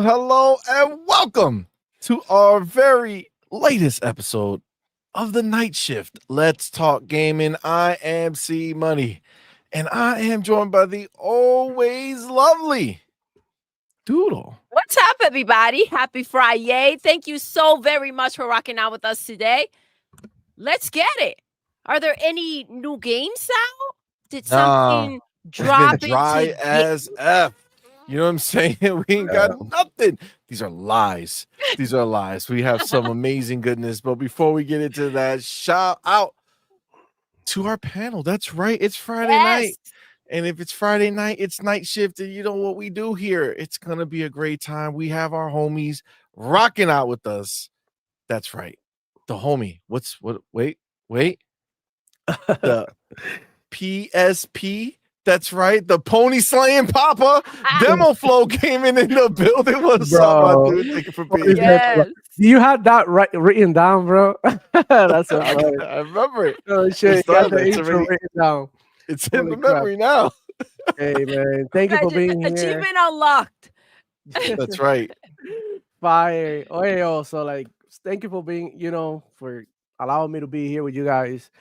Hello, and welcome to our very latest episode of the Night Shift. Let's talk gaming. I am CMoney, and I am joined by the always lovely Doodle. What's up, everybody? Happy Friday. Thank you so very much for rocking out with us today. Let's get it. Are there any new games out? Did something drop It's been dry as F. You know what I'm saying? We ain't got nothing. These are lies. These are lies. We have some amazing goodness. But before we get into that, shout out to our panel. That's right. It's Friday night. And if it's Friday night, it's Night Shift. And you know what we do here? It's going to be a great time. We have our homies rocking out with us. That's right. The homie. Wait. The PSP. That's right. The Pony Slaying Papa Demo Flow came in the building. What's up, my dude? Thank you for being here. Do you have that written down, bro? That's what I remember it. Oh, shit. Got the intro written down. It's in the memory now. Hey, man. Thank you for being here. Achievement unlocked. That's right. Fire. Oh, yeah, also, thank you for being, for allowing me to be here with you guys.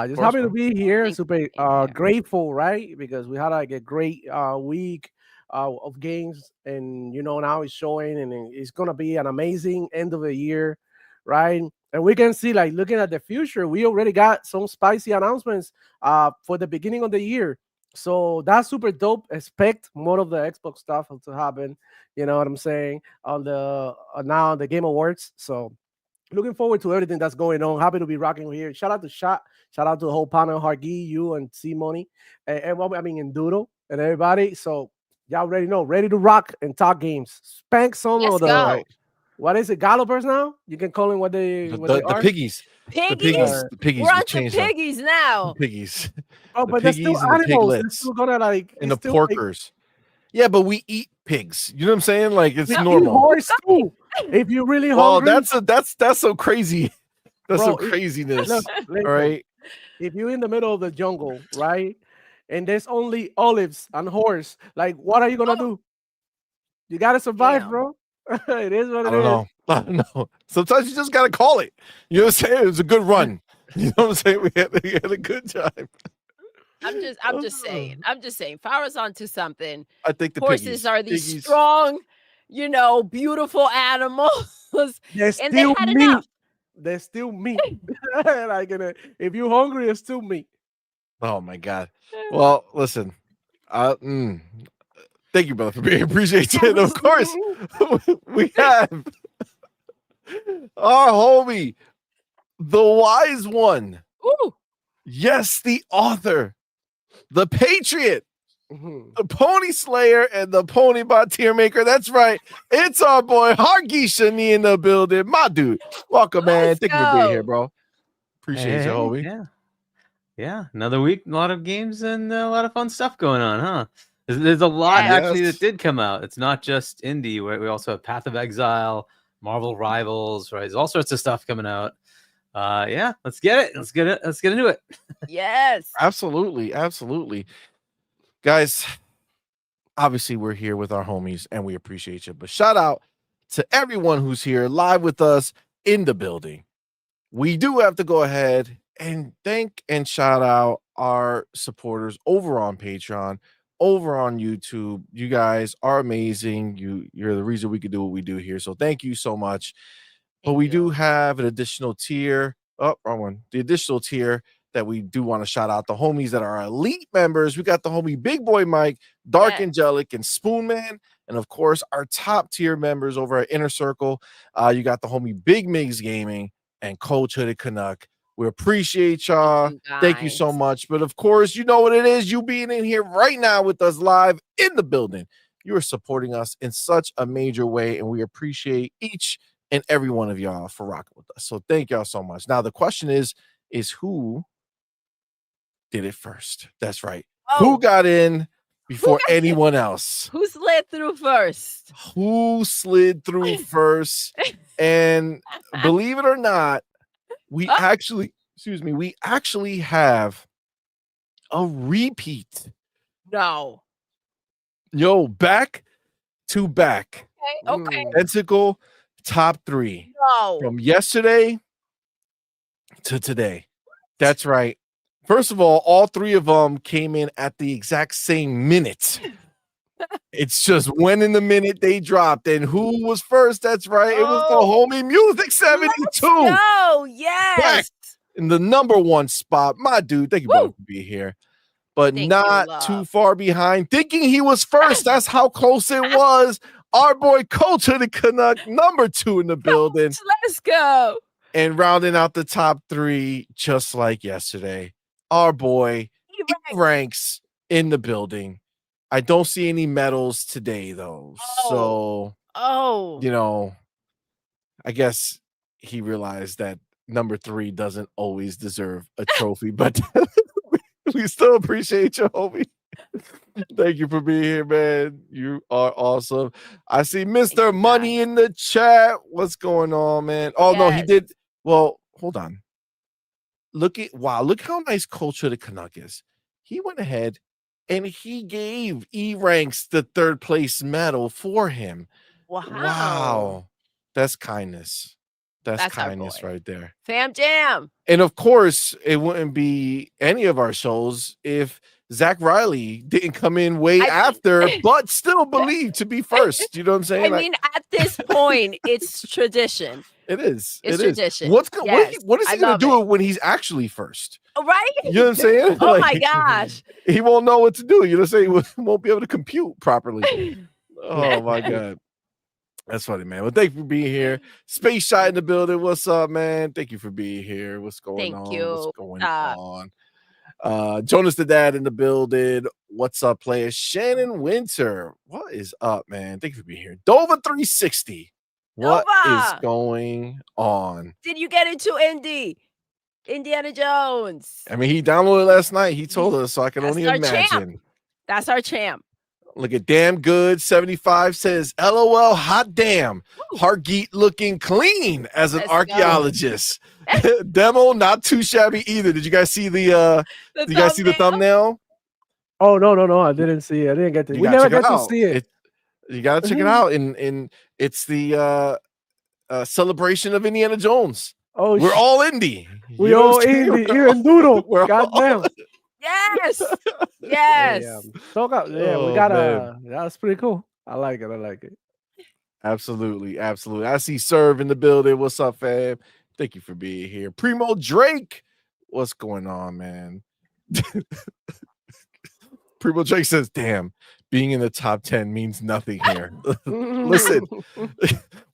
Just happy to be here. Super grateful, right? Because we had a great week of games, and now it's showing, and it's gonna be an amazing end of the year, right? And we can see, looking at the future, we already got some spicy announcements for the beginning of the year. So that's super dope. Expect more of the Xbox stuff to happen. You know what I'm saying? On the now the Game Awards. So looking forward to everything that's going on. Happy to be rocking here. Shout out to Shout out to the whole panel, Hargi, you and CMoney, and Doodle and everybody. So y'all already know, ready to rock and talk games. Spank some of the what is it? Gallopers now? You can call them what they are. The piggies. Piggies. The piggies. We're on to piggies now. Piggies. Oh, but they're still animals. They're still gonna and the porkers. Yeah, but we eat pigs. You know what I'm saying? Like it's we normal. Eat horse too. If you're really hungry. Well, that's so crazy. That's some craziness. Look, all right. If you're in the middle of the jungle, right, and there's only olives and horse, what are you gonna do? You gotta survive, bro. It is what it is. I don't know. Sometimes you just gotta call it. You know what I'm saying? It was a good run. You know what I'm saying? We had a good time. I'm just saying. Farah's onto something. I think the horses are these strong, beautiful animals. They're still meat. They're still meat. If you're hungry, it's still meat. Oh my God. Well, listen. Thank you, brother, for being appreciated. Of course, we have our homie, the wise one. Ooh. Yes, the author, the patriot, the pony slayer, and the pony bot tier maker. That's right. It's our boy Hargi Shani in the building. My dude. Welcome, man. Thank you for being here, bro. Appreciate you, homie. Yeah. Another week, a lot of games and a lot of fun stuff going on, huh? There's a lot actually that did come out. It's not just indie. We also have Path of Exile, Marvel Rivals, right? There's all sorts of stuff coming out. Let's get it. Let's get into it. Yes. Absolutely. Guys, obviously we're here with our homies and we appreciate you. But shout out to everyone who's here live with us in the building. We do have to go ahead and thank and shout out our supporters over on Patreon, over on YouTube. You guys are amazing. You're the reason we can do what we do here. So thank you so much. But we do have an additional tier. Oh, wrong one. The additional tier that we do want to shout out the homies that are elite members. We got the homie Big Boy Mike, Dark Angelic, and Spoon Man. And of course, our top tier members over at Inner Circle. You got the homie Big Migs Gaming and Coach Hooded Canuck. We appreciate y'all. Thank you so much. But of course, you know what it is. You being in here right now with us live in the building. You are supporting us in such a major way, and we appreciate each and every one of y'all for rocking with us. So thank y'all so much. Now, the question is who did it first? That's right. Who got in before anyone else? Who slid through first? Who slid through first? And believe it or not, we actually have a repeat. No. Yo, back to back. Okay. Identical top 3. No. From yesterday to today. That's right. First of all 3 of them came in at the exact same minute. It's just when in the minute they dropped. And who was first? That's right. It was the homie Music 72. Oh, yes. Back in the number 1 spot. My dude, thank you both for being here. But not too far behind. Thinking he was first. That's how close it was. Our boy Coach of the Canuck, number 2 in the building. Let's go. And rounding out the top 3, just like yesterday, our boy E-Ranks in the building. I don't see any medals today, though. So, you know, I guess he realized that number 3 doesn't always deserve a trophy, but we still appreciate you, homie. Thank you for being here, man. You are awesome. I see Mr. Money in the chat. What's going on, man? Oh, no, he did. Well, hold on. Look how nice Culture the Canuck is. He went ahead and he gave E-Ranks the 3rd place medal for him. Wow. That's kindness. That's kindness right there. Fam Jam. And of course, it wouldn't be any of our shows if Zach Riley didn't come in way after, but still believed to be first. You know what I'm saying? I mean, at this point, it's tradition. It is. It's tradition. What is he going to do when he's actually first? Right? You know what I'm saying? Oh, my gosh. He won't know what to do. You know what I'm saying? He won't be able to compute properly. Oh, my God. That's funny, man. Well, thank you for being here. Space Shot in the building. What's up, man? Thank you for being here. What's going on? What's going on? Jonas the Dad in the building. What's up, players? Shannon Winter. What is up, man? Thank you for being here. Dova 360. What is going on? Did you get into Indiana Jones? I mean, he downloaded last night. He told us, so I can only imagine. That's our champ. Look at Damn Good 75 says, LOL, hot damn. Hargeet looking clean as an archaeologist. Demo, not too shabby either. Did you guys see the thumbnail? Oh, no. I didn't see it. I didn't get to. We never got to see it. You gotta check it out. And it's the celebration of Indiana Jones. Oh, we're all indie. We all indie. Even Doodle. Goddamn. Yes. Yes. We gotta. That's pretty cool. I like it. Absolutely. I see Serve in the building. What's up, fam? Thank you for being here. Primo Drake. What's going on, man? Primo Drake says, damn, being in the top 10 means nothing here. Listen,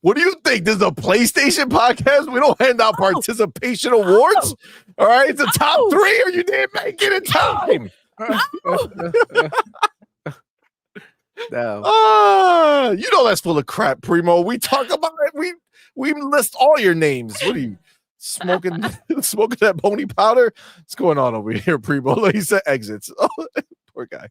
what do you think? This is a PlayStation podcast? We don't hand out participation awards. All right, it's a top 3 or you didn't make it in time. You know that's full of crap, Primo. We talk about it. We list all your names. What are you smoking? Smoking that pony powder? What's going on over here, Primo? He said exits. Oh, poor guy.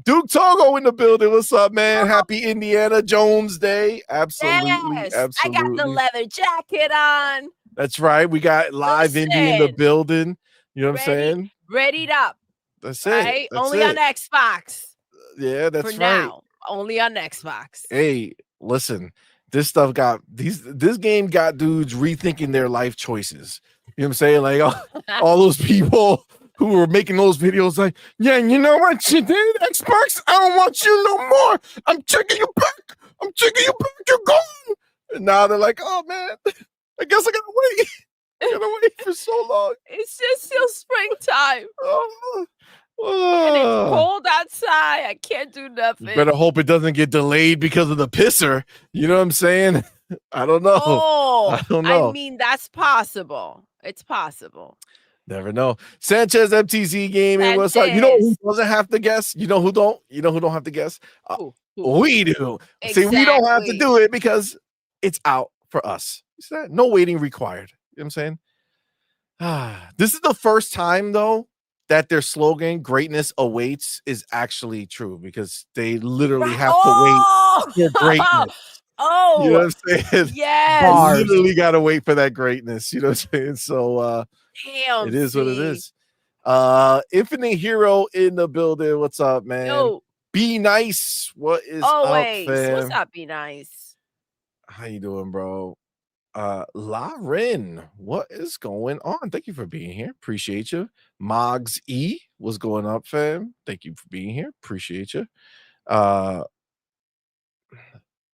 Duke Togo in the building. What's up, man? Happy Indiana Jones Day. Absolutely. Yes, absolutely. I got the leather jacket on. That's right. We got live indie in the building. You know what I'm saying? Readied up. That's it. Right? Only on Xbox. Yeah, that's For right. now. Only on Xbox. Hey, listen. This stuff got this game got dudes rethinking their life choices. You know what I'm saying? Like all those people who were making those videos like, yeah, you know what you did, Xbox? I don't want you no more. I'm taking you back. You're gone. And now they're like, oh, man, I guess I got to wait. gotta wait for so long. It's just still springtime. Oh, And it's cold outside. I can't do nothing. You better hope it doesn't get delayed because of the pisser. You know what I'm saying? I don't know. Oh, I don't know. I mean, that's possible. It's possible. Never know. Sanchez MTZ Gaming. What's up? You know who doesn't have to guess? You know who don't? You know who don't have to guess? Who? We do. See, we don't have to do it because it's out for us. See that? No waiting required. You know what I'm saying? This is the first time, though, that their slogan, greatness awaits, is actually true because they literally have to wait for greatness. Oh, you know what I'm saying? Yes. Literally got to wait for that greatness. You know what I'm saying? So, damn, it is what it is. Infinite Hero in the building. What's up, man? Yo. Be nice. What is Always. up, fam? What's up, Be Nice? How you doing, bro? Lauren, what is going on? Thank you for being here. Appreciate you. Mogs E, what's going up, fam? Thank you for being here. Appreciate you.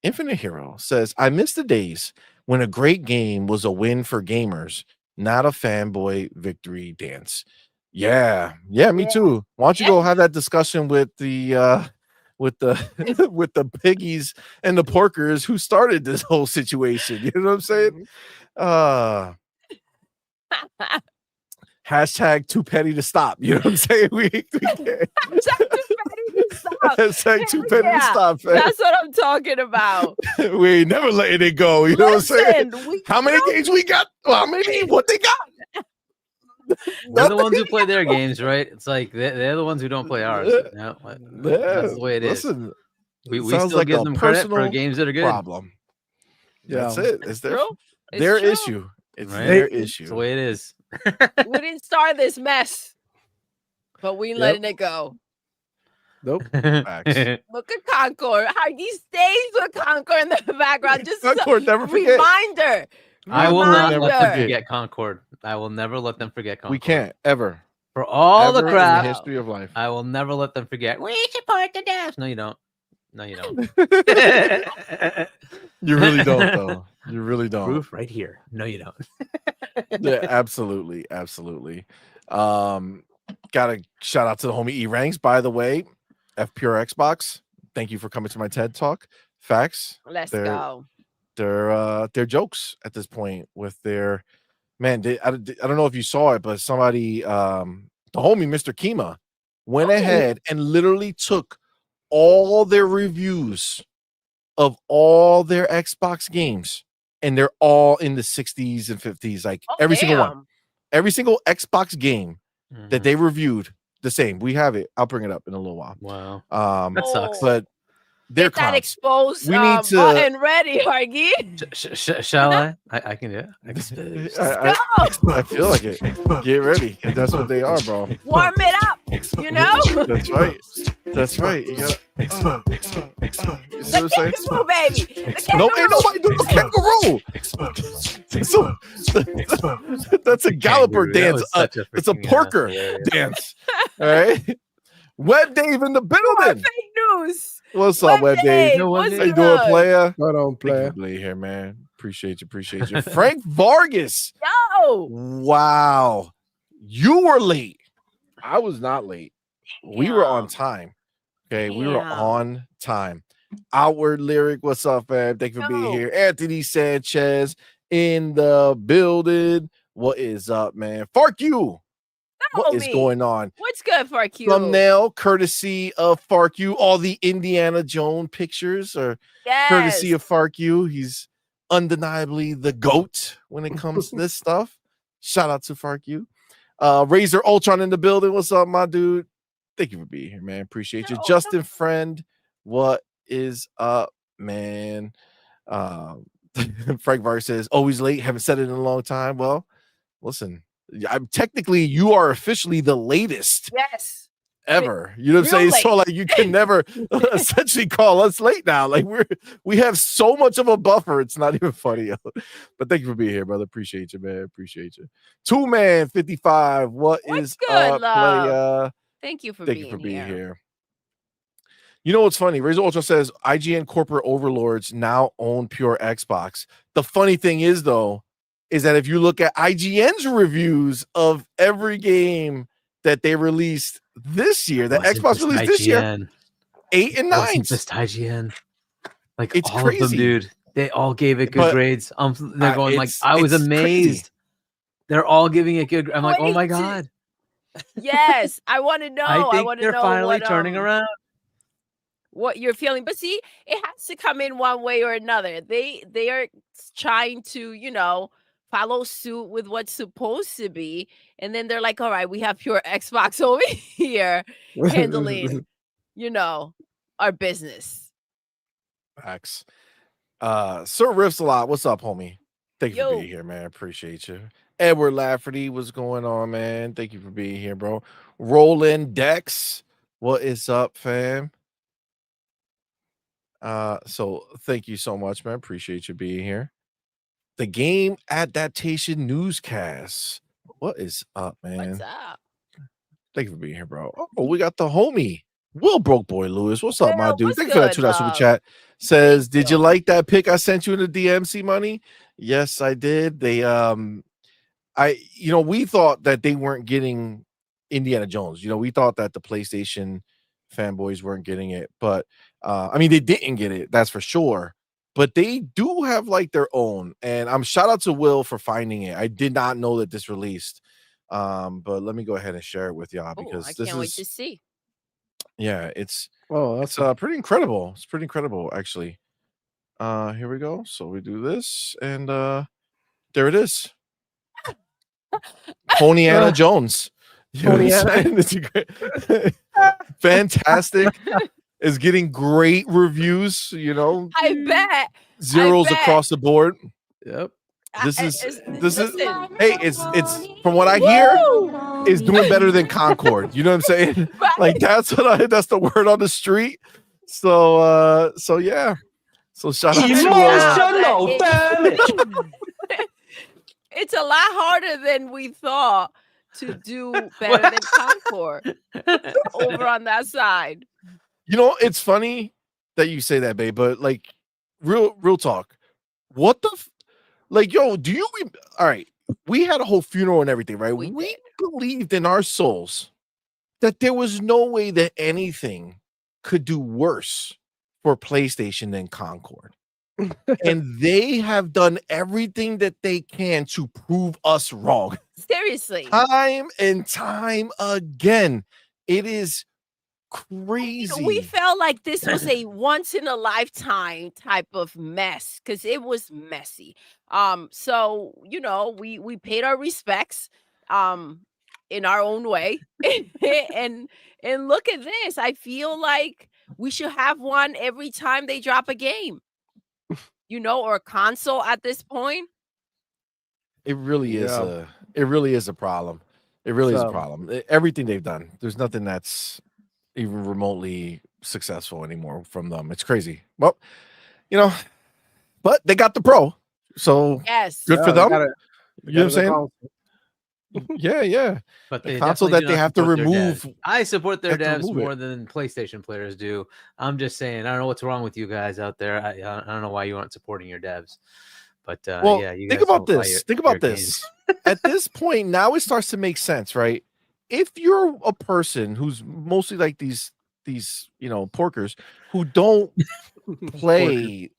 Infinite Hero says, I miss the days when a great game was a win for gamers, not a fanboy victory dance. Yeah, me too. Why don't you go have that discussion with the with the piggies and the porkers who started this whole situation? You know what I'm saying? Hashtag too petty to stop. You know what I'm saying? We can't. Hashtag too petty to stop. Fam. That's what I'm talking about. We ain't never letting it go. You know what I'm saying? How many games we got? How many? What they got? They're the ones who play their games, right? It's like they're the ones who don't play ours. Yeah, that's the way it is. We still like give them credit for games that are good. Problem. That's it. It's their true. issue. It's their issue. That's the way it is. We didn't start this mess, but we letting it go. Nope. Look at Concord. How these days with Concord in the background. Just Concord, never forget. Reminder. I will not let them forget Concord. I will never let them forget Concord. We can't ever. For all the crap in the history of life, I will never let them forget. We support the devs. No, you don't. No, you don't. You really don't, though. You really don't. Proof right here. No, you don't. Yeah, absolutely. Gotta shout out to the homie E-Ranks, by the way. F Pure Xbox. Thank you for coming to my TED Talk. Facts. Let's go. They're jokes at this point with their man. I don't know if you saw it, but somebody, the homie Mr. Kima, went ahead and literally took all their reviews of all their Xbox games, and they're all in the 60s and 50s, like single one, every single Xbox game that they reviewed. The same. We have it. I'll bring it up in a little while. Wow. That sucks. But they're get that exposed we need to button ready, Hargy. Shall I? I can do it. I can I feel like it. Get ready. That's what they are, bro. Warm it up. You know? That's right. That's right. You gotta you see what I'm saying? Kangaroo, baby. No, ain't nobody doing the kangaroo. That's a galloper dance. It's a porker dance. All right. Web Dave in the building. Fake news. What's up, Web Dave? How you doing, player? Hold on, player. Play here, man. Appreciate you. Frank Vargas. Yo. Wow. You were late. I was not late. We were on time. Okay, we were on time. Outward Lyric, what's up, man? Thank you for being here. Anthony Sanchez in the building. What is up, man? Fark you. What is going on? What's good, Fark you? Thumbnail courtesy of Fark you. All the Indiana Jones pictures are courtesy of Fark you. He's undeniably the GOAT when it comes to this stuff. Shout out to Fark you. Razor Ultron in the building. What's up, my dude? Thank you for being here, man. Appreciate you. Justin Friend, what is up, man? Frank Vargas says, always late. Haven't said it in a long time. Well, listen, technically, you are officially the latest. Yes. Ever. You know what I'm saying? Late. So like you can never essentially call us late now. Like we have so much of a buffer. It's not even funny. But thank you for being here, brother. Appreciate you, man. Appreciate you. 2Man55. What's good, up, love? playa? Thank you for Thank being you for being here. here. You know what's funny? Razor Ultra says IGN corporate overlords now own Pure Xbox. The funny thing is, though, is that if you look at IGN's reviews of every game that they released this year, that Xbox released this year, 8 and 9. Wasn't just IGN. Like it's all crazy. of them, dude. They all gave it good grades. They're going like, I was amazed. Crazy. They're all giving it good. I'm like, oh my god. Yes, I want to know. I think they're finally turning around. What you're feeling, but see, it has to come in one way or another. They are trying to, follow suit with what's supposed to be, and then they're like, all right, we have pure Xbox over here handling, our business. Facts. Sir Riffs a lot. What's up, homie? Thank you for being here, man. Appreciate you. Edward Lafferty, what's going on, man? Thank you for being here, bro. Roland Dex, what is up, fam? So thank you so much, man. Appreciate you being here. The game adaptation newscast. What is up, man? What's up? Thank you for being here, bro. Oh, we got the homie. Will Broke Boy Lewis. What's up, my dude? Thank you for that $2 super chat. Says, did you like that pic I sent you in the DMC money? Yes, I did. They we thought that they weren't getting Indiana Jones. We thought that the PlayStation fanboys weren't getting it, but they didn't get it, that's for sure. But they do have like their own, and I'm shout out to Will for finding it. I did not know that this released. But let me go ahead and share it with y'all because I can't wait to see. Yeah, it's that's pretty incredible. It's pretty incredible, actually. Here we go. So we do this, and there it is. Pony-Anna Jones. Fantastic. Is getting great reviews, I bet. Zeros across the board. Yep. This is hey, it's from what I hear is doing better than Concord. You know what I'm saying? Right. Like that's the word on the street. So yeah. So shout out emotional damage. It's a lot harder than we thought to do better than Concord over on that side. It's funny that you say that, babe, but like real talk. What the do you all right, we had a whole funeral and everything, right? We believed in our souls that there was no way that anything could do worse for PlayStation than Concord. And they have done everything that they can to prove us wrong. Seriously. Time and time again. It is crazy. We felt like this was a once in a lifetime type of mess because it was messy. So we paid our respects in our own way. and look at this. I feel like we should have one every time they drop a game. Or a console at this point. It really is a problem. It really is a problem. Everything they've done, there's nothing that's even remotely successful anymore from them. It's crazy. Well, but they got the Pro, so yes, good for them. You know what I'm saying? Yeah. But the console that they have to remove. I support their devs more than PlayStation players do. I'm just saying, I don't know what's wrong with you guys out there. I don't know why you aren't supporting your devs. But you think about this. Think about this. At this point, now it starts to make sense, right? If you're a person who's mostly like these porkers who don't play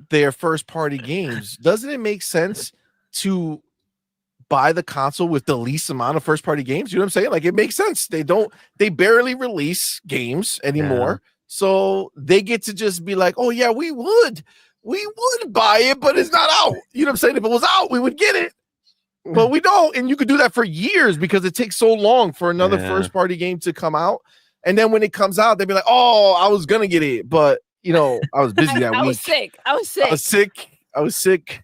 their first party games, doesn't it make sense to buy the console with the least amount of first party games? You know what I'm saying? Like it makes sense. They barely release games anymore. Yeah. So they get to just be like, oh yeah, we would buy it, but it's not out. You know what I'm saying? If it was out, we would get it. But we don't, and you could do that for years because it takes so long for another first party game to come out. And then when it comes out, they'd be like, oh, I was gonna get it, but I was busy that week. I was sick.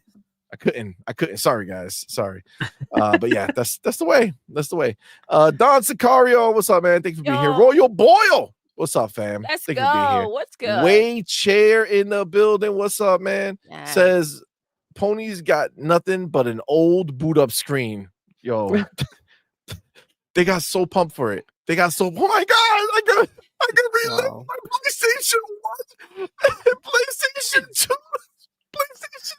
I couldn't. Sorry, guys. Sorry. But yeah, that's the way. That's the way. Don Sicario, what's up, man? Thanks for being here. Royal Boyle, what's up, fam? Let's Thanks go. for being here. What's good? Way Chair in the building. What's up, man? Yeah. Says Pony's got nothing but an old boot up screen. Yo, they got so pumped for it. They got so. Oh my god! I can relive my PlayStation 1, PlayStation 2, PlayStation.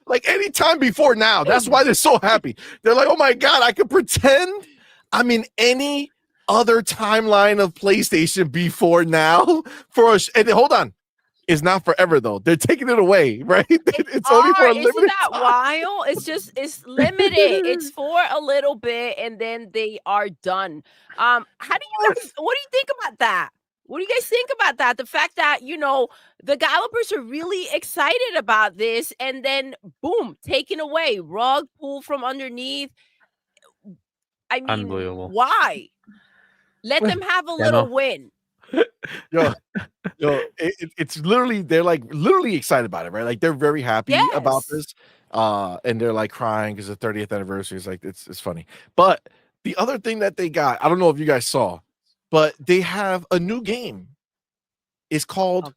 like any time before now. That's why they're so happy. They're like, oh my God, I could pretend I'm in any other timeline of PlayStation before now for us. And hold on. It's not forever though. They're taking it away, right? It's only for a limited Isn't that time. wild? It's limited. It's for a little bit and then they are done. What do you think about that? What do you guys think about that? The fact that, the developers are really excited about this and then boom, taken away, rug pulled from underneath. I mean, Unbelievable. why? Let them have a little win. Yo, it's literally, they're like literally excited about it, right? Like they're very happy about this. And they're like crying because the 30th anniversary is like, it's funny. But the other thing that they got, I don't know if you guys saw, but they have a new game. It's called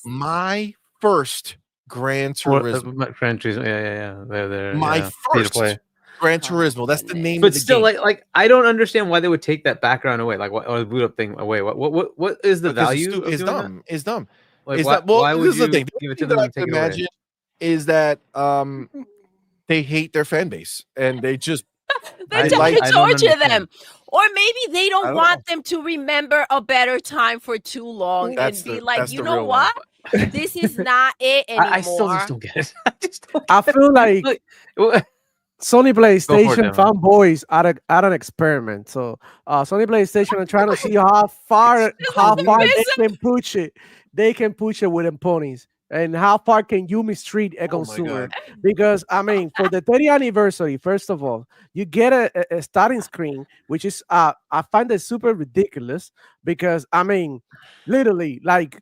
My First Gran Turismo. Gran Turismo, yeah. They're My First Gran Turismo. That's the name. But still, like I don't understand why they would take that background away, like or the boot up thing away. What is the value? It's dumb. It's dumb. Like, why would you give it to them and take it away? Is that they hate their fan base and they just they torture them, or maybe they don't want them to remember a better time for too long and be like, you know what? This is not it anymore. I still just don't get it. I feel like Sony PlayStation fanboys at an experiment. So Sony PlayStation are trying to see how far they can push it. They can push it with them ponies. And how far can you mistreat a consumer? Because, I mean, for the 30th anniversary, first of all, you get a starting screen, which is, I find it super ridiculous because, I mean, literally, like,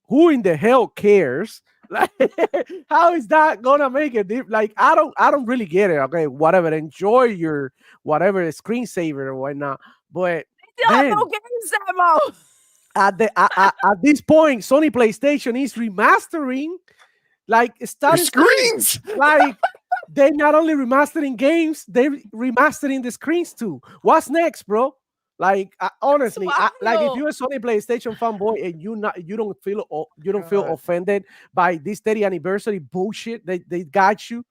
who in the hell cares? Like, how is that gonna make it? Like, I don't really get it. Okay, whatever. Enjoy your whatever screensaver or whatnot. But still no games demo. At this point, Sony PlayStation is remastering, like starting screens. Like they're not only remastering games, they're remastering the screens too. What's next, bro? Like honestly, like if you're a Sony PlayStation fanboy and you don't feel offended by this 30th anniversary bullshit, they got you.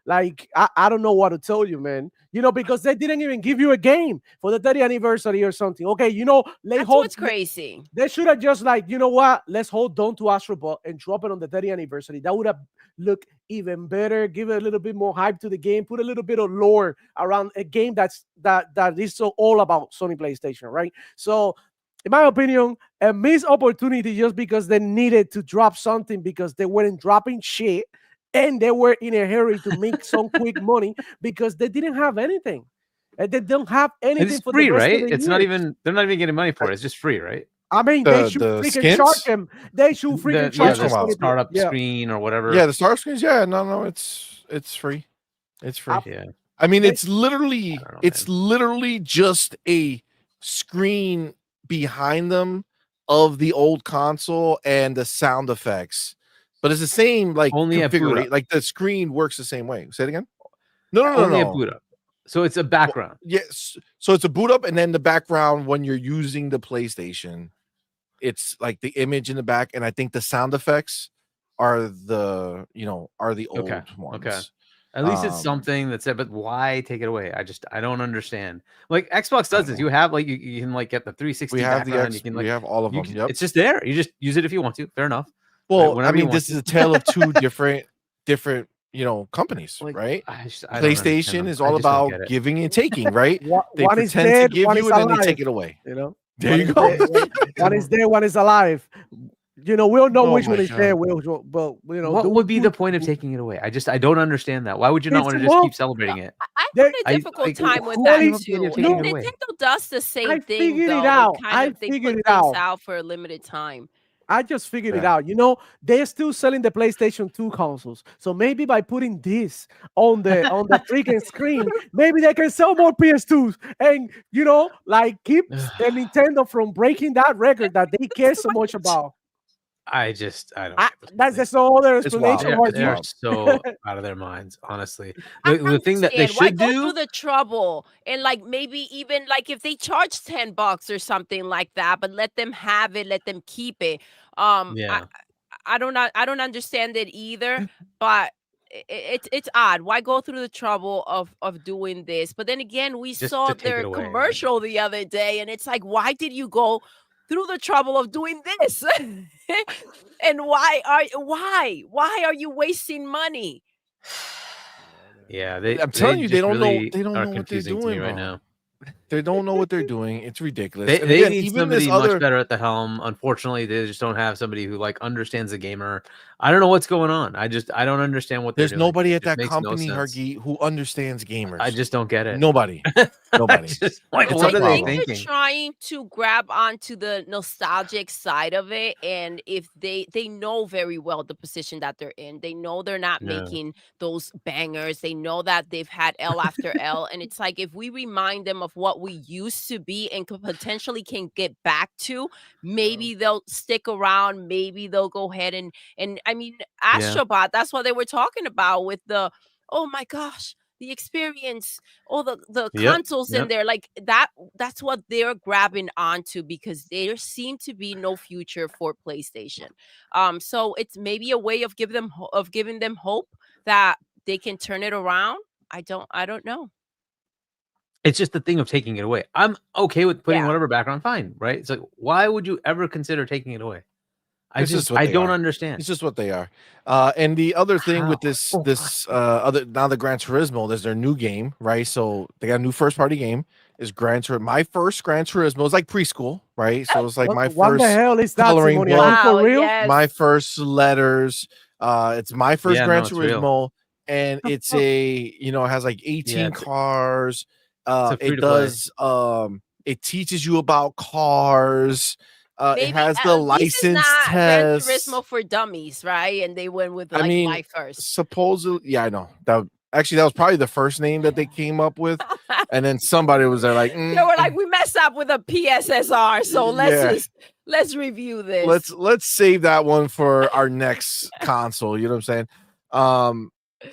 Like I don't know what to tell you, man. Because they didn't even give you a game for the 30th anniversary or something. Okay, that's what's crazy. They should have just like, you know what? Let's hold on to Astro Bot and drop it on the 30th anniversary. That would have looked even better. Give it a little bit more hype to the game. Put a little bit of lore around a game that is so all about Sony PlayStation, right? So, in my opinion, a missed opportunity just because they needed to drop something because they weren't dropping shit. And they were in a hurry to make some quick money because they didn't have anything. And they don't have anything. It's free, right? It's not even, they're not even getting money for it. It's just free, right? I mean, they should freaking charge them. They should freaking charge them. The startup screen or whatever. Yeah, the startup screens. Yeah, no, it's free. It's free. Yeah. I mean, it's literally just a screen behind them of the old console and the sound effects. But it's the same, like, configuration. Like, the screen works the same way. Say it again? No. Only a boot up. So it's a background. Yes. So it's a boot up, and then the background when you're using the PlayStation, it's like the image in the back, and I think the sound effects are the old ones. Okay. At least it's something that's it, but why take it away? I don't understand. Like Xbox does this. You have like you can like get the 360 background. We have all of them. Yep. It's just there. You just use it if you want to. Fair enough. Well, I mean, this is a tale of two different companies, like, right? PlayStation is all about giving and taking, right? They pretend to give you and then they take it away. There you go. One is dead, one is alive. We don't know which one is there. But what would be the point of taking it away? I don't understand that. Why would you not want to just keep celebrating it? I have a difficult time with that too. Nintendo does the same thing. I figured it out. They put things out for a limited time. I just figured it out. They're still selling the PlayStation 2 consoles. So maybe by putting this on the freaking screen, maybe they can sell more PS2s and keep Nintendo from breaking that record that they care so much about. I don't. That's just no other explanation. They're so out of their minds, honestly. The thing that they should go through the trouble and maybe even if they charge $10 or something like that, but let them have it, let them keep it. I don't understand it either, but it's odd. Why go through the trouble of doing this? But then again, we Just saw to take it their away. commercial the other day, and it's like, why did you go through the trouble of doing this? And why are you wasting money? Yeah, I'm telling you, they just don't know. really They don't are know what they're confusing to me doing right bro. now. They don't know what they're doing. It's ridiculous. They, And they again, need even this somebody other much better at the helm. Unfortunately, they just don't have somebody who like understands the gamer. I don't know what's going on. I don't understand what they're there's doing. nobody It at just that makes no company, sense. Hargeet, who understands gamers. I just don't get it. Nobody. Nobody. Like, It's what a are they problem. They're thinking? trying to grab onto the nostalgic side of it, and if they know very well the position that they're in. They know they're not Yeah. making those bangers. They know that they've had L after L, and it's like if we remind them of what we used to be and could potentially can get back to, maybe they'll stick around. Maybe they'll go ahead and I mean, Astrobot. That's what they were talking about with the, oh my gosh, the experience, all the consoles in there, like that's what they're grabbing onto, because there seem to be no future for PlayStation. So it's maybe a way of giving them hope that they can turn it around. I don't know. It's just the thing of taking it away. I'm okay with putting Yeah. whatever background, fine, right? It's like, why would you ever consider taking it away? I don't understand. It's just what they are. And the other thing with this other, now the Gran Turismo, there's their new game, right? So they got a new first party game. Is Gran Turismo. My first Gran Turismo is like preschool, right? So it's like my What first the hell is that, coloring CMoney? book. Are you for real? Yes. My first letters. It's my first Yeah, Gran no, it's real. Turismo, and it's a, you know, it has like 18 cars. It does it teaches you about cars. It has the license Gran test. Turismo for dummies, right? And they went with like I mean, my first. supposedly, yeah, I know that. Actually, that was probably the first name that they came up with, and then somebody was there like, they were like, we messed up with a PSSR, so let's review this. Let's save that one for our next console. You know what I'm saying?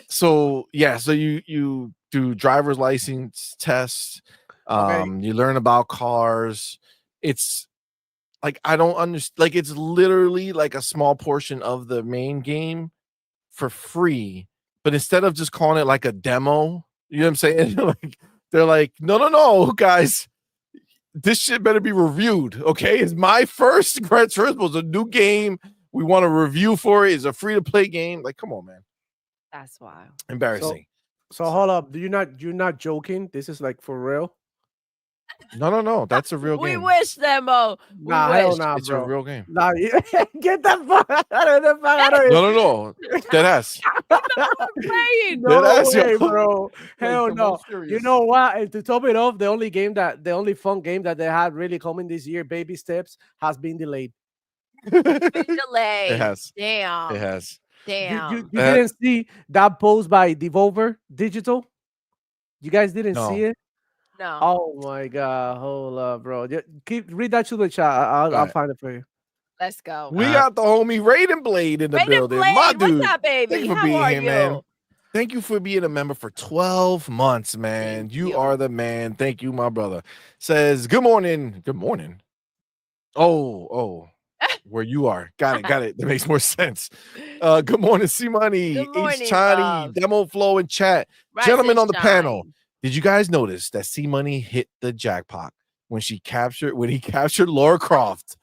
So yeah, so you do driver's license tests. You learn about cars. It's like, I don't understand. Like, it's literally like a small portion of the main game for free, but instead of just calling it like a demo, you know what I'm saying? Like, they're like, no, guys, this shit better be reviewed. Okay, it's my first Gran Turismo. It's a new game. We want a review for it. It's a free to play game. Like, come on, man. That's wild. Embarrassing. So hold up. You're not joking? This is like for real? No. That's a real game. We wish, Demo. Nah, hell nah, It's bro. a real game. Nah, get the fuck out of here. No. Dead ass. Playing. No Deadass, way, yo. bro. Hell the no. most serious. You know what? And to top it off, the only fun game that they had really coming this year, Baby Steps, has been delayed. Delay. It has. Damn. It has. Damn. You didn't see that post by Devolver Digital? You guys didn't see it? No. Oh my god, hold up, bro. Read that to the chat. I'll find it for you. Let's go. We got the homie Raiden Blade in the building. My dude. What's up, baby? Thank you for How being are here, you? man. Thank you for being a member for 12 months, man. You are the man. Thank you, my brother. Says, good morning. Good morning. Oh. Where you are. Got it. That makes more sense. Good morning, CMoney. Good morning, H Chani, Bob. Demo Flow in chat. Rise Gentlemen and on the panel. shine. Did you guys notice that CMoney hit the jackpot when he captured Lara Croft,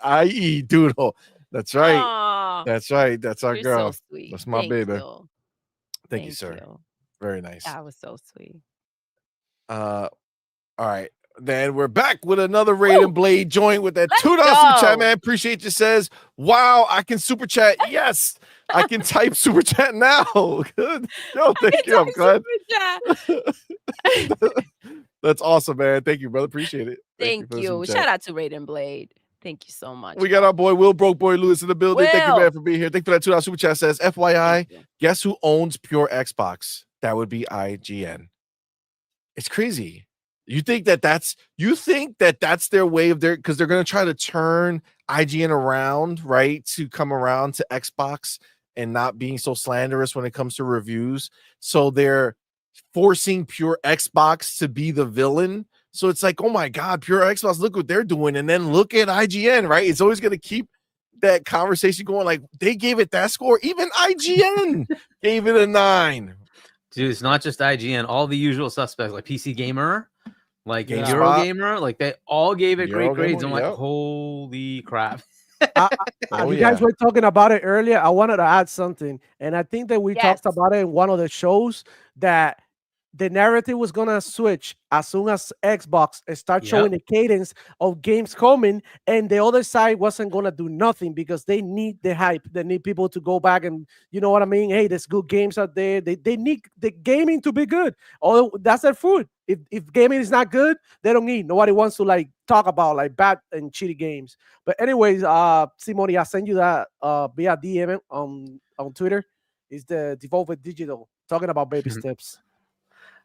i.e. Doodle? That's right. Aw, That's right. That's our you're girl. so sweet. That's my baby. You. Thank you, sir. Very nice. That was so sweet. All right. Then we're back with another Raiden Blade joint with that $2 super chat, go. man. Appreciate you. Says, wow, I can super chat. Yes, I can type super chat now. Good. Yo, thank you. I'm glad. That's awesome, man. Thank you, brother. Appreciate it. Thank for the you. super chat. Shout out to Raiden Blade. Thank you so much. We got our boy Will Broke Boy Lewis in the building. Thank you, Will. man, for being here. Thank you for that $2 super chat. Says, FYI, guess who owns Pure Xbox? That would be IGN. It's crazy. You think that that's their way of because they're going to try to turn IGN around, right? To come around to Xbox and not being so slanderous when it comes to reviews. So they're forcing Pure Xbox to be the villain. So it's like, oh my God, Pure Xbox, look what they're doing. And then look at IGN, right? It's always going to keep that conversation going. Like they gave it that score. Even IGN gave it a 9. Dude, it's not just IGN. All the usual suspects, like PC Gamer, like GameSpot. Eurogamer, like they all gave it great Eurogamer, grades. I'm like, yep. holy crap. You guys were talking about it earlier. I wanted to add something, and I think that we talked about it in one of the shows that the narrative was gonna switch as soon as Xbox start showing the cadence of games coming, and the other side wasn't gonna do nothing because they need the hype. They need people to go back and, you know what I mean? Hey, there's good games out there. They need the gaming to be good. Oh, that's their food. If gaming is not good, they don't eat. Nobody wants to like talk about like bad and shitty games. But anyways, CMoney, I send you that via DM on Twitter. It's the Devolver Digital talking about baby steps.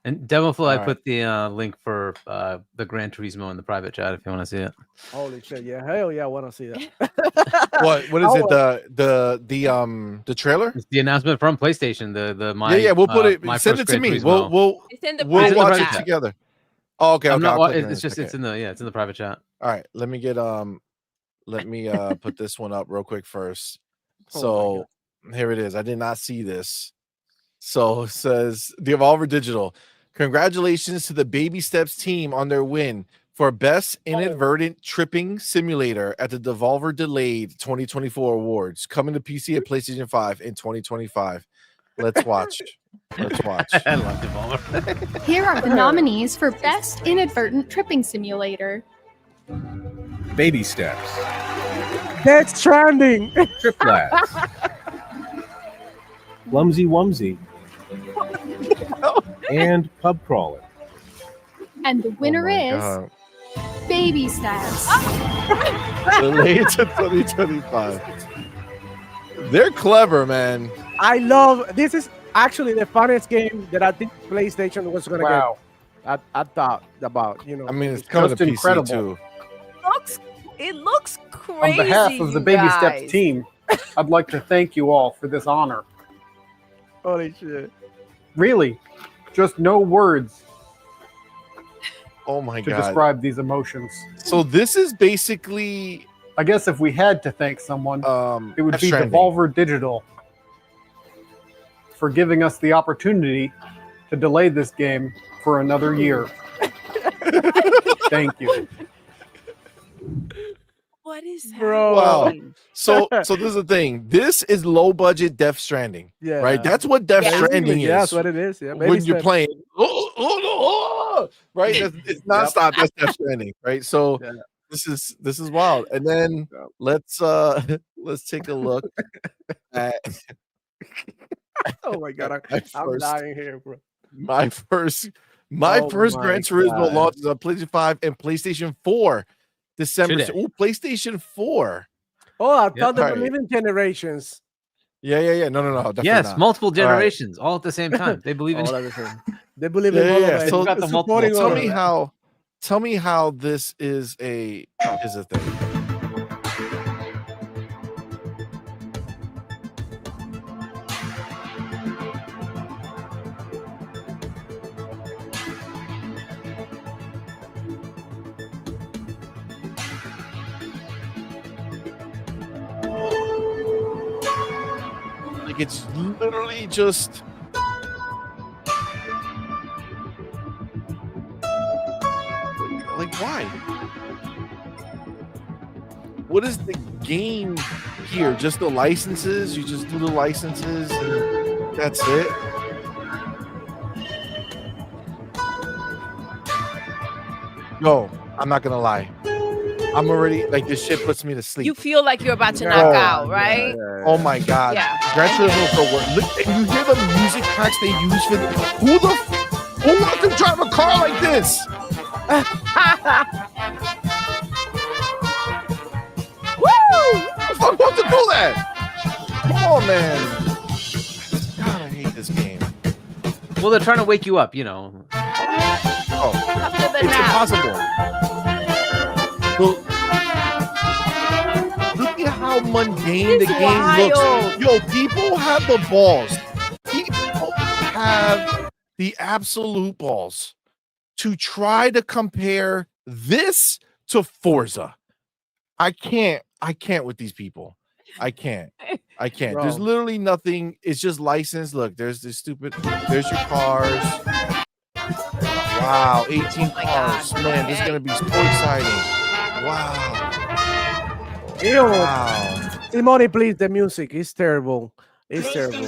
And Devilflow, I put the link for the Gran Turismo in the private chat if you want to see it. Holy shit! Yeah, hell yeah, I want to see that. What is it? The trailer? It's the announcement from PlayStation. We'll put it. Send it to me. Turismo. We'll watch it together. Oh, okay. It's in the private chat. All right, let me put this one up real quick first. So here it is. I did not see this. So it says Devolver Digital. Congratulations to the Baby Steps team on their win for Best Inadvertent Tripping Simulator at the Devolver Delayed 2024 Awards, coming to PC and PlayStation 5 in 2025. Let's watch. Let's watch. I love Devolver. Here are the nominees for Best Inadvertent Tripping Simulator. Baby Steps. Death Stranding. Trip Labs. Clumsy Wumsy. And Pub Crawler. And the winner is Baby Steps. Delayed to 2025. They're clever, man. I love this. Is actually the funniest game that I think PlayStation was going to get. I thought about, you know. I mean, it's coming to PC too. It looks crazy. On behalf of the Baby Steps team, I'd like to thank you all for this honor. Holy shit. Really, just no words. Oh my God. To God. describe these emotions. So this is basically, I guess if we had to thank someone, it would be Stranding. Devolver Digital for giving us the opportunity to delay this game for another year. Thank you. What is that? Bro. Wow. So this is the thing. This is low budget Death Stranding. Yeah. Right? That's what Death Stranding is. Yeah, that's what it is. Yeah. When you're playing. Right? It's nonstop. That's Death Stranding. Right? So this is wild. And then let's take a look at oh my God. I'm dying here, bro. My first Gran Turismo launches on PlayStation 5 and PlayStation 4 December. Oh, PlayStation 4. Oh, I thought they were living generations. Yeah. No. Yes, not. multiple generations, all at the same time. They believe in They believe in all of it. So got the multiple. Tell me how this is a thing. Like it's literally just like why? What is the game here? Just the licenses? You just do the licenses and that's it? No, I'm not gonna lie. I'm already like this shit puts me to sleep. You feel like you're about to knock out, right? Oh my God. Yeah. Gran Turismo for work. Look, and you hear the music packs they use for who wants to drive a car like this? Woo! Who the fuck wants to do that? Come on, man. God, I hate this game. Well, they're trying to wake you up, you know. Oh, it's impossible. Look at how mundane the game looks. Yo, people have the balls. People have the absolute balls to try to compare this to Forza. I can't. I can't with these people. I can't. There's Bro. literally nothing. It's just license. Look, there's this stupid. There's your cars. Wow, 18 my cars. God. Man, this is Okay. gonna be so exciting. Wow. Ew. Wow. CMoney, please. The music is terrible. It's terrible.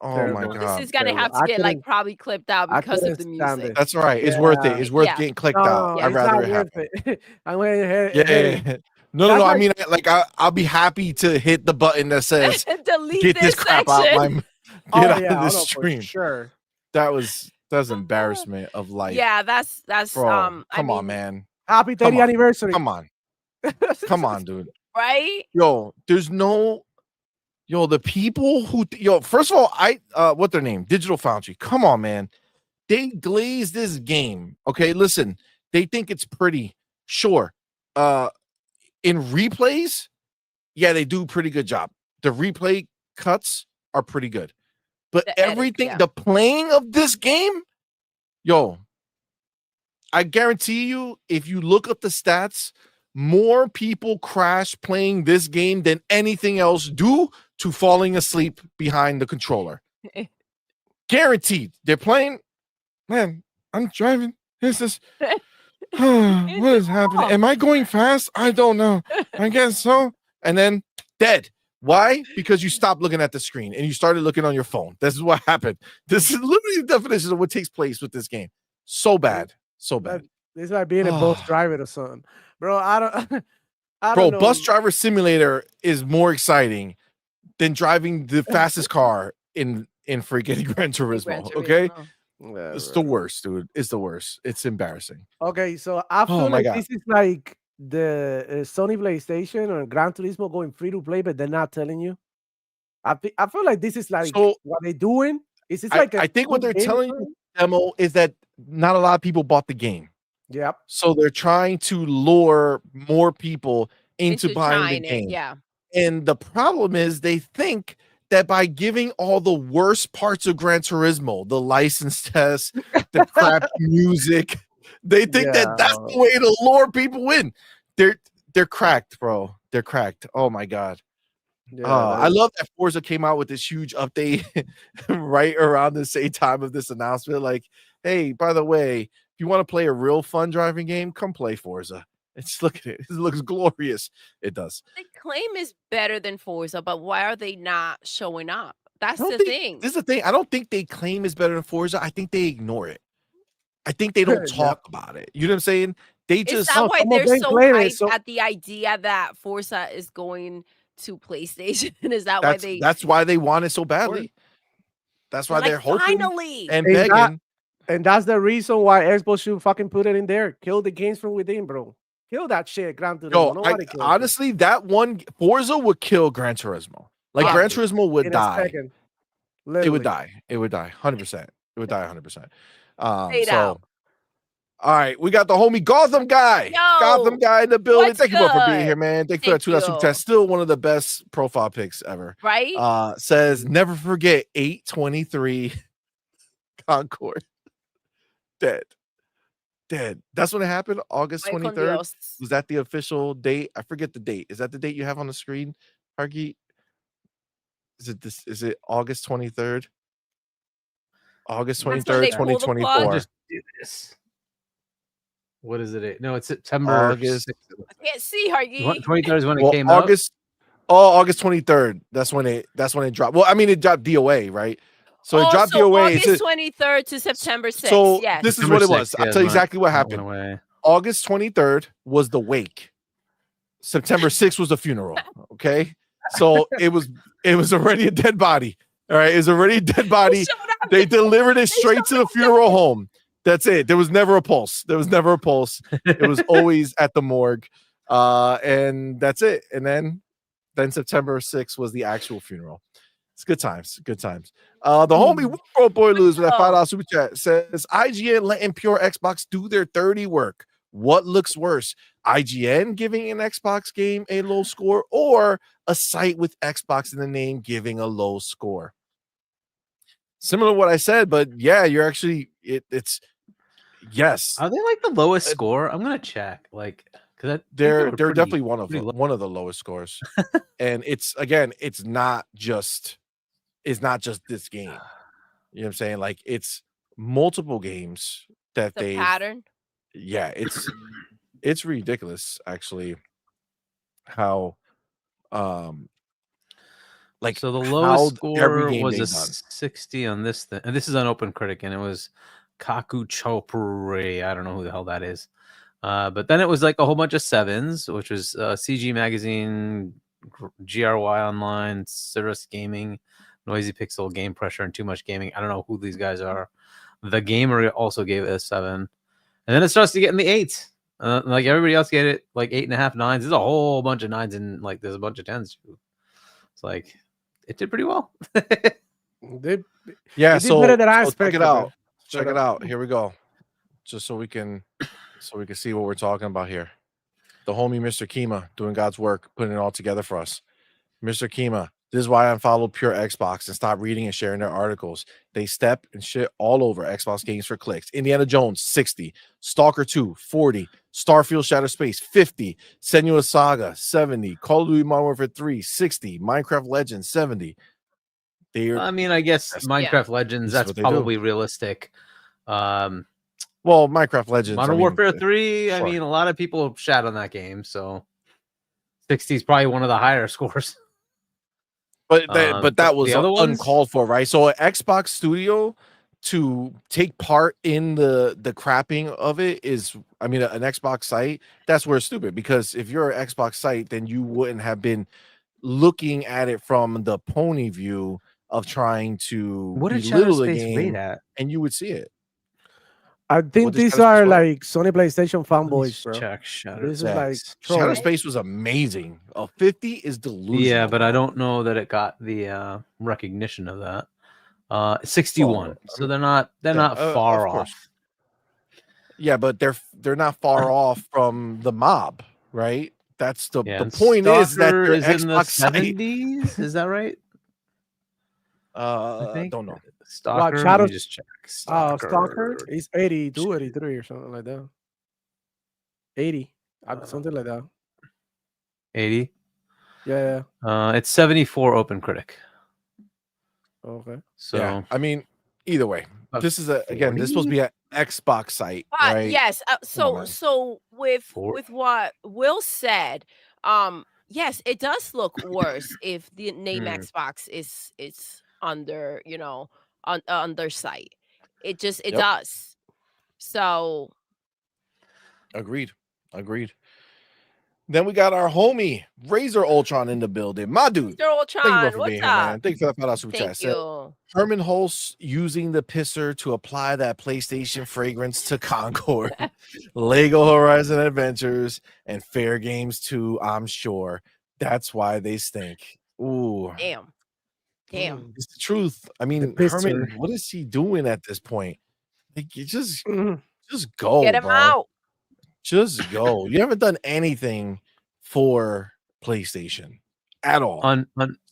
Oh my Terrible. God. This is gonna terrible. have to I get like couldn't- probably clipped out I because of the couldn't stand music. it. That's all right. It's worth it. Yeah. It's worth Yeah. getting clicked No, out. I'd it's rather not it worth happen. it. I'm going to Yeah. No, That's I like- mean, like I'll be happy to hit the button that says Delete get this crap out section. my get Oh, out yeah, of this no, for stream. sure. That's embarrassment of life. Yeah, that's Bro, I come on, mean, man. Happy Come 30th on. anniversary. Come on. Come on, dude. right? Yo, there's no the people who first of all, what's their name? Digital Foundry. Come on, man. They glaze this game. Okay, listen, they think it's pretty. Sure. In replays, yeah, they do a pretty good job. The replay cuts are pretty good. But The edits, everything, yeah. the playing of this game, yo, I guarantee you, if you look up the stats, more people crash playing this game than anything else due to falling asleep behind the controller. Guaranteed. They're playing, man, I'm driving. This is what is happening? Am I going fast? I don't know. I guess so. And then dead. Why? Because you stopped looking at the screen and you started looking on your phone. This is what happened. This is literally the definition of what takes place with this game. So bad. So bad. This might be a bus driver or something. Bro, I don't Bro, know. Bus Driver Simulator is more exciting than driving the fastest car in freaking Gran Turismo. Okay? It's the worst, dude. It's the worst. It's embarrassing. Okay, so I feel Oh my like God. this is like the Sony PlayStation or Gran Turismo going free to play, but they're not telling you. I feel like this is like So- what they're doing. Is this I, like I think what they're game telling for you them? demo is that not a lot of people bought the game. Yep. So they're trying to lure more people into buying the trying it, game. yeah. And the problem is they think that by giving all the worst parts of Gran Turismo, the license test, the crap music, they think that that's the way to lure people in. They're cracked, bro. They're cracked. Oh my God. Yeah, I love that Forza came out with this huge update right around the same time of this announcement. Like, hey, by the way, if you want to play a real fun driving game, come play Forza. It's look at it. It looks glorious. It does. The claim is better than Forza, but why are they not showing up? That's I don't the think- thing. This is the thing. I don't think they claim is better than Forza. I think they ignore it. I think they don't Yeah. talk about it. You know what I'm saying? They Is just that why some of they're them so claim it, hyped so- at the idea that Forza is going to PlayStation? Is that why that's why they want it so badly. That's why like, they're hoping finally? and Is that- begging. And that's the reason why Xbox should fucking put it in there. Kill the games from within, bro. Kill that shit, Gran Turismo. Yo, Nobody kills it. honestly, that one Forza would kill Gran Turismo. Like Gran Turismo would In a die. second. It Literally. would die. It would die. 100%. It would die 100%. Fade So out. all right, we got the homie Gotham guy. Yo, Gotham guy in the building. what's Thank you both for being good? here, man. Thank you for that Thank 2 super you. chat. Still one of the best profile pics ever. Right? Says never forget 823 Concord. Dead. That's when it happened. August Ay, con 23rd. Dios. Was that the official date? I forget the date. Is that the date you have on the screen, Hargeet? Is it August 23rd? August That's when 23rd, they pull the plug? 2024. Just do this. What is it? No, it's September. August. 6th. I can't see, Hargy. 23rd is when Well, it came out. August 23rd. That's when it dropped. Well, I mean, it dropped DOA, right? So it dropped DOA. It's August 23rd to September 6th. so yes. this is September what it 6th, was. yeah, I'll tell you exactly what that went happened. away. August 23rd was the wake. September 6th was the funeral. Okay. So it was already a dead body. All right. It was already a dead body. They delivered it straight to the funeral home. That's it. There was never a pulse. It was always at the morgue. And that's it. And then September 6th was the actual funeral. It's good times. Good times. The homie World Boy Lose with that $5 super chat says IGN letting pure Xbox do their 30 work. What looks worse? IGN giving an Xbox game a low score or a site with Xbox in the name giving a low score? Similar to what I said, but yeah, you're actually it's yes. Are they like the lowest score? I'm gonna check. Like Because they're definitely one of the lowest scores. And it's not just this game. You know what I'm saying? Like it's multiple games that The pattern. Yeah, it's ridiculous actually how like so the how lowest every score game was a they've done. 60 on this thing, and this is on Open Critic, and it was Kaku Chopre. I don't know who the hell that is. But then it was like a whole bunch of 7s, which was CG Magazine, GRY Online, Cirrus Gaming, Noisy Pixel, Game Pressure, and Too Much Gaming. I don't know who these guys are. The Gamer also gave it a 7. And then it starts to get in the 8s. Like everybody else get it like 8.5, 9s. There's a whole bunch of 9s and like there's a bunch of 10s too. It's like it did pretty well. They Yeah, did better than I expected. check it out. Check it out. Here we go. Just so we can see what we're talking about here. The homie Mr. Kima doing God's work, putting it all together for us. Mr. Kima, this is why I unfollowed Pure Xbox and stopped reading and sharing their articles. They step and shit all over Xbox games for clicks. Indiana Jones, 60. Stalker 2, 40. Starfield Shattered Space, 50. Senua's Saga, 70. Call of Duty Modern Warfare 3, 60. Minecraft Legends, 70. I mean, I guess Minecraft Legends, that's probably realistic. Well, Minecraft Legends, Modern Warfare 3, I mean, a lot of people shat on that game, so 60 is probably one of the higher scores. But that was uncalled for, right? So an Xbox studio to take part in the crapping of it is, I mean, an Xbox site, that's where it's stupid. Because if you're an Xbox site, then you wouldn't have been looking at it from the pony view of trying to belittle the game, and you would see it. I think these are like Sony PlayStation fanboys, bro. This is like Shattered Space was amazing. A 50 is delusional. Yeah, but I don't know that it got the recognition of that. 61. So they're not far off. Yeah, but they're not far off from the mob, right? That's the point is that they're Xbox in the 70s. Is that right? I don't know. Stalker, let me just check. Stalker is 82, 83 or something like that. 80, something like that. 80. Yeah. It's 74 Open Critic. Okay. So yeah, I mean, either way, this is this is supposed to be an Xbox site, right? Yes. So with what Will said, yes, it does look worse if the name Xbox is under, on their site. It does. So agreed. Then we got our homie Razor Ultron in the building. My dude. Razor Ultron, thank you for being here, man. Thank you for that $5 super chat. You. Herman Hulse using the pisser to apply that PlayStation fragrance to Concord, Lego Horizon Adventures, and Fair Games 2, I'm sure. That's why they stink. Ooh. Damn. It's the truth. I mean, Herman, what is he doing at this point? Like, you just go. Get him out. Just go. You haven't done anything for PlayStation at all. On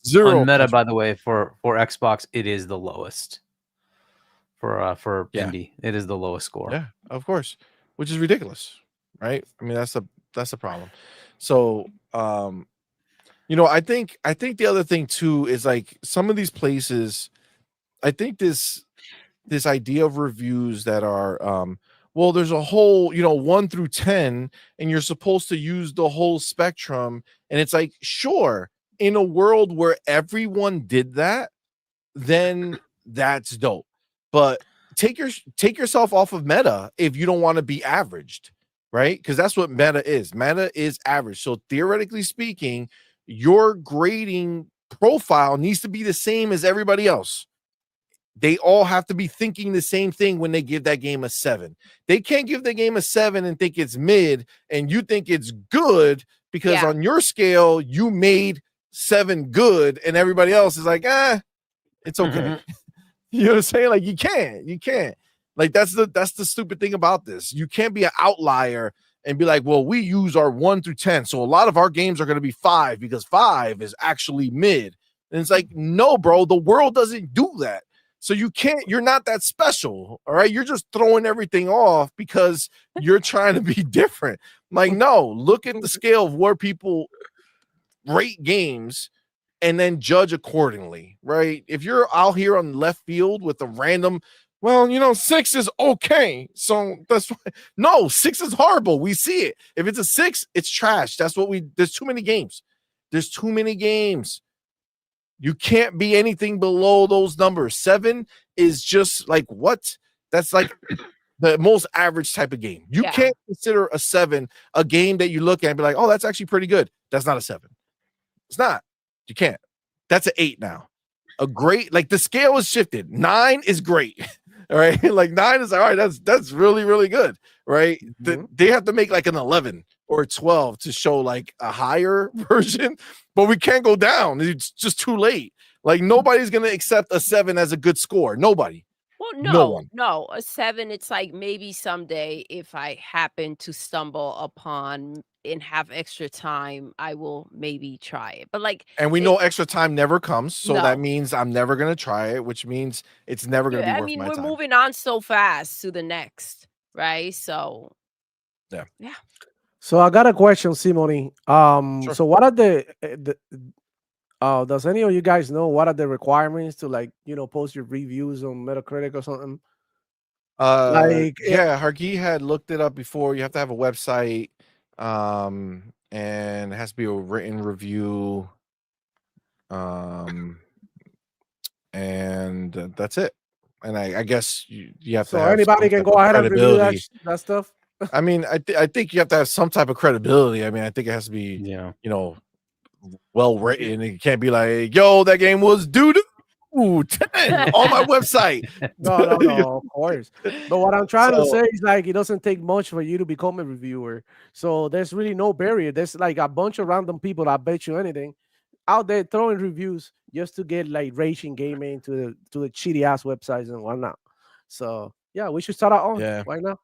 Zero Meta, by the way, for Xbox, it is the lowest. For indie, it is the lowest score. Yeah, of course, which is ridiculous, right? I mean, that's the problem. So, I think the other thing too is like some of these places. I think this idea of reviews that are well, there's a whole 1 through 10, and you're supposed to use the whole spectrum, and it's like, sure, in a world where everyone did that, then that's dope. But take yourself off of Meta if you don't want to be averaged, right? Because that's what Meta is. Meta is average. So theoretically speaking, your grading profile needs to be the same as everybody else. They all have to be thinking the same thing when they give that game a 7. They can't give the game a 7 and think it's mid and you think it's good because on your scale, you made 7 good and everybody else is like, it's okay. You know what I'm saying? Like you can't. Like that's the stupid thing about this. You can't be an outlier and be like, well, we use our 1 through 10. So a lot of our games are going to be 5 because 5 is actually mid. And it's like, no, bro, the world doesn't do that. So you're not that special. All right. You're just throwing everything off because you're trying to be different. Like, no, look at the scale of where people rate games and then judge accordingly, right? If you're out here on left field with a random, well, 6 is okay. So that's why, no, 6 is horrible. We see it. If it's a 6, it's trash. There's too many games. There's too many games. You can't be anything below those numbers. 7 is just like what? That's like the most average type of game. You can't consider a 7 a game that you look at and be like, oh, that's actually pretty good. That's not a 7. It's not. You can't. That's an 8 now. A great, like the scale is shifted. 9 is great. All right. Like 9 is all right. That's really, really good. Right. They have to make like an 11 or a 12 to show like a higher version, but we can't go down. It's just too late. Like nobody's going to accept a 7 as a good score. Nobody. Well, no, a 7. It's like maybe someday if I happen to stumble upon and have extra time, I will maybe try it. But like, and we know extra time never comes, so that means I'm never gonna try it, which means it's never gonna be worth my time. We're moving on so fast to the next, right? So, yeah. So I got a question, CMoney. Sure. So what are the does any of you guys know what are the requirements to post your reviews on Metacritic or something? Hargi had looked it up before. You have to have a website, and it has to be a written review, and that's it. And I guess you have to. So anybody can go ahead and review that stuff. I mean, I think you have to have some type of credibility. I mean, I think it has to be, well written. It can't be like, yo, that game was Doodle 10 on my website. No, of course. But what I'm trying to say is like it doesn't take much for you to become a reviewer. So there's really no barrier. There's like a bunch of random people, I bet you anything, out there throwing reviews just to get like raging gaming to the cheaty ass websites and whatnot. So yeah, we should start our own. Yeah. Why not?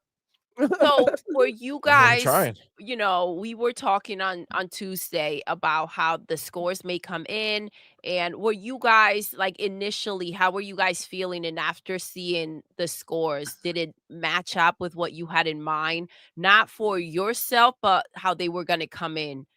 So for you guys, we were talking on Tuesday about how the scores may come in, and were you guys like initially, how were you guys feeling? And after seeing the scores, did it match up with what you had in mind? Not for yourself, but how they were going to come in.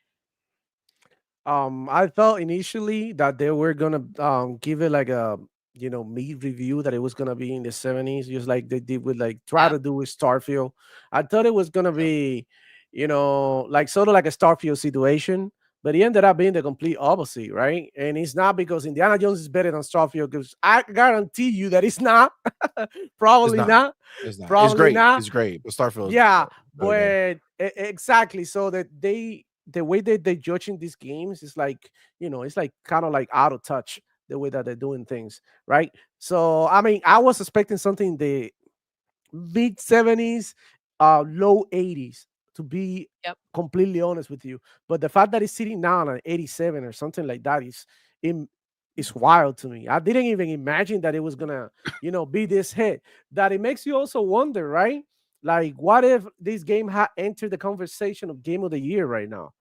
I thought initially that they were gonna give it like a mid review, that it was gonna be in the 70s, just like they did with like try to do with Starfield. I thought it was gonna be, like sort of like a Starfield situation, but it ended up being the complete opposite, right? And it's not because Indiana Jones is better than Starfield, because I guarantee you that it's not. Probably not. It's not. Probably it's great. not. It's great. But Starfield. Yeah, but exactly. So that the way that they're judging these games is like, it's like kind of like out of touch, the way that they're doing things, right? So I mean, I was expecting something in the mid 70s, low 80s, to be completely honest with you. But the fact that it's sitting now at 87 or something like that is wild to me. I didn't even imagine that it was gonna, be this hit. That it makes you also wonder, right? Like, what if this game had entered the conversation of game of the year right now?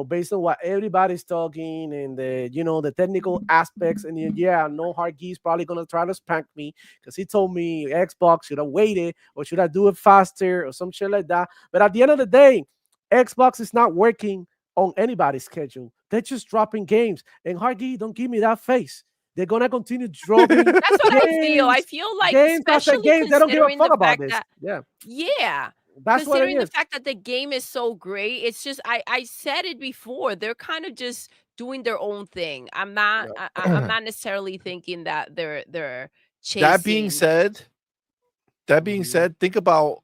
Based on what everybody's talking and the technical aspects. And no, Hargi's probably gonna try to spank me because he told me Xbox should have waited, or should I do it faster, or some shit like that. But at the end of the day, Xbox is not working on anybody's schedule. They're just dropping games. And Hargi, don't give me that face. They're gonna continue dropping. That's what I feel. I feel like games after games. They don't give a fuck about this. Yeah. That's considering what it is. The fact that the game is so great, it's just I said it before. They're kind of just doing their own thing. I'm not necessarily thinking that they're chasing. That being said, think about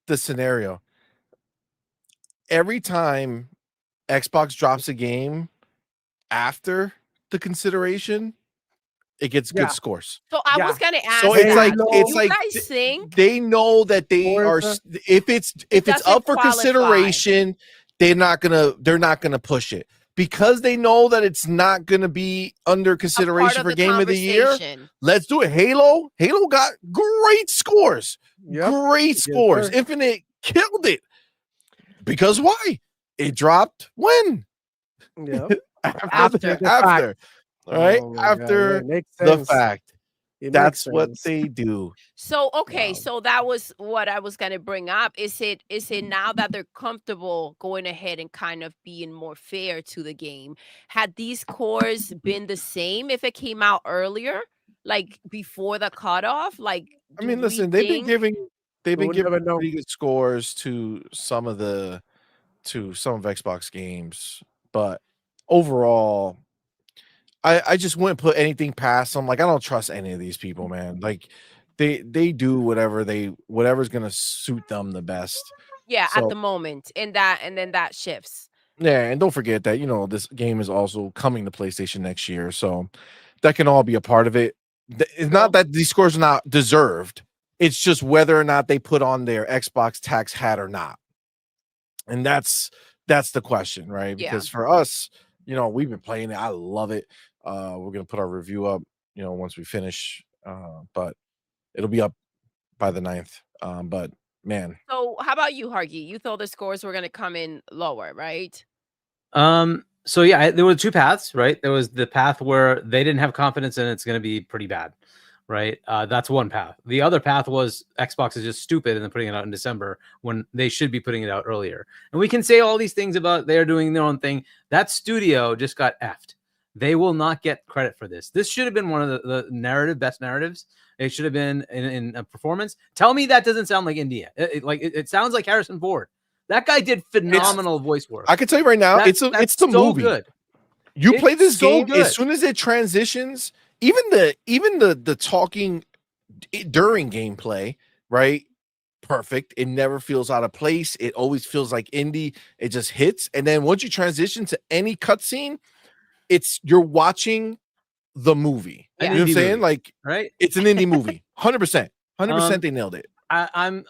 the scenario. Every time Xbox drops a game after the consideration, it gets good scores. So I was gonna ask. So it's like guys think they know that they are. If it's up for consideration, they're not gonna push it, because they know that it's not gonna be under consideration for game of the year. Let's do it. Halo got great scores. Great scores. Infinite killed it. Because why? It dropped when? Yeah. after. Right? After the fact. That's what they do. So okay, so that was what I was gonna bring up. Is it now that they're comfortable going ahead and kind of being more fair to the game? Had these cores been the same if it came out earlier, like before the cutoff? Like, I mean, listen, they've been giving pretty know. good scores to some of Xbox games, but overall, I just wouldn't put anything past them. Like, I don't trust any of these people, man. Like, they do whatever's gonna suit them the best. Yeah, So, at the moment, and then that shifts. yeah, and don't forget that this game is also coming to PlayStation next year, so that can all be a part of it. It's not that these scores are not deserved. It's just whether or not they put on their Xbox tax hat or not, and that's the question, right? Because for us, we've been playing it. I love it. We're gonna put our review up, once we finish, but it'll be up by the 9th. But man, So how about you, Hargy? You thought the scores were gonna come in lower, right? So yeah, there were two paths, right? There was the path where they didn't have confidence and it's going to be pretty bad, right? That's one path. The other path was Xbox is just stupid and they're putting it out in December when they should be putting it out earlier. And we can say all these things about they're doing their own thing. That studio just got effed. They will not get credit for this. This should have been one of the best narratives. It should have been in a performance. Tell me that doesn't sound like India. It sounds like Harrison Ford. That guy did phenomenal voice work. I can tell you right now, it's the so movie. Good. You play this game good. As soon as it transitions, even the talking during gameplay, right? Perfect. It never feels out of place. It always feels like indie. It just hits. And then once you transition to any cutscene, you're watching the movie. You know what I'm saying? Like, right? It's an indie movie. 100%. 100% they nailed it. I'm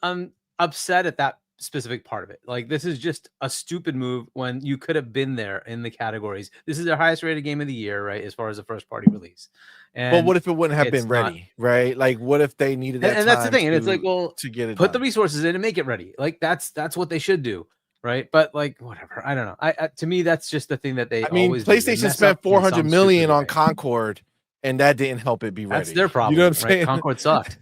upset at that specific part of it. Like, this is just a stupid move when you could have been there in the categories. This is their highest rated game of the year, right? As far as the first party release. But what if it wouldn't have been ready, right? Like, what if they needed that? And that's the thing. And it's like, well, to get it put done. the resources in and make it ready. Like, that's what they should do, right? But like, whatever. I don't know. I to me, that's just the thing that they. Always PlayStation spent $400 million on Concord, and that didn't help it be ready. That's their problem. You know what I'm saying? Concord sucked.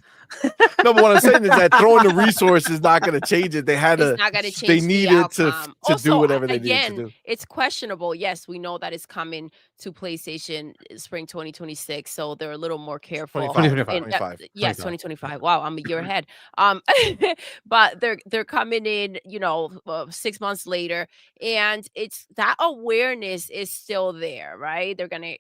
No, but what I'm saying is that throwing the resources is not going to change it. They had to. It's not going to change. They needed to also, do whatever they again, needed to do. It's questionable. Yes, we know that it's coming to PlayStation spring 2026, so they're a little more careful. 2025. Yes, 2025. Wow, I'm a year ahead. But they're coming in, 6 months later, and it's that awareness is still there, right? They're gonna.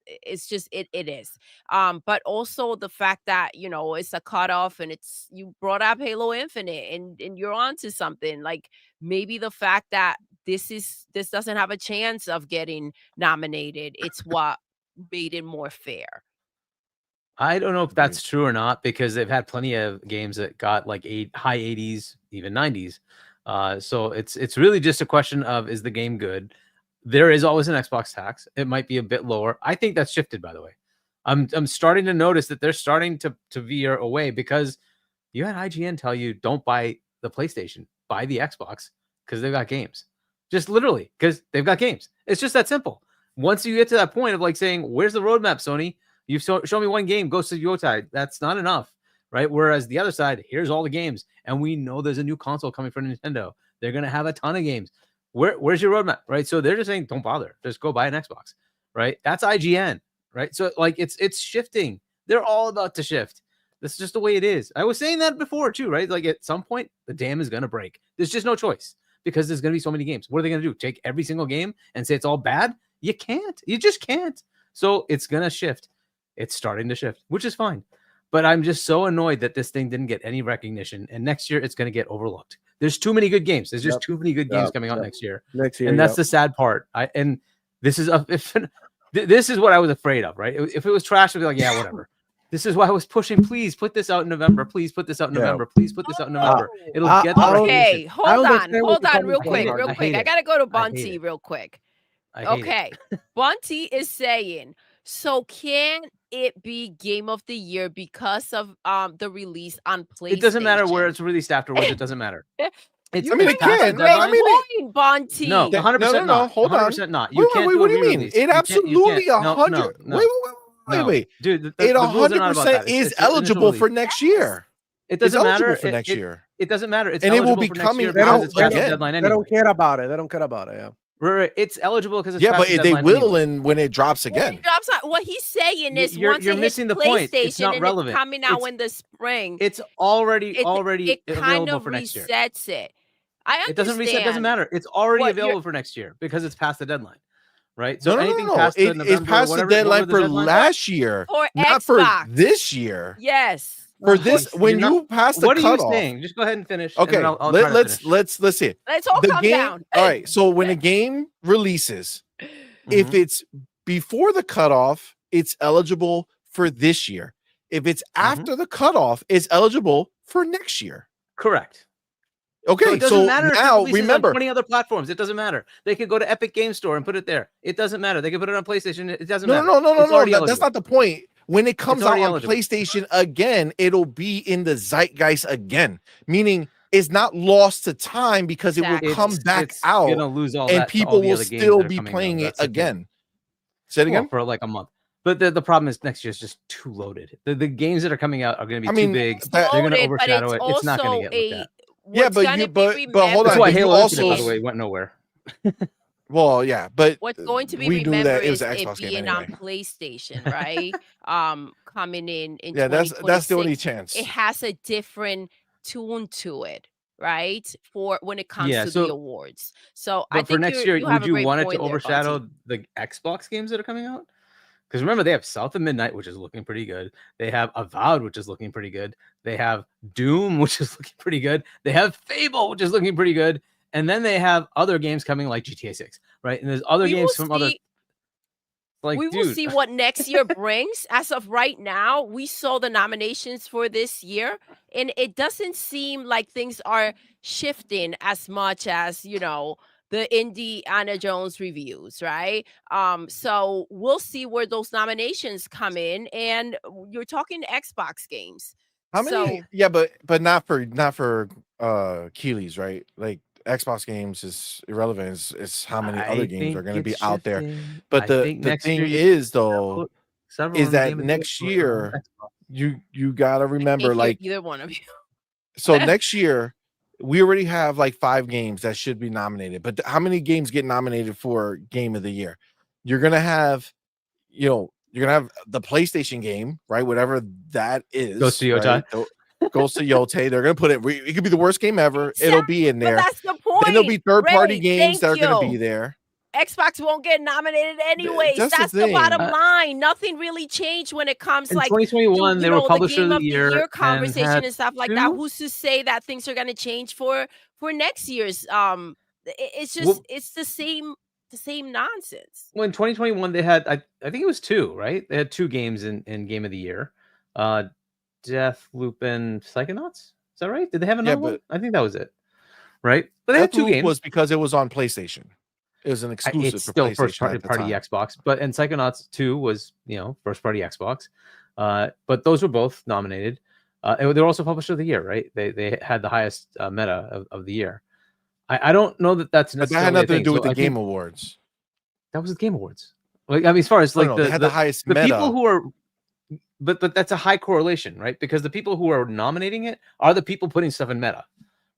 It's just it is but also the fact that it's a cutoff, and you brought up Halo Infinite, and you're onto something. Like, maybe the fact that this doesn't have a chance of getting nominated, it's what made it more fair. I don't know if that's true or not, because they've had plenty of games that got like high 80s, even 90s. So it's really just a question of, is the game good? There is always an Xbox tax. It might be a bit lower. I think that's shifted, by the way. I'm starting to notice that they're starting to veer away, because you had IGN tell you, don't buy the PlayStation, buy the Xbox, because they've got games. Just literally, because they've got games. It's just that simple. Once you get to that point of like saying, where's the roadmap, Sony? You've shown me one game, Ghost of Yotei. That's not enough, right? Whereas the other side, here's all the games. And we know there's a new console coming from Nintendo. They're going to have a ton of games. Where's your roadmap, right? So they're just saying, don't bother, just go buy an Xbox, right? That's IGN, right? So like it's shifting. They're all about to shift. This is just the way it is. I was saying that before too, right? Like, at some point the dam is gonna break. There's just no choice, because there's gonna be so many games. What are they gonna do? Take every single game and say it's all bad? You can't. You just can't. So it's gonna shift. It's starting to shift, which is fine. But I'm just so annoyed that this thing didn't get any recognition, and next year it's going to get overlooked. There's too many good games. There's just too many good games coming out next year. And that's the sad part. This is what I was afraid of, right? If it was trash, I'd be like, yeah, whatever. This is why I was pushing. Please put this out in November. Please put this out in November. Please put this out in November. It'll get the okay. Hold on, real quick. I gotta go to Bunty real quick. Okay, Bunty is saying, so can it be Game of the Year because of the release on PlayStation? It doesn't matter where it's released afterwards. It doesn't matter. It can. Bunty. No, 100% no, not. Hold on. 100% not. Wait, what do you mean? It absolutely 100. Wait. Wait. dude, It the rules are not about 100% that. is It's initial eligible for release. next year. It doesn't It's eligible matter for next year. It doesn't matter. It's And it will eligible be for next coming year They because don't, it's they past the don't, deadline they anyway. don't care about it. They don't care about it. Yeah. Right. It's eligible because it's Yeah, past but the they deadline will anyway. when it drops again. What he's saying is You're once it hits missing the point. It's PlayStation not and relevant. it's coming out It's- in the spring, It's already it kind available of for next year. resets it. I understand. It doesn't reset. Doesn't matter. It's already what you're- available for next year because it's past the deadline, right? So No. anything past the It's November, past whatever, the deadline whatever for the deadline, last year, For not Xbox. for this year. Yes. For this, when You're not- you pass the what are you cutoff. saying? Just go ahead and finish. and Okay, then I'll try to let's finish. see it. Let's all The calm game. down. All right. So when a game releases, if Mhm. it's before the cutoff, it's eligible for this year. If it's after the cutoff, it's eligible for next year. Correct. Okay, So it doesn't matter if it now releases remember, on 20 other platforms. It doesn't matter. They could go to Epic Game Store and put it there. It doesn't matter. They could put it on PlayStation. It doesn't matter. no. It's already That's eligible. not the point. When it comes out already on eligible. PlayStation again, it'll be in the zeitgeist again. Meaning, it's not lost to time because it will Exactly. come back It's out, gonna lose all and that to people all the will other games still that are be coming out. playing it That's the thing. again. Say it Well, again. for like a month. But the problem is next year is just too loaded. The games that are coming out are going to be I mean, too big. that- They're going to Loaded, but overshadow it. It's not going to get looked at. Yeah, what's but gonna you- be but hold remembered on, That's why but you Halo Infinite, by also- the way, went nowhere. Well, yeah, but What's going to be we knew remembered that it was is an it Xbox game being anyway. on PlayStation, right? Coming in Yeah, that's the only 2026. chance. It has a different tune to it, right? For when it comes Yeah, to so- the awards. So I But for think next year, you have would a you great want it to point there, overshadow Bunty. the Xbox games that are coming out? Because remember, they have South of Midnight, which is looking pretty good. They have Avowed, which is looking pretty good. They have Doom, which is looking pretty good. They have Fable, which is looking pretty good. And then they have other games coming like GTA 6, right? And there's other We games will from other. see- Like, we will dude, see what next year brings. As of right now, we saw the nominations for this year, and it doesn't seem like things are shifting as much as the Indiana Jones reviews, right? So we'll see where those nominations come in, and you're talking Xbox games. How many? So- Yeah, but not for Keeley's, right? Like Xbox games is irrelevant. It's how many other games are going to be out there. But the thing is, though, is that next year you got to remember, Can't hear like, either one of you. so next year we already have like 5 games that should be nominated. But how many games get nominated for Game of the Year? You're gonna have, you're gonna have the PlayStation game, right? Whatever that is. Ghost of Yotai. Right? Ghost of Yotai. They're gonna put it. It could be the worst game ever. It'll be in But there. that's the point. Then there'll be third-party Ray, games that are thank gonna be you. there. Xbox won't get nominated anyways. that's the That's the thing. bottom line. Nothing really changed when it comes In like 2021, to, they were the Publisher Game of the Year and conversation had and stuff like that. 2? Who's to say that things are going to change for next year's? It's just Well- it's the same nonsense. Well, in 2021, they had, I think it was 2, right? They had 2 games in Game of the Year. Death Loop and Psychonauts. Is that right? Did they have another one? I think that was it. Right? But they had 2 games. Was because it was on PlayStation. It was an exclusive It's for still PlayStation first party, at the time. Xbox, and Psychonauts 2 was first party Xbox. But those were both nominated. They were also Publisher of the Year, right? They had the highest meta of the year. I don't know that that's But that necessarily had nothing a to thing. do with So the I think Game Awards. that was the Game Awards. Like, I mean, as far as like they had the highest the meta. people who are, but that's a high correlation, right? Because the people who are nominating it are the people putting stuff in meta,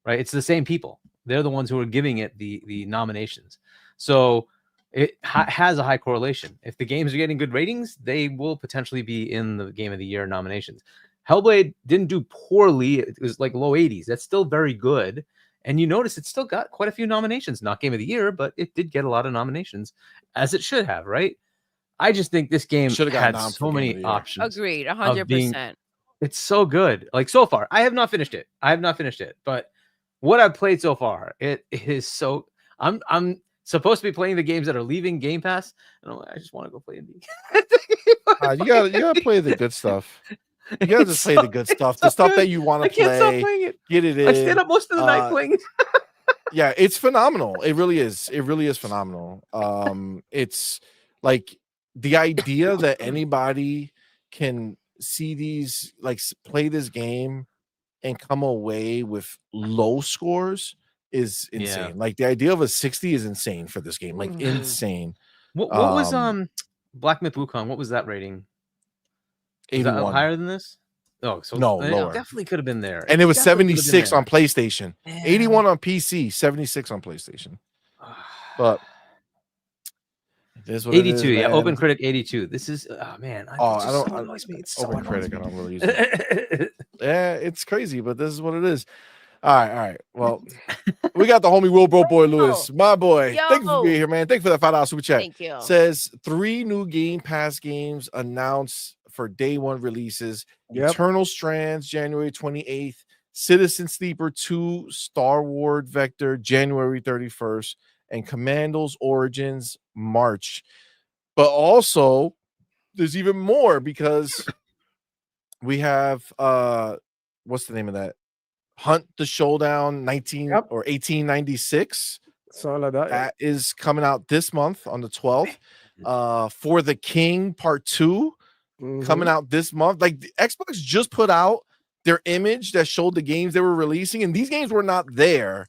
right? It's the same people. They're the ones who are giving it the nominations. So it has a high correlation. If the games are getting good ratings, they will potentially be in the Game of the Year nominations. Hellblade didn't do poorly. It was like low 80s. That's still very good. And you notice it still got quite a few nominations. Not Game of the Year, but it did get a lot of nominations, as it should have, right? I just think this game Should've got had nom so for Game of many the Year. options. Agreed, of 100%. It's so good. Like, so far, I have not finished it. But what I've played so far, it is so. I'm supposed to be playing the games that are leaving Game Pass, and I'm like, I just want to go play indie. You gotta play the good stuff. You gotta just play the good stuff, the stuff that you want I to can't stop play. playing it. Get it in. I stayed up most of the night playing it. Yeah, it's phenomenal. It really is. It really is phenomenal. It's like the idea that anybody can see these, like, play this game and come away with low scores is insane. Yeah. Like, the idea of a 60 is insane for this game. Like, Mhm. insane. What was Black Myth Wukong? What was that rating? Is that 81. higher than this? Oh, so No, it lower. definitely could have been there. And it was definitely could have been 76 there. on PlayStation, 81 on PC, 76 on PlayStation. But it is what 82, it is, yeah. man. Open Critic 82. This is man. I don't. So annoys me. It's so Open annoys Critic, me. I don't really use it. Yeah, it's crazy, but this is what it is. All right. Well, we got the homie Will Bro Boy Lewis, my boy. Thank you for being here, man. Thank you for that $5 super chat. Thank you. Says 3 new Game Pass games announced for day 1 releases. Eternal Strands, January 28th. Citizen Sleeper 2, Star Wars Vector, January 31st, and Commandos Origins, March. But also, there's even more because we have what's the name of that? Hunt the Showdown 1896. Something like that. That is coming out this month on the 12th. For the King Part 2 coming out this month. Like the Xbox just put out their image that showed the games they were releasing, and these games were not there.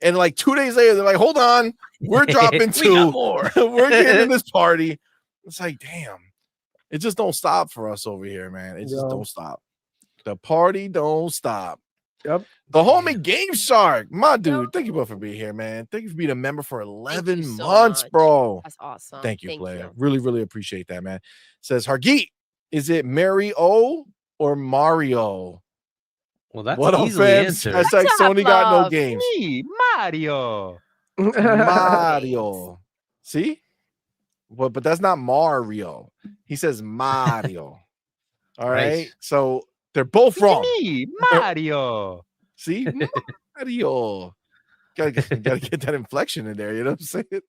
And like 2 days later, they're like, hold on, we're dropping 2. We're getting in this party. It's like, damn, it just don't stop for us over here, man. It just don't stop. The party don't stop. Yep. The homie Game Shark, my dude. Thank you both for being here, man. Thank you for being a member for 11 months, bro. That's awesome. Thank you, player. Really, really appreciate that, man. Says Hargeet, is it Mary O or Mario? Well, that's what easily answered. That's like Sony got no games. Me, Mario. Mario. See? Well, but that's not Mario. He says Mario. All right. So they're both wrong. Me, Mario. See? Mario. Gotta get that inflection in there. You know what I'm saying?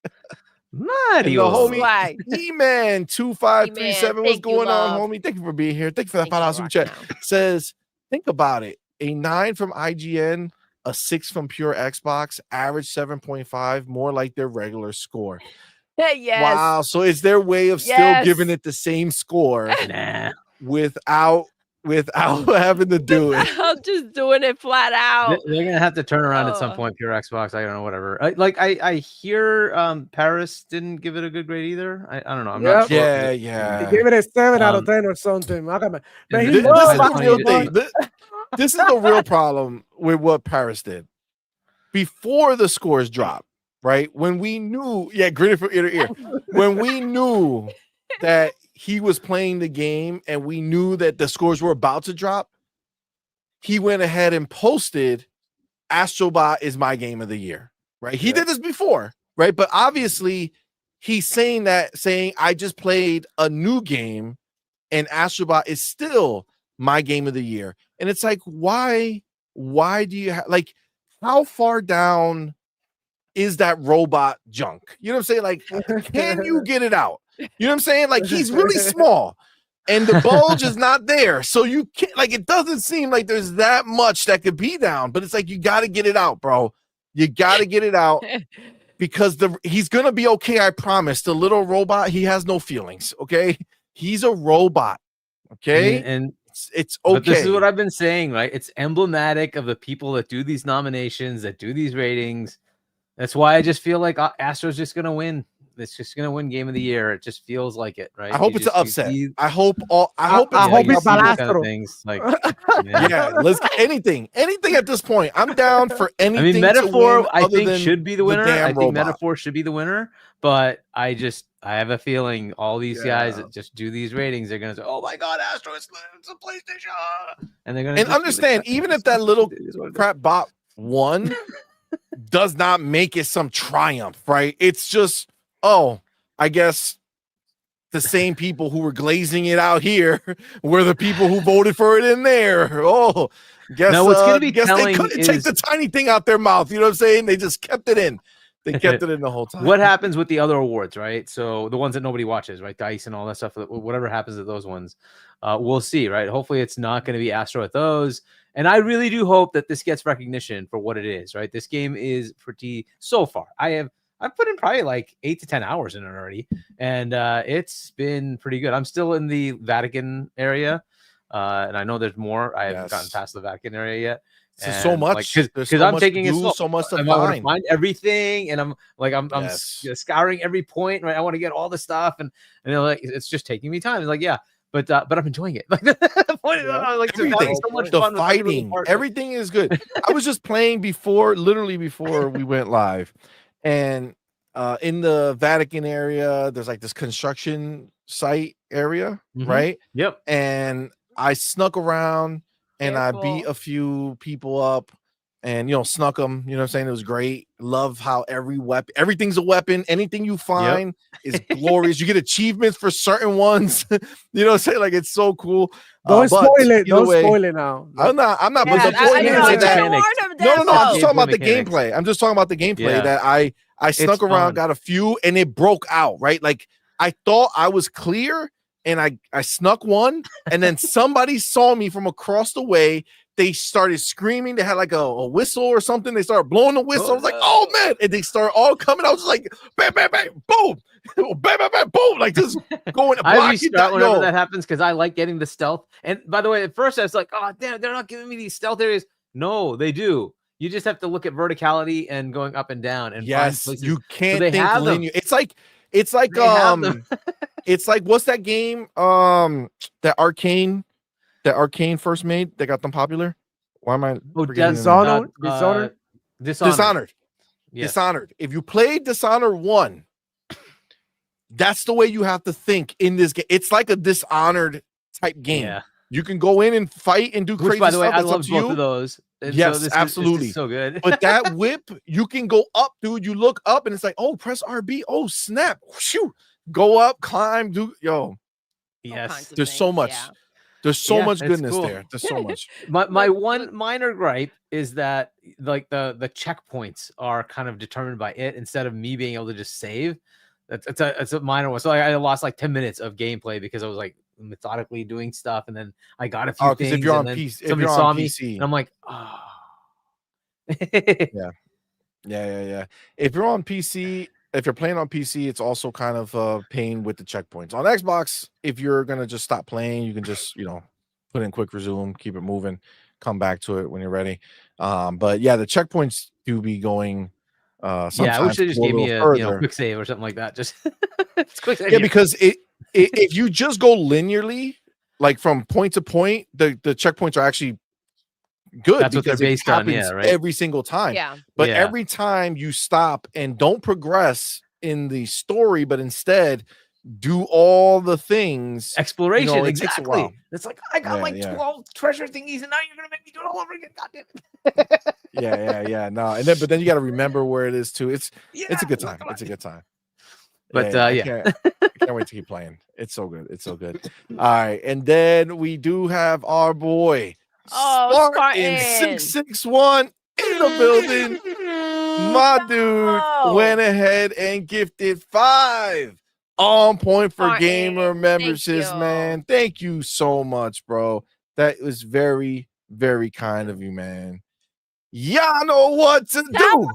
Mario. The homie E-Man 2537. What's going on, homie? Thank you for being here. Thank you for that $5 super chat. Says, think about it. A 9 from IGN, a 6 from Pure Xbox, average 7.5, more like their regular score. Yes. Wow. So it's their way of still giving it the same score without having to do it. I'm just doing it flat out. They're gonna have to turn around at some point. Pure Xbox, I don't know, whatever. I hear Paris didn't give it a good grade either. I don't know. I'm not sure. Yeah. He gave it a 7 out of 10 or something. Man, this is the real thing. This is the real problem with what Paris did. Before the scores dropped, right? When we knew, gritted from ear to ear. When we knew that he was playing the game and we knew that the scores were about to drop, he went ahead and posted Astrobot is my game of the year, right? He did this before, right? But obviously he's saying I just played a new game and Astrobot is still my game of the year. And it's like, why do you like, how far down is that robot junk? You know what I'm saying? Like, can you get it out? You know what I'm saying? Like, he's really small and the bulge is not there. So you can't, like, it doesn't seem like there's that much that could be down, but it's like, you got to get it out, bro. You got to get it out because he's going to be okay. I promise. The little robot, he has no feelings. Okay. He's a robot. Okay. And it's okay. But this is what I've been saying, right? It's emblematic of the people that do these nominations, that do these ratings. That's why I just feel like Astro's just going to win. It's just gonna win Game of the Year. It just feels like it, right? I hope it's an upset. I hope it's Astro things like let's anything at this point. I'm down for anything. I mean, Metaphor I think should be the winner. I think robot. Metaphor should be the winner, but I have a feeling all these guys that just do these ratings, they're gonna say, "Oh my God, Astro, it's a PlayStation," and they're gonna understand. Even if that little crap bot won, does not make it some triumph, right? It's just. Oh, I guess the same people who were glazing it out here were the people who voted for it in there. Oh, guess now what's going to be guess telling they couldn't take the tiny thing out their mouth. You know what I'm saying? They just kept it in. They kept it in the whole time. What happens with the other awards, right? So the ones that nobody watches, right? Dice and all that stuff. Whatever happens at those ones, we'll see, right? Hopefully, it's not going to be Astro at those. And I really do hope that this gets recognition for what it is, right? This game is pretty so far. I've put in probably like 8 to 10 hours in it already, and it's been pretty good. I'm still in the Vatican area, and I know there's more. I haven't gotten past the Vatican area yet. So much because I'm taking it slow. So much to find everything, and I'm scouring every point. Right, I want to get all the stuff, and like it's just taking me time. It's like but I'm enjoying it. Like the point is, like having so much the fun with every little fighting, part. everything is good. I was just playing literally before we went live, and in the Vatican area, there's like this construction site area, right? Yep. And I snuck around and I beat a few people up. And snuck them. You know what I'm saying? It was great. Love how everything's a weapon. Anything you find is glorious. You get achievements for certain ones. You know what I'm saying? Like it's so cool. Don't spoil it. Don't spoil it now. I'm not. Yeah, But the point is that no. I'm just talking about the gameplay. I'm just talking about the gameplay that I snuck around, got a few, and it broke out. Right? Like I thought I was clear, and I snuck one, and then somebody saw me from across the way. They started screaming. They had like a whistle or something. They started blowing the whistle. I was like, oh man. And they started all coming. I was just like, bam, bam, bam, boom. Bam, bam, bam, boom. Like just going. I restart whenever that happens because I like getting the stealth. And by the way, at first I was like, oh damn, they're not giving me these stealth areas. No, they do. You just have to look at verticality and going up and down. And yes, you can't so think linear. It's like it's like what's that game? That Arcane first made that got them popular. Why am I Dishonored? Dishonored. Yes. Dishonored. If you played Dishonored 1, that's the way you have to think in this game. It's like a Dishonored type game. Yeah. You can go in and fight and do crazy by the way, stuff. I love both of those. And yes, so absolutely. This is so good. But that whip, you can go up, dude. You look up and it's like, oh, press RB. Oh, snap. Shoo. Go up, climb, do Yes. There's so much. Yeah. There's so much goodness there. There's so much. My one minor gripe is that like the checkpoints are kind of determined by it instead of me being able to just save. It's a minor one. So I lost like 10 minutes of gameplay because I was like methodically doing stuff, and then I got a few things. If you're on PC, somebody saw me, and I'm like, oh. Yeah. If you're on PC. If you're playing on PC, it's also kind of a pain with the checkpoints. On Xbox, if you're gonna just stop playing, you can just put in quick resume, keep it moving, come back to it when you're ready. But yeah, the checkpoints do be going. Sometimes I wish they just gave me a quick save or something like that. Just quick save. Yeah, because if you just go linearly, like from point to point, the checkpoints are actually good. That's what they're based on, right? Every single time. Yeah. But every time you stop and don't progress in the story, but instead do all the things. Exploration, it exactly. takes a while. It's like I got 12 treasure thingies, and now you're gonna make me do it all over again. God damn it. Yeah. No, but then you got to remember where it is too. It's a good time. It's a good time. But I can't wait to keep playing. It's so good. It's so good. All right, and then we do have our boy Spartan 661 in the building. My dude went ahead and gifted 5 on point for gamer memberships, man. Thank you so much, bro. That was very, very kind of you, man. Y'all know what to do.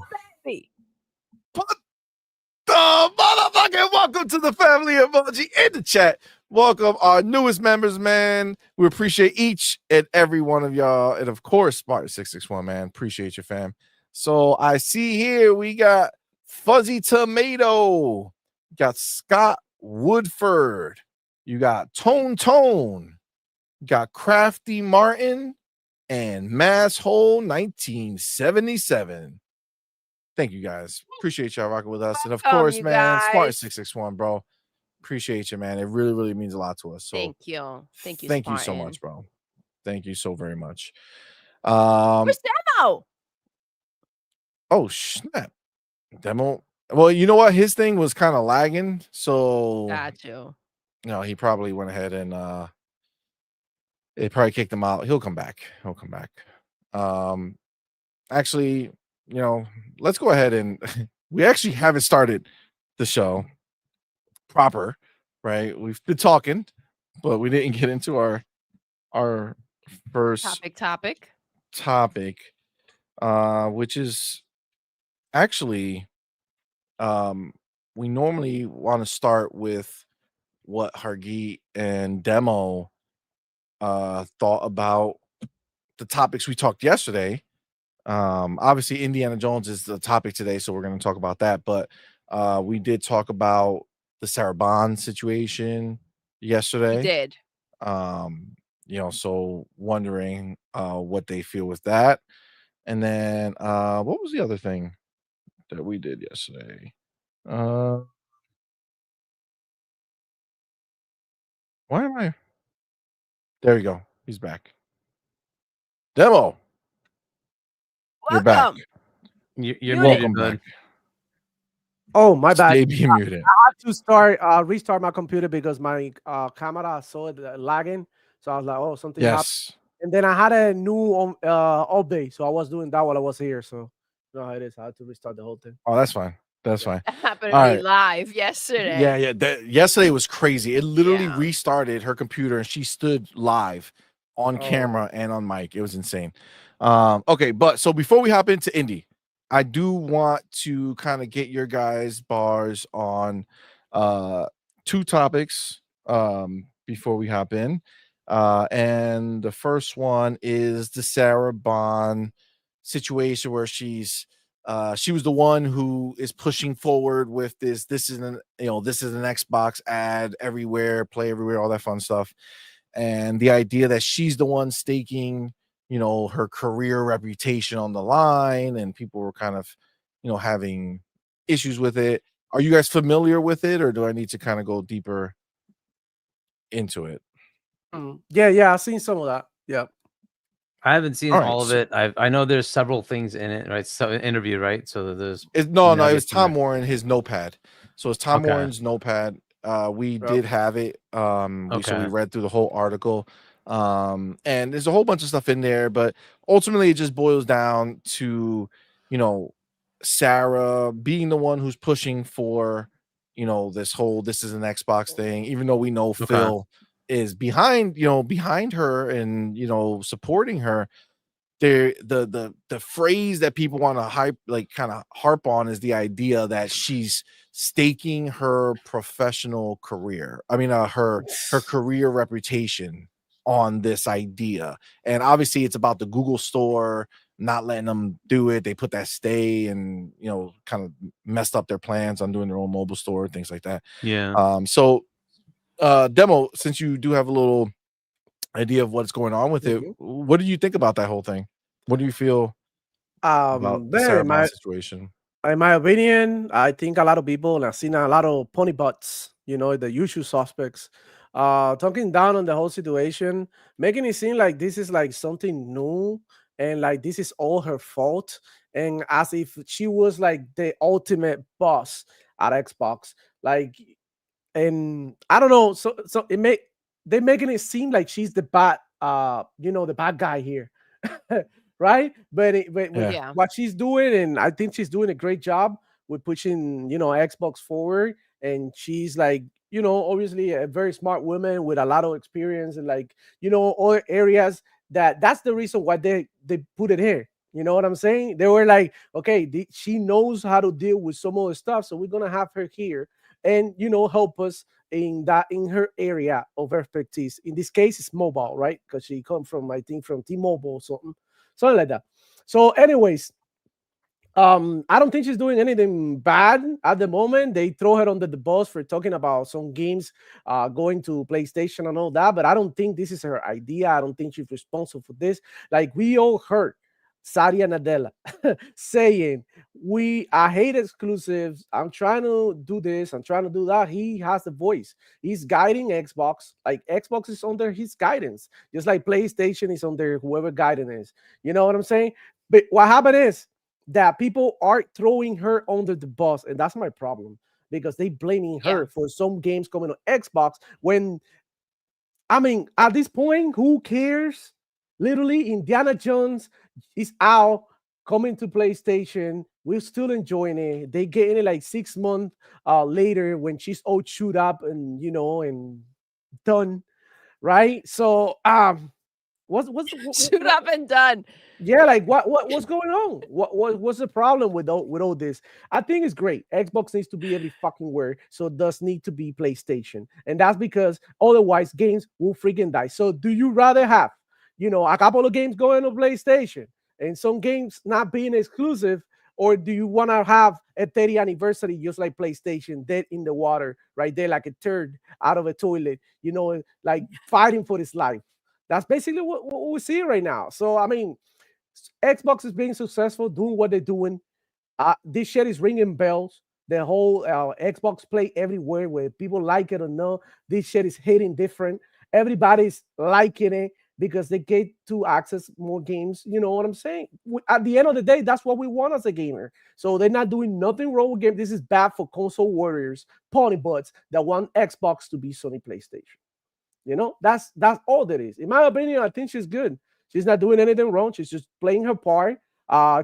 Put the motherfucking welcome to the family emoji in the chat. Welcome our newest members, man. We appreciate each and every one of y'all. And of course, Spartan 661, man. Appreciate you, fam. So I see here we got Fuzzy Tomato. Got Scott Woodford. You got Tone. You got Crafty Martin and Masshole 1977. Thank you guys. Appreciate y'all rocking with us. And of course, man, Spartan 661, bro. Appreciate you, man. It really, really means a lot to us. So thank you so much, bro. Thank you so very much. Where's Demo? Oh snap. Demo. Well, you know what? His thing was kind of lagging. So got you. He probably went ahead and it probably kicked him out. He'll come back. Actually, let's go ahead and we actually haven't started the show proper, right? We've been talking, but we didn't get into our first topic, which is actually we normally want to start with what Hargeet and Demo thought about the topics we talked yesterday. Obviously Indiana Jones is the topic today, so we're going to talk about that, but we did talk about the Sarah Bond situation yesterday. We did. So wondering what they feel with that. And then what was the other thing that we did yesterday? Why am I? There you go. He's back. Demo. You're back. Welcome. You're Welcome muted, bud. back. Oh, my bad. Stay being muted. I had to restart my computer because my camera saw it lagging. So I was like, oh, something happened. Yes. And then I had a new update. So I was doing that while I was here. So you know how it is. I had to restart the whole thing. Oh, that's fine. That's fine. That happened All to me right. live yesterday. Yeah. Yesterday was crazy. It literally Yeah. restarted her computer and she stood live on Oh. camera and on mic. It was insane. Okay, but so before we hop into indie, I do want to kind of get your guys' bars on two topics before we hop in. And the first one is the Sarah Bond situation where she was the one who is pushing forward with this is an Xbox ad everywhere, play everywhere, all that fun stuff. And the idea that she's the one staking her career reputation on the line, and people were kind of having issues with it. Are you guys familiar with it, or do I need to kind of go deeper into it? Yeah, I've seen some of that. Yeah. I haven't seen All all right, of it. I know there's several things in it, right? So interview, right? So there's It was nuggets in Tom there. Warren, his notepad. So it's Tom Okay. Warren's notepad. We Yep. did have it. So we Okay. read through the whole article. And there's a whole bunch of stuff in there, but ultimately it just boils down to, Sarah being the one who's pushing for, this is an Xbox thing, even though we know Okay. Phil is behind her and, supporting her. The phrase that people want to kind of harp on is the idea that she's staking her professional career. I mean, her career reputation on this idea. And obviously it's about the Google store not letting them do it. They put that stay and kind of messed up their plans on doing their own mobile store, things like that. Yeah. So Demo, since you do have a little idea of what's going on with it, what do you think about that whole thing? What do you feel about the Sarah Bond situation? In my opinion, I think a lot of people, and I've seen a lot of pony butts, the usual suspects, talking down on the whole situation, making it seem like this is like something new and like this is all her fault, and as if she was like the ultimate boss at Xbox. Like, and I don't know, so they're making it seem like she's the bad, the bad guy here. Right? But Yeah. what she's doing, and I think she's doing a great job with pushing, Xbox forward. And she's like, obviously a very smart woman with a lot of experience and like, other areas that's the reason why they put it here. You know what I'm saying? They were like, okay, she knows how to deal with some of the stuff, so we're gonna have her here and help us in her area of expertise. In this case, it's mobile, right? Because she come from, I think, from T-Mobile or something like that. So anyways, I don't think she's doing anything bad at the moment. They throw her under the bus for talking about some games going to PlayStation and all that, but I don't think this is her idea. I don't think she's responsible for this. Like, we all heard Satya Nadella saying, I hate exclusives. I'm trying to do this. I'm trying to do that. He has the voice. He's guiding Xbox. Like, Xbox is under his guidance, just like PlayStation is under whoever guidance is. You know what I'm saying? But what happened is that people are throwing her under the bus, and that's my problem, because they blaming her for some games coming on Xbox when, I mean, at this point, who cares? Literally, Indiana Jones is out, coming to PlayStation. We're still enjoying it. They getting it like 6 months later when she's all chewed up and and done, right? So what's Shoot up and done. Yeah, like what's going on? What's the problem with all this? I think it's great. Xbox needs to be every fucking word, so it does need to be PlayStation, and that's because otherwise games will freaking die. So do you rather have a couple of games going on PlayStation and some games not being exclusive, or do you want to have a 30th anniversary just like PlayStation, dead in the water, right there, like a turd out of a toilet, like fighting for his life? That's basically what we see right now. So, I mean, Xbox is being successful, doing what they're doing. This shit is ringing bells. The whole Xbox Play everywhere, where people like it or not, this shit is hitting different. Everybody's liking it because they get to access more games. You know what I'm saying? At the end of the day, that's what we want as a gamer. So they're not doing nothing wrong with games. This is bad for console warriors, pony butts that want Xbox to be Sony PlayStation. That's all there is. In my opinion, I think she's good. She's not doing anything wrong. She's just playing her part.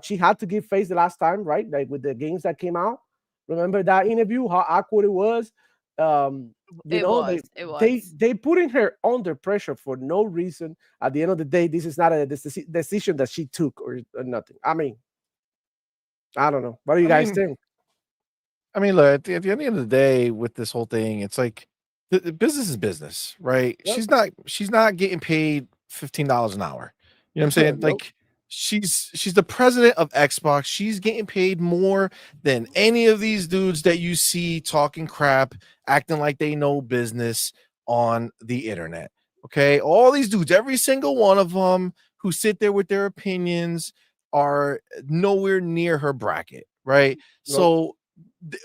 She had to give face the last time, right? Like with the games that came out. Remember that interview? How awkward it was. It was. They putting her under pressure for no reason. At the end of the day, this is not a decision that she took or nothing. I mean, I don't know. What do you guys think? I mean, look, at the end of the day, with this whole thing, it's like the business is business, right? Yep. She's not getting paid $15 an hour. You know what I'm saying? Nope. Like she's the president of Xbox. She's getting paid more than any of these dudes that you see talking crap, acting like they know business on the internet. Okay, all these dudes, every single one of them who sit there with their opinions are nowhere near her bracket, right? Nope. So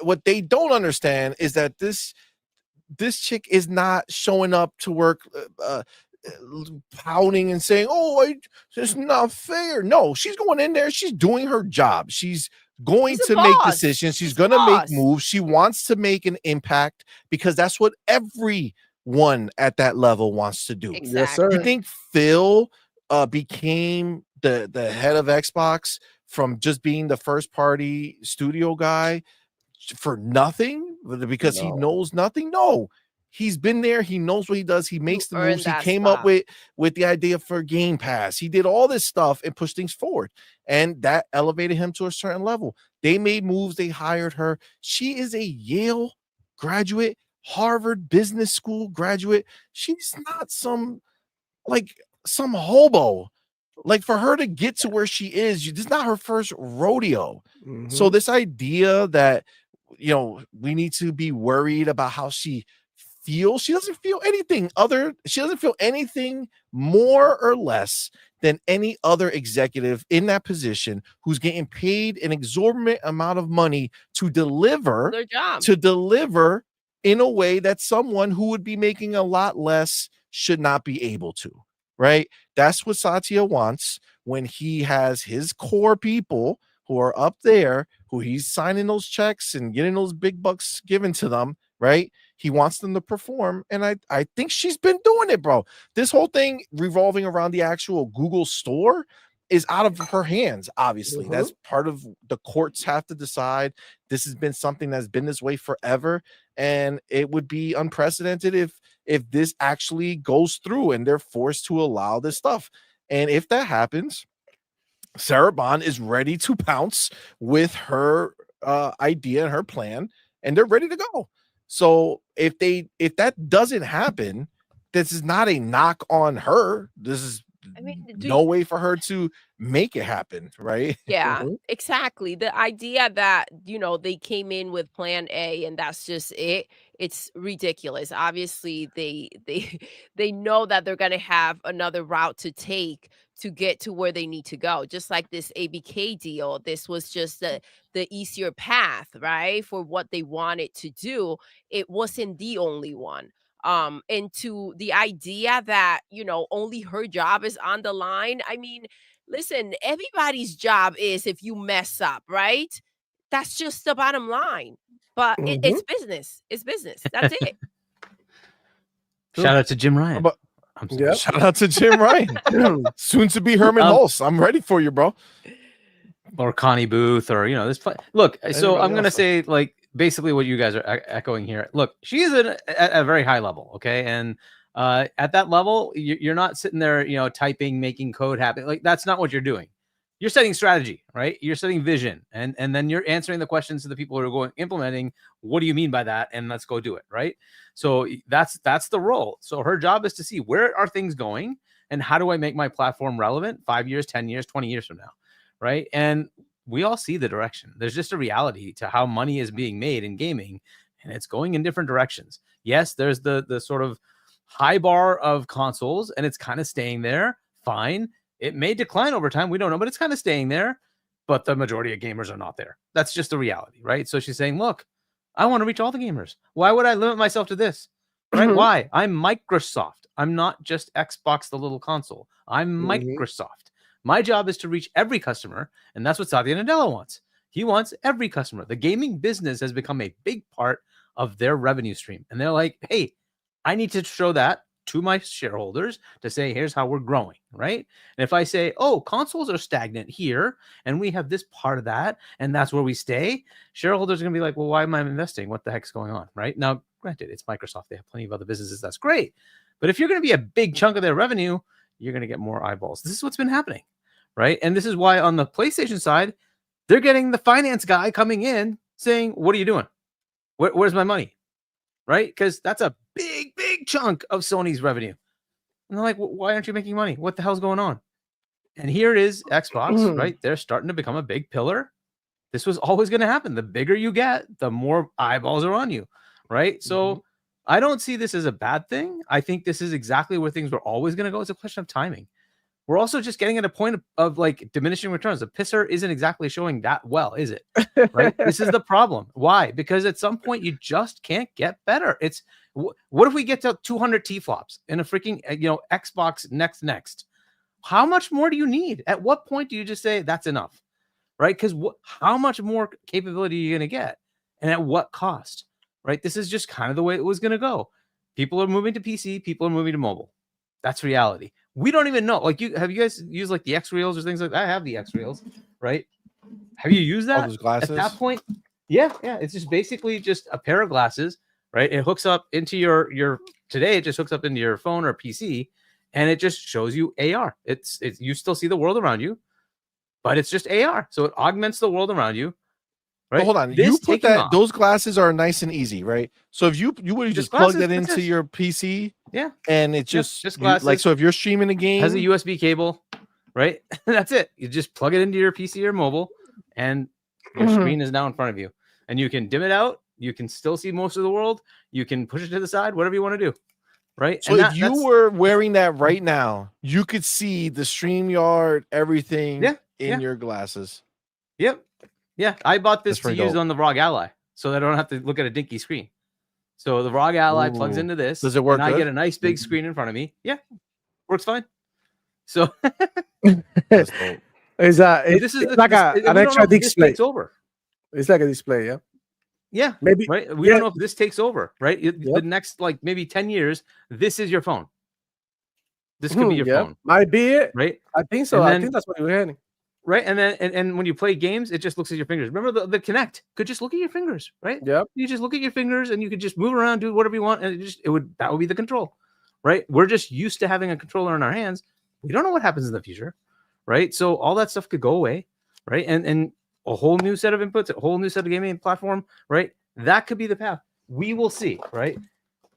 what they don't understand is that this chick is not showing up to work pouting and saying, it's not fair. No, she's going in there. She's doing her job. She's going to make decisions. She's going to make moves. She wants to make an impact because that's what everyone at that level wants to do. Exactly. Yes, sir. You think Phil became the head of Xbox from just being the first party studio guy for nothing because he knows nothing? No, he's been there. He knows what he does. He makes the moves. He came up with the idea for Game Pass. He did all this stuff and pushed things forward, and that elevated him to a certain level. They made moves. They hired her. She is a Yale graduate, Harvard Business School graduate. She's not some hobo. Like, for her to get to where she is, this is not her first rodeo. Mm-hmm. So this idea that we need to be worried about how she feels, she doesn't feel anything she doesn't feel anything more or less than any other executive in that position who's getting paid an exorbitant amount of money to deliver their job, in a way that someone who would be making a lot less should not be able to, right? That's what Satya wants when he has his core people who are up there, who he's signing those checks and getting those big bucks given to them, right? He wants them to perform, and I think she's been doing it, bro. This whole thing revolving around the actual Google store is out of her hands, obviously. Mm-hmm. That's part of the courts have to decide. This has been something that's been this way forever, and it would be unprecedented if this actually goes through and they're forced to allow this stuff. And if that happens, Sarah Bond is ready to pounce with her idea and her plan, and they're ready to go. So if that doesn't happen, this is not a knock on her. This is no way for her to make it happen, right? Yeah, mm-hmm. Exactly. The idea that they came in with plan A and that's just it. It's ridiculous. Obviously, they know that they're gonna have another route to take to get to where they need to go. Just like this ABK deal, this was just the easier path, right? For what they wanted to do. It wasn't the only one. And to the idea that, only her job is on the line. I mean, listen, everybody's job is if you mess up, right? That's just the bottom line. But mm-hmm. It's business. It's business. That's it. Shout out to Jim Ryan. Yep. Shout out to Jim Ryan. Soon to be Herman Hulse. I'm ready for you, bro. Or Connie Booth, or this. Look, so I'm gonna say basically what you guys are echoing here. Look, she is at a very high level, okay, and at that level, you're not sitting there, typing, making code happen. That's not what you're doing. You're setting strategy, right? You're setting vision, and then you're answering the questions to the people who are implementing. What do you mean by that? And let's go do it, right? So that's the role. So her job is to see where are things going, and how do I make my platform relevant 5 years, 10 years, 20 years from now, right? And we all see the direction. There's just a reality to how money is being made in gaming, and it's going in different directions. Yes, there's the sort of high bar of consoles, and it's kind of staying there. Fine. It may decline over time. We don't know, but it's kind of staying there. But the majority of gamers are not there. That's just the reality, right? So she's saying, look, I want to reach all the gamers. Why would I limit myself to this? Right? Why? I'm Microsoft. I'm not just Xbox, the little console. I'm Microsoft. My job is to reach every customer, and that's what Satya Nadella wants. He wants every customer. The gaming business has become a big part of their revenue stream. And they're like, hey, I need to show that to my shareholders to say, here's how we're growing, right? And if I say, oh, consoles are stagnant here, and we have this part of that, and that's where we stay, shareholders are going to be like, well, why am I investing? What the heck's going on, right? Now, granted, it's Microsoft. They have plenty of other businesses. That's great. But if you're going to be a big chunk of their revenue, you're going to get more eyeballs. This is what's been happening, right? And this is why on the PlayStation side, they're getting the finance guy coming in saying, what are you doing? Where's my money? Right? Because that's a big chunk of Sony's revenue. And they're like, why aren't you making money? What the hell's going on? And here is Xbox, right? They're starting to become a big pillar. This was always going to happen. The bigger you get, the more eyeballs are on you, right? So I don't see this as a bad thing. I think this is exactly where things were always going to go. It's a question of timing. We're also just getting at a point of like diminishing returns. The pisser isn't exactly showing that well, is it? Right? This is the problem. Why? Because at some point you just can't get better. It's what if we get to 200 T-flops in a freaking Xbox next? How much more do you need? At what point do you just say that's enough? Right? Because how much more capability are you going to get, and at what cost? Right? This is just kind of the way it was going to go. People are moving to PC. People are moving to mobile. That's reality. We don't even know. Like, have you guys used like the X Reels or things like that? I have the X Reels, right? Have you used that? All those glasses? At that point, yeah. It's just basically just a pair of glasses, right? It hooks up into your today. It just hooks up into your phone or PC, and it just shows you AR. It's you still see the world around you, but it's just AR. So it augments the world around you. Right? Well, hold on. You put that those glasses are nice and easy, right? So if you would just plug that into your PC, and it just glasses. Like, so if you're streaming a game, has a USB cable, right? That's it. You just plug it into your PC or mobile, and your screen is now in front of you, and you can dim it out. You can still see most of the world. You can push it to the side, whatever you want to do, right? So if you were wearing that right now, you could see the StreamYard, everything in your glasses. Yep. Yeah, I bought this to use on the ROG Ally, so that I don't have to look at a dinky screen. So the ROG Ally plugs into this. Does it work? And I get a nice big screen in front of me. Yeah, works fine. So this is like an extra display. It's over. It's like a display, yeah. Yeah, maybe. Right. We don't know if this takes over. Right. The next maybe 10 years, this is your phone. This could be your phone. Might be it. Right. I think so. I think that's what you're hearing. Right, and then and when you play games, it just looks at your fingers. Remember the Kinect could just look at your fingers, right? Yeah, you just look at your fingers, and you could just move around, do whatever you want, and that would be the control, right? We're just used to having a controller in our hands. We don't know what happens in the future, right? So all that stuff could go away, right? And a whole new set of inputs, a whole new set of gaming platform, right? That could be the path. We will see, right?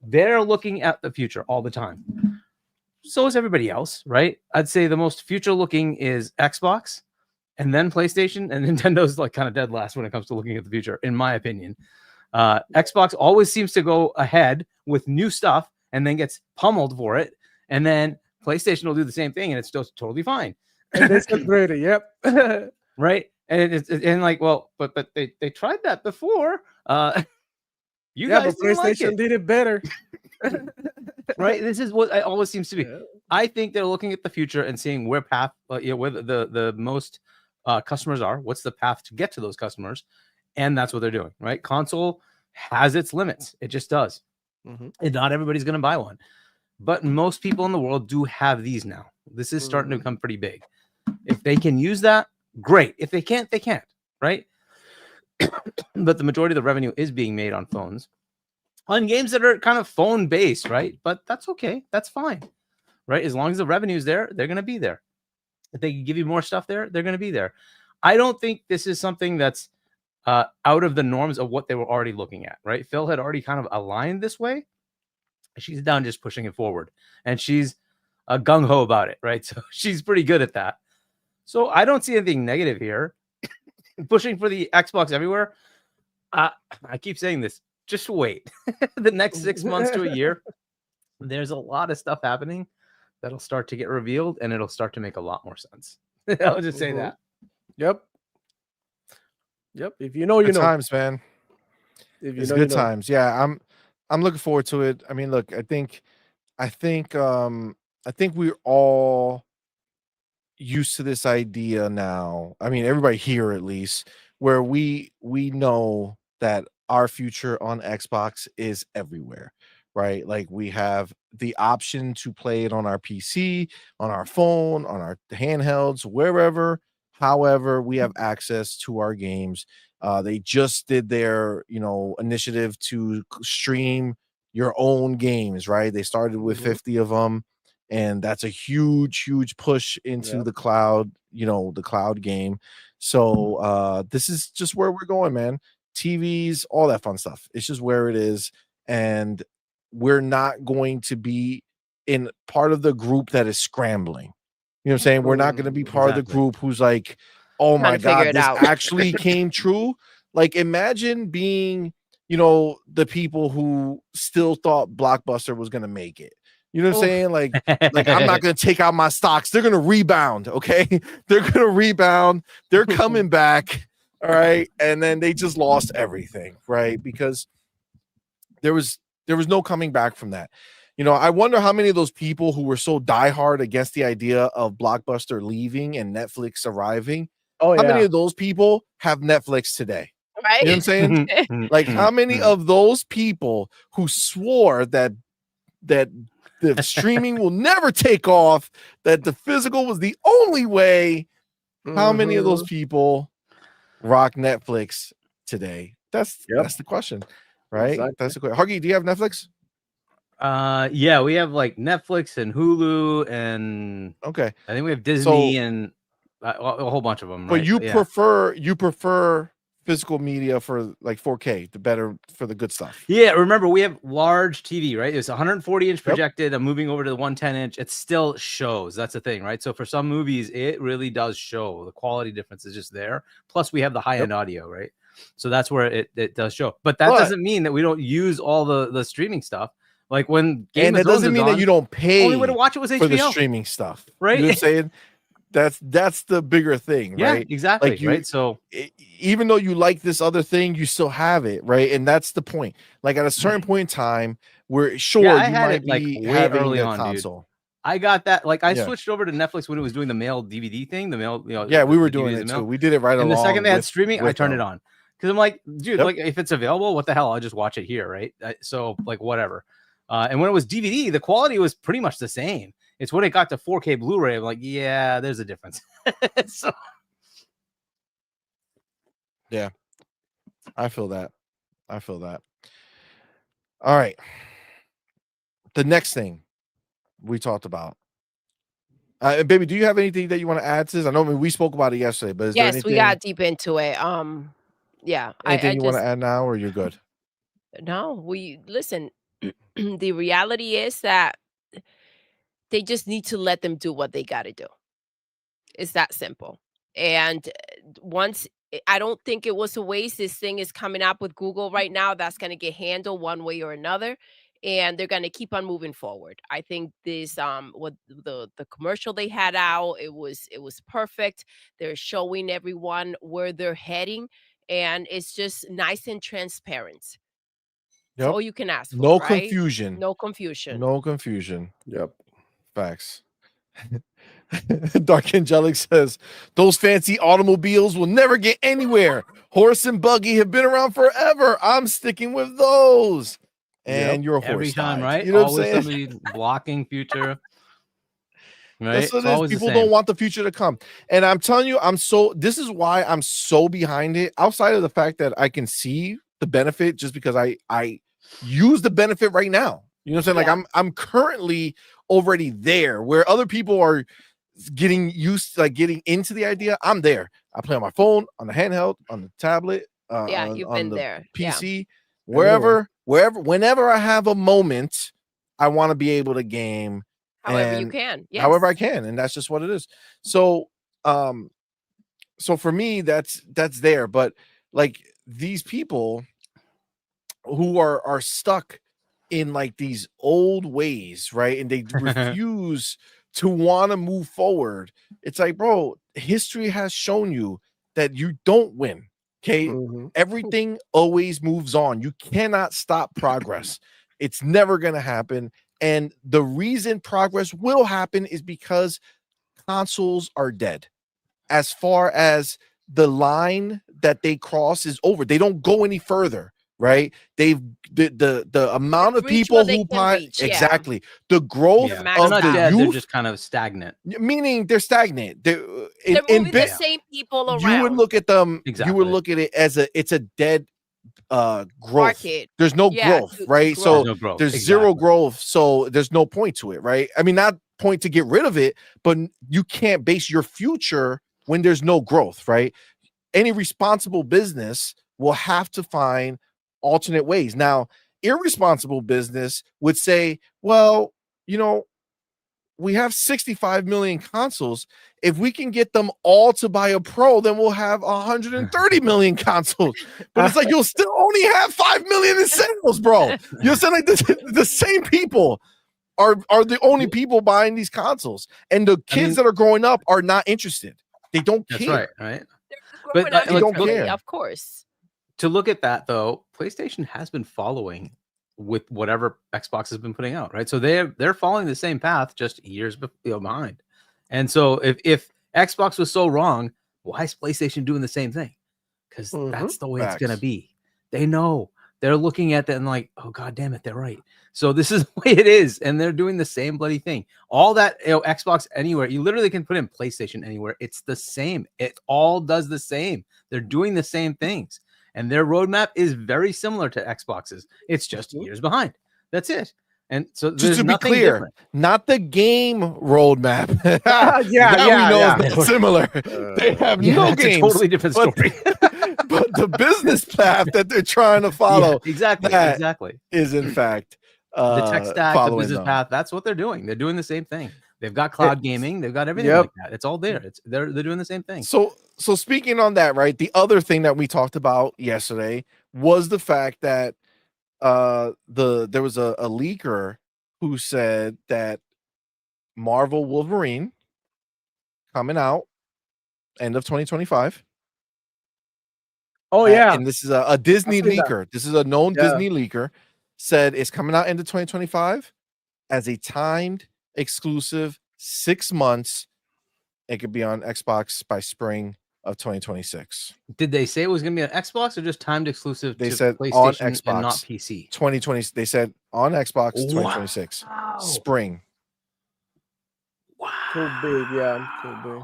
They're looking at the future all the time. So is everybody else, right? I'd say the most future-looking is Xbox. And then PlayStation, and Nintendo's like kind of dead last when it comes to looking at the future, in my opinion. Xbox always seems to go ahead with new stuff and then gets pummeled for it. And then PlayStation will do the same thing, and it's still totally fine. And it's great, yep. Right? And it's like, well, but they tried that before. You guys but PlayStation did it better. Right? This is what it always seems to be. Yeah. I think they're looking at the future and seeing where path, where the most customers are. What's the path to get to those customers? And that's what they're doing, right? Console has its limits. It just does. And not everybody's going to buy one. But most people in the world do have these now. This is starting to become pretty big. If they can use that, great. If they can't, they can't, right? But the majority of the revenue is being made on phones, on games that are kind of phone-based, right? But that's okay. That's fine, right? As long as the revenue is there, they're going to be there. If they can give you more stuff there, they're going to be there. I don't think this is something that's out of the norms of what they were already looking at, right? Phil had already kind of aligned this way. She's down just pushing it forward, and she's gung-ho about it, right? So she's pretty good at that. So I don't see anything negative here. pushing for the Xbox everywhere. I keep saying this. Just wait. The next 6 months to a year, there's a lot of stuff happening that'll start to get revealed, and it'll start to make a lot more sense. I'll just say that. Yep. If you know, you Good know. times, man. If you It's know, good you know. times. Yeah, I'm looking forward to it. I mean, look, I think we're all used to this idea now. I mean, everybody here at least, where we know that our future on Xbox is everywhere, right? Like we have the option to play it on our PC, on our phone, on our handhelds, wherever. However, we have access to our games. They just did their, initiative to stream your own games, right? They started with 50 of them, and that's a huge push into the cloud, the cloud game. So this is just where we're going, man. TVs, all that fun stuff. It's just where it is, and we're not going to be in part of the group that is scrambling. You know what I'm saying? We're not going to be part of the group who's like, oh my God, this actually came true. Like, imagine being, the people who still thought Blockbuster was going to make it. You know what I'm saying? Like I'm not going to take out my stocks. They're going to rebound. Okay. They're going to rebound. They're coming back. All right. And then they just lost everything. Right. Because there was no coming back from that. I wonder how many of those people who were so diehard against the idea of Blockbuster leaving and Netflix arriving, how many of those people have Netflix today? Right. You know what I'm saying? Like, how many of those people who swore that the streaming will never take off, that the physical was the only way, how many of those people rock Netflix today? That's the question, right? Exactly. That's the question. Huggy, do you have Netflix? Yeah, we have like Netflix and Hulu, and okay, I think we have Disney and a whole bunch of them. But right? you prefer physical media for like 4K, the better for the good stuff. Yeah, remember we have large TV, right? It's 140-inch projected. I'm moving over to the 110-inch. It still shows. That's the thing, right? So for some movies, it really does show. The quality difference is just there. Plus, we have the high-end audio, right? So that's where it does show. But that doesn't mean that we don't use all the streaming stuff. Like when Game of and it Thrones doesn't mean that you don't pay only way to watch it was HBO. For the streaming stuff, right? You know what I'm saying? That's the bigger thing, right? Exactly. Like right. So even though you like this other thing, you still have it, right? And that's the point. Like at a certain point in time, where you had might it like be way early a on, console. dude. I got that. Like I switched over to Netflix when it was doing the mail DVD thing. The mail, we were doing it too. We did it right along. And the second they had streaming, I turned it on because I'm like, dude, Yep. like if it's available, what the hell? I'll just watch it here, right? So like whatever. And when it was DVD, the quality was pretty much the same. It's when it got to 4K Blu-ray, I'm like, yeah, there's a difference. So yeah, I feel that. All right. The next thing we talked about. Baby, do you have anything that you want to add to this? I know we spoke about it yesterday, but is there anything, we got deep into it. Yeah. Anything you want to add now, or you're good? No, we listen. The reality is that they just need to let them do what they got to do. It's that simple. And once, I don't think it was a waste. This thing is coming up with Google right now. That's going to get handled one way or another, and they're going to keep on moving forward. I think this what the commercial they had out, it was perfect. They're showing everyone where they're heading, and it's just nice and transparent. That's all you can ask for. No right? confusion. No confusion. No confusion. Yep. Facts. Dark Angelic says those fancy automobiles will never get anywhere. Horse and buggy have been around forever. I'm sticking with those. And your horse every time, died. right? You know always what I'm saying? somebody blocking future. Right? That's what it is. People don't want the future to come. And I'm telling you, this is why I'm so behind it. Outside of the fact that I can see the benefit just because I use the benefit right now. You know what I'm saying? Like I'm currently already there where other people are getting used to, like getting into the idea. I'm there. I play on my phone, on the handheld, on the tablet, you've been the there. PC, wherever, whenever I have a moment, I want to be able to game however you can. Yes. However I can, and that's just what it is. So so for me, that's there. But like these people who are stuck in like these old ways, right? And they refuse to want to move forward. It's like, bro, history has shown you that you don't win. Okay. Everything always moves on. You cannot stop progress. It's never going to happen. And the reason progress will happen is because consoles are dead. As far as the line that they cross is over, they don't go any further, right? They've the amount of people who buy exactly the growth of not the dead, youth, they're just kind of stagnant. meaning they're stagnant. They're moving the same people around. You would look at them. Exactly. You would look at it as it's a dead growth. Market. There's no growth, right? growth. So There's no growth. there's zero growth. So there's no point to it, right? I mean, not point to get rid of it, but you can't base your future when there's no growth, right? Any responsible business will have to find alternate ways. Now, irresponsible business would say, well, you know, we have 65 million consoles. If we can get them all to buy a Pro, then we'll have 130 million consoles. But it's like you'll still only have 5 million in sales, bro. You're saying like the same people are the only people buying these consoles, and the kids that are growing up are not interested. They don't care. That's right. But they don't care. Of course. To look at that though, PlayStation has been following with whatever Xbox has been putting out, right? So they're following the same path, just years behind. And so if Xbox was so wrong, why is PlayStation doing the same thing? Because that's the way it's gonna be. They know. They're looking at that and like, oh god damn it, they're right. So this is the way it is, and they're doing the same bloody thing. All that, you know, Xbox Anywhere, you literally can put in PlayStation Anywhere. It's the same. It all does the same. They're doing the same things, and their roadmap is very similar to Xbox's. It's just years behind. That's it. And so just to be clear, not the game roadmap. we know it's similar. They have no games. A totally different story. But the business path that they're trying to follow, exactly, is in fact the tech stack, the business path. That's what they're doing. They're doing the same thing. They've got cloud gaming. They've got everything like that. It's all there. They're doing the same thing. So speaking on that, right? The other thing that we talked about yesterday was the fact that there was a leaker who said that Marvel Wolverine coming out end of 2025 and this is a Disney leaker. This is a known Disney leaker, said it's coming out end of 2025 as a timed exclusive 6 months. It could be on Xbox by spring of 2026. Did they say it was going to be on Xbox or just timed exclusive? They to said PlayStation on Xbox and not PC. 2020. They said on Xbox 2026 spring. Wow, too big, too big.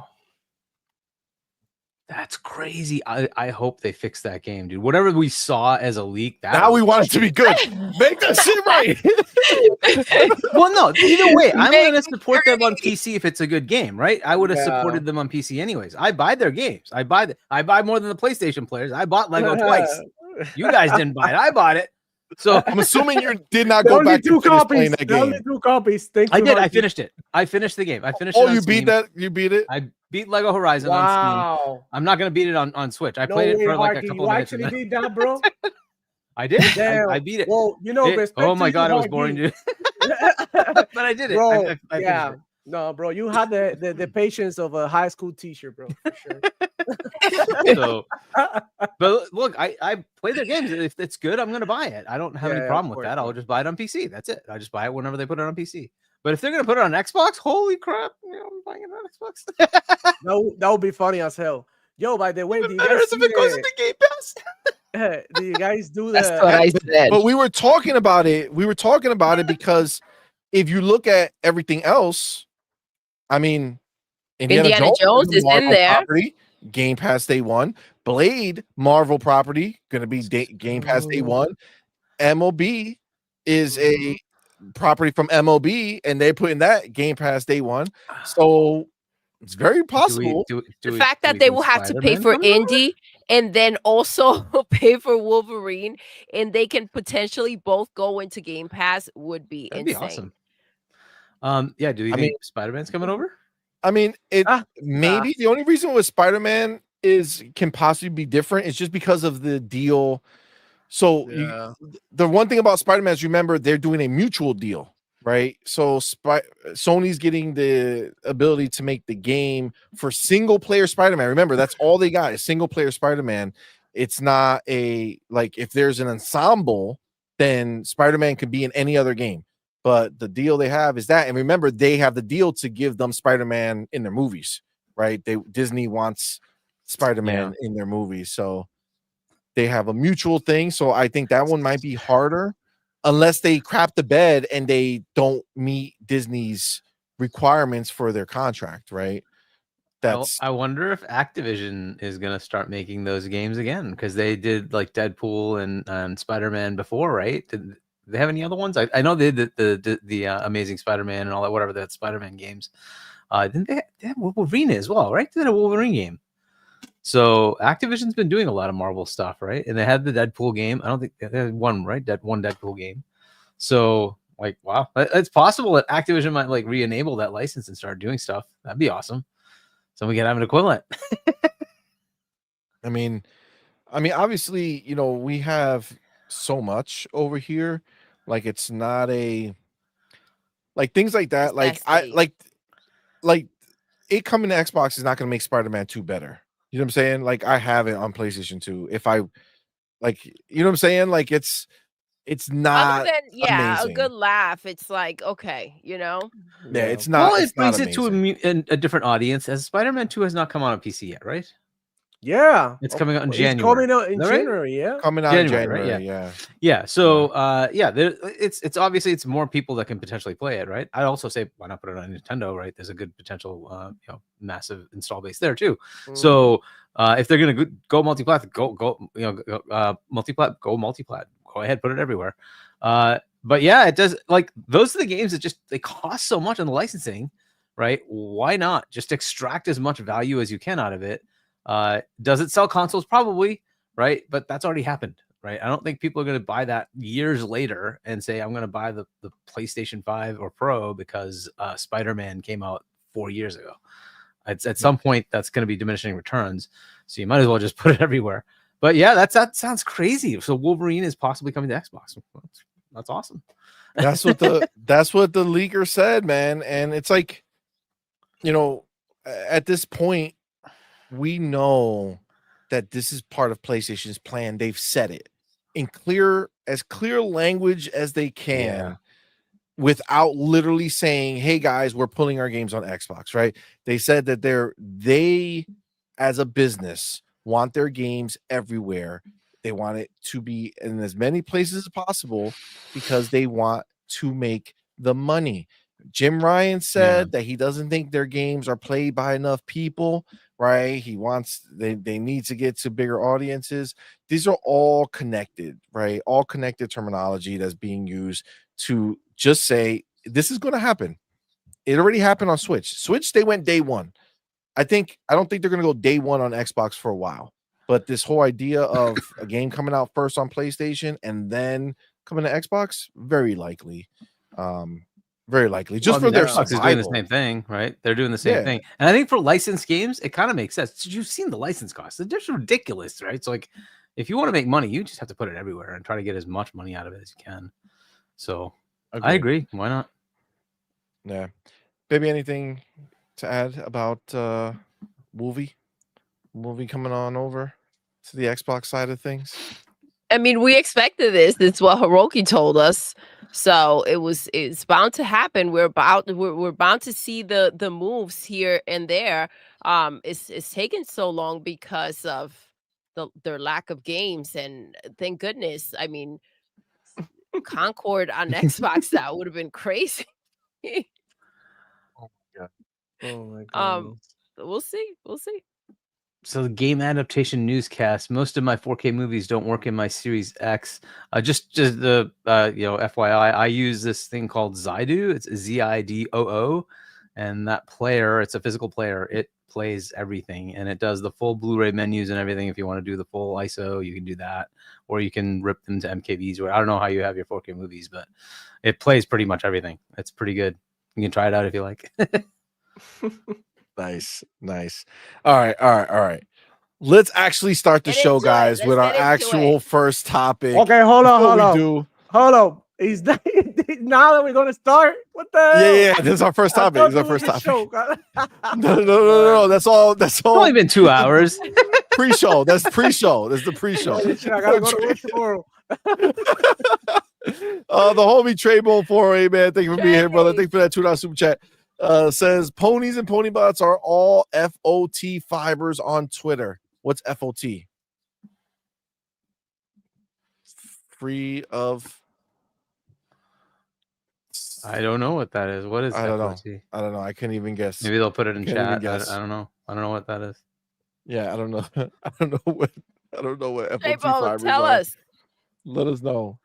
That's crazy. I hope they fix that game, dude. Whatever we saw as a leak, now we want it to be good. Make that shit right. Well, no, either way, I'm going to support them on PC if it's a good game, right? I would have supported them on PC anyways. I buy their games. I buy more than the PlayStation players. I bought Lego twice. You guys didn't buy it. I bought it. So I'm assuming you did not go back to playing that game. Only 2 copies. I did. I finished it. I finished the game. I finished it. Oh, you beat that? You beat it? I beat Lego Horizon on Steam. I'm not going to beat it on Switch. I played it for like a couple of minutes. You actually beat that, bro? I did. I beat it. Well, you know, oh my god, it was boring, dude. But I did it. Bro, I finished it. No, bro, you had the patience of a high school teacher, bro. For sure. So, but look, I play their games. If it's good, I'm gonna buy it. I don't have any problem with that. I'll just buy it on PC. That's it. I just buy it whenever they put it on PC. But if they're gonna put it on Xbox, holy crap! You know, I'm buying it on Xbox. that would be funny as hell. Yo, by the way, do you guys if it goes into Game Pass. Do you guys do that? That's what I said. But we were talking about it. We were talking about it because if you look at everything else, I mean, Indiana Jones is in there. Property, Game Pass Day 1. Blade, Marvel property, going to be Game Pass Day 1. MLB is a property from MLB, and they're putting that Game Pass Day 1. So it's very possible. The fact that they will have to pay for Indy and then also pay for Wolverine, and they can potentially both go into Game Pass would be That'd insane. Be awesome. Yeah, do you think Spider-Man's coming over? I mean, maybe the only reason with Spider-Man can possibly be different. It's just because of the deal. So Yeah. the one thing about Spider-Man is, remember, they're doing a mutual deal, right? So Sony's getting the ability to make the game for single player Spider-Man. Remember, that's all they got is single player Spider-Man. It's not a, like, if there's an ensemble, then Spider-Man could be in any other game. But the deal they have is that, and remember, they have the deal to give them Spider-Man in their movies, right? Disney wants Spider-Man in their movies, so they have a mutual thing. So I think that one might be harder, unless they crap the bed and they don't meet Disney's requirements for their contract, right? I wonder if Activision is going to start making those games again, because they did like Deadpool and Spider-Man before, right? Did they have any other ones? I know they did the Amazing Spider-Man and all that, whatever, that Spider-Man games. Didn't they have Wolverine as well, right? They had a Wolverine game. So Activision's been doing a lot of Marvel stuff, right? And they had the Deadpool game. I don't think they had one, right? One Deadpool game. So, like, wow, it's possible that Activision might like re-enable that license and start doing stuff. That'd be awesome. So we can have an equivalent. I mean, obviously, we have so much over here. Like, it's not a, like, things like that. Like, like it coming to Xbox is not going to make Spider-Man 2 better. You know what I'm saying? Like, I have it on PlayStation 2. If I, like, you know what I'm saying? Like, it's not other than amazing. a good laugh. It's like, okay, Yeah, it's not. Well, it's it brings not it to a different audience, as Spider-Man 2 has not come out on PC yet, right? Yeah, it's coming out in It's January. coming out in Right? January, yeah. Coming out in January, January, right? Yeah. So, it's obviously it's more people that can potentially play it, right? I'd also say, why not put it on Nintendo, right? There's a good potential, massive install base there too. So, if they're gonna go multi-plat, multi-plat. Go ahead, put it everywhere. But yeah, it does. Like, those are the games that they cost so much on the licensing, right? Why not just extract as much value as you can out of it? Does it sell consoles? Probably, right? But that's already happened, right? I don't think people are going to buy that years later and say, I'm going to buy the PlayStation 5 or Pro because Spider-Man came out 4 years ago. At some point, that's going to be diminishing returns. So you might as well just put it everywhere. But yeah, that sounds crazy. So Wolverine is possibly coming to Xbox. That's awesome. That's what the leaker said, man. And it's like, at this point, we know that this is part of PlayStation's plan. They've said it in clear language as they can, without literally saying, hey guys, we're pulling our games on Xbox, right? They said that they as a business want their games everywhere. They want it to be in as many places as possible because they want to make the money. Jim Ryan said that he doesn't think their games are played by enough people, right? He wants, they need to get to bigger audiences. These are all connected, right? All connected terminology that's being used to just say this is going to happen. It already happened on Switch. They went day one. I don't think they're going to go day one on Xbox for a while. But this whole idea of a game coming out first on PlayStation and then coming to Xbox, very likely. Very likely. Just for their Xbox is doing the same thing, right? They're doing the same thing. And I think for licensed games, it kind of makes sense. You've seen the license costs. They're just ridiculous, right? So, like, if you want to make money, you just have to put it everywhere and try to get as much money out of it as you can. So I agree. Why not? Yeah. Baby, anything to add about movie coming on over to the Xbox side of things? I mean, we expected this. It's what Hiroki told us. So it's bound to happen. We're bound to see the moves here and there. It's taken so long because of their lack of games, and thank goodness. I mean, Concord on Xbox, that would have been crazy. Oh my god. We'll see. So the game adaptation newscast. Most of my 4K movies don't work in my Series X. Just the FYI, I use this thing called Zidoo. It's Zidoo, and that player, it's a physical player. It plays everything, and it does the full Blu-ray menus and everything. If you want to do the full ISO, you can do that, or you can rip them to MKVs. Or I don't know how you have your 4K movies, but it plays pretty much everything. It's pretty good. You can try it out if you like. Nice. All right. let's actually start the Get show, into it. guys, Let's with our get into actual it. first topic. Okay, hold on, Before hold we on. do, Hold on. Is that now that we're gonna start? What the hell? yeah, this is our first I topic. thought This is our this was first a topic. show. No. That's all. That's It's only all. been 2 hours. Pre-show. That's pre-show. That's the pre-show. Holy shit, I gotta go to work tomorrow. The homie Trey Bone 4A, man. Thank you for being here, brother. Thank you for that $2 super chat. Says ponies and pony bots are all FOT fibers on Twitter. What's FOT? Free of. I don't know what that is. What is I don't FOT? know. I don't know. I can't even guess. Maybe they'll put it in Can't even chat. guess. I don't know. I don't know what that is. Yeah, I don't know. I don't know what FOT J-Bo, fibers tell are. us. Let us know.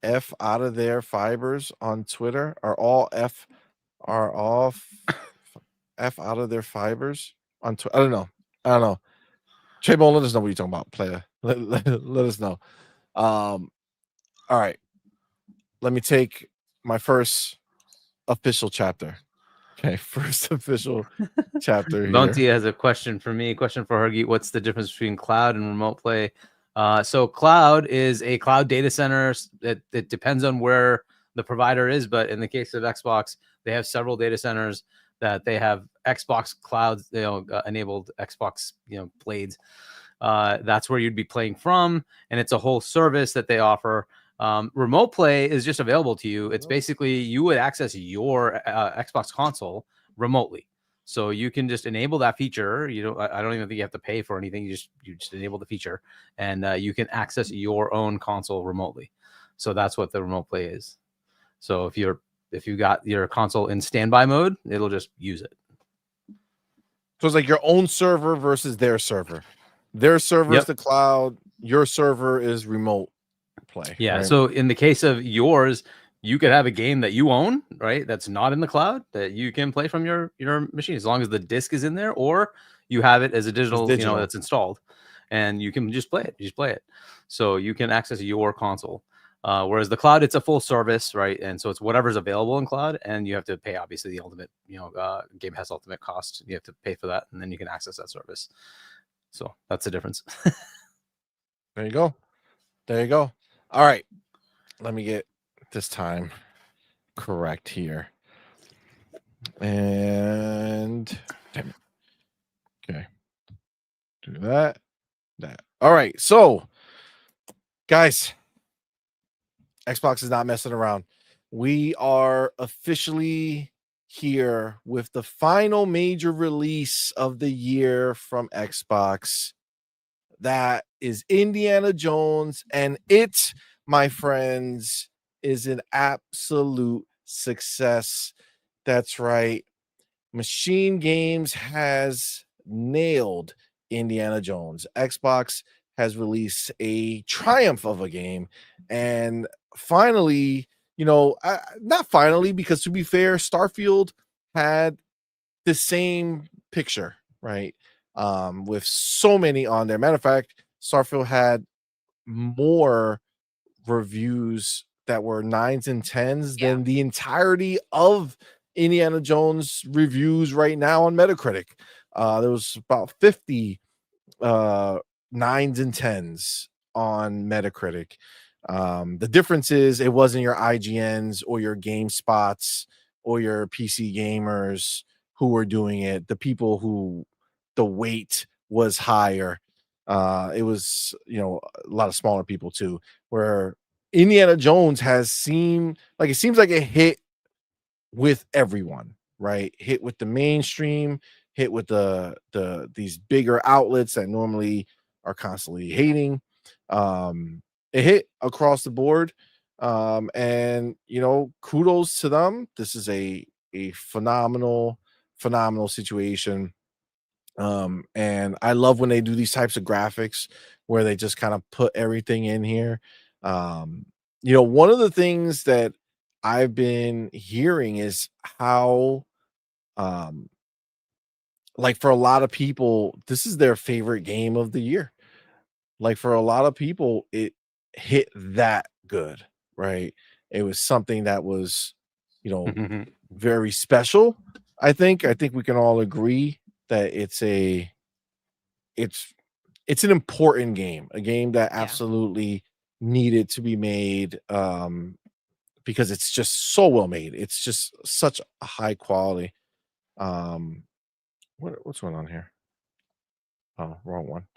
F out of their fibers on Twitter are all F out of their fibers on Twitter. I don't know. Trey Bone, let us know what you're talking about, player. Let us know. All right. Let me take my first official chapter. Okay, first official chapter here. Bounty has a question for me. Question for Hergy. What's the difference between cloud and remote play? So cloud is a cloud data center. It depends on where the provider is, but in the case of Xbox, they have several data centers that they have Xbox clouds, enabled Xbox, blades. That's where you'd be playing from, and it's a whole service that they offer. Remote play is just available to you. It's basically you would access your Xbox console remotely. So you can just enable that feature. I don't even think you have to pay for anything. You just enable the feature, and you can access your own console remotely. So that's what the remote play is. So if you got your console in standby mode, it'll just use it. So it's like your own server versus their server. Their server is the cloud. Your server is remote play. Yeah. Right? So in the case of yours, you could have a game that you own, right? That's not in the cloud that you can play from your machine, as long as the disc is in there, or you have it as a digital, that's installed, and you can just play it. So you can access your console. Whereas the cloud, it's a full service, right? And so it's whatever's available in cloud, and you have to pay obviously the ultimate, Game Pass Ultimate cost. You have to pay for that, and then you can access that service. So that's the difference. There you go. All right. Let me get this time correct here. And damn it. Okay. Do that. All right. So, guys, Xbox is not messing around. We are officially here with the final major release of the year from Xbox. That is Indiana Jones, and it, my friends, is an absolute success. That's right. Machine Games has nailed Indiana Jones. Xbox has released a triumph of a game, and finally, not finally, because to be fair, Starfield had the same picture, right? With so many on there. Matter of fact, Starfield had more reviews that were 9s and 10s than the entirety of Indiana Jones reviews right now on Metacritic. There was about 50 9s and 10s on Metacritic. The difference is it wasn't your IGNs or your GameSpots or your PC gamers who were doing it. The people who the weight was higher. It was, a lot of smaller people too, where Indiana Jones seems like it hit with everyone, right? Hit with the mainstream, hit with these bigger outlets that normally are constantly hating. It hit across the board. And kudos to them. This is a phenomenal situation. And I love when they do these types of graphics where they just kind of put everything in here. One of the things that I've been hearing is how like for a lot of people, this is their favorite game of the year. Like for a lot of people, it hit that good, right? It was something that was, very special. I think we can all agree that it's a it's an important game, a game that absolutely needed to be made, because it's just so well made. It's just such a high quality. Um, what's going on here? Oh, wrong one.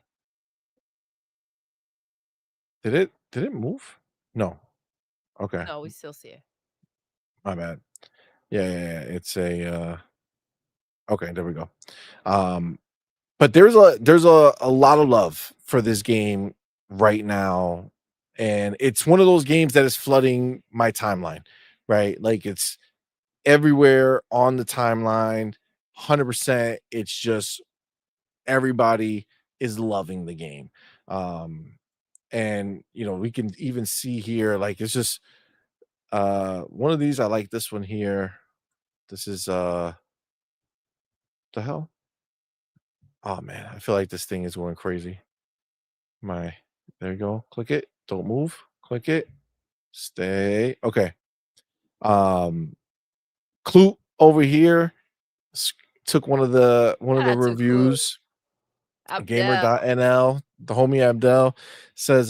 Did it move? No. Okay, No, we still see it. my bad. Yeah. It's a okay, there we go. Um, but there's a lot of love for this game right now, and it's one of those games that is flooding my timeline, right? Like it's everywhere on the timeline, 100%. It's just everybody is loving the game. Um, and we can even see here, like it's just one of these. I like this one here. This is the hell? Oh man, I feel like this thing is going crazy. There you go. Click it. Don't move. Click it. Stay. Okay. Um Clue over here took one of the That's a clue. reviews. Abdel. Gamer.nl, the homie Abdel says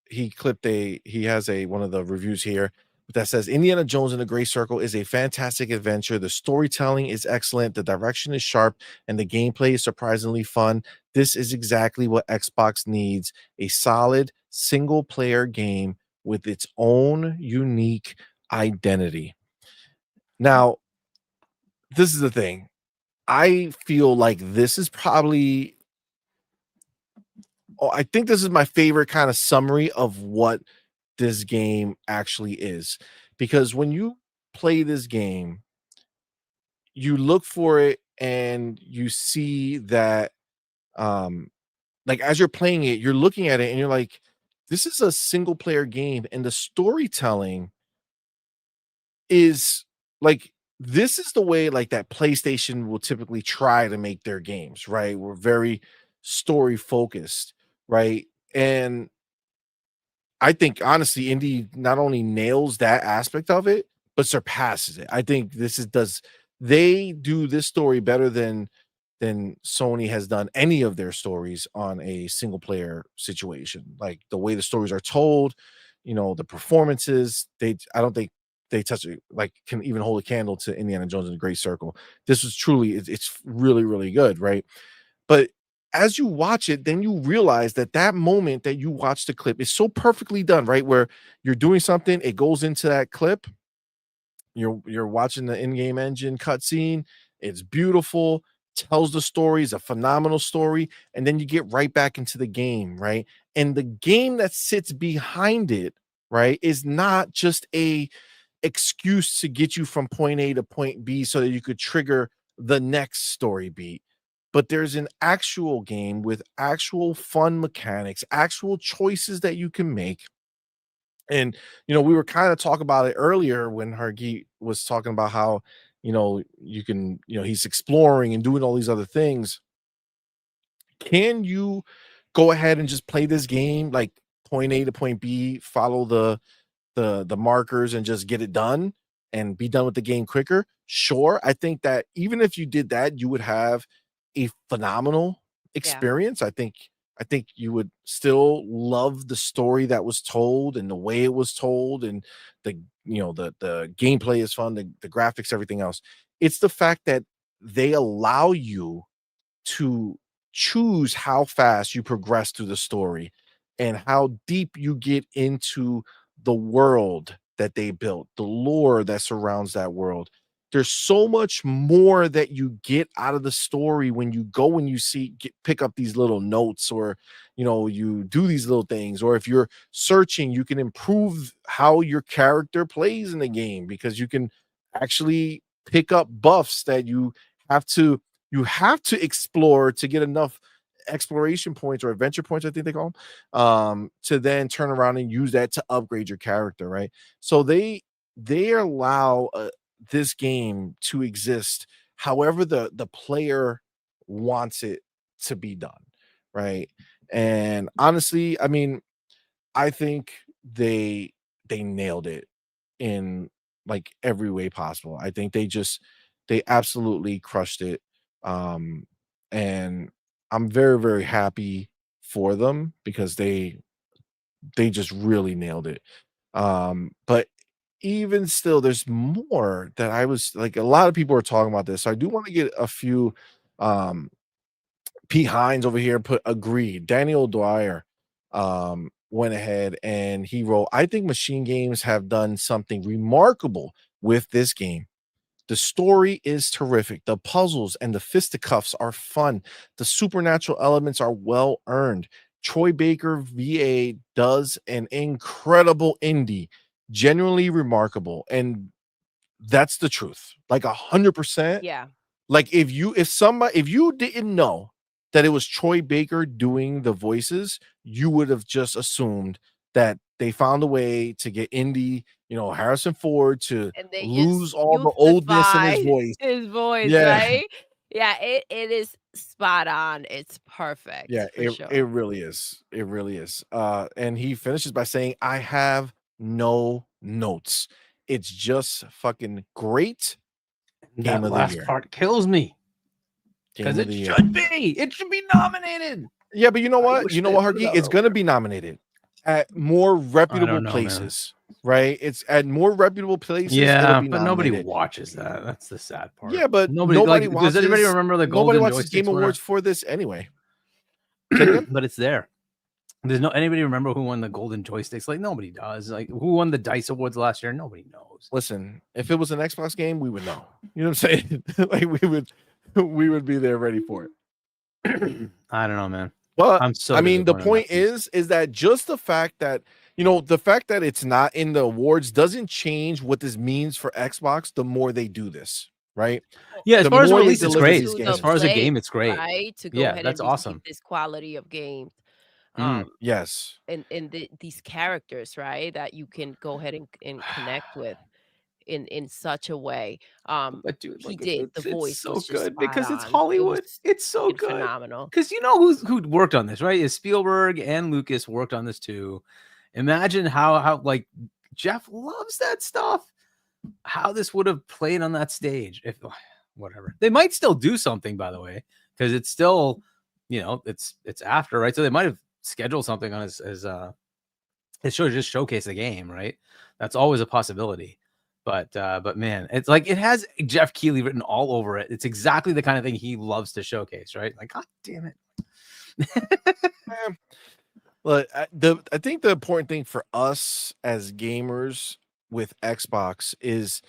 he has one of the reviews here that says Indiana Jones and the Gray Circle is a fantastic adventure. The storytelling is excellent, the direction is sharp, and the gameplay is surprisingly fun. This is exactly what Xbox needs, a solid single player game with its own unique identity. Now, this is the thing. I feel like this is probably I think this is my favorite kind of summary of what this game actually is. Because when you play this game, you look for it and you see that like as you're playing it, you're looking at it and you're like, this is a single player game, and the storytelling is like this is the way like that PlayStation will typically try to make their games, right? We're very story focused, right? And I think honestly, Indie not only nails that aspect of it, but surpasses it. I think they do this story better than Sony has done any of their stories on a single player situation. Like the way the stories are told, the performances, I don't think they touch it like can even hold a candle to Indiana Jones and the Great Circle. This was truly it's really, really good, right? But as you watch it, then you realize that moment that you watch the clip is so perfectly done, right? Where you're doing something, it goes into that clip. You're watching the in-game engine cutscene. It's beautiful, tells the story, is a phenomenal story, and then you get right back into the game, right? And the game that sits behind it, right, is not just a excuse to get you from point A to point B so that you could trigger the next story beat. But there's an actual game with actual fun mechanics, actual choices that you can make. And we were kind of talking about it earlier when Hargeet was talking about how you can he's exploring and doing all these other things. Can you go ahead and just play this game like point A to point B, follow the markers and just get it done and be done with the game quicker? Sure. I think that even if you did that, you would have a phenomenal experience. I think you would still love the story that was told and the way it was told, and the gameplay is fun, the graphics, everything else. It's the fact that they allow you to choose how fast you progress through the story and how deep you get into the world that they built, the lore that surrounds that world. There's so much more that you get out of the story when you go and you pick up these little notes, or you do these little things, or if you're searching, you can improve how your character plays in the game because you can actually pick up buffs that have to explore to get enough exploration points or adventure points, I think they call them, to then turn around and use that to upgrade your character, right? So they allow this game to exist however the player wants it to be done, right? And honestly, I mean, I think they nailed it in like every way possible. I think they absolutely crushed it. And I'm very, very happy for them because they just really nailed it. But even still, there's more that I was like, a lot of people are talking about this. So I do want to get a few Pete Hines over here put agreed. Daniel Dwyer went ahead and he wrote, I think Machine Games have done something remarkable with this game. The story is terrific. The puzzles and the fisticuffs are fun. The supernatural elements are well earned. Troy Baker VA does an incredible indie, genuinely remarkable. And that's the truth. Like 100%. Yeah. Like if you didn't know that it was Troy Baker doing the voices, you would have just assumed that they found a way to get Indy, Harrison Ford to And they lose all the oldness in his voice. Yeah. Right? Yeah, it is spot on. It's perfect. Yeah, for sure. it really is. It really is. And he finishes by saying, I have no notes. It's just fucking great. Game That of the last year. part kills me. Because it should be. It should be nominated. Yeah, but you know what? wish You know they what, put it Harky? out It's gonna be nominated at more reputable know, places, right? It's at more reputable places. Yeah, it'll be but nobody nominated. watches that. That's the sad part. Yeah, but nobody watches. Does anybody remember the Nobody Golden watches Game Joysticks winner? Awards for this anyway. But it's there. There's no anybody remember who won the Golden Joysticks? Like nobody does. Like who won the Dice Awards last year? Nobody knows. Listen, if it was an Xbox game, we would know. You know what I'm saying? Like we would be there ready for it. I don't know, man. But I'm so I mean, the disappointed point is that just the fact that it's not in the awards doesn't change what this means for Xbox. The more they do this, right? Yeah, as The far as the more they release, it's deliver great. these games. As far as a game, it's great. Right? To go Yeah, ahead that's and receive awesome. this quality of game. Yes. And these characters, right? That you can go ahead and connect with in such a way. But dude, He did. The voice it's so was just good spot because it's on. It Hollywood. was It's so freaking good. phenomenal. Because you know who worked on this, right? Is Spielberg and Lucas worked on this too. Imagine how like Jeff loves that stuff. How this would have played on that stage. If whatever. They might still do something, by the way, because it's still, it's after, right? So they might have scheduled something on his show to just showcase the game, right? That's always a possibility. But man, it's like it has Jeff Keighley written all over it. It's exactly the kind of thing he loves to showcase, right? Like, God damn it. Well, I think the important thing for us as gamers with Xbox is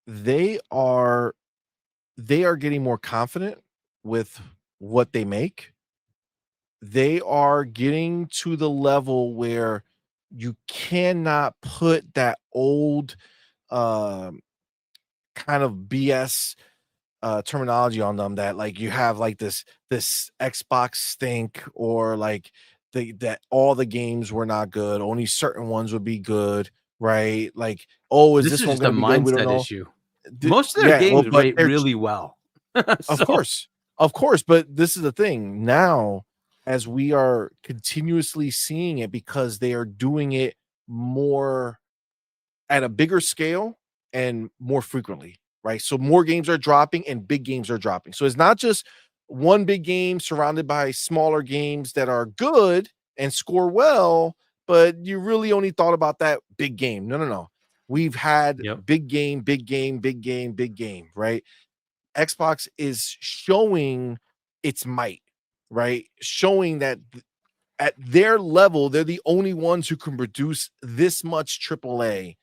they are getting more confident with what they make. They are getting to the level where you cannot put that old kind of BS terminology on them, that like you have like this Xbox stink, or like that all the games were not good, only certain ones would be good, right? Like, oh, is this one just a going to be good? We don't mindset know. issue. Most of their games rate really well. Of course, but this is the thing now, as we are continuously seeing it, because they are doing it more at a bigger scale and more frequently, right? So more games are dropping and big games are dropping. So it's not just one big game surrounded by smaller games that are good and score well, but you really only thought about that big game. No. We've had big game, right? Xbox is showing its might, right? Showing that at their level, they're the only ones who can produce this much AAA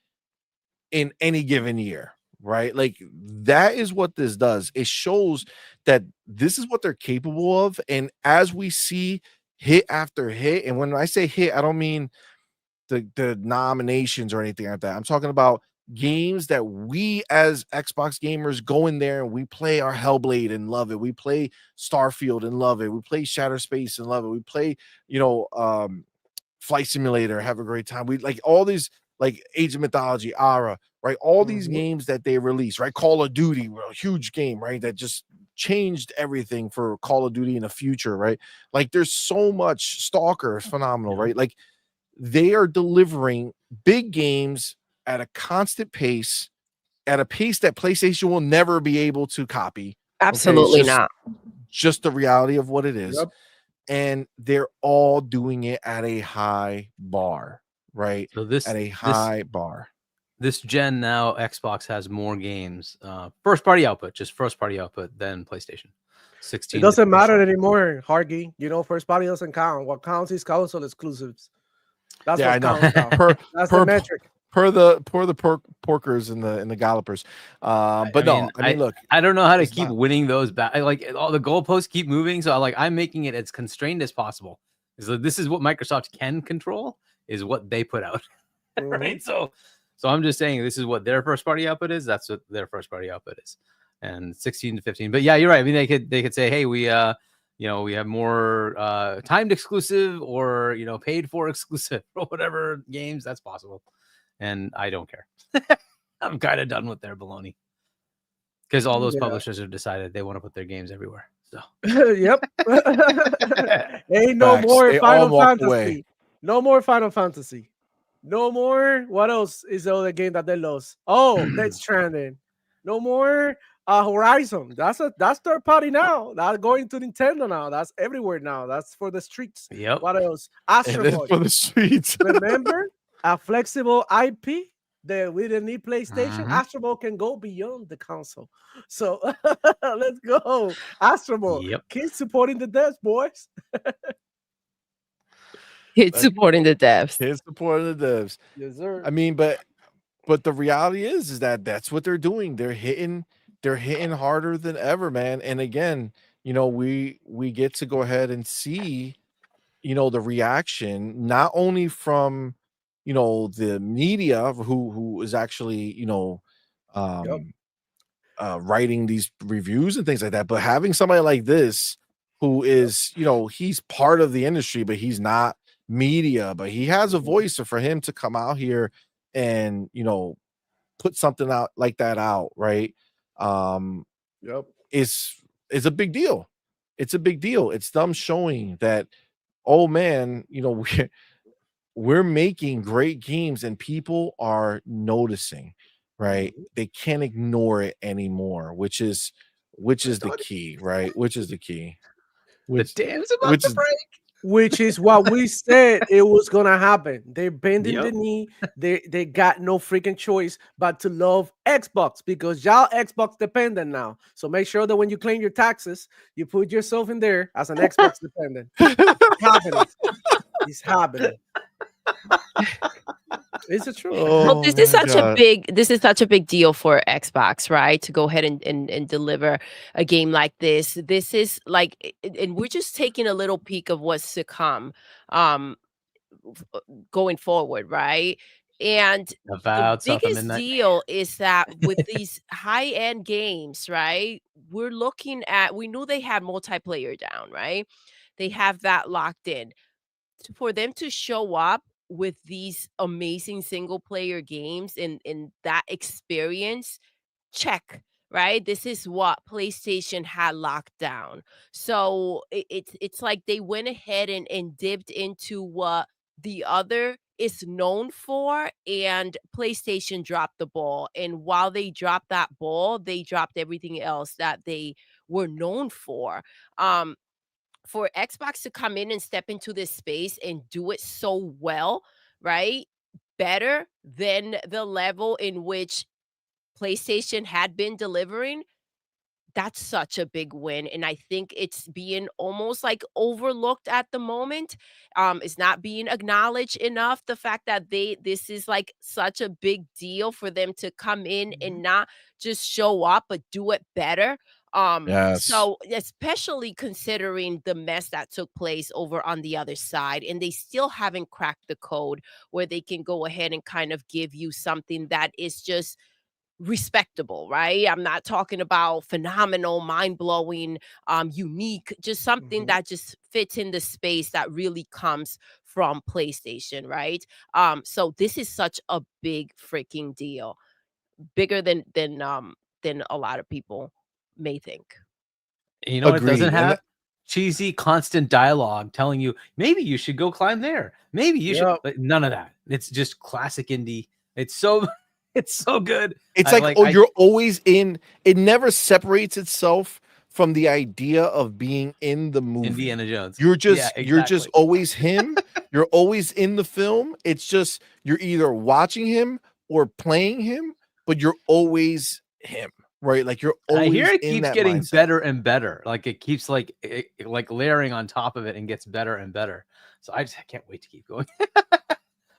in any given year, right? Like, that is what this does. It shows that this is what they're capable of. And as we see hit after hit, and when I say hit, I don't mean the nominations or anything like that. I'm talking about games that we as Xbox gamers go in there and we play our Hellblade and love it. We play Starfield and love it. We play Shattered Space and love it. We play, Flight Simulator, have a great time. We like all these, like Age of Mythology, Ara, right? All these games that they release, right? Call of Duty, a huge game, right? That just changed everything for Call of Duty in the future, right? Like, there's so much. Stalker is phenomenal, right? Like, they are delivering big games at a constant pace, at a pace that PlayStation will never be able to copy. Absolutely not. just the reality of what it is. Yep. And they're all doing it at a high bar, right? So this at a high bar. This gen now, Xbox has more games, first party output than PlayStation. 16. It doesn't matter anymore, Hargy. You know, first party doesn't count. What counts is console exclusives. That's what counts now. That's the metric. Per the porkers and the gallopers. But I mean, look, I don't know how to keep winning those back. Like all the goalposts keep moving, so I'm making it as constrained as possible. So this is what Microsoft can control, is what they put out, right? So I'm just saying this is what their first party output is. That's what their first party output is, and 16 to 15. But yeah, you're right. I mean, they could say, hey, we we have more timed exclusive or paid for exclusive or whatever games. That's possible. And I don't care. I'm kind of done with their baloney because all those publishers have decided they want to put their games everywhere. So, yep. Ain't no more Final Fantasy. Away. No more Final Fantasy. No more. What else is the other game that they lost? Oh, Death Stranding. No more Horizon. That's third party now. That's going to Nintendo now. That's everywhere now. That's for the streets. Yep. What else? Astro Boy. For the streets. Remember? A flexible IP that we didn't need PlayStation. Astro Boy can go beyond the console. So let's go. Astro Boy. Yep. Kids supporting the devs, boys. Kids supporting the devs. Kids supporting the devs. Yes, sir. I mean, but the reality is that that's what they're doing. They're hitting harder than ever, man. And again, we get to go ahead and see, the reaction, not only from the media who is actually writing these reviews and things like that, but having somebody like this who is he's part of the industry, but he's not media, but he has a voice. So for him to come out here and put something out like that out, right, is a big deal. It's a big deal. It's them showing that, oh man, we're making great games and people are noticing, right? They can't ignore it anymore, which is the key, right? Which is the key. The dam's about to break. Which is what we said it was gonna happen. They're bending the knee. They got no freaking choice but to love Xbox, because y'all Xbox dependent now. So make sure that when you claim your taxes, you put yourself in there as an Xbox dependent. It's happening. Is it true? Well, this is such a big deal for Xbox, right? To go ahead and deliver a game like this. This is like, and we're just taking a little peek of what's to come, going forward, right? And the biggest deal is that with these high-end games, right? We knew they had multiplayer down, right? They have that locked in. For them to show up with these amazing single player games and that experience, check, right? This is what PlayStation had locked down. So it's like they went ahead and dipped into what the other is known for, and PlayStation dropped the ball. And while they dropped that ball, they dropped everything else that they were known for. For Xbox to come in and step into this space and do it so well, right? Better than the level in which PlayStation had been delivering. That's such a big win. And I think it's being almost like overlooked at the moment. It's not being acknowledged enough. The fact that this is like such a big deal for them to come in and not just show up, but do it better. So especially considering the mess that took place over on the other side, and they still haven't cracked the code where they can go ahead and kind of give you something that is just respectable, right? I'm not talking about phenomenal, mind-blowing, unique, just something that just fits in the space that really comes from PlayStation, right? So this is such a big freaking deal, bigger than a lot of people may think. You know, it doesn't have cheesy constant dialogue telling you maybe you should go climb there, maybe you should. Like, none of that. It's just classic indie. It's so good. It's you're always in. It never separates itself from the idea of being in the movie. Indiana Jones. You're just Yeah, you're just exactly. always him. You're always in the film. It's just you're either watching him or playing him, but you're always him, right? Like you're And I always hear it in keeps that getting mindset. better and better. Like it keeps like layering on top of it and gets better and better. So I can't wait to keep going.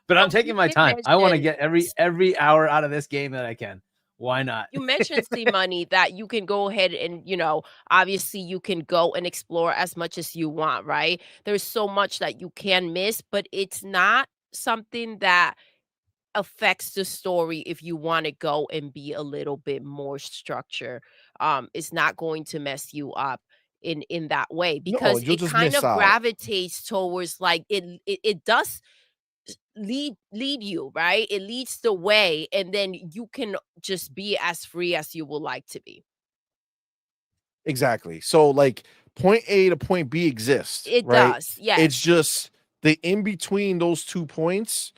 But I'm taking my time. I want to get every hour out of this game that I can. Why not? You mentioned CMoney that you can go ahead and, obviously you can go and explore as much as you want, right? There's so much that you can miss, but it's not something that affects the story if you want to go and be a little bit more structured. It's not going to mess you up in that way because you'll it just kind miss of out. gravitates towards like it does lead you, right? It leads the way, and then you can just be as free as you would like to be. Exactly. So like point A to point B exists. It right? does, yes. It's just the in between those 2 points,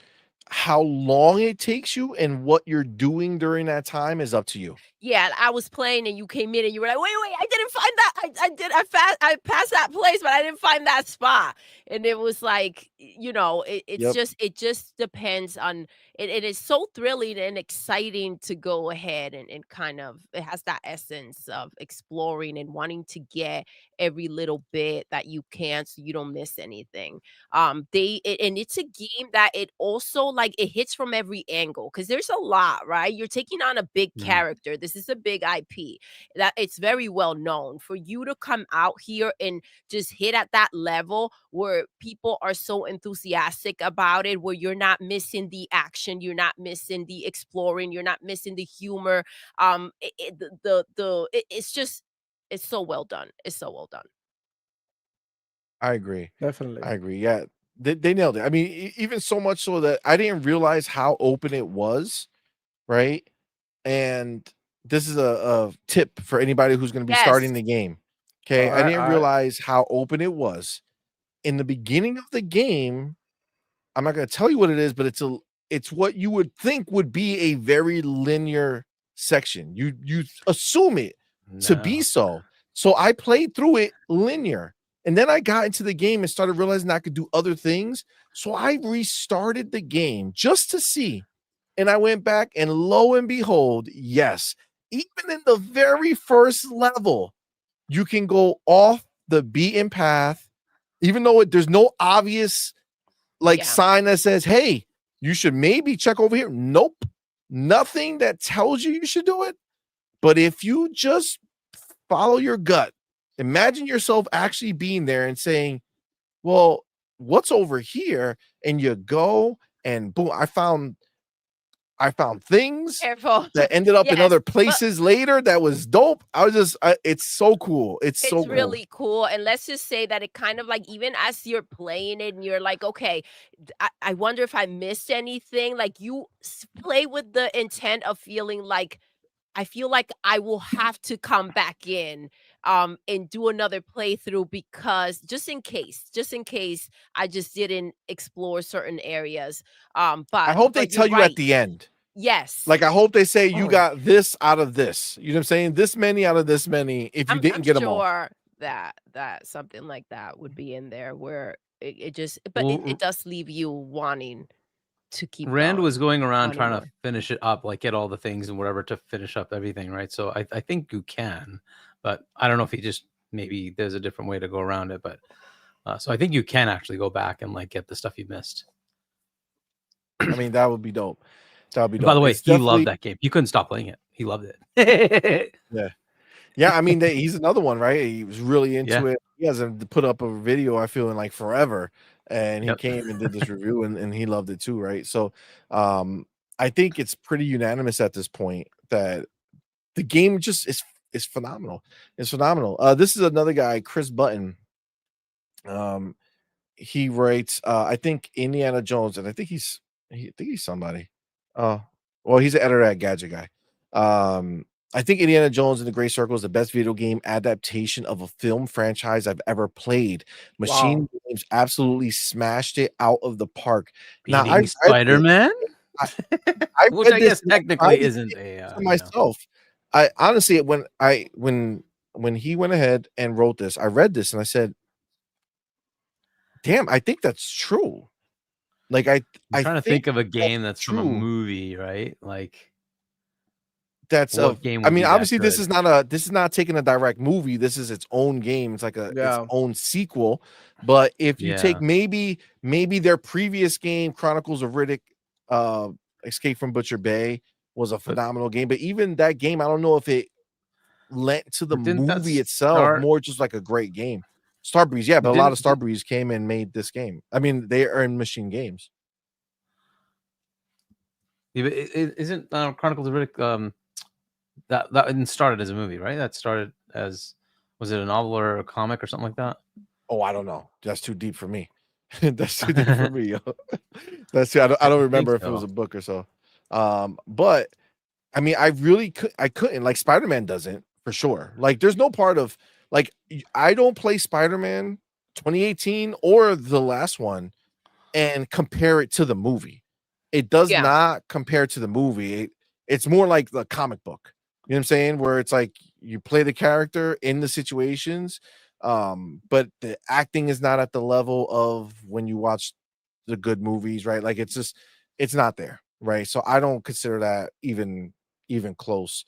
how long it takes you and what you're doing during that time is up to you. Yeah, I was playing and you came in and you were like, wait, I didn't find that. I passed that place, but I didn't find that spot. And it was like, it just depends on it is so thrilling and exciting to go ahead and kind of it has that essence of exploring and wanting to get every little bit that you can so you don't miss anything. And it's a game that it also like it hits from every angle because there's a lot, right? You're taking on a big character. This is a big IP that it's very well known. For you to come out here and just hit at that level where people are so enthusiastic about it, where you're not missing the action, you're not missing the exploring, you're not missing the humor. It's so well done. It's so well done. I agree. Definitely. I agree. Yeah. They nailed it. I mean, even so much so that I didn't realize how open it was, right? And this is a tip for anybody who's going to be starting the game. Okay. I didn't realize how open it was. In the beginning of the game, I'm not going to tell you what it is, but it's what you would think would be a very linear section. You assume it to be so. So I played through it linear. And then I got into the game and started realizing I could do other things. So I restarted the game just to see. And I went back and lo and behold, yes, even in the very first level, you can go off the beaten path, even though there's no obvious sign that says, hey, you should maybe check over here. Nope. Nothing that tells you should do it. But if you just follow your gut, imagine yourself actually being there and saying, well, what's over here? And you go and boom, I found things that ended up in other places later. That was dope. It's so cool. It's so really cool. And let's just say that it kind of like, even as you're playing it and you're like, okay, I wonder if I missed anything. Like you play with the intent of feeling like, I feel like I will have to come back in and do another playthrough because just in case I just didn't explore certain areas. But I hope they tell you at the end. Yes. Like I hope they say you got this out of this. You know what I'm saying? This many out of this many if you didn't get them all. I'm sure that something like that would be in there where it does leave you wanting to keep Rand going. was going around trying to finish it up, like get all the things and whatever to finish up everything, right? So I think you can, but I don't know if he just maybe there's a different way to go around it. But so I think you can actually go back and like get the stuff you missed. I mean, that would be dope. That would be dope. By the way, he loved that game. He couldn't stop playing it. He loved it. Yeah. I mean, he's another one, right? He was really into it. He hasn't put up a video, I feel, in like forever. And he came and did this review and he loved it too, right? So I think it's pretty unanimous at this point that the game just is phenomenal. It's phenomenal. This is another guy, Chris Button. He writes, I think Indiana Jones, and I think he's somebody. Well, he's an editor at Gadget Guy. I think Indiana Jones and the Great Circle is the best video game adaptation of a film franchise I've ever played. Machine Games absolutely smashed it out of the park. Now, Spider-Man, which I guess technically isn't myself. I honestly, when when he went ahead and wrote this, I read this and I said, damn, I think that's true. Like I'm trying to think of a game that's true. from a movie, right? Like that's what game I would mean, be obviously that good? this is not taking a direct movie. This is its own game. It's like its Yeah. own sequel. But if you take Yeah. maybe their previous game, Chronicles of Riddick, Escape from Butcher Bay, was a phenomenal game. But even that game, I don't know if it lent to the But didn't that movie itself, start- more just like a great game. Starbreeze, yeah, but a lot of Didn't- Starbreeze came and made this game. I mean, they are in Machine Games. Yeah, but isn't Chronicles of Riddick that didn't started as a movie, right? That started as, was it a novel or a comic or something like that? Oh, I don't know. That's too deep for me. That's too deep for me. Yo. I don't remember if it was a book or so. But I mean, I couldn't. Like Spider-Man doesn't, for sure. Like there's no part of, like, I don't play Spider-Man 2018 or the last one and compare it to the movie. It does not compare to the movie. It's more like the comic book. You know what I'm saying? Where it's like you play the character in the situations, but the acting is not at the level of when you watch the good movies, right? Like it's not there, right? So I don't consider that even close.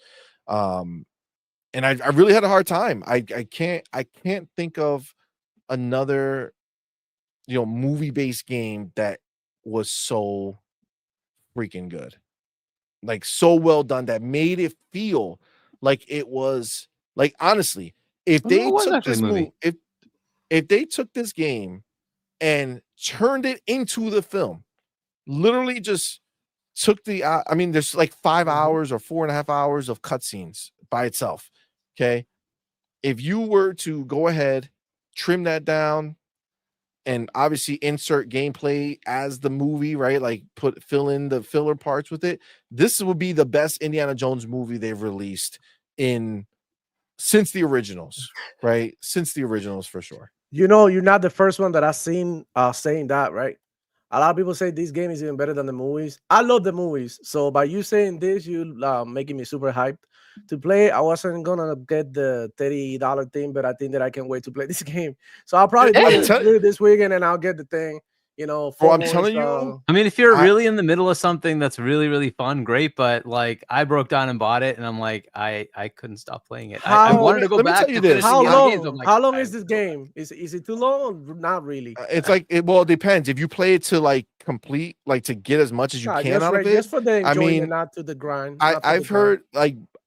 And I really had a hard time. I can't think of another movie-based game that was so freaking good. Like so well done that made it feel like it was, like, honestly, if they took this movie, if they took this game and turned it into the film, literally just took the I mean, there's like 5 hours or 4.5 hours of cutscenes by itself. Okay. If you were to go ahead, trim that down, and obviously insert gameplay as the movie, right? Like fill in the filler parts with it. This would be the best Indiana Jones movie they've released since the originals, right? Since the originals, for sure. You know, you're not the first one that I've seen saying that, right? A lot of people say this game is even better than the movies. I love the movies, so by you saying this, you making me super hyped to play. I wasn't gonna get the $30 thing, but I think that I can't wait to play this game. So I'll probably do it this weekend, and I'll get the thing. You know, bro, I'm telling you. I mean, if you're really in the middle of something that's really, really fun, great. But like, I broke down and bought it, and I'm like, I couldn't stop playing it. I wanted to go back to this. How long? Like, how long is this game? Is it too long? Or not really. It's like it depends. If you play it to like complete, like to get as much as you can out of it. Just for the enjoying and not to the grind. I've heard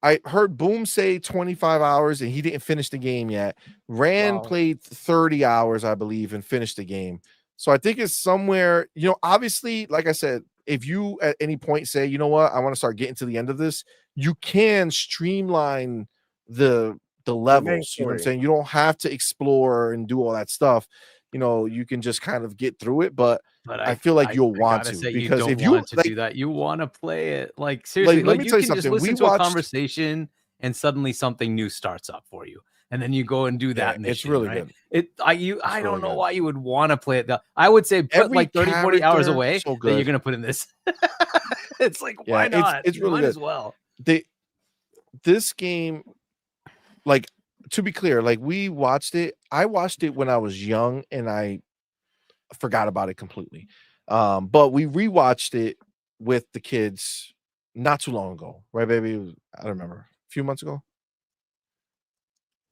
I heard Boom say 25 hours and he didn't finish the game yet. Rand played 30 hours, I believe, and finished the game. So I think it's somewhere, obviously, like I said, if you at any point say, you know what, I want to start getting to the end of this, you can streamline the levels. You know what I'm saying? You don't have to explore and do all that stuff. You can just kind of get through it, but I feel like you'll want to, because if you want to do that, you want to play it. Like seriously, let me tell you something. Just listen to a conversation and suddenly something new starts up for you. And then you go and do that mission. It's really good. I don't know why you would want to play it. I would say put like 30, 40 hours away that you're going to put in this. It's like, why not? It's really Might good. as well. This game, like, to be clear, like I watched it when I was young and I forgot about it completely. But we rewatched it with the kids not too long ago, right, baby? I don't remember, a few months ago.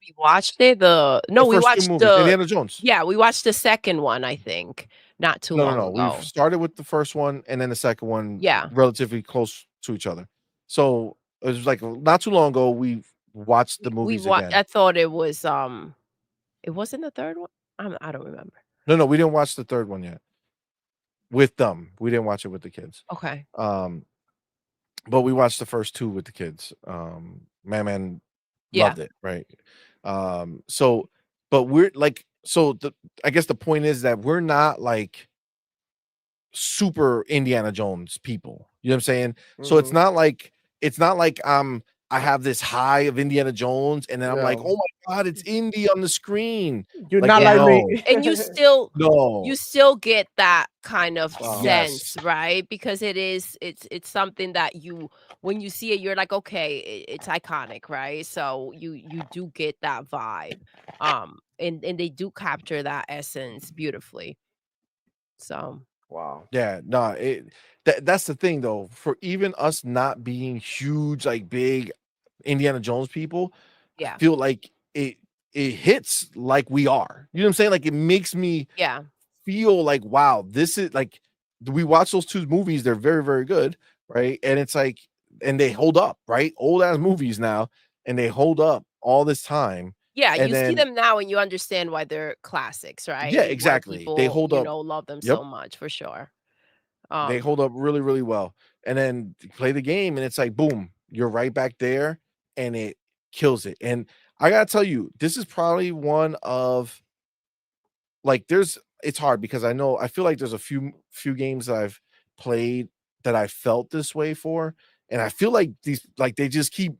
We watched it. We watched Indiana Jones. Yeah, we watched the second one, I think, not too long ago. We started with the first one and then the second one, relatively close to each other. So it was like not too long ago we watched the movies again. I thought it was it wasn't the third one. I don't remember. No, we didn't watch the third one yet with them. We didn't watch it with the kids. Okay. But we watched the first two with the kids. Man loved it, right? But we're like, I guess the point is that we're not like super Indiana Jones people. You know what I'm saying? So it's not like I'm I have this high of Indiana Jones, and then I'm like, Yeah. oh my god, it's Indy on the screen. You're Like, not like no. me. And you still No. you still get that kind of Wow. sense, Yes. right? Because it's something that when you see it, you're like, okay, it's iconic, right? So you do get that vibe. And they do capture that essence beautifully. So Wow. Yeah, no, that's the thing though. For even us not being huge, like big Indiana Jones people, I yeah. feel like it hits like we are. You know what I'm saying? Like it makes me Yeah. feel like, wow, this is like we watch those two movies, they're very, very good, right? And it's like, and they hold up, right? Old ass movies now, and they hold up all this time. Yeah, And you see then them now and you understand why they're classics, right? yeah, Why exactly. They people, hold up. love them Yep. so much for sure. They hold up really, really well. And then you play the game, and it's like, boom, you're right back there, and it kills it. And I gotta tell you, this is probably one of like it's hard because I feel like there's a few games that I've played that I felt this way for, and I feel like these like they just keep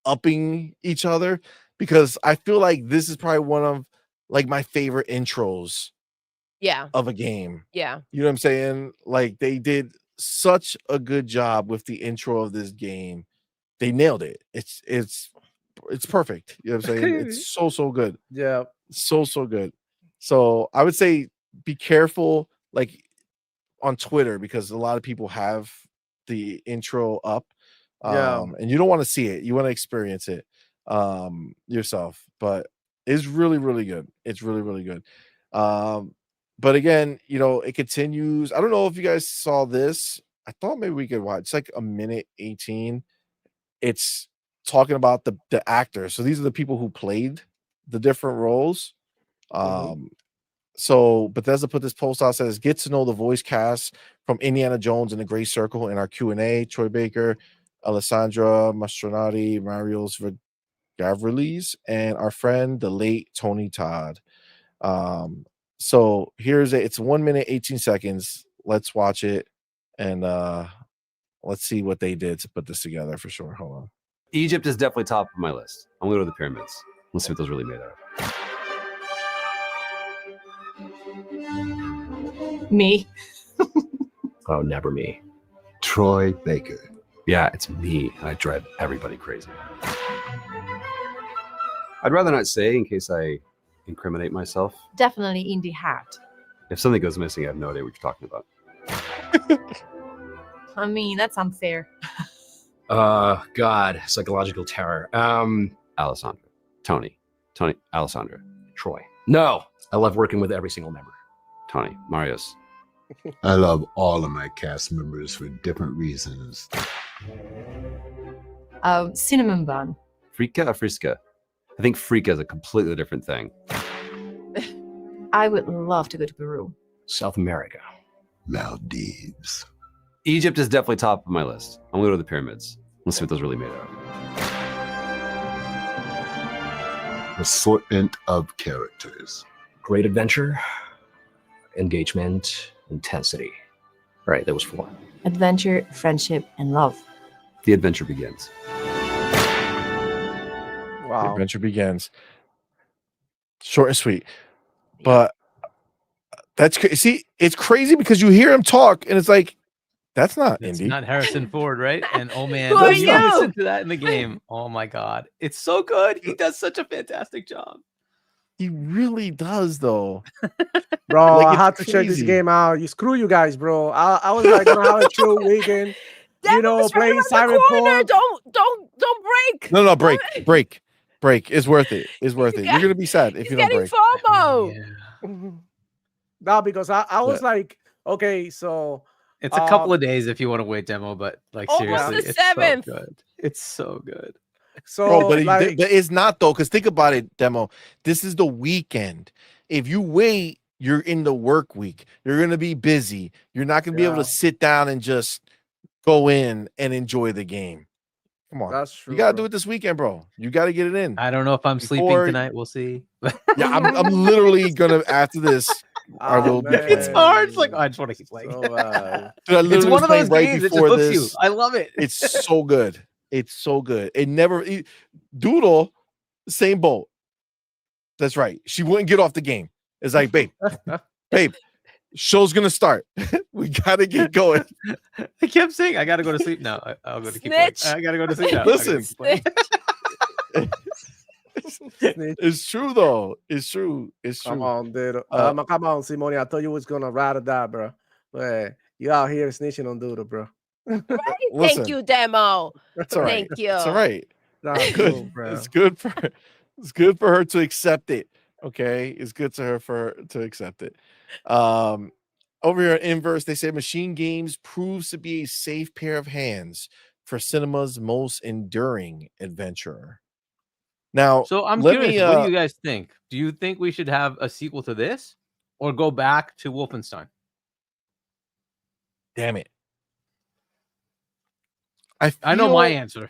upping each other because I feel like this is probably one of like my favorite intros Yeah. of a game. Yeah. You know what I'm saying? Like they did such a good job with the intro of this game. They nailed it. It's perfect. You know what I'm saying? It's so good. Yeah. So good. So I would say be careful like on Twitter because a lot of people have the intro up. Yeah. And you don't want to see it. You want to experience it yourself. But it's really, really good. It's really, really good. But again, it continues. I don't know if you guys saw this. I thought maybe we could watch. It's like a minute 18. It's talking about the actors. So these are the people who played the different roles. So Bethesda put this post out, says get to know the voice cast from Indiana Jones and the Great Circle in our Q&A. Troy Baker, Alessandra Mastronati, Marios Gavrilis, and our friend the late Tony Todd. So it's 1 minute 18 seconds. Let's watch it and let's see what they did to put this together for sure. Hold on. Egypt is definitely top of my list. I'm gonna go to the pyramids. Let's see what those really made out of. Me. Oh, never me. Troy Baker. Yeah, it's me. I drive everybody crazy. I'd rather not say in case I incriminate myself. Definitely in the hat. If something goes missing, I have no idea what you're talking about. I mean, that's unfair. God, psychological terror. Alessandra. Tony, Alessandra. Troy. No, I love working with every single member. Tony, Marios. I love all of my cast members for different reasons. Cinnamon bun. Frika or Friska? I think Frika is a completely different thing. I would love to go to Peru. South America. Maldives. Egypt is definitely top of my list. I'm gonna go to the pyramids. Let's see what those really made out of. Assortment of characters. Great adventure, engagement, intensity. All right, that was 4. Adventure, friendship, and love. The adventure begins. Wow. The adventure begins. Short and sweet. But that's see, it's crazy because you hear him talk and it's like, that's not It's Indy. not Harrison Ford, right? And oh man, Who are you you? listen to that in the game. Oh my god, it's so good. He does such a fantastic job. He really does, though. Bro, Like, I it's had to check this crazy. game out. Screw you guys, bro. I was like, gonna have a chill weekend. Devil's right playing around the corner. Cyberpunk. Don't break. No, break. It's worth it. It's worth it. You're gonna be sad if He's you don't getting break. FOMO. No, because I was like, okay, so It's a couple of days if you want to wait demo, but like Almost seriously, the it's 7th. so good. It's so good. so Bro, but like, it's not though, because think about it, Demo. This is the weekend. If you wait, you're in the work week. You're gonna be busy. You're not gonna be able Yeah. to sit down and just go in and enjoy the game. Come on. that's true. You gotta bro. do it this weekend, bro. You gotta get it in. I don't know if I'm sleeping Before- tonight. We'll see. Yeah, I'm literally gonna after this. I will be man. playing. It's hard. It's like oh, I just want to keep playing. So bad. Dude, I It's literally one of was those playing games right that just before hooks you. this. I love it. It's so good. It's so good. Doodle, same boat. That's right. She wouldn't get off the game. It's like, babe, show's gonna start. We gotta get going. I kept saying, I gotta go to sleep now. I'll go to keep Snitch. playing. I gotta go to sleep now. Listen. Snitch. It's true though. It's true. It's true. Come on, dude. Come on, CMoney. I thought you was gonna ride or die, bro. But you out here snitching on Doodle, bro. Right? Listen. Thank you, Demo. It's all right. Thank you. It's all right. Nah, It's cool, good. bro. It's good for her. It's good for her to accept it. Okay. It's good to her for her to accept it. Over here in Inverse, they say Machine Games proves to be a safe pair of hands for cinema's most enduring adventurer. Now, So I'm let curious, me, what do you guys think? Do you think we should have a sequel to this or go back to Wolfenstein? damn it. I know my answer.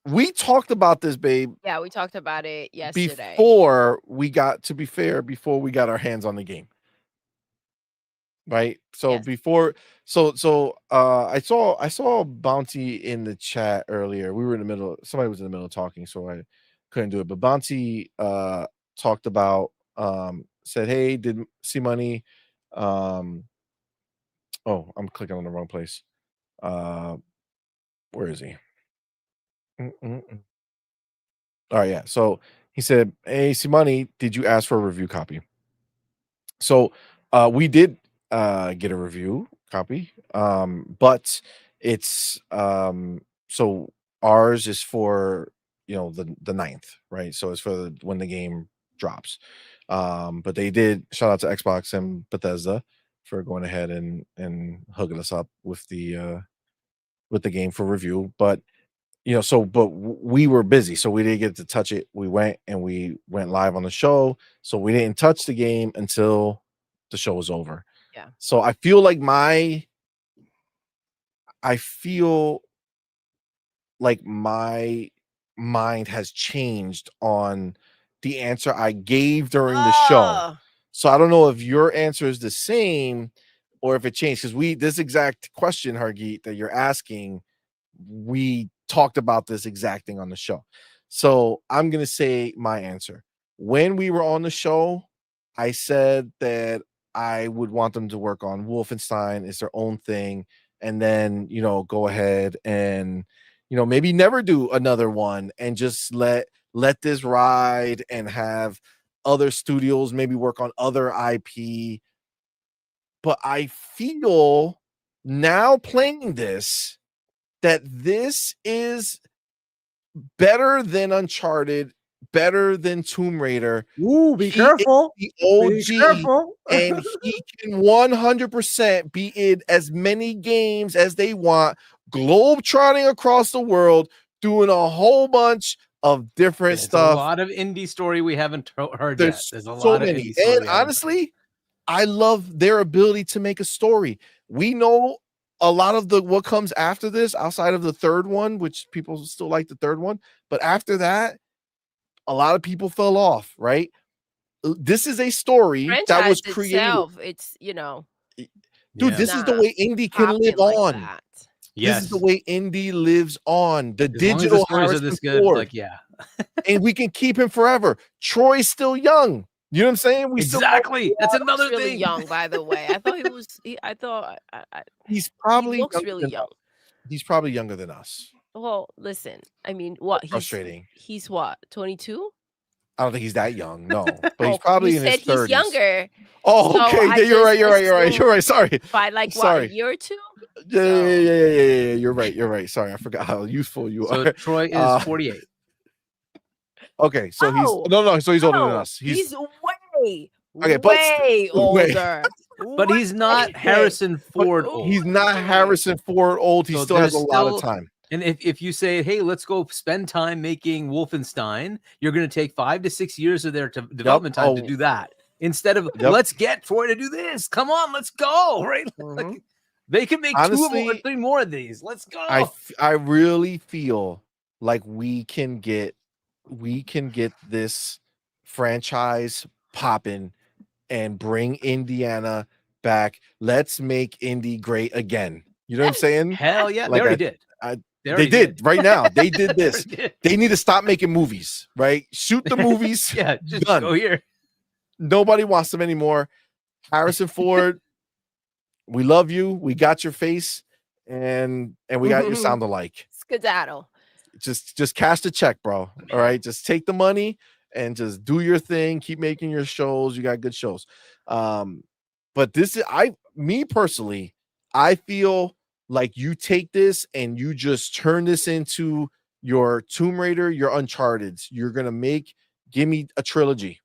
We talked about this, babe, Yeah, we talked about it yesterday. before we got our hands on the game. Right. So Yes. before, I saw Bounty in the chat earlier. We were in the middle, somebody was in the middle of talking, so I couldn't do it. But Bounty talked about said, hey, did CMoney oh, I'm clicking on the wrong place. Where is he? All right, yeah. So he said, hey, CMoney, did you ask for a review copy? So we did get a review copy, but it's so ours is for the 9th, right? So it's for when the game drops. But they did shout out to Xbox and Bethesda for going ahead and hooking us up with the game for review. But we were busy, so we didn't get to touch it. We went live on the show, so we didn't touch the game until the show was over. Yeah. So I feel like my mind has changed on the answer I gave during the show. So I don't know if your answer is the same or if it changed, because this exact question, Hargeet, that you're asking, we talked about this exact thing on the show. So I'm going to say my answer. When we were on the show, I said that I would want them to work on Wolfenstein. It's their own thing. And then, go ahead and, maybe never do another one and just let this ride and have other studios maybe work on other IP. But I feel now playing this that this is better than Uncharted, better than Tomb Raider. Ooh, be careful. The OG, be careful. And he can 100% be in as many games as they want, globe-trotting across the world, doing a whole bunch of different stuff. A lot of indie story we haven't heard yet. There's a so lot many. of indie And honestly, I love their ability to make a story. We know a lot of what comes after this, outside of the third one, which people still like the third one, but after that, a lot of people fell off, right? This is a story that was created. Itself, it's dude, this is the way indie can live on. Yes. This is the way indie lives on. The As long as digital the stories are Harrison this good, Ford. like, yeah. And we can keep him forever. Troy's still young. You know what I'm saying? Exactly. That's another really thing. young, by the way. I thought he was. He's probably he looks really young. He's probably younger than us. Well, listen. I mean, what? Frustrating. He's what? 22? I don't think he's that young. No, but he's probably in his 30s. He's younger. Oh, so okay. Yeah, you're right. Sorry. By like Sorry. what, a year or two? Yeah. You're right. Sorry, I forgot how youthful you So are. Troy is 48. Okay, so he's no. So he's older than us. He's way, okay, but way older. But he's not Harrison Ford old. He's not Harrison Ford old. He still has a lot of time. And if you say, hey, let's go spend time making Wolfenstein, you're going to take 5 to 6 years of their development time to do that. Instead of, let's get Troy to do this. Come on, let's go. Right? Like, they can make Honestly, 2 or 3 more of these. Let's go. I really feel like we can get this franchise popping and bring Indiana back. Let's make Indy great again. You know what I'm saying? Hell yeah. Like they already did. They did right now. They did this. They need to stop making movies, right? Shoot the movies. Yeah, just done. go here. Nobody wants them anymore. Harrison Ford, we love you. We got your face, and we got your sound alike. Skedaddle. Just cash the check, bro. All right, just take the money and just do your thing. Keep making your shows. You got good shows. But this is me personally, I feel like you take this and you just turn this into your Tomb Raider, your Uncharted. You're gonna give me a trilogy.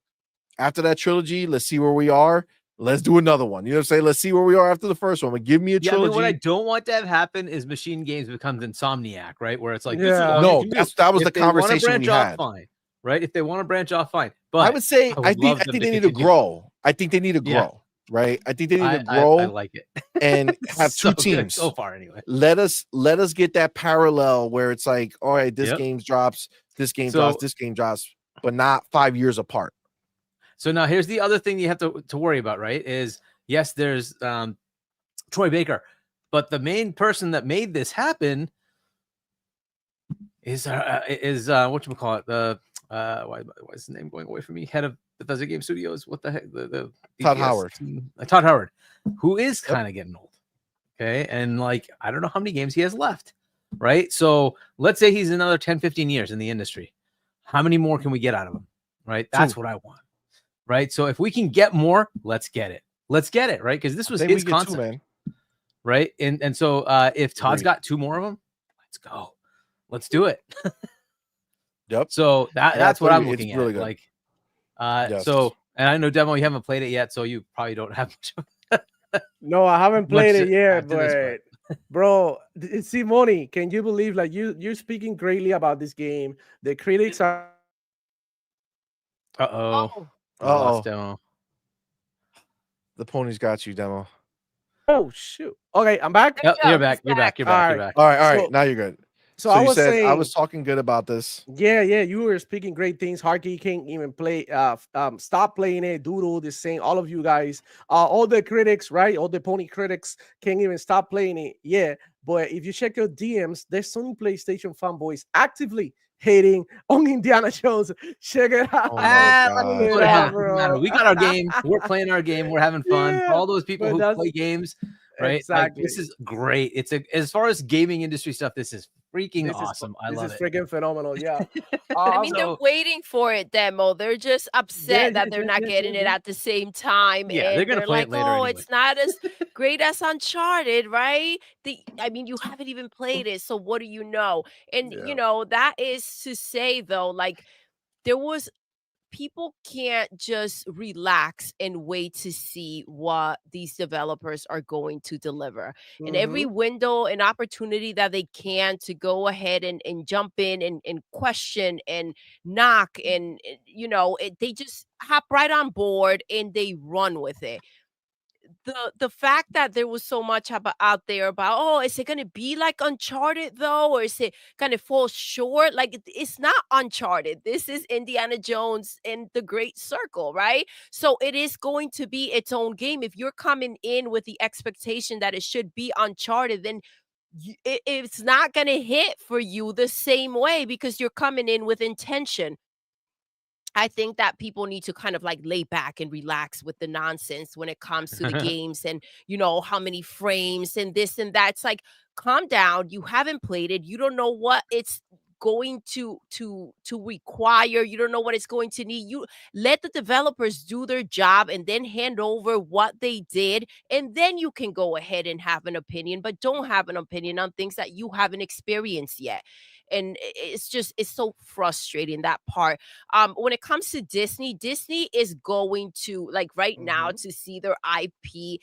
After that trilogy, let's see where we are. Let's do another one. You know what I'm saying? Let's see where we are after the first one. But give me a trilogy. I mean, what I don't want to have happen is Machine Games becomes Insomniac, right? Where it's like, no, that was the conversation we had. Fine, right? If they want to branch off, fine. But I would say I think they need to grow. I think they need to grow, right? I think they need to grow. I like it and have two teams so far. Anyway, let us get that parallel where it's like, all right, this game drops, this game drops, this game drops, but not 5 years apart. So now here's the other thing you have to worry about, right? is yes, there's Troy Baker, but the main person that made this happen is whatchamacallit, the why is his name going away from me? Head of Bethesda Game Studios. What the heck? The Todd Howard. Todd Howard, who is kind of getting old. Okay. And like, I don't know how many games he has left. Right. So let's say he's another 10, 15 years in the industry. How many more can we get out of him? Right. That's what I want. Right. So if we can get more, let's get it. Let's get it. Right. Because this was his concept. Man. Right. And so if Todd's got 2 more of them, let's go. Let's do it. Yep. So that's what I'm looking at. Really good. Like, so, and I know, Demo, you haven't played it yet, so you probably don't have much. No, I haven't played it yet, but bro, CMoney, can you believe like you're speaking greatly about this game? The critics are. Demo. The ponies got you, Demo. Oh shoot. Okay, I'm back. Yep, you're back. You're back. You're back. All right. So, now you're good. So I was saying, I was talking good about this. Yeah, you were speaking great things. Harky can't even play. Stop playing it. Doodle is saying, all of you guys, all the critics, right? All the pony critics can't even stop playing it. Yeah, but if you check your DMs, there's some PlayStation fanboys actively hating on Indiana Jones. Check it out. We got our game. We're playing our game. We're having fun. For all those people who play games, right? Exactly. Like, this is great. As far as gaming industry stuff, this is freaking awesome. I love it. This is freaking phenomenal. Yeah. I mean, they're waiting for it, Demo. They're just upset that they're not getting it at the same time. Yeah, and they're gonna play it later anyway. It's not as great as Uncharted, right? I mean, you haven't even played it, so what do you know? And you know, that is to say though, like people can't just relax and wait to see what these developers are going to deliver. And every window and opportunity that they can to go ahead and jump in and question and knock and, you know, they just hop right on board and they run with it. The fact that there was so much out there about, oh, is it going to be like Uncharted though, or is it going to fall short? Like, it's not Uncharted. This is Indiana Jones and the Great Circle, right? So it is going to be its own game. If you're coming in with the expectation that it should be Uncharted, then it's not going to hit for you the same way because you're coming in with intention. I think that people need to kind of like lay back and relax with the nonsense when it comes to the games and, you know, how many frames and this and that. It's like, calm down. You haven't played it. You don't know what it's going to require. You don't know what it's going to need. You let the developers do their job and then hand over what they did. And then you can go ahead and have an opinion, but don't have an opinion on things that you haven't experienced yet. And it's so frustrating, that part. When it comes to Disney is going to, like, right now, to see their IP,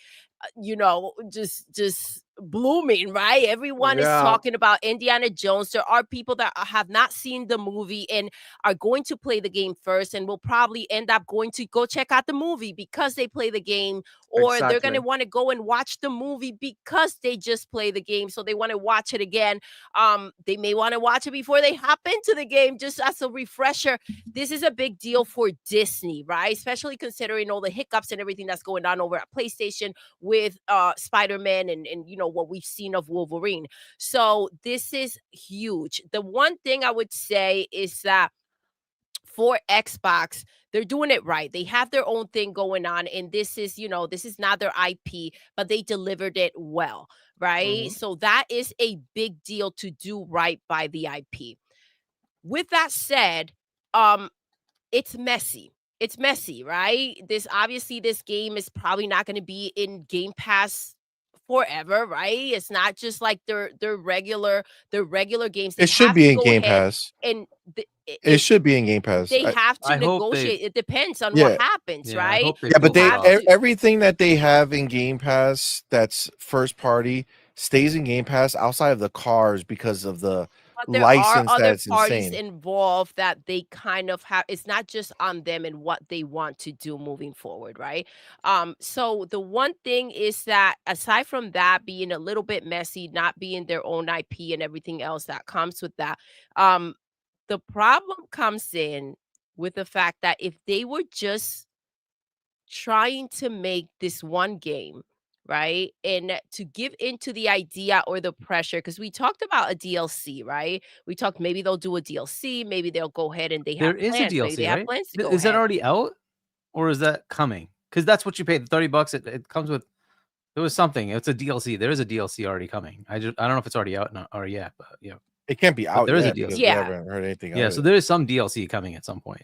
you know, just blooming, right? Everyone is talking about Indiana Jones. There are people that have not seen the movie and are going to play the game first and will probably end up going to go check out the movie because they play the game, or they're going to want to go and watch the movie because they just play the game, so they want to watch it again. They may want to watch it before they hop into the game just as a refresher. This is a big deal for Disney, right? Especially considering all the hiccups and everything that's going on over at PlayStation with Spider-Man and you know, what we've seen of Wolverine. So this is huge. The one thing I would say is that for Xbox, they're doing it right. They have their own thing going on, and this is, this is not their IP, but they delivered it well, right? So that is a big deal to do right by the IP. With that said, it's messy. It's messy, right? This game is probably not going to be in Game Pass forever, right? It's not just like their regular games. They It should have be to in go Game ahead Pass. and It should be in Game Pass. they have to I hope they- negotiate. It depends on Yeah. what happens, Yeah, I right? hope they Yeah, but pull they that off. everything that they have in Game Pass that's first party stays in Game Pass outside of the cars because of the But there are license other that's parties insane. involved that they kind of have. It's not just on them and what they want to do moving forward, right? So the one thing is that aside from that being a little bit messy, not being their own IP and everything else that comes with that, the problem comes in with the fact that if they were just trying to make this one game, right? And to give into the idea or the pressure, because we talked about a DLC, right? We talked maybe they'll do a DLC, maybe they'll go ahead and they have There is a plans. Maybe they DLC, have right? plans to go Is that ahead. already out, or is that coming? Because that's what you paid, the $30. It comes with. There was something. It's a DLC. There is a DLC already coming. I don't know if it's already out or yet, but yeah. It can't be out there is a yet DLC. because Yeah. we haven't heard anything. Yeah, of so it. there is some DLC coming at some point.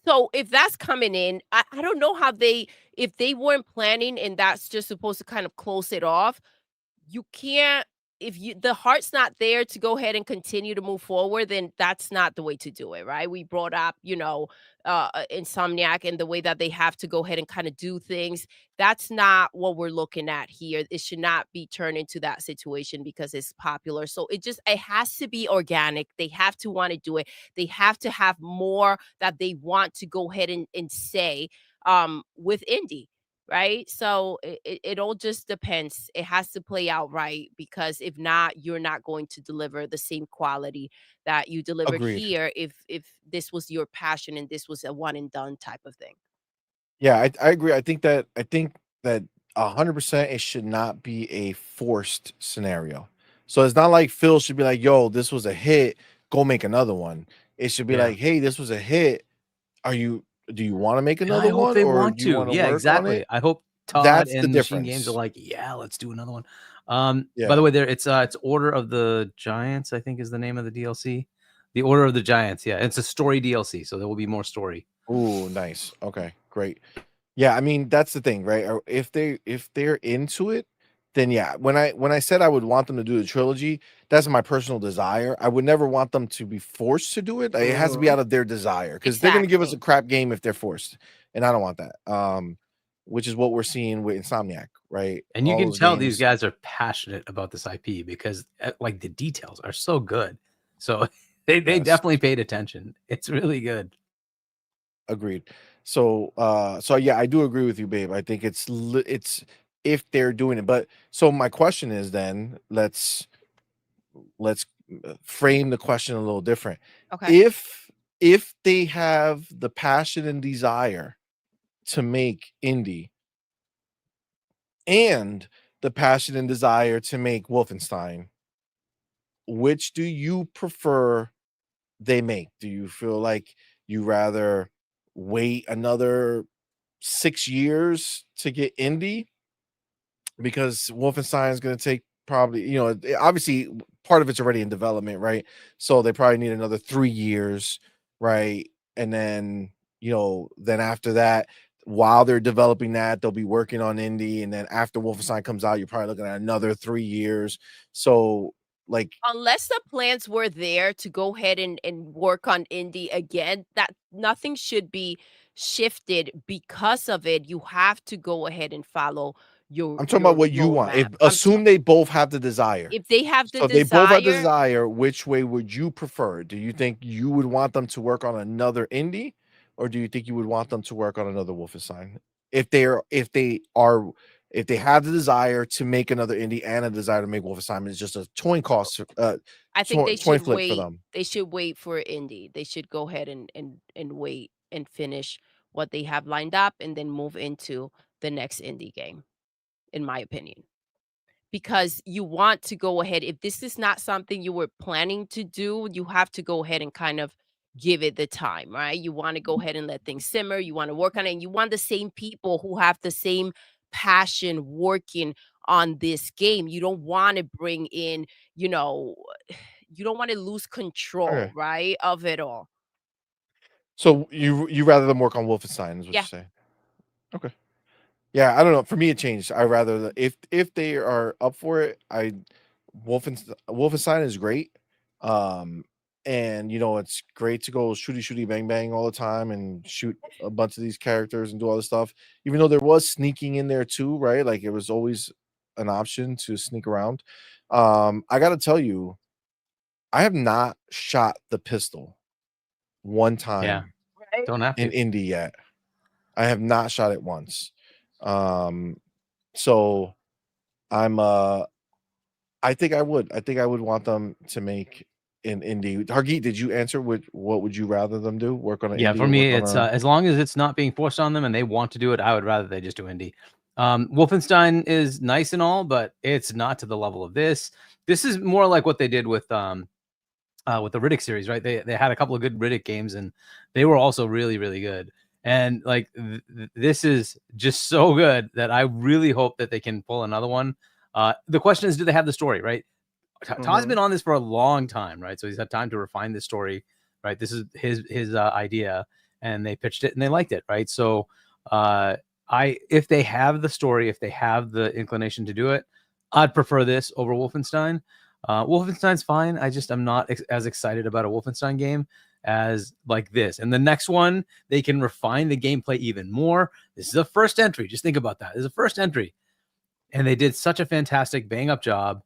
So if that's coming in, I don't know how if they weren't planning and that's just supposed to kind of close it off, you can't, the heart's not there to go ahead and continue to move forward, then that's not the way to do it, right? We brought up, Insomniac and the way that they have to go ahead and kind of do things. That's not what we're looking at here. It should not be turned into that situation because it's popular. So it has to be organic. They have to want to do it. They have to have more that they want to go ahead and say with indie. Right. So it all just depends. It has to play out right, because if not, you're not going to deliver the same quality that you delivered Agreed. here if this was your passion and this was a one and done type of thing. Yeah, I agree. I think that 100% it should not be a forced scenario. So it's not like Phil should be like, "Yo, this was a hit. Go make another one." It should be Yeah. like, "Hey, this was a hit. Do you want to make And another I hope one, they or want do you to. want to Yeah, work on exactly. it?" I hope Todd That's the and Machine Games are difference. like, yeah, let's do another one. Yeah. By the way, it's Order of the Giants, I think is the name of the DLC. The Order of the Giants. Yeah, it's a story DLC, so there will be more story. Ooh, nice. Okay, great. Yeah, I mean that's the thing, right? If they're into it, then yeah. When I said I would want them to do the trilogy, that's my personal desire. I would never want them to be forced to do it. It has to be out of their desire, because they're going to give us a crap game if they're forced, and I don't want that. Which is what we're seeing with Insomniac, right? And you All can those tell these games- guys are passionate about this IP because like the details are so good. So they Yes. definitely paid attention. It's really good. Agreed. So yeah, I do agree with you, babe. I think it's if they're doing it. But so my question is then let's frame the question a little different. Okay. If they have the passion and desire to make indie and the passion and desire to make Wolfenstein, which do you prefer they make? Do you feel like you rather wait another 6 years to get indie, because Wolfenstein is going to take probably, obviously part of it's already in development, right? So they probably need another 3 years, right? And then, then after that, while they're developing that, they'll be working on indie, and then after Wolfenstein comes out, you're probably looking at another 3 years. So like, Unless the plans were there to go ahead and work on indie again, that nothing should be shifted because of it. You have to go ahead and follow your I'm talking about what you want. Assume they both have the desire. If they have the So if they both have the desire, desire, which way would you prefer? Do you think you would want them to work on another indie, or do you think you would want them to work on another Wolfenstein? If they have the desire to make another indie and a desire to make Wolfenstein, it's just a coin cost. I think they coin should flip wait. for them. They should wait for indie. They should go ahead and wait and finish what they have lined up and then move into the next indie game, in my opinion. because you want to go ahead. If this is not something you were planning to do, you have to go ahead and kind of give it the time, right? You want to go ahead and let things simmer. You want to work on it. And you want the same people who have the same passion working on this game. You don't want to bring in, you know, you don't want to lose control, Okay. right, of it all. So you rather them work on Wolfenstein is what Yeah. you're saying? Okay. Yeah, I don't know. For me, it changed. I rather if they are up for it, Wolfenstein is great. And it's great to go shooty bang bang all the time and shoot a bunch of these characters and do all this stuff. Even though there was sneaking in there too, right? Like it was always an option to sneak around. I gotta tell you, I have not shot the pistol one time Don't have in to. Indy yet. I have not shot it once. So I'm I think I would want them to make an indie. Hargeet, did you answer what would you rather them do? Work on an Yeah, indie for or me, work on it's a as long as it's not being forced on them and they want to do it, I would rather they just do indie. Wolfenstein is nice and all, but it's not to the level of this. This is more like what they did with the Riddick series, right? They had a couple of good Riddick games, and they were also really, really good. And like this is just so good that I really hope that they can pull another one. The question is, do they have the story, right? Todd's been on this for a long time, right? So he's had time to refine this story, right? This is his idea, and they pitched it and they liked it, right? So if they have the story, if they have the inclination to do it, I'd prefer this over Wolfenstein. Wolfenstein's fine. I'm not as excited about a Wolfenstein game as like this. And the next one, they can refine the gameplay even more. This is a first entry. Just think about that. This is a first entry. And they did such a fantastic bang up job.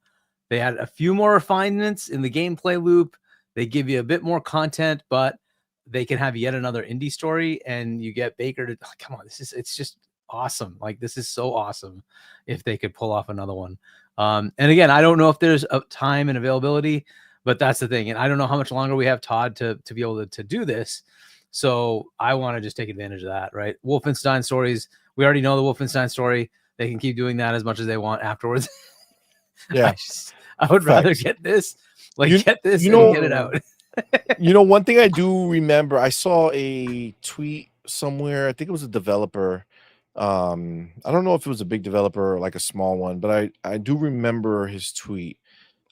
They had a few more refinements in the gameplay loop. They give you a bit more content, but they can have yet another indie story, and you get Baker to come on. It's just awesome. Like this is so awesome if they could pull off another one. And again, I don't know if there's a time and availability, but that's the thing. And I don't know how much longer we have Todd to be able to do this. So I want to just take advantage of that, right? Wolfenstein stories. We already know the Wolfenstein story. They can keep doing that as much as they want afterwards. Yeah. I would rather get this, get this and get it out. One thing I do remember, I saw a tweet somewhere. I think it was a developer. I don't know if it was a big developer or like a small one, but I do remember his tweet.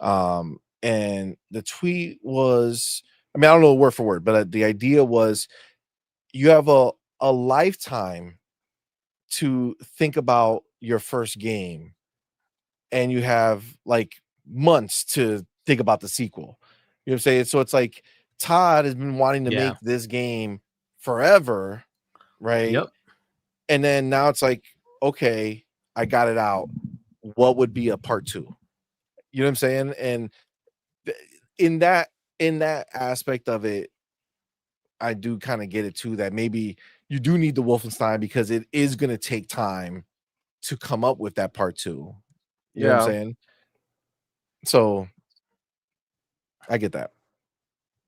And the tweet was, I don't know word for word, but the idea was you have a lifetime to think about your first game, and you have like months to think about the sequel. You know what I'm saying? So it's like Todd has been wanting to make this game forever, right? Yep. And then now it's like, okay, I got it out. What would be a part 2? You know what I'm saying? And in that aspect of it, I do kind of get it too, that maybe you do need the Wolfenstein because it is going to take time to come up with that part 2. You know what I'm saying? So I get that.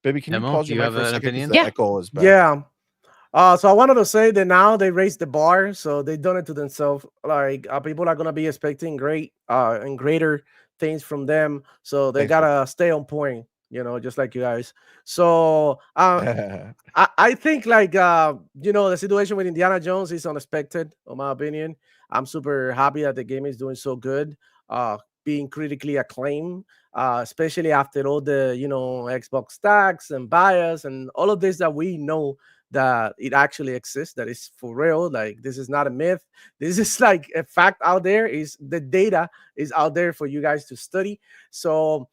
Baby, can you pause your mic for a second? The echo is back. Yeah. So I wanted to say that now they raised the bar, so they done it to themselves. Like people are gonna be expecting great and greater things from them, so they gotta stay on point. Just like you guys. So I think like the situation with Indiana Jones is unexpected, in my opinion. I'm super happy that the game is doing so good, being critically acclaimed, especially after all the Xbox stacks and bias and all of this that we know that it actually exists, that is for real. Like this is not a myth. This is like a fact out there. Is the data is out there for you guys to study. So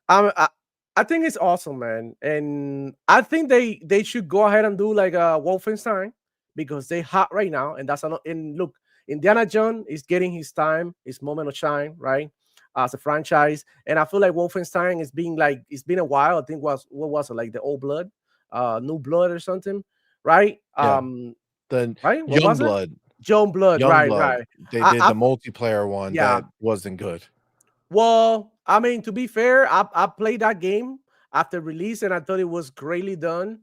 I think it's awesome, man. And I think they should go ahead and do like a Wolfenstein because they hot right now. And that's and look, Indiana Jones is getting his time, his moment of shine, right? As a franchise. And I feel like Wolfenstein is being like, it's been a while. I think what was it, like the Old Blood, New Blood or something, right? Yeah. The right? Young Blood. Young Blood, right. They did the multiplayer one that wasn't good. Well, to be fair, I played that game after release and I thought it was greatly done.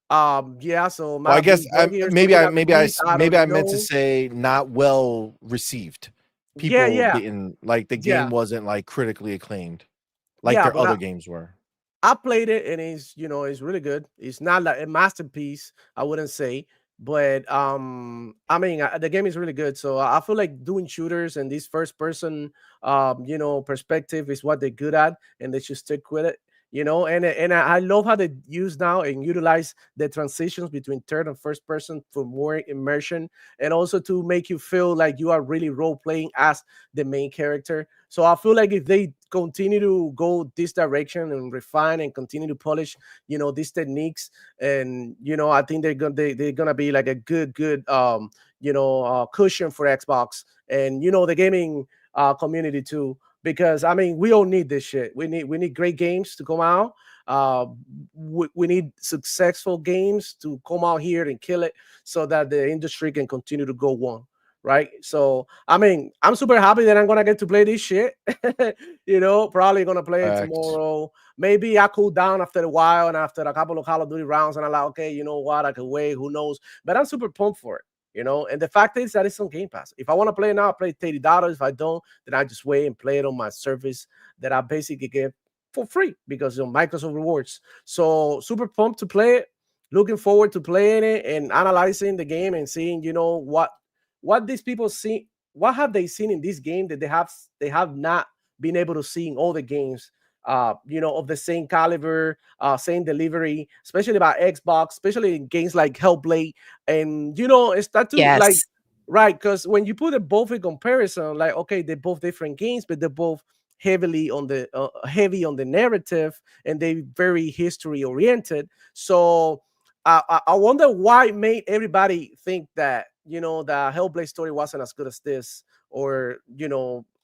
So I guess maybe I meant to say not well received. people yeah, didn't like the yeah, game wasn't like critically acclaimed like yeah. their But other games were. I played it and it's it's really good. It's not like a masterpiece, I wouldn't say, but I mean the game is really good. So I feel like doing shooters and this first person perspective is what they're good at, and they should stick with it. And I love how they use now and utilize the transitions between third and first person for more immersion, and also to make you feel like you are really role playing as the main character. So I feel like if they continue to go this direction and refine and continue to polish, these techniques, and I think they're gonna be like a good cushion for Xbox and the gaming community too. Because I mean, we all need this shit. We need great games to come out. We need successful games to come out here and kill it, so that the industry can continue to go on. Right. So I mean, I'm super happy that I'm gonna get to play this shit. Probably gonna play it Facts. tomorrow. Maybe I cool down after a while and after a couple of Call of Duty rounds, and I'm like, okay, you know what, I can wait. Who knows? But I'm super pumped for it. And the fact is that it's on Game Pass. If I want to play it now, I play $30. If I don't, then I just wait and play it on my service that I basically get for free because of Microsoft rewards. So super pumped to play it. Looking forward to playing it and analyzing the game and seeing, what these people see, what have they seen in this game that they have not been able to see in all the games, of the same caliber, same delivery, especially about Xbox, especially in games like Hellblade, and it's that too, like, Yes. right? Because when you put it both in comparison, like, okay, they're both different games, but they're both heavy on the narrative, and they very history oriented. So I wonder why it made everybody think that the Hellblade story wasn't as good as this, or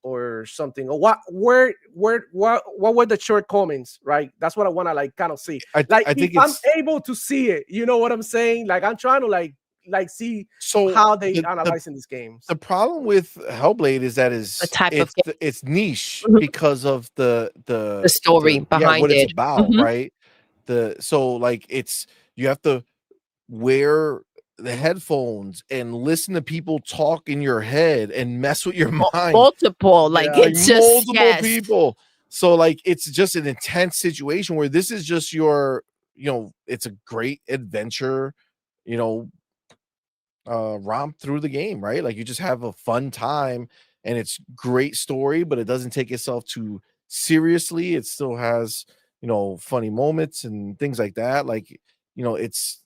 or something, or what were the shortcomings, right? That's what I want to like kind of see. I Like think if I'm it's able to see it, you know what I'm saying? Like I'm trying to like see so how they the analyzing these games. the problem with Hellblade is that The type of game. it's niche Mhm. because of The story behind what it's it. about, Mhm. right? So like you have to wear the headphones and listen to people talk in your head and mess with your mind, Multiple, like Yeah. like it's just multiple people. So like it's just an intense situation where this is just your, it's a great adventure, you know, romp through the game, right? Like you just have a fun time and it's great story, but it doesn't take itself too seriously. It still has, funny moments and things like that. Like, it's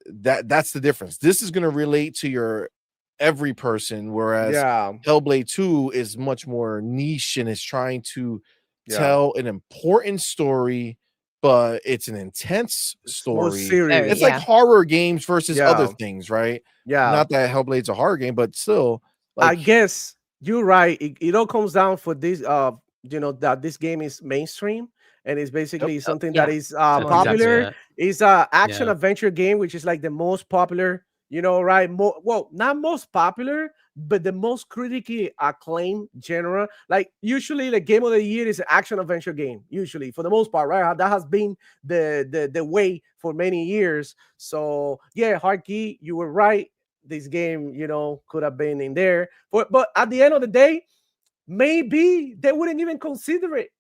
that's the difference. This is going to relate to your every person, whereas Yeah, Hellblade 2 is much more niche and is trying to yeah, tell an important story, but it's an intense it's more story. very, It's serious. like yeah. horror games versus other Yeah, things, right? yeah. Not that Hellblade's a horror game, but still, I like, guess you're right. It all comes down for this, that this game is mainstream and it's yep. basically something that Yeah. is That's exactly popular. it. It's a action Yeah. adventure game, which is like the most popular, right? Well, not most popular, but the most critically acclaimed genre. Like usually the game of the year is an action adventure game, usually for the most part, right? That has been the way for many years. So yeah, Hardkey, you were right. This game, could have been in there. But at the end of the day, maybe they wouldn't even consider it.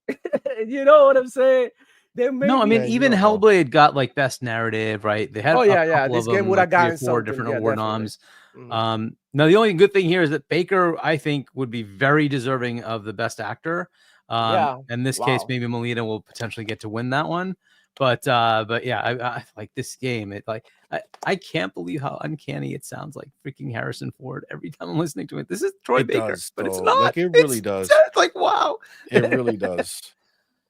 You know what I'm saying? They No, I mean, Yeah, maybe. you even don't know. Hellblade got like best narrative, right? They had Oh a yeah, yeah. couple of This game them, would have like 3 or gotten 4 something. different Yeah, award definitely. noms. Mhm. Now the only good thing here is that Baker, I think, would be very deserving of the best actor. Yeah. In this case, Wow. maybe Molina will potentially get to win that one. But yeah, I like this game. It like I can't believe how uncanny it sounds like freaking Harrison Ford every time I'm listening to it. This is Troy It Baker, does, but it's though. not. Like, it really does. It's like wow. It really does.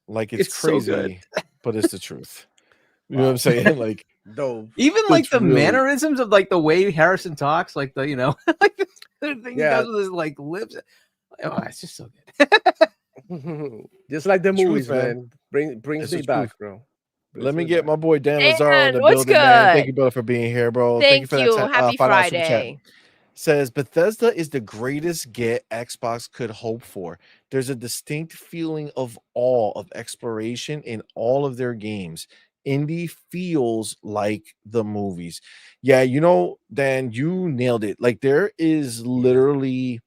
Like, it's So good. crazy, but it's the truth. You know what I'm Wow. saying? Like, Dope. Even like it's the really mannerisms of like the way Harrison talks, like the like the thing he Yeah. does with his like lips. Oh, it's just so good. Just like the truth, movies, man. man. Brings It's me the truth. back, bro. Let Brings me me get back. my boy Dan Lazaro in Dan, the what's building, man. Thank good? you, brother, for being here, bro. Thank you Thank for that you. Happy $5 super chat. Friday. Says Bethesda is the greatest get Xbox could hope for. There's a distinct feeling of awe of exploration in all of their games. Indie feels like the movies. Yeah, Dan, you nailed it. Like there is literally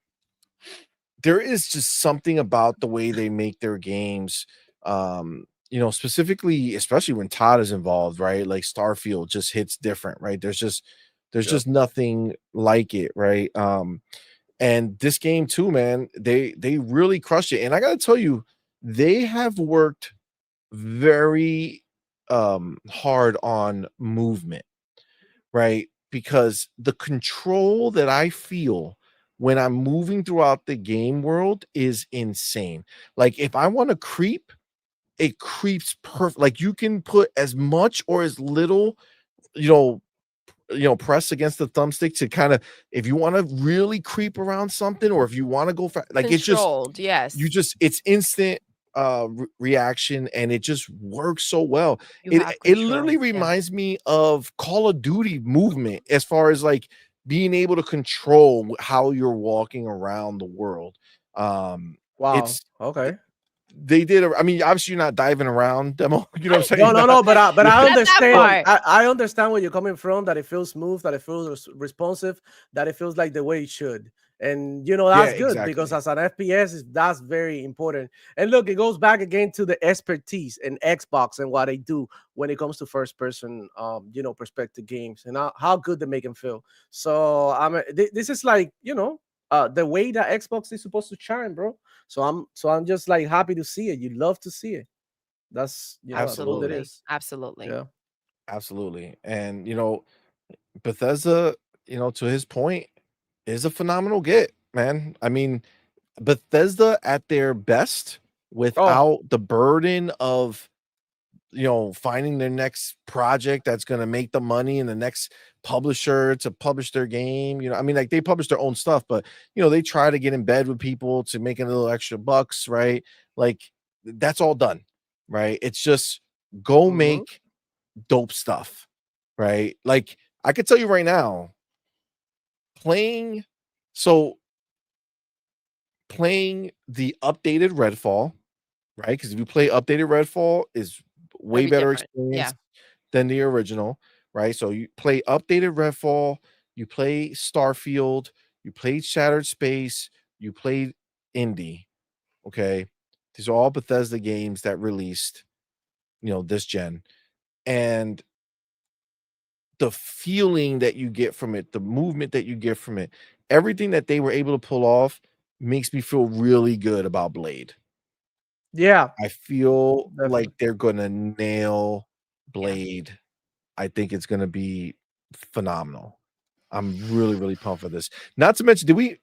there is just something about the way they make their games. Specifically, especially when Todd is involved, right? Like Starfield just hits different, right? There's just nothing like it, right? And this game too, man, they really crushed it. And I gotta tell you, they have worked very hard on movement, right? Because the control that I feel when I'm moving throughout the game world is insane. Like if I want to creep, it creeps perfect. Like you can put as much or as little, you know, press against the thumbstick to kind of, if you want to really creep around something, or if you want to go like it's just Controlled, yes. it's instant reaction, and it just works so well. You It have literally control, yeah. reminds me of Call of Duty movement as far as like being able to control how you're walking around the world. Wow. It's Okay. they did I mean, obviously you're not diving around demo, you know what I'm saying? No, but I Not that understand. part. I understand where you're coming from. That it feels smooth, that it feels responsive, that it feels like the way it should. And that's good because as an FPS, that's very important. And look, it goes back again to the expertise in Xbox and what they do when it comes to first person, perspective games, and how good they make them feel. So this is like the way that Xbox is supposed to shine, bro. So I'm just like happy to see it. You love to see it. That's that's what it is. Absolutely. Yeah. Absolutely. And Bethesda, to his point, is a phenomenal get, man. I mean, Bethesda at their best without the burden of finding their next project that's going to make the money and the next publisher to publish their game. I mean, like they publish their own stuff, but they try to get in bed with people to make a little extra bucks, right? Like that's all done, right? It's just go make dope stuff, right? Like I could tell you right now, playing the updated Redfall, right? Because if you play updated Redfall, is way Very better different. experience than the original, right? So you play updated Redfall, you play Starfield, you played Shattered Space, you played Indie. Okay, these are all Bethesda games that released, this gen, and the feeling that you get from it, the movement that you get from it, everything that they were able to pull off makes me feel really good about Blade. Yeah. I feel like they're gonna nail Blade. I think it's gonna be phenomenal. I'm really, really pumped for this. Not to mention, we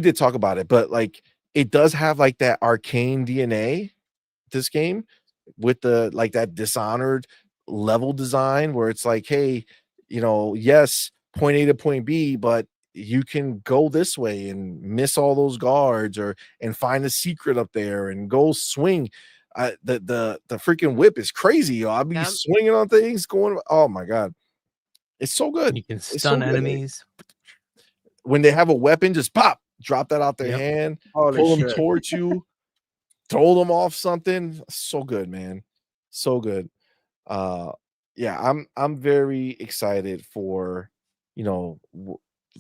did talk about it, but like it does have like that arcane DNA, this game, with the like that Dishonored level design where it's like, hey, yes, point A to point B, but you can go this way and miss all those guards and find a secret up there and go swing. The freaking whip is crazy, yo. I'll be swinging on things going, oh my god, it's so good. You can It's so stun good. enemies. When they have a weapon, just pop, drop that out their hand, pull them towards you, throw them off something. So good, man. So good. Yeah, I'm very excited for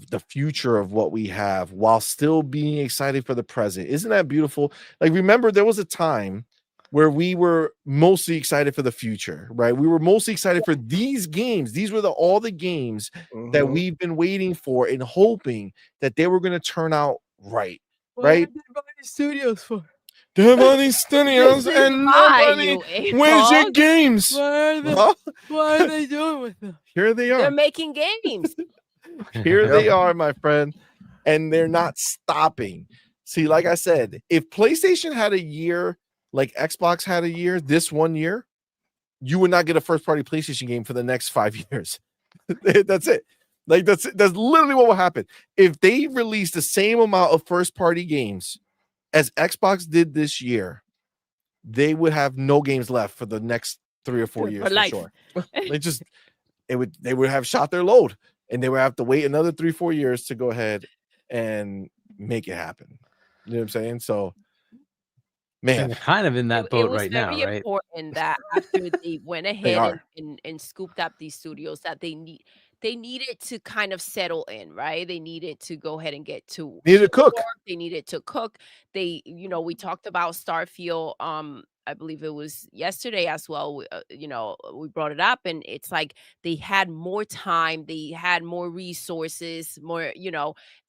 the future of what we have while still being excited for the present. Isn't that beautiful? Like, remember, there was a time where we were mostly excited for the future, right? We were mostly excited for these games. These were all the games that we've been waiting for and hoping that they were going to turn out right, right? Studios for They have all these studios and nobody. Where's your games? What are they doing with them? Here they are. They're making games. Here they are, my friend, and they're not stopping. See, like I said, if PlayStation had a year like Xbox had a year, this 1 year, you would not get a first-party PlayStation game for the next 5 years. That's it. Like that's literally what will happen if they release the same amount of first-party games as Xbox did this year. They would have no games left for the next 3 or 4 years for sure. They would have shot their load. And they would have to wait another 3-4 years to go ahead and make it happen. You know what I'm saying? So, man, they're kind of in that boat right now, right? It was very important that after they went ahead and scooped up these studios, that they needed to kind of settle in, right? They needed to go ahead and get to Need to cook. work. They needed to cook. They, we talked about Starfield. I believe it was yesterday as well. We brought it up, and it's like they had more time, they had more resources, more,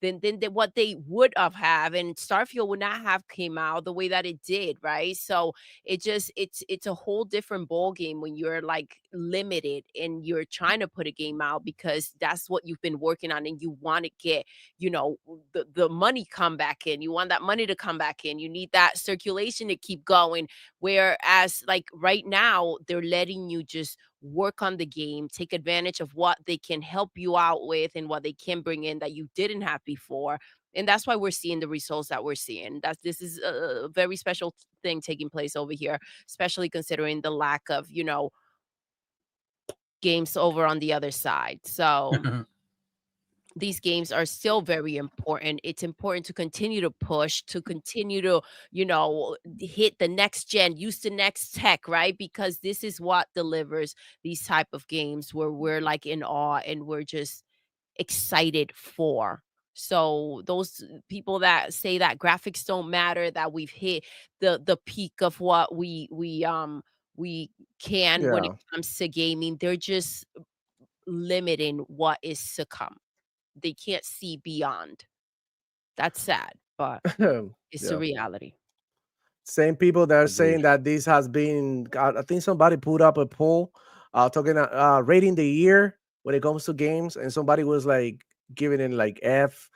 than what they would have, and Starfield would not have came out the way that it did, right? So it's a whole different ball game when you're like limited and you're trying to put a game out because that's what you've been working on and you want to get, the money come back in. You want that money to come back in. You need that circulation to keep going. Whereas like right now, they're letting you just work on the game, take advantage of what they can help you out with and what they can bring in that you didn't have before. And that's why we're seeing the results that we're seeing. This is a very special thing taking place over here, especially considering the lack of, games over on the other side. So these games are still very important. It's important to continue to push, to continue to, hit the next gen, use the next tech, right? Because this is what delivers these type of games where we're like in awe and we're just excited for. So those people that say that graphics don't matter, that we've hit the peak of what we can when it comes to gaming, they're just limiting what is to come. They can't see beyond. That's sad, but it's the reality. Same people that are saying that this has been, I think somebody put up a poll talking rating the year when it comes to games, and somebody was like giving it like F,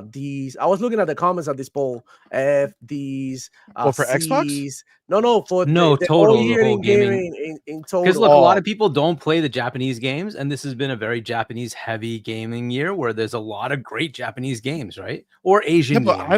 D's. I was looking at the comments of this poll. F, D's, for C's. Xbox? No, for no, the total, whole year the whole in gaming in total. Because look, a lot of people don't play the Japanese games, and this has been a very Japanese heavy gaming year where there's a lot of great Japanese games, right? Or Asian but games.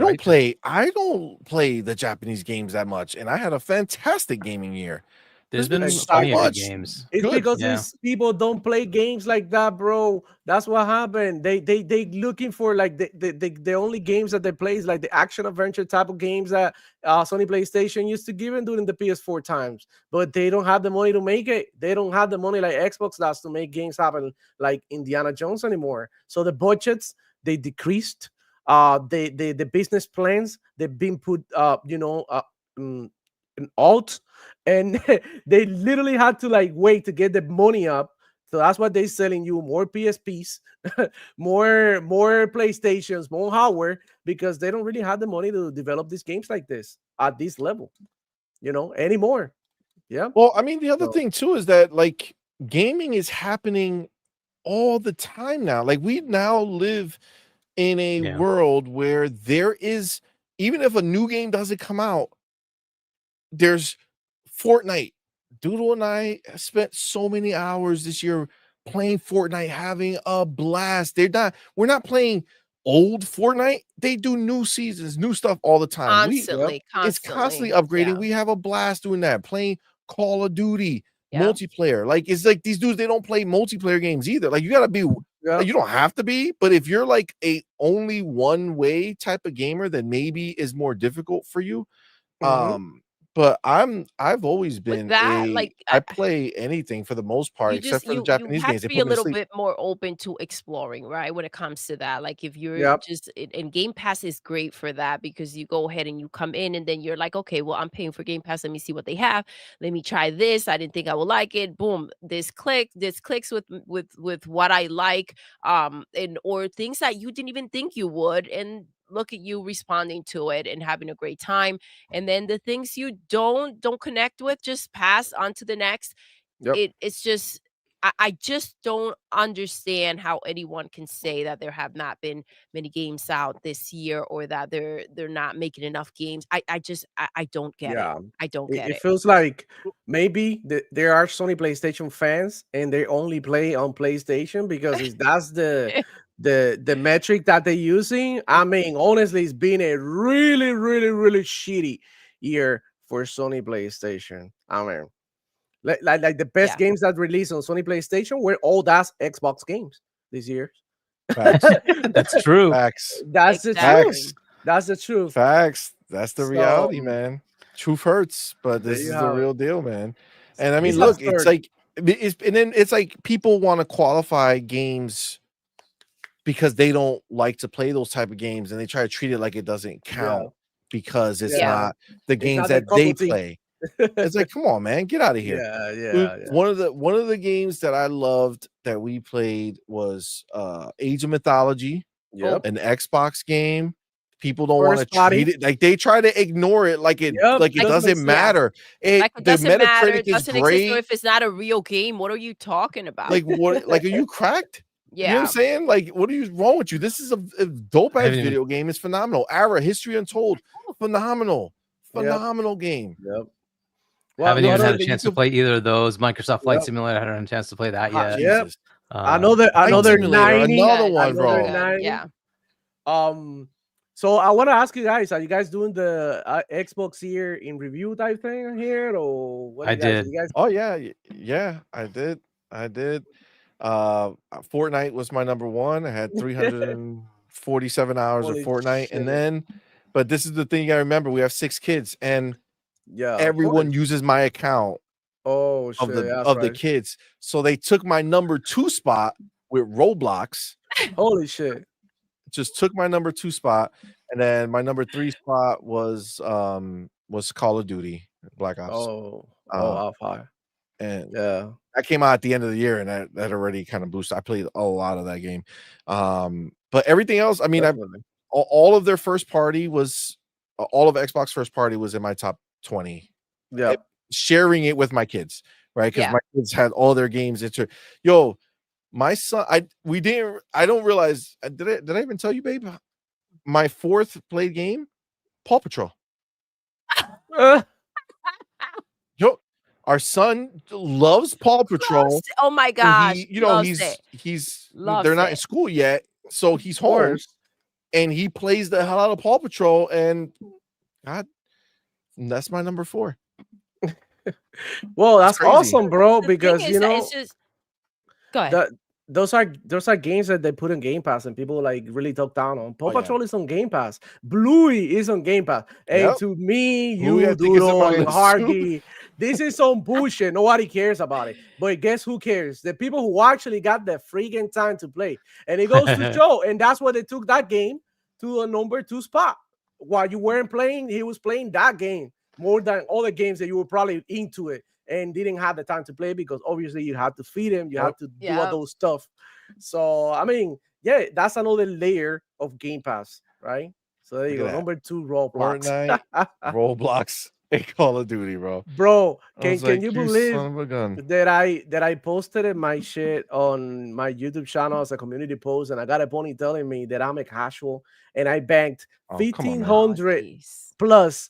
I don't play the Japanese games that much, and I had a fantastic gaming year. There's been plenty of good games. It's because people don't play games like that, bro. That's what happened. They looking for like the only games that they play is like the action adventure type of games that Sony PlayStation used to give them during the PS4 times. But they don't have the money to make it. They don't have the money like Xbox does to make games happen like Indiana Jones anymore. So the budgets they decreased. The business plans they've been put an alt, and they literally had to like wait to get the money up. So that's why they're selling you more PSPs, more PlayStations, more hardware, because they don't really have the money to develop these games like this at this level, anymore. Yeah. Well, I mean, the other thing too is that like gaming is happening all the time now. Like we now live in a world where there is, even if a new game doesn't come out, there's Fortnite. Doodle and I spent so many hours this year playing Fortnite, having a blast. We're not playing old Fortnite. They do new seasons, new stuff all the time. It's constantly upgrading. We have a blast doing that, playing Call of Duty multiplayer. Like it's like these dudes, they don't play multiplayer games either. Like you gotta be, like, you don't have to be, but if you're like a only one way type of gamer, then maybe is more difficult for you. But I've always been I play anything for the most part, except for the Japanese games. You have to be a little bit more open to exploring, right? When it comes to that, like if you're and Game Pass is great for that because you go ahead and you come in and then you're like, okay, well, I'm paying for Game Pass. Let me see what they have. Let me try this. I didn't think I would like it. Boom, this clicks with what I like, and or things that you didn't even think you would, and look at you responding to it and having a great time. And then the things you don't connect with, just pass on to the next. It's just I just don't understand how anyone can say that there have not been many games out this year or that they're not making enough games. I don't get it. I don't get it. It feels like maybe there are Sony PlayStation fans and they only play on PlayStation because that's the metric that they're using. I mean, honestly, it's been a really, really, really shitty year for Sony PlayStation. I mean, like the best games that released on Sony PlayStation were all that's Xbox games this year. Facts. That's true. Facts. That's the truth. That's the truth. Facts. That's the reality, man. Truth hurts, but this is the real deal, man. And I mean, look, it's like and then it's like people want to qualify games because they don't like to play those type of games, and they try to treat it like it doesn't count because it's not the games that they play. It's like, come on, man, get out of here. Yeah. One of the games that I loved that we played was Age of Mythology, an Xbox game. People don't want to treat it like they try to ignore it like it doesn't matter. Like it doesn't matter. It is doesn't great. exist. So if it's not a real game, what are you talking about? Like what? Like, are you cracked? Yeah. You know what I'm saying? Like, what are you wrong with you? This is a dope ass video game. It's phenomenal. Ara, History Untold, phenomenal game. Yep. Well, haven't even had a chance to play either of those. Microsoft Flight Simulator, I haven't had a chance to play that yet. Yep. Another 90. Another one, bro. 90. Yeah. So I want to ask you guys: are you guys doing the Xbox year in review type thing here, or what? I did. Oh yeah, I did. Fortnite was my number one. I had 347 hours of Fortnite, and then, but this is the thing you gotta remember: we have 6 kids, and everyone uses my account. Of the kids, so they took my number 2 spot with Roblox. Holy shit! Just took my number 2 spot, and then my number 3 spot was Call of Duty Black Ops. Alpha. And that came out at the end of the year, and that already kind of boosted. I played a lot of that game, but everything else, I mean, all of their first party was all of Xbox first party was in my top 20. Yeah, sharing it with my kids, right? Because my kids had all their games into. My son, I don't realize. Did I even tell you, babe? My 4th played game, Paw Patrol. Our son loves Paw Patrol. Oh my gosh! They're not in school yet, so he's home, and he plays the hell out of Paw Patrol. And God, that's my number 4. Well, that's awesome, bro. Because it's just go ahead. Those are games that they put in Game Pass, and people like really talk down on. Paw Patrol is on Game Pass. Bluey is on Game Pass. And to me, you Doodle and Hargy, this is some bullshit. Nobody cares about it. But guess who cares? The people who actually got the freaking time to play. And it goes to show. And that's why they took that game to a number 2 spot. While you weren't playing, he was playing that game more than all the games that you were probably into it and didn't have the time to play, because obviously you had to feed him, you had to do all those stuff. So I mean, that's another layer of Game Pass, right? So there you go. Number 2, Roblox. Fortnite, Roblox, and Call of Duty, bro. Bro, can you believe son of a gun. that I posted my shit on my YouTube channel as a community post, and I got a pony telling me that I'm a casual, and I banked 1,500 plus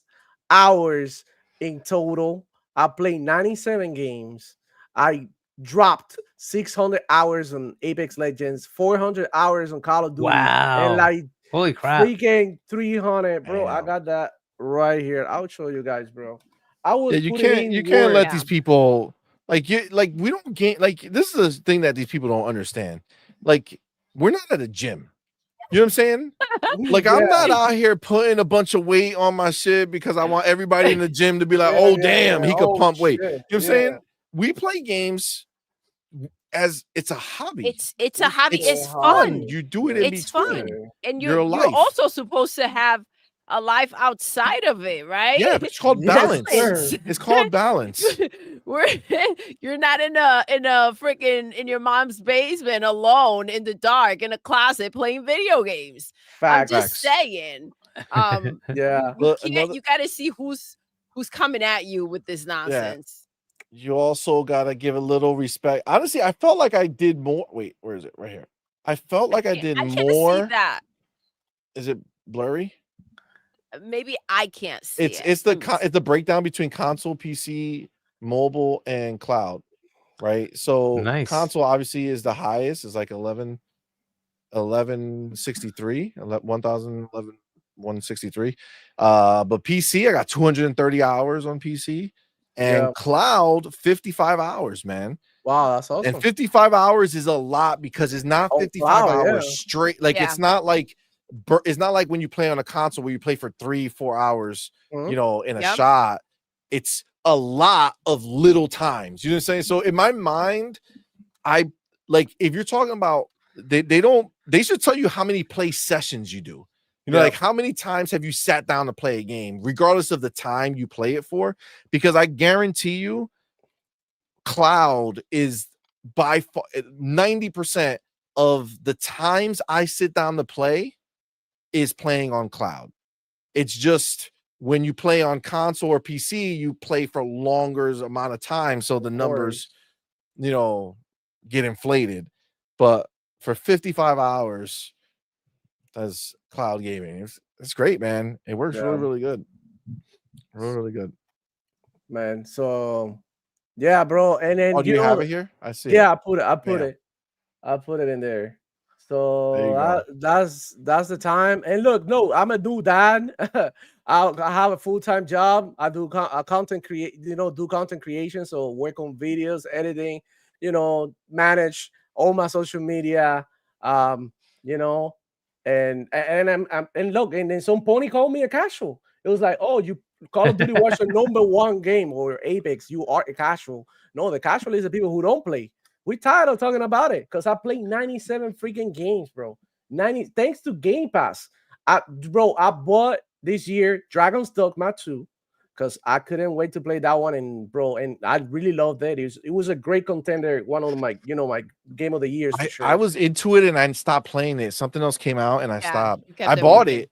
hours in total. I played 97 games. I dropped 600 hours on Apex Legends, 400 hours on Call of Duty. Wow. And like, holy crap. Freaking 300, bro. I got that right here. I'll show you guys, bro. I was you can't let these people we don't gain, like, this is the thing that these people don't understand. Like, we're not at a gym. You know what I'm saying? Like, I'm not out here putting a bunch of weight on my shit because I want everybody in the gym to be like, damn, he could pump weight. You know what I'm saying? We play games as it's a hobby. It's a hobby. It's fun. You do it in it's between. Fun. And you're also supposed to have a life outside of it, right? Yeah, it's called balance. It's called balance. You're not in a freaking in your mom's basement alone in the dark in a closet playing video games. Facts. I'm just saying. You got to see who's coming at you with this nonsense. You also got to give a little respect. Honestly, I felt like I did more. Wait, where is it? Right here. I felt like I did more. See that. Is it blurry? Maybe I can't see it. It's the breakdown between console, PC, mobile, and cloud, right? So console obviously is the highest, is like 1163, 1,163. But PC, I got 230 hours on PC, and cloud 55 hours, man. Wow, that's awesome. And 55 hours is a lot because it's not 55 hours straight. Like it's not like when you play on a console where you play for 3-4 hours, you know, in a shot. It's a lot of little times. You know what I'm saying? So in my mind, I like if you're talking about they should tell you how many play sessions you do. You know, like how many times have you sat down to play a game, regardless of the time you play it for? Because I guarantee you, cloud is by far 90% of the times I sit down to play is playing on cloud. It's just when you play on console or PC, you play for longer amount of time, so the numbers, you know, get inflated. But for 55 hours, that's cloud gaming. It's great, man. It works really, really good. Really good, man. So yeah, bro. And then do you have it here? I see. Yeah, it. I put it in there. There you So go. that's the time. And look, no, I'm a dude dad. I have a full-time job. I do content do content creation. So work on videos, editing, manage all my social media. Um, you know, and look, and then some pony called me a casual. It was like, oh, you Call of Duty was your #1 game, or Apex, you are a casual. No, the casual is the people who don't play. We tired of talking about it because I played 97 freaking games, bro. 90 thanks to Game Pass. I bought this year Dragon's Dogma 2 because I couldn't wait to play that one, and I really loved it. It was a great contender, one of my my game of the years for sure. I was into it and I stopped playing it. Something else came out and I stopped. you I bought it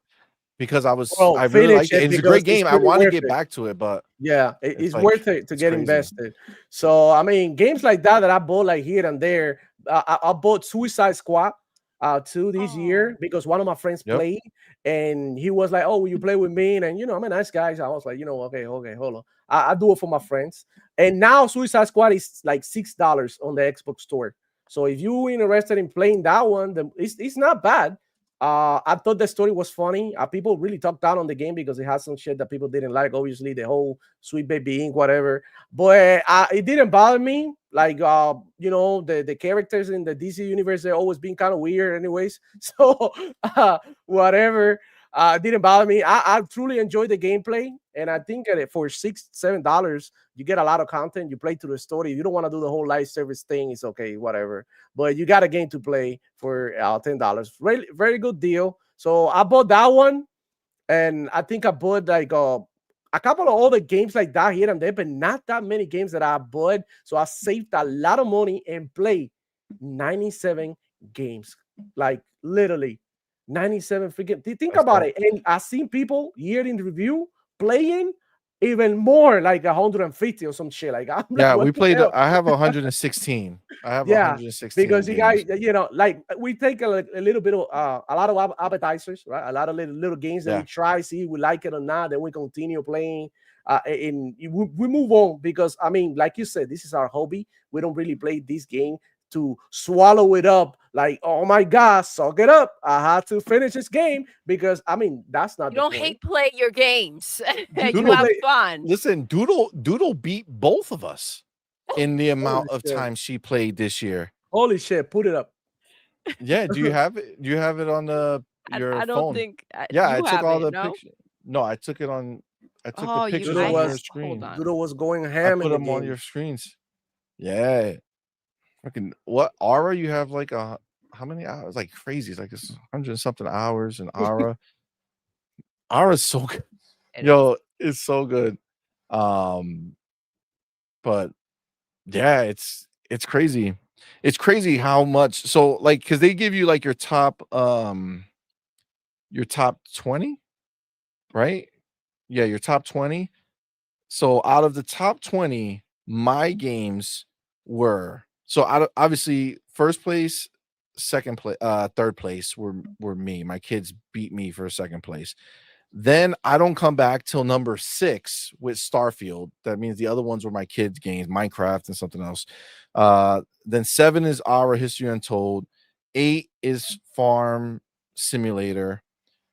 because I really liked it. It's a great game. I want to get back to it, but yeah, it's like, worth it to get crazy. Invested. So I mean, games like that I bought like here and there. I bought Suicide Squad 2 this year because one of my friends played, and he was like, "Oh, will you play with me?" And I'm a nice guy, so I was like, okay, hold on, I do it for my friends. And now Suicide Squad is like $6 on the Xbox store. So if you're interested in playing that one, then it's not bad. I thought the story was funny. People really talked down on the game because it has some shit that people didn't like. Obviously, the whole Sweet Baby Inc. whatever. But it didn't bother me. Like, the characters in the DC universe, they're always being kind of weird anyways. So, whatever. Didn't bother me. I truly enjoyed the gameplay. And I think that for $6-7, you get a lot of content. You play through the story. If you don't want to do the whole live service thing, it's okay, whatever. But you got a game to play for $10. Really, very good deal. So I bought that one, and I think I bought like a couple of other games like that here and there, but not that many games that I bought. So I saved a lot of money and played 97 games, like literally 97 freaking. Think about it. And I've seen people here in review playing even more, like 150 or some shit. Like, we played. I have 116. I have 116 because you guys, games. like we take a little bit of a lot of appetizers, right? A lot of little games that we try, see if we like it or not. Then we continue playing, and we move on because I mean, like you said, this is our hobby. We don't really play this game to swallow it up like, oh my god, suck it up, I had to finish this game, because I mean that's not you don't hate play your games. You have fun. Listen, Doodle beat both of us in the amount of time she played this year. Holy shit, put it up. Yeah, do you have it? Do you have it on your phone? I don't think I took all the pictures. No, I took it on. I took the pictures on your screen. Doodle was going ham. I put them on your screens. Yeah. Fucking what? Aura, you have like how many hours? Like crazy. It's like 100 something hours in Aura. Aura's so good. Yo, it's so good. But yeah, it's crazy. It's crazy how much. So like, because they give you like your top 20, right? Yeah, your top 20. So out of the top 20, my games were obviously first place, second place, third place were me. My kids beat me for second place. Then I don't come back till number 6 with Starfield. That means the other ones were my kids' games, Minecraft and something else. Then 7 is Aura History Untold. 8 is Farm Simulator.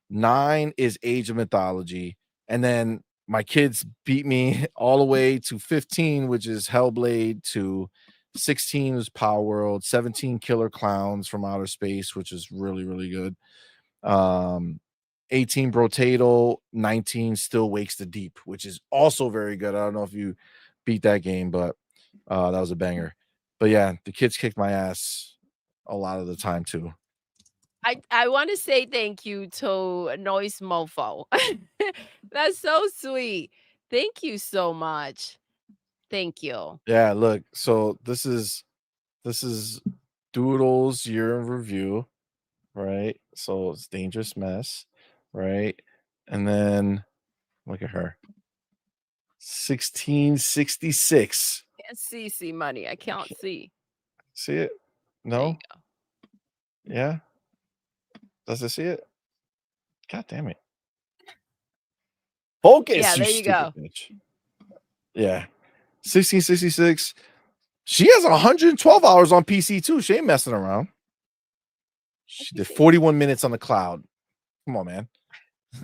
9 is Age of Mythology. And then my kids beat me all the way to 15, which is Hellblade, to 16 was Power World, 17 Killer Clowns from Outer Space, which is really, really good. 18 Brotato, 19 Still Wakes the Deep, which is also very good. I don't know if you beat that game, but that was a banger. But yeah, the kids kicked my ass a lot of the time too. I want to say thank you to Noise Mofo. That's so sweet. Thank you so much. Thank you. Yeah, look, so this is Doodle's year in review, right? So it's Dangerous Mess, right? And then look at her. 1666. Can't see CMoney. I can't see. See it? There you No? go. Yeah? Does it see it? God damn it. Focus, Yeah, you there you stupid go. bitch. Yeah. 1666. She has 112 hours on PC too. She ain't messing around. She did 41 minutes on the cloud. Come on, man.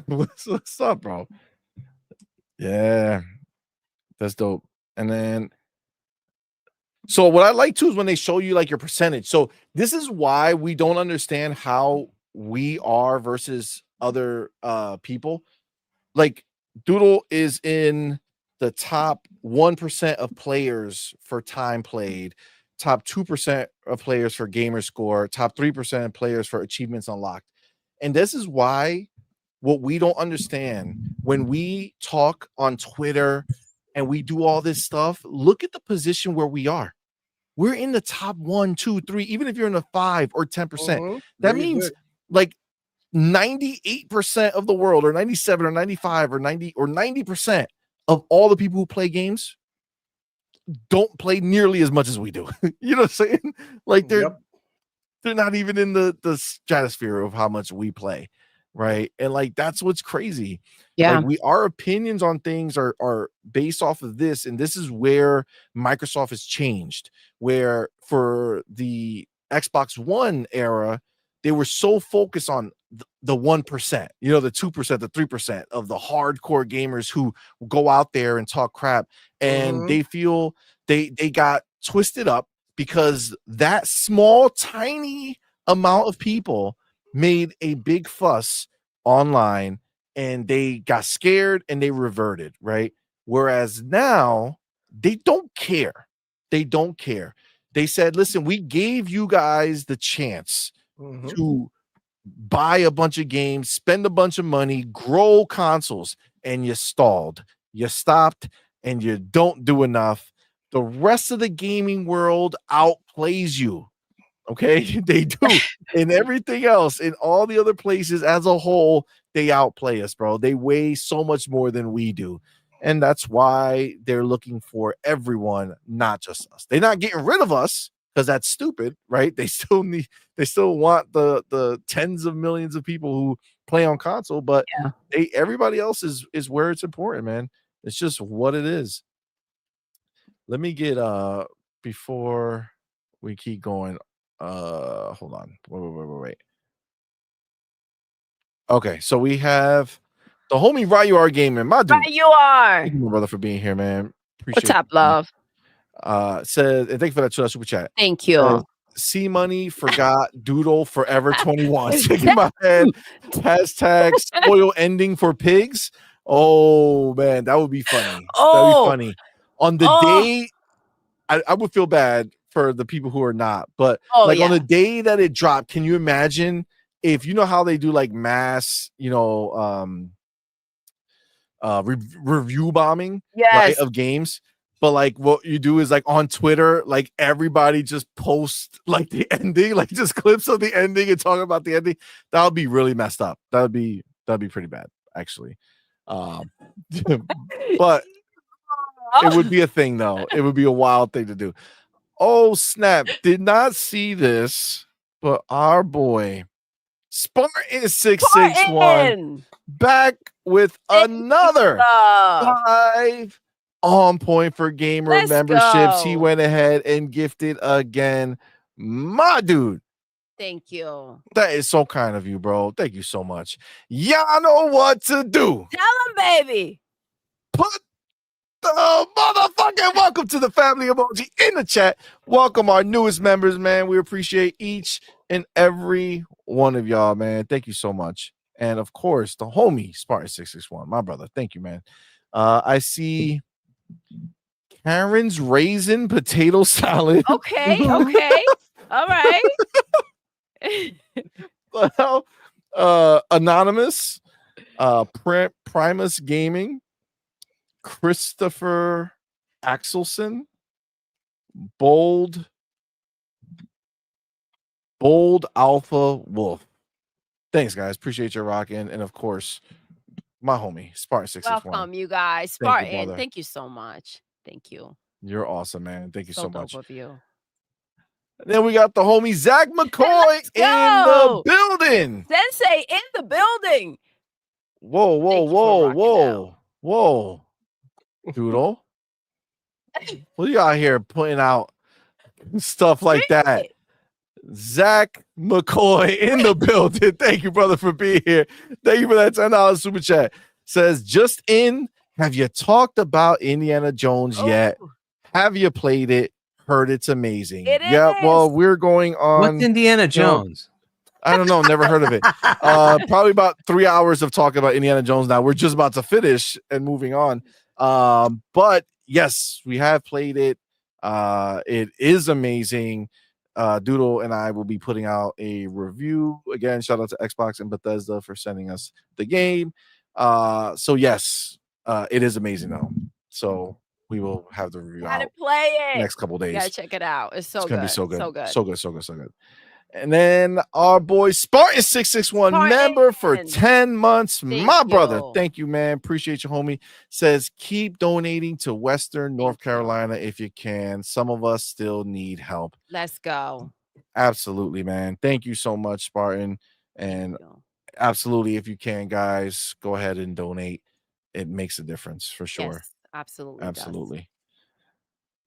What's up, bro? Yeah. That's dope. And then so what I like too is when they show you like your percentage. So this is why we don't understand how we are versus other people. Like Doodle is in the top 1% of players for time played, top 2% of players for gamer score, top 3% of players for achievements unlocked. And this is why what we don't understand when we talk on Twitter and we do all this stuff, look at the position where we are. We're in the top 1, 2, 3, even if you're in the 5 or 10%. That means like 98% of the world, or 97 or 95 or 90 or 90% of all the people who play games don't play nearly as much as we do. You know what I'm saying? Like they're not even in the stratosphere of how much we play, right? And like that's what's crazy. Yeah. Like our opinions on things are based off of this, and this is where Microsoft has changed. Where for the Xbox One era, they were so focused on the 1%, you know, the 2%, the 3% of the hardcore gamers who go out there and talk crap, and they feel they got twisted up because that small, tiny amount of people made a big fuss online and they got scared and they reverted, right? Whereas now they don't care. They don't care. They said, listen, we gave you guys the chance to buy a bunch of games, spend a bunch of money, grow consoles, and you stalled. You stopped and you don't do enough. The rest of the gaming world outplays you. Okay, they do. In everything else, in all the other places as a whole, they outplay us, bro. They weigh so much more than we do. And that's why they're looking for everyone, not just us. They're not getting rid of us because that's stupid, right? They still want the tens of millions of people who play on console, but everybody else is where it's important, man. It's just what it is. Let me get before we keep going. Hold on. Wait. Okay, so we have the homie Ryu Gaming. My dude. Right you are. Thank you, my brother, for being here, man. What's up, love? Says, and thank you for that super chat. Thank you. CMoney forgot Doodle Forever 21. Shaking my head. Hashtag spoil ending for pigs. Oh man, that would be funny. That would be funny. On the day, I would feel bad for the people who are not, but on the day that it dropped, can you imagine if you know how they do like mass, review bombing right, of games? But like what you do is like on Twitter, like everybody just posts like the ending, like just clips of the ending and talking about the ending. That would be really messed up. That'd be pretty bad, actually. But it would be a thing though. It would be a wild thing to do. Oh snap! Did not see this, but our boy Spartan 661 back with another 5 on point for gamer memberships. He went ahead and gifted again. My dude. Thank you. That is so kind of you, bro. Thank you so much. Y'all know what to do. Tell him, baby. Put the motherfucking welcome to the family emoji in the chat. Welcome our newest members, man. We appreciate each and every one of y'all, man. Thank you so much. and of course the homie Spartan661, my brother. Thank you, man. I see Karen's raisin potato salad. Okay. All right. Well, Anonymous, Primus Gaming, Christopher Axelson, Bold Alpha Wolf. Thanks, guys. Appreciate your rocking. And of course, my homie, Spartan661. Welcome, you guys. Thank you, Spartan, brother. thank you so much. Thank you. You're awesome, man. Thank you so dope much. of you. And then we got the homie Zach McCoy Let's in the go. building. Sensei in the building. Whoa, whoa, Thank you for whoa, rocking whoa, whoa. Doodle. What are you out here putting out stuff like that? Zach McCoy in the building. Thank you, brother, for being here. Thank you for that $10 super chat. Says, just in, have you talked about Indiana Jones yet? Have you played it? Heard it's amazing. It well, is. we're going on. What's Indiana Jones? I don't know. Never heard of it. Probably about 3 hours of talking about Indiana Jones now. We're just about to finish and moving on. But yes, we have played it. It is amazing. Doodle and I will be putting out a review. Again, shout out to Xbox and Bethesda for sending us the game. So yes, it is amazing though. So we will have the review Gotta out play it. next couple days. You gotta check it out. It's so It's good. gonna be so good. So good. So good, so good, so good. And then our boy Spartan661 member for 10 months. My brother, thank you, man. Appreciate you, homie. Says keep donating to Western North Carolina if you can. Some of us still need help. Let's go. Absolutely, man. Thank you so much, Spartan. And absolutely, if you can, guys, go ahead and donate. It makes a difference for sure. Yes, absolutely. Absolutely.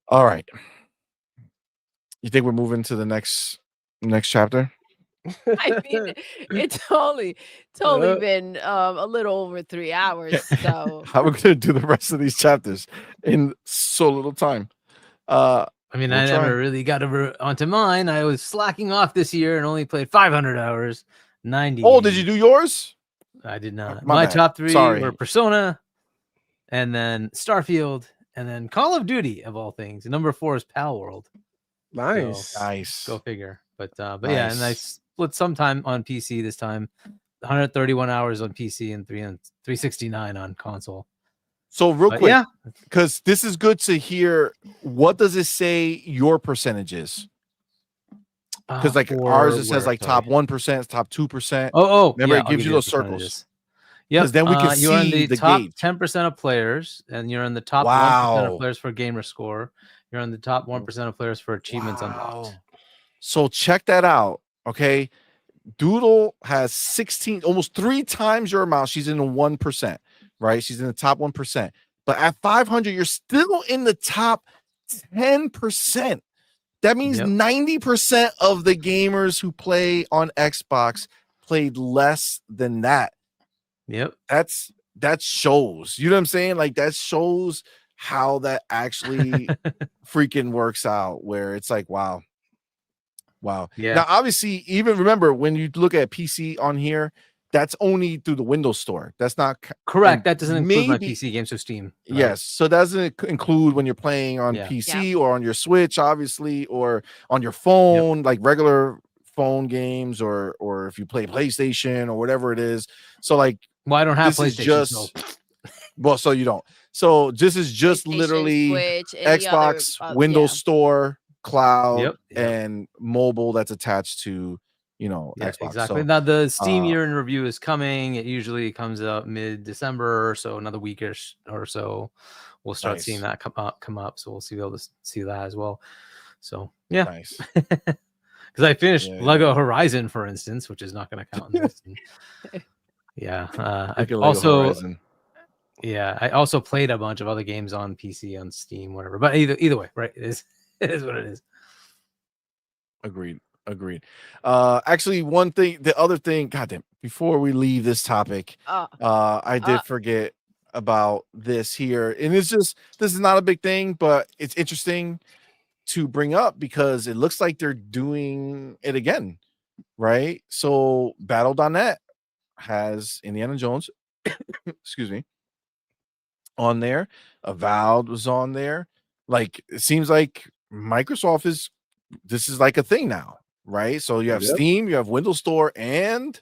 All right. You think we're moving to the next chapter? I mean, it's totally been a little over 3 hours. So how are we gonna do the rest of these chapters in so little time? I mean, I never really got onto mine. I was slacking off this year and only played 500 hours. 90. Oh, did you do yours? I did not. My My bad. top three Sorry. were Persona, and then Starfield, and then Call of Duty of all things. And number 4 is Pal World. Nice. So, Nice. go figure. But yeah, and I split some time on PC this time. 131 hours on PC and 369 on console. So real But quick, yeah. because this is good to hear. What does it say your percentage is? Because like ours, it says like top 1%, top 2%. Remember, yeah, it gives you those circles. Yeah, Because then we can you're in see the the top gauge. 10% of players, and you're in the top 1% Wow. of players for gamer score. You're in the top 1% of players for achievements unlocked. So check that out. Okay. Doodle has 16, almost 3 times your amount. She's in the 1%, right? She's in the top 1%. But at 500, you're still in the top 10%. That means 90% of the gamers who play on Xbox played less than that. Yep. That shows. You know what I'm saying? Like that shows how that actually freaking works out, where it's like, wow. Yeah. Now, obviously, even remember when you look at PC on here, that's only through the Windows Store. That's not correct. That doesn't include my PC games, so Steam. Right? Yes, so that doesn't include when you're playing on PC or on your Switch, obviously, or on your phone, like regular phone games, or if you play PlayStation or whatever it is. So like, well, I don't have this PlayStation. is just well, so you don't. So this is just literally Switch, Xbox, Windows Store, cloud, and mobile that's attached to Xbox. Exactly. So, now the Steam year in review is coming. It usually comes out mid-December or so, another week or so. We'll start seeing that come up. So we'll be able to see that as well. So yeah, nice. Because I finished Lego Horizon, for instance, which is not going to count in this. I also I also played a bunch of other games on PC, on Steam, whatever. But either way, right? It is what it is. Agreed. Actually, the other thing, goddamn, before we leave this topic, I did forget about this here. And this is not a big thing, but it's interesting to bring up because it looks like they're doing it again, right? So Battle.net has Indiana Jones, excuse me, on there. Avowed was on there. Like, it seems like Microsoft this is like a thing now, right? So you have Yep. Steam, you have Windows Store, and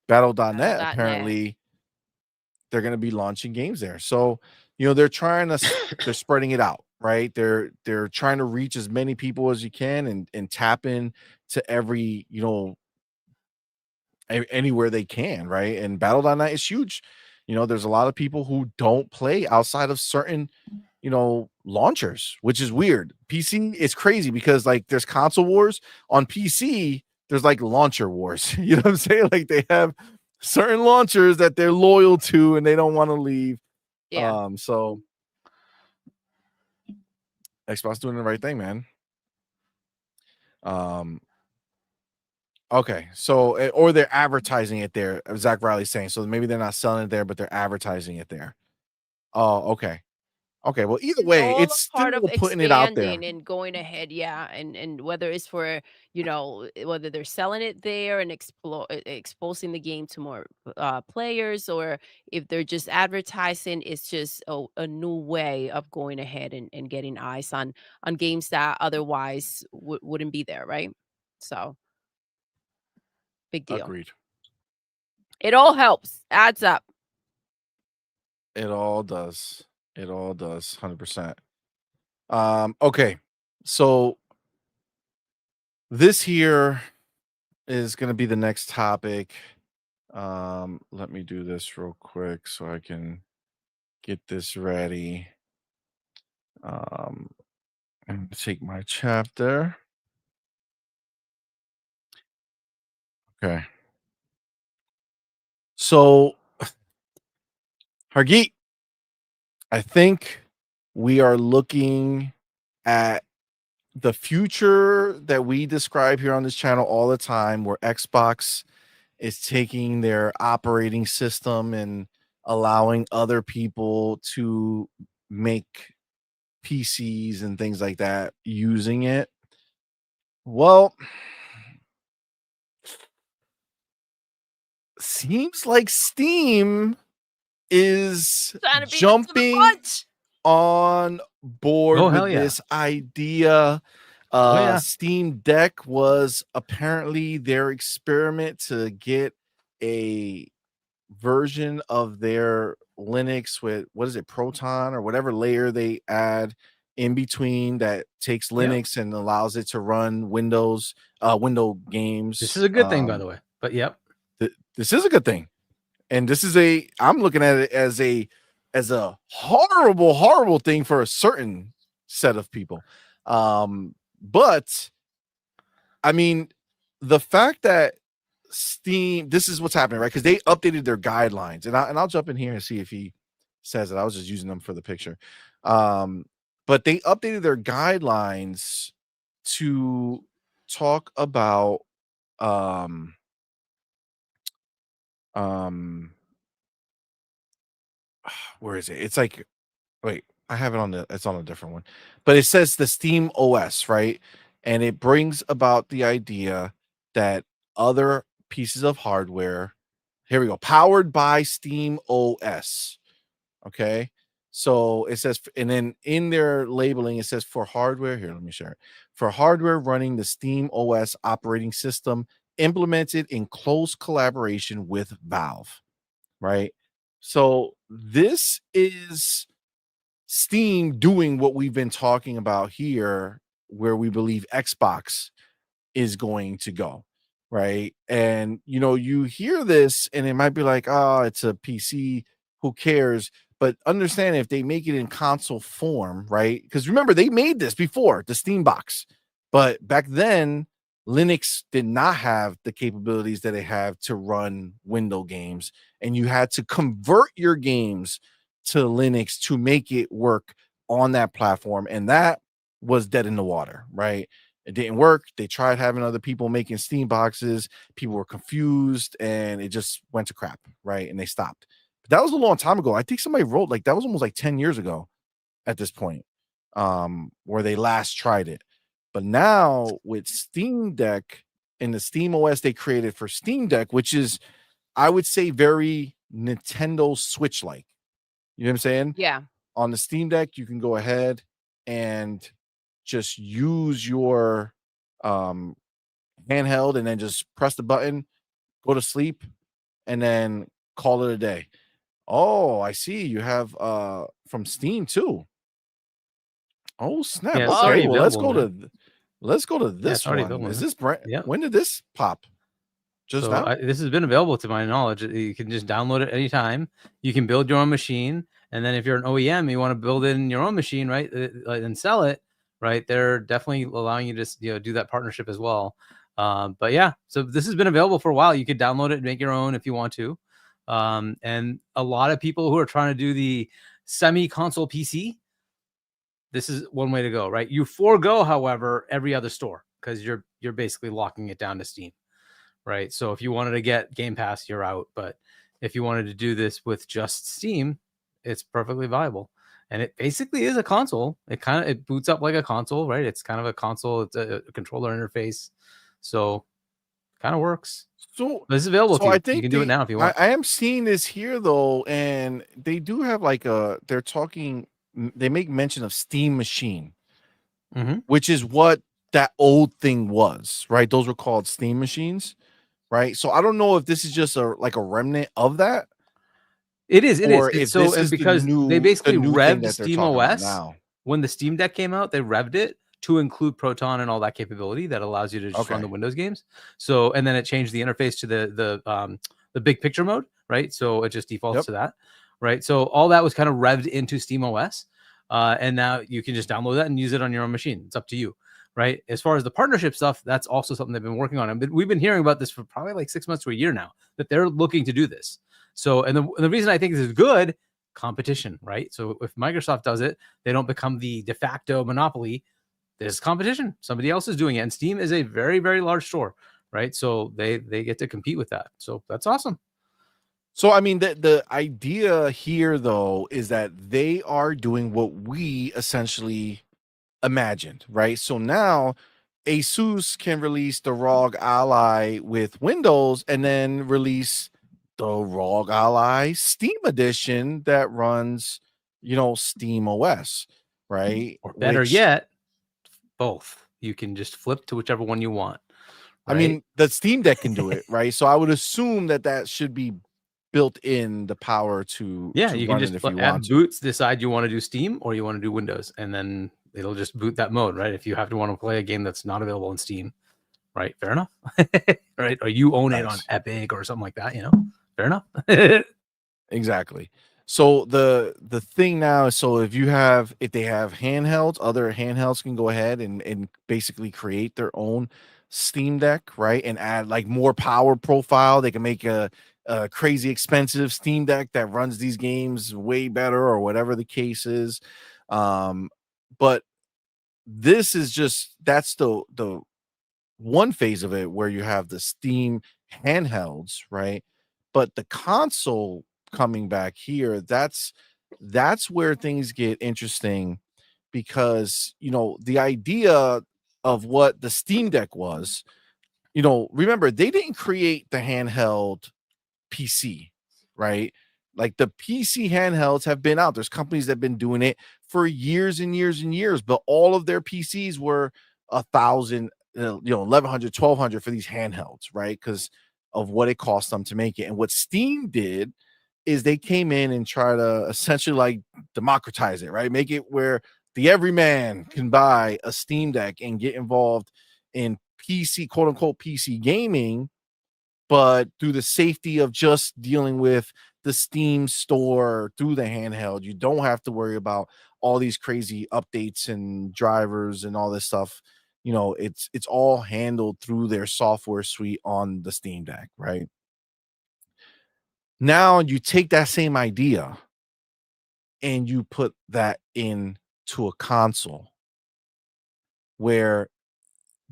Battle.net. Battle.net. Apparently, they're going to be launching games there. So, they're they're spreading it out, right? They're trying to reach as many people as you can and tap in to every, anywhere they can, right? And Battle.net is huge. There's a lot of people who don't play outside of certain, launchers, which is weird. PC is crazy because like there's console wars on PC, there's like launcher wars. You know what I'm saying? Like they have certain launchers that they're loyal to and they don't want to leave. Yeah. So Xbox doing the right thing, man. Okay, so or they're advertising it there. Zach Riley's saying so. Maybe they're not selling it there, but they're advertising it there. Oh, okay. Okay, well, either way, All it's a part still of putting it out there. expanding and going ahead, yeah, and whether it's for whether they're selling it there and exposing the game to more players, or if they're just advertising, it's just a new way of going ahead and getting eyes on games that otherwise wouldn't be there, right? So big deal. Agreed. It all helps, adds up. It all does. It all does, 100%. Okay, so this here is going to be the next topic. Let me do this real quick so I can get this ready. And take my chapter. Okay. So, Hargeet, I think we are looking at the future that we describe here on this channel all the time, where Xbox is taking their operating system and allowing other people to make PCs and things like that using it. Well, seems like Steam is jumping on board with this idea. Steam Deck was apparently their experiment to get a version of their Linux with, what is it, Proton or whatever layer they add in between that takes Linux and allows it to run Windows games. This is a good thing, by the way. But this is a good thing. And this is I'm looking at it as a horrible thing for a certain set of people. But I mean, the fact that Steam, this is what's happening, right? Because they updated their guidelines, and I'll jump in here and see if he says it. I was just using them for the picture. But they updated their guidelines to talk about where is it? It's like, wait, I have it it's on a different one, but it says the Steam OS, right? And it brings about the idea that other pieces of hardware, here we go, powered by Steam OS. Okay. So it says, and then in their labeling, it says for hardware, here, let me share it. For hardware running the Steam OS operating system implemented in close collaboration with Valve, right? So this is Steam doing what we've been talking about here, where we believe Xbox is going to go, right? And you hear this and it might be like, oh, it's a PC, who cares? But understand, if they make it in console form, right? Because remember, they made this before, the Steam box, but back then Linux did not have the capabilities that they have to run Windows games, and you had to convert your games to Linux to make it work on that platform, and that was dead in the water, right? It didn't work. They tried having other people making Steam boxes. People were confused, and it just went to crap, right? And they stopped. But that was a long time ago. I think somebody wrote, like, that was almost like 10 years ago at this point, where they last tried it. But now with Steam Deck and the Steam OS they created for Steam Deck, which is I would say very Nintendo Switch like. You know what I'm saying? Yeah. On the Steam Deck, you can go ahead and just use your handheld and then just press the button, go to sleep, and then call it a day. Oh, I see. You have from Steam too. Oh snap! Yeah, it's Okay, already well available, let's go to Yeah, this it's already one. available. Is this brand? Yeah. When did this pop? Just So now? this has been available to my knowledge. You can just download it anytime. You can build your own machine, and then if you're an OEM, you want to build it in your own machine, right, and sell it, right? They're definitely allowing you to do that partnership as well. But yeah, so this has been available for a while. You could download it and make your own if you want to. And a lot of people who are trying to do the semi-console PC, this is one way to go, right? You forego, however, every other store because you're basically locking it down to Steam. Right. So if you wanted to get Game Pass, you're out. But if you wanted to do this with just Steam, it's perfectly viable. And it basically is a console. It boots up like a console, right? It's kind of a console. It's a controller interface. So kind of works. So this is available to you. I think You can do it now if you want. I am seeing this here though, and they do have like they're talking. They make mention of Steam Machine, which is what that old thing was, right? Those were called Steam machines, right? So I don't know if this is just a remnant of that. It is. Or It's if this is because they basically the new thing revved that they're talking about SteamOS now. when the Steam Deck came out. They revved it to include Proton and all that capability that allows you to just run Okay. the Windows games. So and then it changed the interface to the big picture mode, right? So it just defaults to that, right? So all that was kind of revved into SteamOS, and now you can just download that and use it on your own machine. It's up to you. Right. As far as the partnership stuff, that's also something they've been working on. And we've been hearing about this for probably like 6 months to a year now, that they're looking to do this. So, and the reason I think this is good, competition, right? So if Microsoft does it, they don't become the de facto monopoly. There's competition. Somebody else is doing it. And Steam is a very, very large store, right? So they get to compete with that. So that's awesome. So, I mean, the idea here, though, is that they are doing what we essentially imagined, right? So now Asus can release the ROG Ally with Windows and then release the ROG Ally Steam Edition that runs, Steam OS, right? Or better yet, both. You can just flip to whichever one you want. Right? I mean, the Steam Deck can do it, right? So I would assume that should be built in the power to you run can just if you want to. boots decide you want to do Steam or you want to do Windows, and then it'll just boot that mode, right? If you have to want to play a game that's not available on Steam, right? Fair enough. Right? Or you own it on Epic or something like that, fair enough. Exactly. So the thing now is, so if they have handhelds, other handhelds can go ahead and basically create their own Steam Deck, right? And add like more power profile. They can make a crazy expensive Steam Deck that runs these games way better, or whatever the case is. But this is that's the one phase of it where you have the Steam handhelds, right? But the console coming back here, that's where things get interesting, because the idea of what the Steam Deck was, remember, they didn't create the handheld PC, right? Like the PC handhelds have been out. There's companies that have been doing it for years and years and years, but all of their PCs were 1,000, 1,100, 1,200 for these handhelds, right? Because of what it cost them to make it. And what Steam did is they came in and try to essentially like democratize it, right? Make it where the everyman can buy a Steam Deck and get involved in PC, quote unquote, PC gaming, but through the safety of just dealing with the Steam store through the handheld. You don't have to worry about all these crazy updates and drivers and all this stuff. It's all handled through their software suite on the Steam Deck, right? Now you take that same idea and you put that into a console where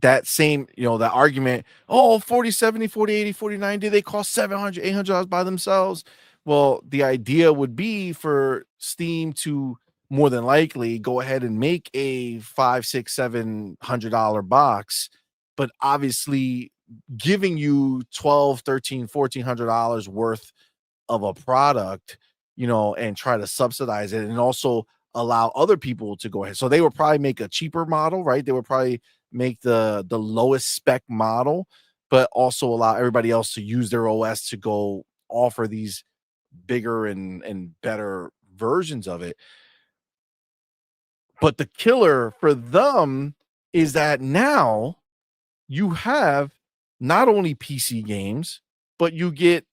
that same, that argument, 40, 70, 40, 80, 40, 90, they cost $700, $800 by themselves. Well, the idea would be for Steam to more than likely go ahead and make a $500, $600, $700 box, but obviously giving you $1,200, $1,300, $1,400 worth of a product, and try to subsidize it, and also allow other people to go ahead. So they would probably make a cheaper model, right? They would probably make the lowest spec model, but also allow everybody else to use their OS to go offer these bigger and better versions of it. But the killer for them is that now you have not only PC games, but you get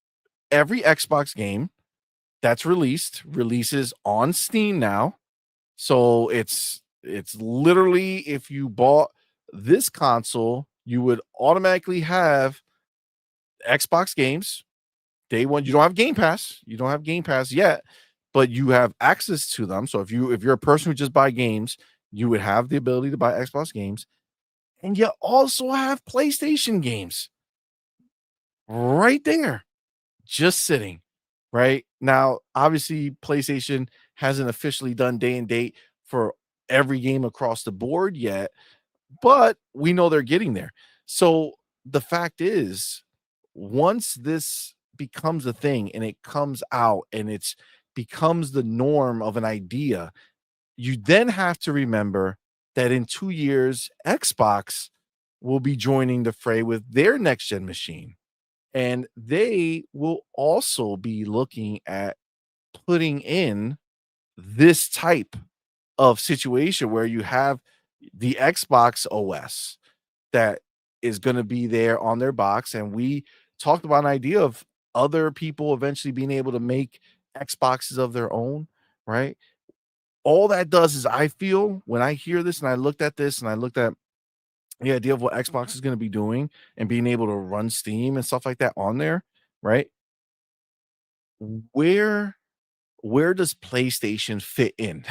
every Xbox game that's releases on Steam now. So it's literally, if you bought this console, you would automatically have Xbox games day one. You don't have Game Pass. You don't have Game Pass yet, but you have access to them. So if you're a person who just buy games, you would have the ability to buy Xbox games, and you also have PlayStation games right there, just sitting right now. Obviously, PlayStation hasn't officially done day and date for every game across the board yet, but we know they're getting there. So the fact is, once this becomes a thing and it comes out and it's becomes the norm of an idea, you then have to remember that in 2 years, Xbox will be joining the fray with their next gen machine. And they will also be looking at putting in this type of situation where you have the Xbox OS that is going to be there on their box. And we talked about an idea of other people eventually being able to make Xboxes of their own, right? All that does is, I feel, when I hear this and I looked at this and I looked at the idea of what Xbox is going to be doing and being able to run Steam and stuff like that on there, right? Where does PlayStation fit in?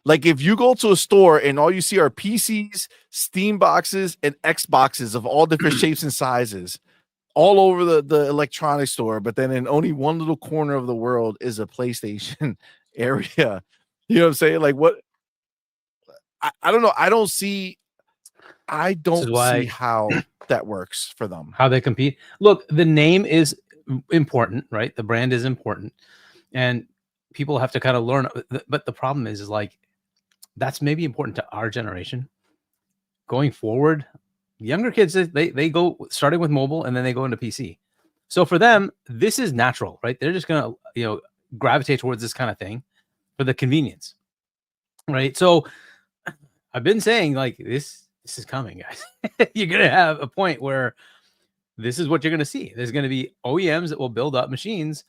Like, if you go to a store and all you see are PCs, Steam boxes, and Xboxes of all different shapes and sizes all over the electronics store, but then in only one little corner of the world is a PlayStation area. You know what I'm saying? Like, what? I don't know. I don't see how that works for them. How they compete. Look, the name is important, right? The brand is important, and people have to kind of learn. But the problem is like, that's maybe important to our generation. Going forward, younger kids, they go starting with mobile and then they go into PC. So for them, this is natural, right? They're just gonna gravitate towards this kind of thing for the convenience, right? So I've been saying, like, this is coming, guys. You're gonna have a point where this is what you're gonna see. There's gonna be OEMs that will build up machines,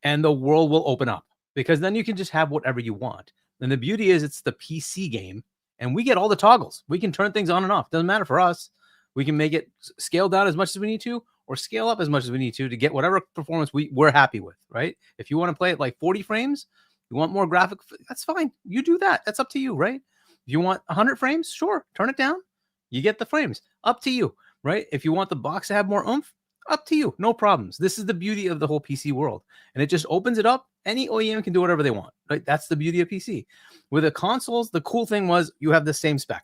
and the world will open up, because then you can just have whatever you want. And the beauty is, it's the PC game, and we get all the toggles. We can turn things on and off. Doesn't matter for us. We can make it scale down as much as we need to, or scale up as much as we need to get whatever performance we're happy with, right? If you want to play it like 40 frames, you want more graphic, that's fine. You do that. That's up to you, right? If you want 100 frames, sure, turn it down. You get the frames. Up to you, right? If you want the box to have more oomph, up to you. No problems. This is the beauty of the whole PC world. And it just opens it up. Any OEM can do whatever they want, right? That's the beauty of PC. With the consoles, the cool thing was you have the same spec.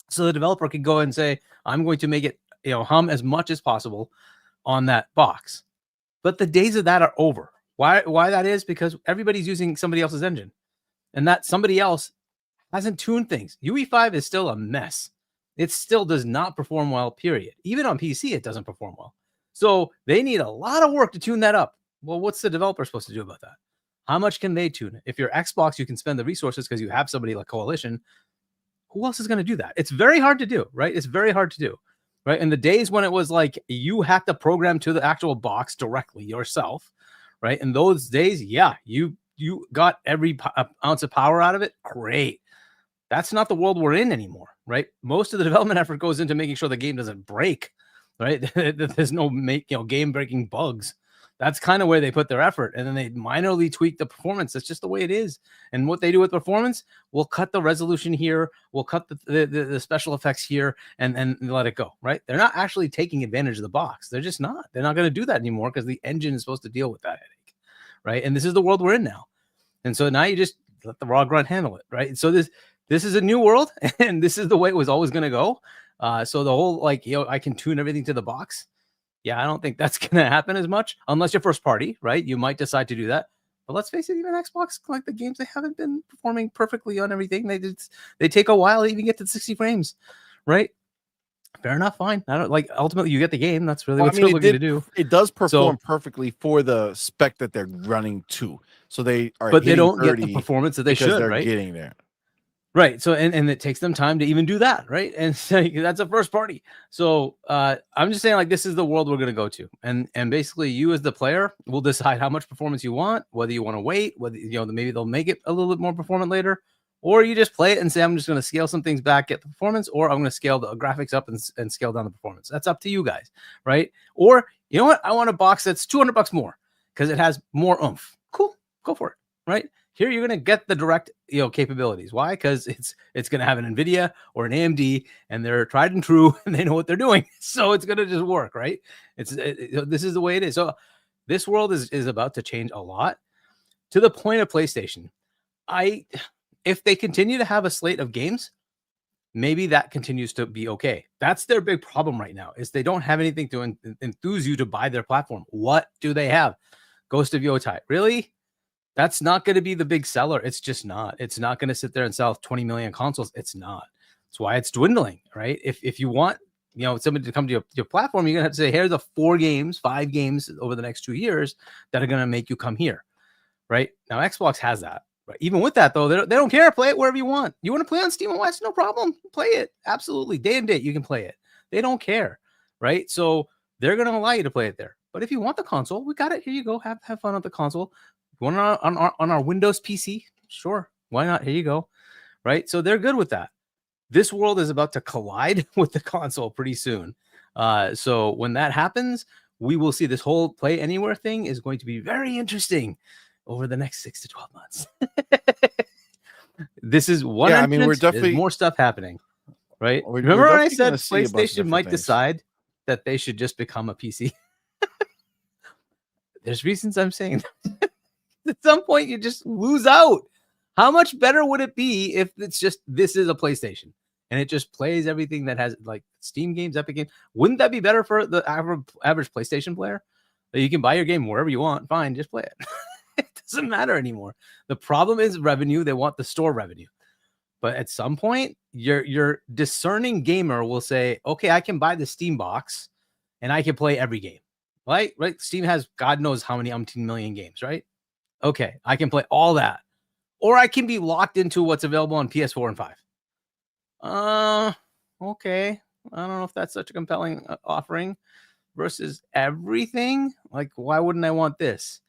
So the developer could go and say, I'm going to make it, hum as much as possible on that box. But the days of that are over. Why that is? Because everybody's using somebody else's engine. And that somebody else hasn't tuned things. UE5 is still a mess. It still does not perform well, period. Even on PC, it doesn't perform well. So they need a lot of work to tune that up. Well, what's the developer supposed to do about that? How much can they tune it? If you're Xbox, you can spend the resources because you have somebody like Coalition. Who else is going to do that? It's very hard to do, right? It's very hard to do, right? In the days when it was like you hacked the program to the actual box directly yourself, right? In those days, yeah, you got every ounce of power out of it. Great. That's not the world we're in anymore, right? Most of the development effort goes into making sure the game doesn't break, right? There's no game-breaking bugs. That's kind of where they put their effort, and then they minorly tweak the performance. That's just the way it is. And what they do with performance, we'll cut the resolution here, we'll cut the special effects here, and let it go, right? They're not actually taking advantage of the box. They're just not. They're not going to do that anymore because the engine is supposed to deal with that headache, right? And this is the world we're in now. And so now you just let the raw grunt handle it, right? And so this this is a new world, and this is the way it was always going to go. So the whole like, I can tune everything to the box. Yeah, I don't think that's going to happen as much unless you're first party, right? You might decide to do that. But let's face it, even Xbox, like the games, they haven't been performing perfectly on everything. They take a while to even get to 60 frames, right? Fair enough, fine. I don't like ultimately you get the game. That's really what they're looking to do. It does perform perfectly for the spec that they're running to. So they are, but they don't get the performance that they should. They're right? getting there. Right. So and it takes them time to even do that, right? And so that's a first party. So I'm just saying, like, this is the world we're gonna go to. And basically you as the player will decide how much performance you want, whether you want to wait, whether maybe they'll make it a little bit more performant later, or you just play it and say, I'm just gonna scale some things back, get the performance, or I'm gonna scale the graphics up and scale down the performance. That's up to you guys, right? Or you know what? I want a box that's $200 more because it has more oomph. Cool, go for it, right? Here you're going to get the direct, capabilities. Why? Because it's going to have an NVIDIA or an AMD, and they're tried and true, and they know what they're doing. So it's going to just work, right? This is the way it is. So this world is about to change a lot to the point of PlayStation. If they continue to have a slate of games, maybe that continues to be okay. That's their big problem right now, is they don't have anything to enthuse you to buy their platform. What do they have? Ghost of Yotai. Really? That's not going to be the big seller. It's just not. It's not going to sit there and sell 20 million consoles. It's not. That's why it's dwindling, right? If you want, somebody to come to your platform, you're going to have to say, here's the 5 games over the next 2 years that are going to make you come here, right? Now, Xbox has that. Right? Even with that, though, they don't care. Play it wherever you want. You want to play on SteamOs? No problem. Play it. Absolutely. Day and date, you can play it. They don't care, right? So they're going to allow you to play it there. But if you want the console, we got it. Here you go. Have fun on the console. On our Windows PC, sure, why not? Here you go, right? So they're good with that. This world is about to collide with the console pretty soon. So when that happens, we will see this whole play anywhere thing is going to be very interesting over the next 6 to 12 months. This is one. Yeah, I mean, we're definitely there's more stuff happening, right? We're Remember when I definitely said gonna see a bunch of PlayStation might different things. decide that they should just become a PC? There's reasons I'm saying that. At some point, you just lose out. How much better would it be if it's just this is a PlayStation and it just plays everything that has like Steam games, Epic games? Wouldn't that be better for the average PlayStation player? That you can buy your game wherever you want. Fine, just play it. It doesn't matter anymore. The problem is revenue. They want the store revenue. But at some point, your discerning gamer will say, okay, I can buy the Steam box and I can play every game. Right? Steam has God knows how many umpteen million games, right? Okay, I can play all that. Or I can be locked into what's available on PS4 and 5. Okay. I don't know if that's such a compelling offering versus everything. Like, why wouldn't I want this?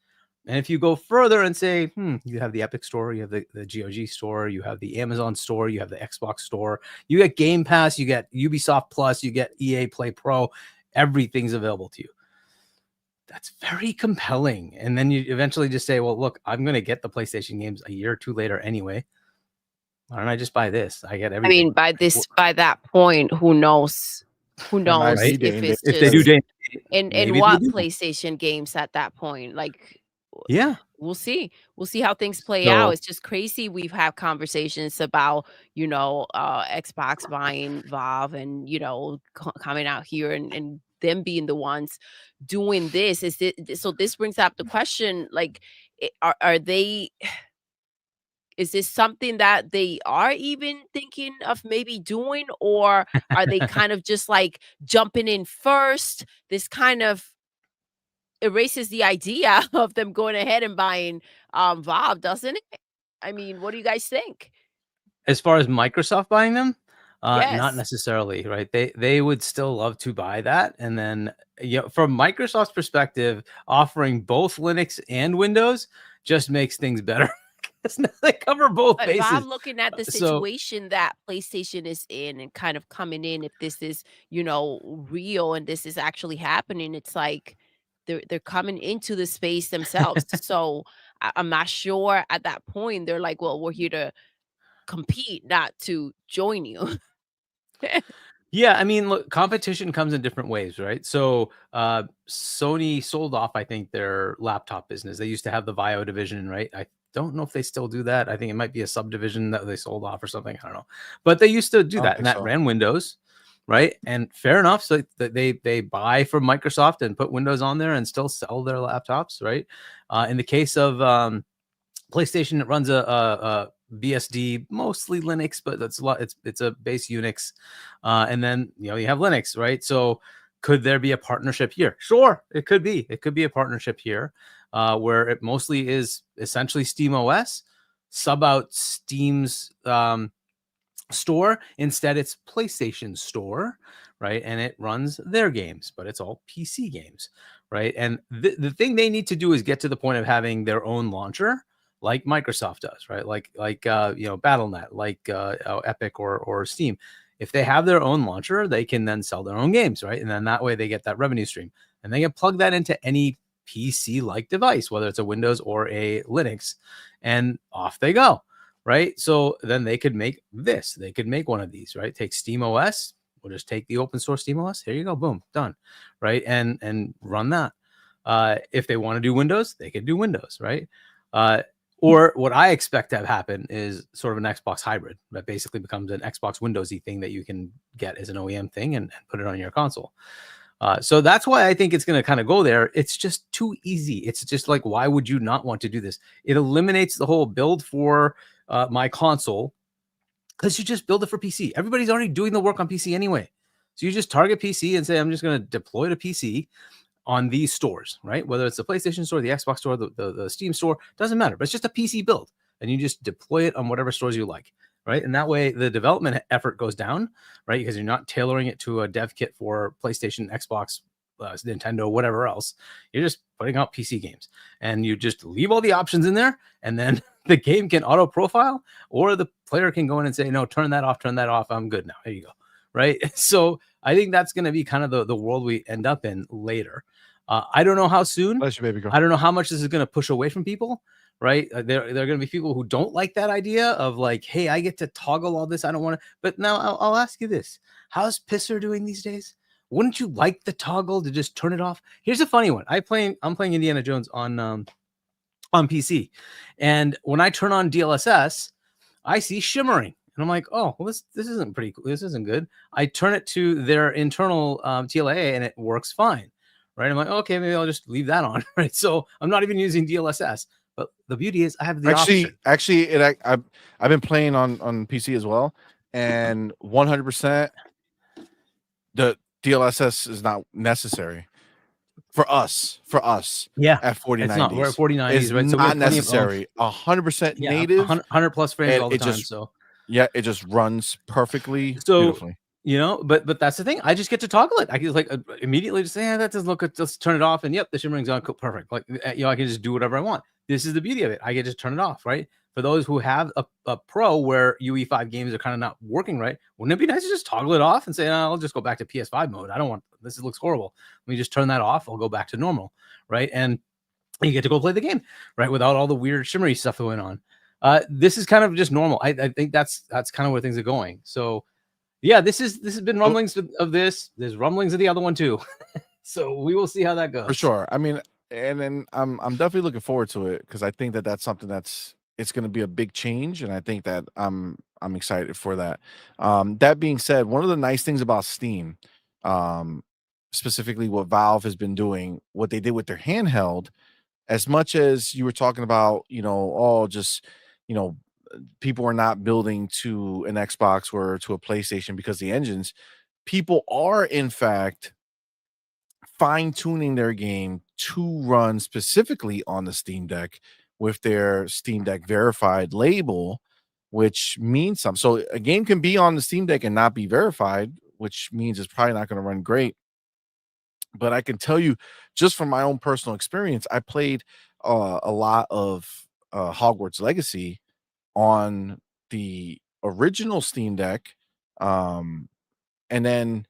And if you go further and say, you have the Epic store, you have the GOG store, you have the Amazon store, you have the Xbox store, you get Game Pass, you get Ubisoft Plus, you get EA Play Pro, everything's available to you. That's very compelling. And then you eventually just say, well, look, I'm going to get the PlayStation games a year or two later anyway. Why don't I just buy this? I get everything. I mean, by that point, who knows? Who knows right? if they do day and what PlayStation games at that point? Like, yeah, we'll see. We'll see how things play out. It's just crazy. We've had conversations about, Xbox buying Valve and, coming out here and them being the ones doing this. So this brings up the question, like, are they, is this something that they are even thinking of maybe doing, or are they kind of just like jumping in first? This kind of erases the idea of them going ahead and buying Valve, doesn't it? I mean, what do you guys think? As far as Microsoft buying them, Yes. not necessarily, right? They would still love to buy that. And then, from Microsoft's perspective, offering both Linux and Windows just makes things better. They cover both But bases. if I'm looking at the situation that PlayStation is in and kind of coming in, if this is, real and this is actually happening, it's like they're coming into the space themselves. So I'm not sure at that point they're like, well, we're here to compete, not to join you. Yeah, I mean, look, competition comes in different ways, right? So Sony sold off, I think, their laptop business. They used to have the Buyout division, right? I don't know if they still do that. I think it might be a subdivision that they sold off or something. I don't know, but they used to do I don't that, and think that so. ran Windows, right? And fair enough. So they buy from Microsoft and put Windows on there and still sell their laptops, right? In the case of PlayStation, it runs a BSD, mostly Linux, but that's a lot. It's a base Unix, and then you have Linux, right? So could there be a partnership here? Sure, it could be. It could be a partnership here, where it mostly is essentially SteamOS, sub out Steam's store. Instead, it's PlayStation Store, right? And it runs their games, but it's all PC games, right? And the thing they need to do is get to the point of having their own launcher, like Microsoft does, right? Like BattleNet, like Epic or Steam. If they have their own launcher, they can then sell their own games, right? And then that way they get that revenue stream, and they can plug that into any PC-like device, whether it's a Windows or a Linux, and off they go. Right. So then they could make this. They could make one of these, right? Take SteamOS. We'll just take the open source SteamOS. Here you go. Boom. Done. Right. And run that. If they want to do Windows, they could do Windows. Right. Or what I expect to have happen is sort of an Xbox hybrid that basically becomes an Xbox Windowsy thing that you can get as an OEM thing and put it on your console. So that's why I think it's going to kind of go there. It's just too easy. It's just like, why would you not want to do this? It eliminates the whole build for my console, because you just build it for PC. Everybody's already doing the work on PC anyway. So you just target PC and say, I'm just going to deploy to PC on these stores, right? Whether it's the PlayStation store, the Xbox store, the Steam store, doesn't matter. But it's just a PC build, and you just deploy it on whatever stores you like, right? And that way the development effort goes down, right? Because you're not tailoring it to a dev kit for PlayStation, Xbox, Nintendo, whatever else. You're just putting out PC games, and you just leave all the options in there, and then the game can auto profile, or the player can go in and say, no, turn that off, I'm good now. There you go. Right. So I think that's going to be kind of the world we end up in later. I don't know how soon. Bless you, baby girl. I don't know how much this is going to push away from people. Right. There are going to be people who don't like that idea of like, hey, I get to toggle all this. I don't want to. But now I'll ask you this. How's Pisser doing these days? Wouldn't you like the toggle to just turn it off? Here's a funny one. I'm playing Indiana Jones on PC. And when I turn on DLSS, I see shimmering. And I'm like, oh, well, this isn't pretty cool. This isn't good. I turn it to their internal TLA and it works fine. Right. I'm like, okay, maybe I'll just leave that on. Right. So I'm not even using DLSS. But the beauty is I have the option. Actually, I've been playing on PC as well. And 100% the DLSS is not necessary. For us, yeah, at 4090s, it's not. We're at 4090s, it's right? So not necessary. 100% native, 100 plus frames all the time. Just, so yeah, it just runs perfectly, so beautifully. But that's the thing. I just get to toggle it. I can just like immediately just say, yeah, that doesn't look good. Just turn it off, and yep, the shimmering's on. Perfect. Like I can just do whatever I want. This is the beauty of it. I can just turn it off, right? For those who have a Pro where UE5 games are kind of not working right, wouldn't it be nice to just toggle it off and say, I'll just go back to PS5 mode. I don't want this. It looks horrible. Let me just turn that off. I'll go back to normal, right? And you get to go play the game, right, without all the weird shimmery stuff going on. This is kind of just normal. I think that's kind of where things are going. So, yeah, this has been rumblings of this. There's rumblings of the other one too. So we will see how that goes. For sure. I mean, and then I'm definitely looking forward to it because I think that's something it's going to be a big change, and I think that I'm excited for that. That being said, one of the nice things about Steam, specifically what Valve has been doing, what they did with their handheld, as much as you were talking about, people are not building to an Xbox or to a PlayStation because the engines, people are in fact fine-tuning their game to run specifically on the Steam Deck with their Steam Deck verified label, which means something. So a game can be on the Steam Deck and not be verified, which means it's probably not going to run great. But I can tell you, just from my own personal experience, I played a lot of Hogwarts Legacy on the original Steam Deck, and then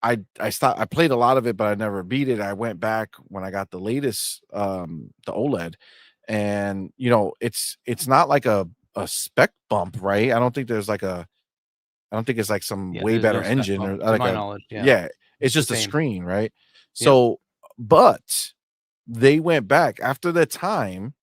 I stopped. I played a lot of it, but I never beat it. I went back when I got the latest, the OLED, and it's not like a spec bump, right? I don't think there's like a I don't think it's like some Yeah, way there's better no step engine or up, to like my a knowledge. Yeah, yeah. It's it's the just a same. screen, right? Yep. So, but they went back after the time.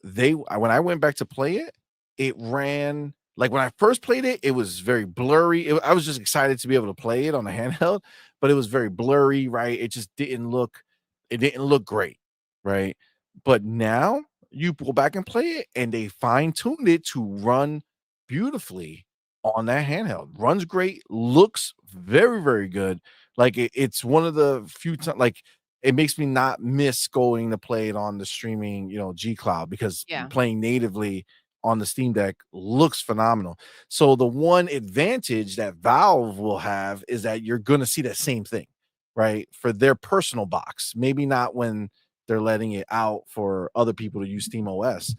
When I went back to play it, it ran like when I first played it, it was very blurry. I was just excited to be able to play it on the handheld, but it was very blurry, right? It didn't look great, right? But now you go back and play it, and they fine-tuned it to run beautifully on that handheld. Runs great, looks very, very good. Like it's one of the few times like it makes me not miss going to play it on the streaming, G Cloud because Yeah. playing natively on the Steam Deck looks phenomenal. So the one advantage that Valve will have is that you're going to see that same thing, right? For their personal box. Maybe not when they're letting it out for other people to use SteamOs,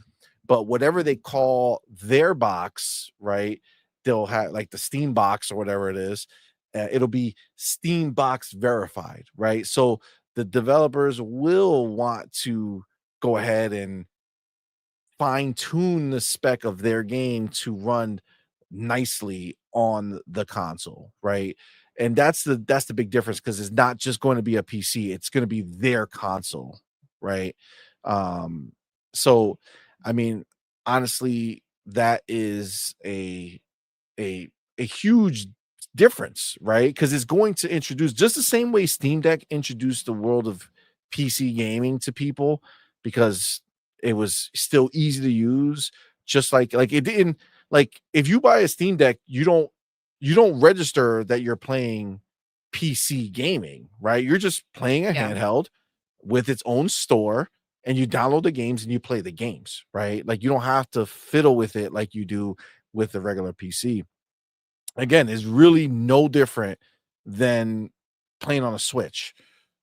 but whatever they call their box, right? They'll have like the Steam box or whatever it is. It'll be Steam box verified, right? So the developers will want to go ahead and fine tune the spec of their game to run nicely on the console, right? And that's the big difference because it's not just going to be a PC, it's going to be their console, right? Um, so I mean, honestly, that is a a huge difference, right? Because it's going to introduce just the same way Steam Deck introduced the world of PC gaming to people because it was still easy to use, just like it didn't like if you buy a Steam Deck, you don't register that you're playing PC gaming, right? You're just playing a Yeah. handheld with its own store and you download the games and you play the games, right? Like you don't have to fiddle with it like you do with the regular PC. Again, is really no different than playing on a Switch,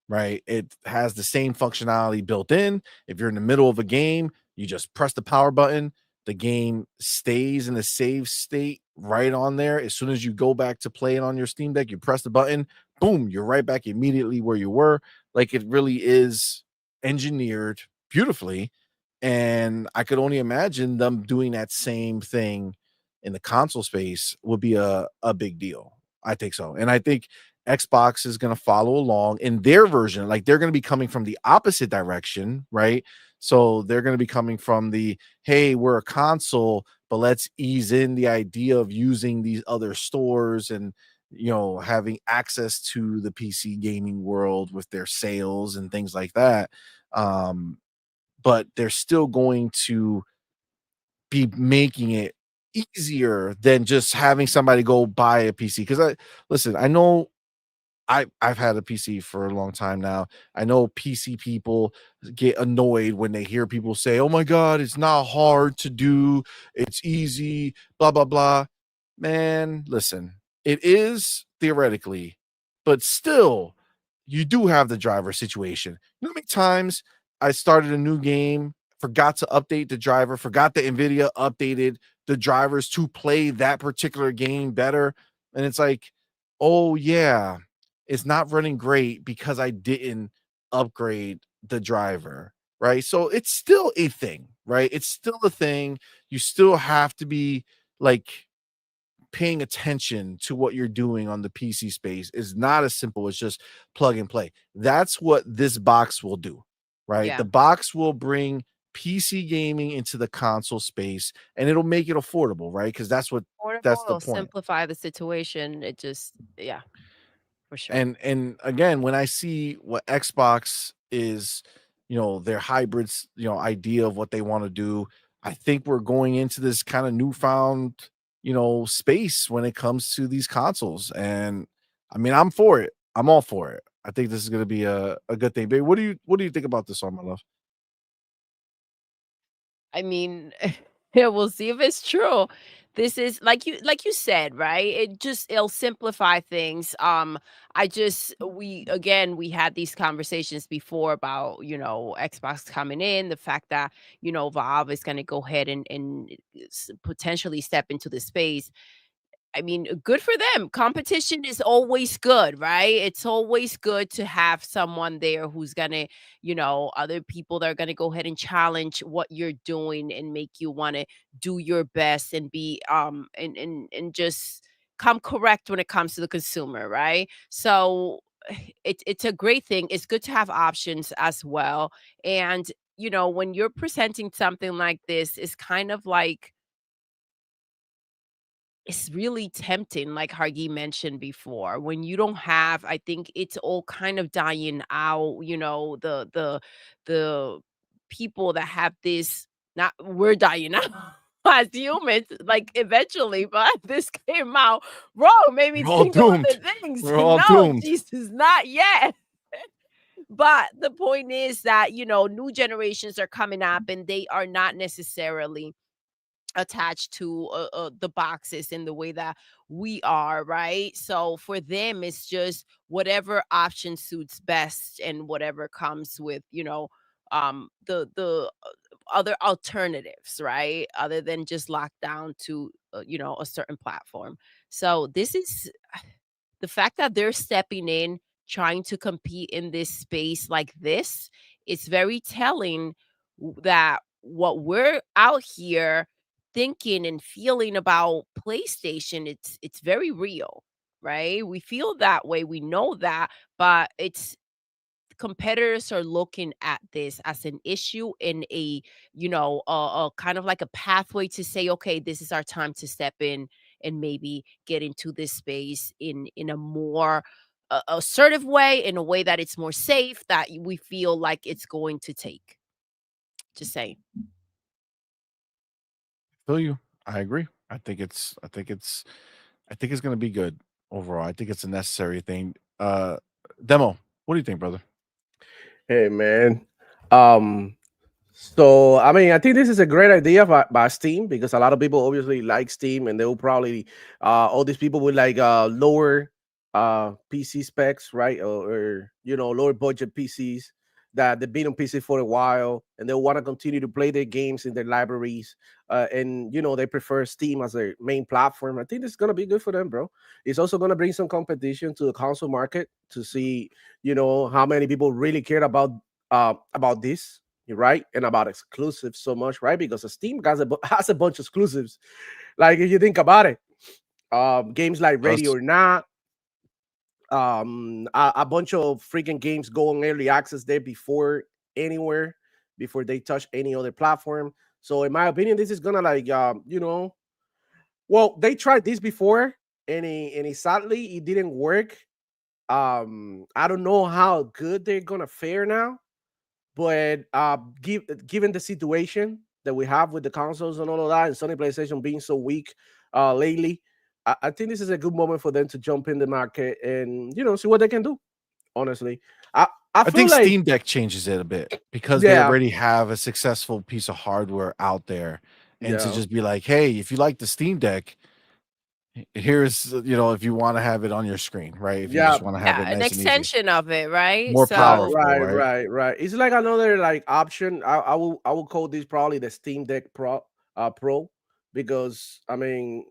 right? It has the same functionality built in. If you're in the middle of a game, you just press the power button. The game stays in the save state right on there. As soon as you go back to play it on your Steam Deck, you press the button, boom, you're right back immediately where you were. Like it really is engineered beautifully. And I could only imagine them doing that same thing in the console space would be a big deal. I think so. And I think Xbox is going to follow along in their version. Like they're going to be coming from the opposite direction, right? So they're going to be coming from the hey, we're a console, but let's ease in the idea of using these other stores and having access to the PC gaming world with their sales and things like that. But they're still going to be making it easier than just having somebody go buy a PC. Because I know I've had a PC for a long time now. I know PC people get annoyed when they hear people say, "Oh my god, it's not hard to do. It's easy, blah blah blah." Man, listen. It is theoretically, but still you do have the driver situation. You know how many times I started a new game, forgot to update the driver, forgot the Nvidia updated the drivers to play that particular game better, and it's like, "Oh yeah, it's not running great because I didn't upgrade the driver, right?" So it's still a thing, right? It's still a thing. You still have to be like paying attention to what you're doing on the PC space is not as simple as just plug and play. That's what this box will do, right? Yeah. The box will bring PC gaming into the console space and it'll make it affordable, right? Because that's Affordable, the it'll point. simplify the situation. It just, yeah, for sure. And again, when I see what Xbox is, their hybrids, idea of what they want to do, I think we're going into this kind of newfound, space when it comes to these consoles. And I mean, I'm for it. I'm all for it. I think this is going to be a good thing. Babe, what do you think about this one, my love? I mean, yeah, we'll see if it's true. This is like you said, right? It'll simplify things. We had these conversations before about, Xbox coming in, the fact that, Valve is gonna go ahead and potentially step into the space. I mean, good for them. Competition is always good, right? It's always good to have someone there who's gonna, other people that are gonna go ahead and challenge what you're doing and make you want to do your best and be and just come correct when it comes to the consumer, right? So it's a great thing. It's good to have options as well. And when you're presenting something like this, it's kind of like it's really tempting, like Hargi mentioned before. When you don't have, I think it's all kind of dying out. The people that have this, not we're dying out as humans, like eventually. But this came out, bro, made me We're all think of doomed. other things. We're all No, doomed. Jesus, not yet. But the point is that new generations are coming up, and they are not necessarily attached to the boxes in the way that we are, right? So for them, it's just whatever option suits best and whatever comes with the other alternatives, right? Other than just locked down to a certain platform. So this is the fact that they're stepping in, trying to compete in this space like this. It's very telling that what we're out here thinking and feeling about PlayStation, it's very real, right? We feel that way, we know that, but it's competitors are looking at this as an issue in a kind of like a pathway to say, okay, this is our time to step in and maybe get into this space in a more assertive way, in a way that it's more safe, that we feel like it's going to take. Just saying. Feel you. I agree. I think it's going to be good overall. I think it's a necessary thing. Demo, what do you think, brother? Hey man. So I mean, I think this is a great idea by Steam, because a lot of people obviously like Steam, and they will probably all these people with like lower PC specs, right? Or lower budget PCs that they've been on PC for a while, and they want to continue to play their games in their libraries, and they prefer Steam as their main platform. I think this is gonna be good for them, bro. It's also gonna bring some competition to the console market to see how many people really care about this, right? And about exclusives so much, right? Because Steam has a bunch of exclusives. Like, if you think about it, games like Ready or Not, a bunch of freaking games go on early access there before they touch any other platform. So in my opinion, this is gonna like well, they tried this before, and it sadly it didn't work. I don't know how good they're gonna fare now, but given the situation that we have with the consoles and all of that, and Sony PlayStation being so weak lately, I think this is a good moment for them to jump in the market and see what they can do. Honestly, I feel think like Steam Deck changes it a bit, because they already have a successful piece of hardware out there, and to just be like, hey, if you like the Steam Deck, here's if you want to have it on your screen, right? If you just want to have it nice an extension of it, right? more powerful, right. It's like another like option. I will call this probably the Steam Deck Pro, because I mean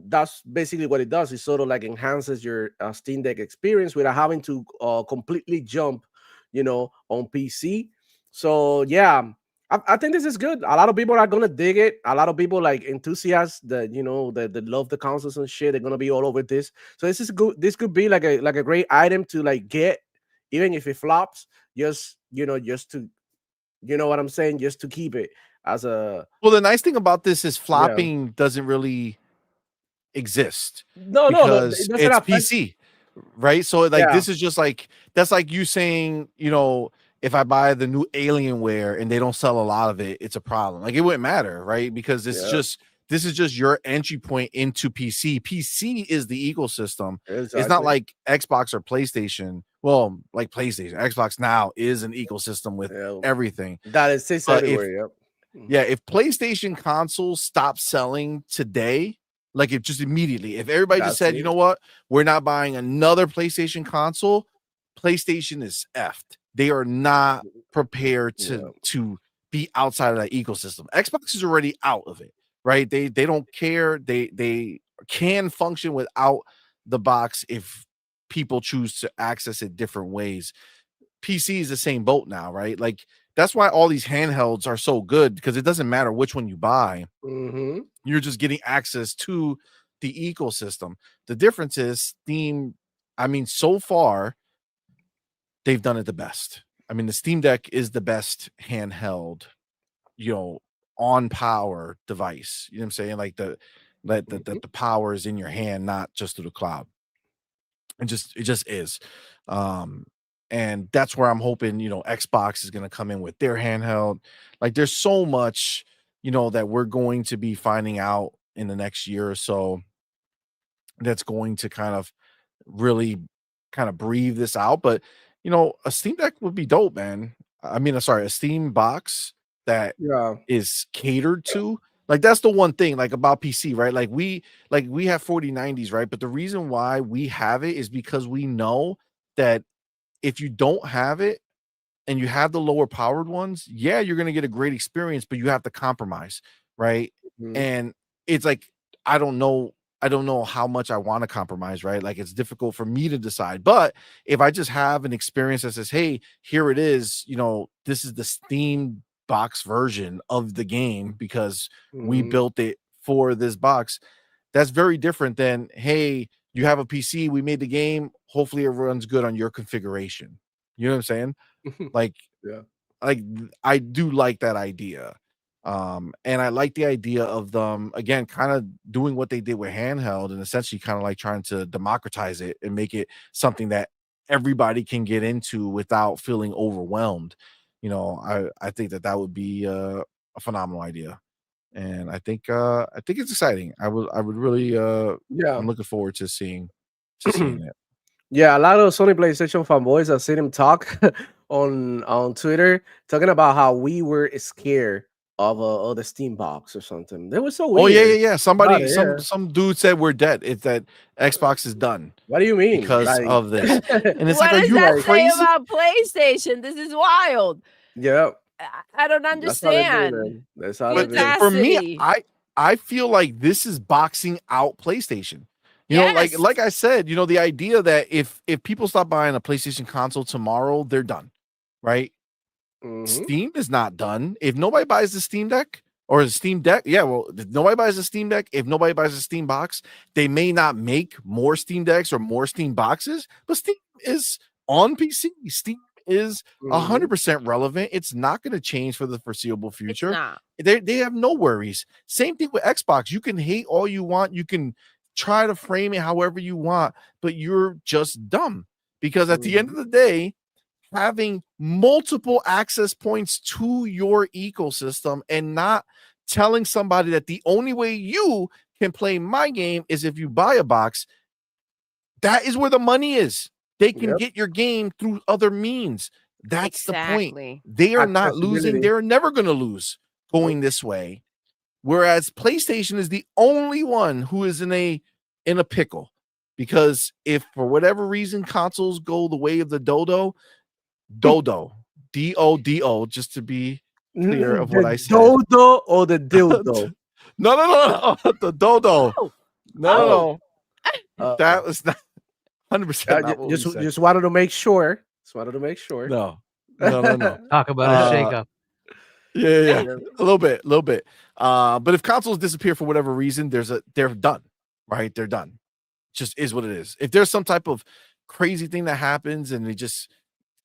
that's basically what it does. It sort of like enhances your Steam Deck experience without having to completely jump, on PC. So yeah, I think this is good. A lot of people are gonna dig it. A lot of people, like enthusiasts that that love the consoles and shit, they're gonna be all over this. So this is good. This could be like a great item to like get, even if it flops. Just to what I'm saying, just to keep it as a. Well, the nice thing about this is flopping doesn't really exist. No, because it doesn't it's affect. PC, right? So like this is just like, that's like you saying, if I buy the new Alienware and they don't sell a lot of it, it's a problem. Like, it wouldn't matter, right? Because this is just your entry point into PC. PC is the ecosystem. Exactly. It's not like Xbox or PlayStation. Well, like PlayStation, Xbox now is an ecosystem with everything. That is sits everywhere. If PlayStation consoles stop selling today, like if just immediately, if everybody just said, you know what, we're not buying another PlayStation console, PlayStation is effed. They are not prepared to be outside of that ecosystem. Xbox is already out of it, right? They don't care. They can function without the box if people choose to access it different ways. PC is the same boat now, right? Like, that's why all these handhelds are so good, because it doesn't matter which one you buy. You're just getting access to the ecosystem. The difference is Steam, I mean, so far, they've done it the best. I mean, the Steam Deck is the best handheld, on power device. You know what I'm saying? Like the power is in your hand, not just through the cloud. It just is. And that's where I'm hoping, Xbox is going to come in with their handheld. Like there's so much, that we're going to be finding out in the next year or so that's going to kind of really kind of breathe this out. But, a Steam Deck would be dope, man. I mean, sorry, a Steam box that is catered to. Like that's the one thing like about PC, right? Like we have 4090s, right? But the reason why we have it is because we know that if you don't have it and you have the lower powered ones, yeah, you're going to get a great experience, but you have to compromise, right? And it's like I don't know how much I want to compromise, right? Like it's difficult for me to decide. But if I just have an experience that says, hey, here it is, this is the Steam box version of the game because we built it for this box. That's very different than, hey, you have a PC, we made the game, hopefully it runs good on your configuration. You know what I'm saying? Like I do like that idea. And I like the idea of them again kind of doing what they did with handheld and essentially kind of like trying to democratize it and make it something that everybody can get into without feeling overwhelmed. I think that would be a phenomenal idea, and I think it's exciting. I would really I'm looking forward to seeing it. Yeah, a lot of Sony PlayStation fanboys I've seen him talk on Twitter talking about how we were scared of the Steam box or something. They were so weird. Oh yeah. Somebody, some dude said we're dead. It's that Xbox is done. What do you mean? Because of this. And it's what like, does are you that crazy? say about PlayStation? This is wild. Yeah. I don't understand. That's how it is. For me, I feel like this is boxing out PlayStation. You know, like I said, the idea that if people stop buying a PlayStation console tomorrow, they're done, right? Steam is not done. If nobody buys the Steam Deck or the Steam Deck, if nobody buys the Steam Deck, if nobody buys a Steam box, they may not make more Steam Decks or more Steam boxes, but Steam is on PC. Steam is 100% relevant. It's not going to change for the foreseeable future. They have no worries. Same thing with Xbox. You can hate all you want. You can try to frame it however you want, but you're just dumb because at the end of the day, having multiple access points to your ecosystem and not telling somebody that the only way you can play my game is if you buy a box, that is where the money is. They can get your game through other means. That's the point. They are not losing. They're never going to lose going this way. Whereas PlayStation is the only one who is in a pickle, because if for whatever reason consoles go the way of the Dodo, D-O-D-O, just to be clear of what I said. Dodo or the dildo? No, the Dodo. No. That was not 100%. Just wanted to make sure. No. Talk about a shakeup. Yeah. A little bit. But if consoles disappear for whatever reason, they're done, right? They're done. Just is what it is. If there's some type of crazy thing that happens and they just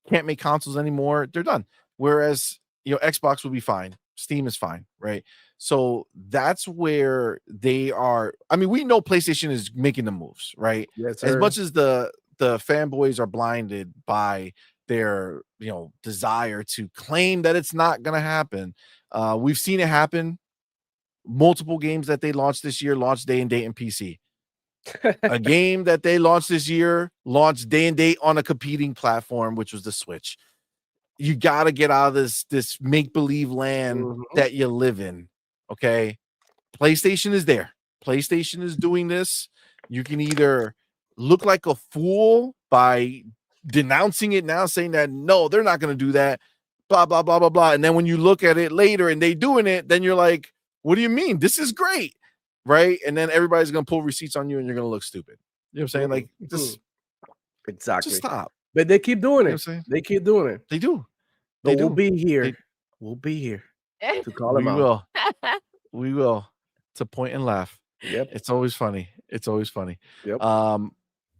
can't make consoles anymore, they're done. Whereas, Xbox will be fine. Steam is fine, right? So that's where they are. I mean, we know PlayStation is making the moves, right? Yes, as much as the fanboys are blinded by their desire to claim that it's not going to happen. We've seen it happen. Multiple games that they launched this year launched day and date in PC. A game that they launched this year launched day and date on a competing platform, which was the Switch. You got to get out of this make-believe land that you live in. Okay. PlayStation is there. PlayStation is doing this. You can either look like a fool by denouncing it now, saying that no, they're not going to do that, blah blah blah blah blah, and then when you look at it later and they doing it, then you're like, what do you mean? This is great, right? And then everybody's going to pull receipts on you and you're going to look stupid. You know what I'm saying? Like, just stop. But they keep doing it. They keep doing it. They do. We'll be here. We'll be here to call them out. We will. To point and laugh. Yep. It's always funny. It's always funny. Yep.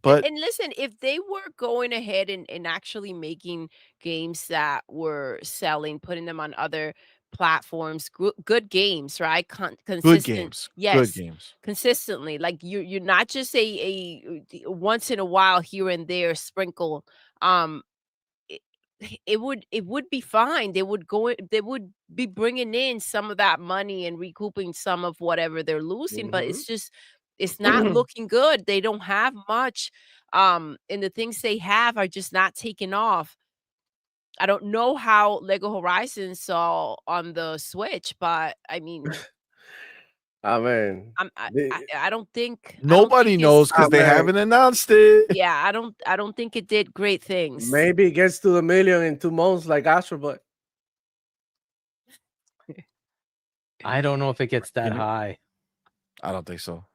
But and listen, if they were going ahead and actually making games that were selling, putting them on other platforms, good games, right? good Consistent, games. Good yes, games. consistently. Like you're not just a once in a while here and there sprinkle. It, it would be fine. They would be bringing in some of that money and recouping some of whatever they're losing, but Mhm. it's not looking good. They don't have much, and the things they have are just not taking off. I don't know how Lego Horizons saw on the Switch, but I mean, I mean, I don't think Nobody knows because they man. haven't announced it. yeah, I don't think it did great things. Maybe it gets to the million in 2 months, like Astro, but I don't know if it gets that high. I don't think so.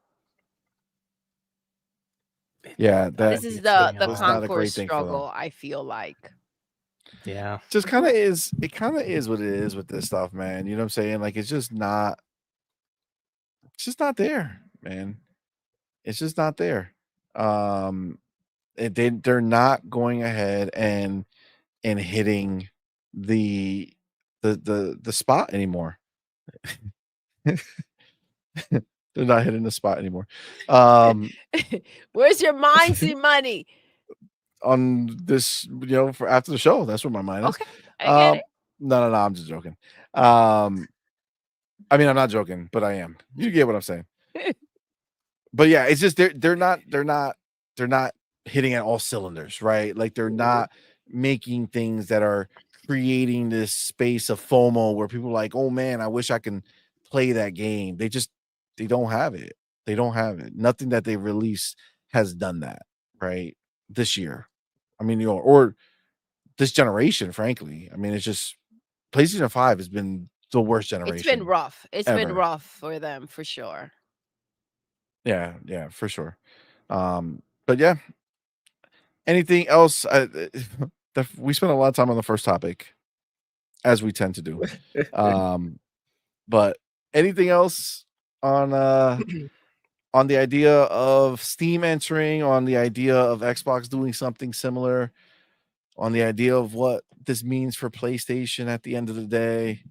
Yeah, This is that's the not a concourse great thing for them. struggle, I feel like. Yeah. Just kind of is. It kind of is what it is with this stuff, man. You know what I'm saying? Like it's just not there, man. It's just not there. They're not going ahead and hitting the spot anymore. They're not hitting the spot anymore. Where's your mind, CMoney? On this, for after the show, that's where my mind is. Okay, I get it. No, I'm just joking. I mean, I'm not joking, but I am. You get what I'm saying. But yeah, it's just they're not hitting at all cylinders, right? Like they're not making things that are creating this space of FOMO where people are like, oh man, I wish I can play that game. They don't have it. They don't have it. Nothing that they released has done that, right? This year. I mean, or this generation, frankly. I mean, it's just PlayStation 5 has been the worst generation. It's been rough. It's been ever. rough for them for sure. Yeah, for sure. But yeah. Anything else? We spent a lot of time on the first topic, as we tend to do. But anything else on the idea of Steam entering, on the idea of Xbox doing something similar, on the idea of what this means for PlayStation at the end of the day?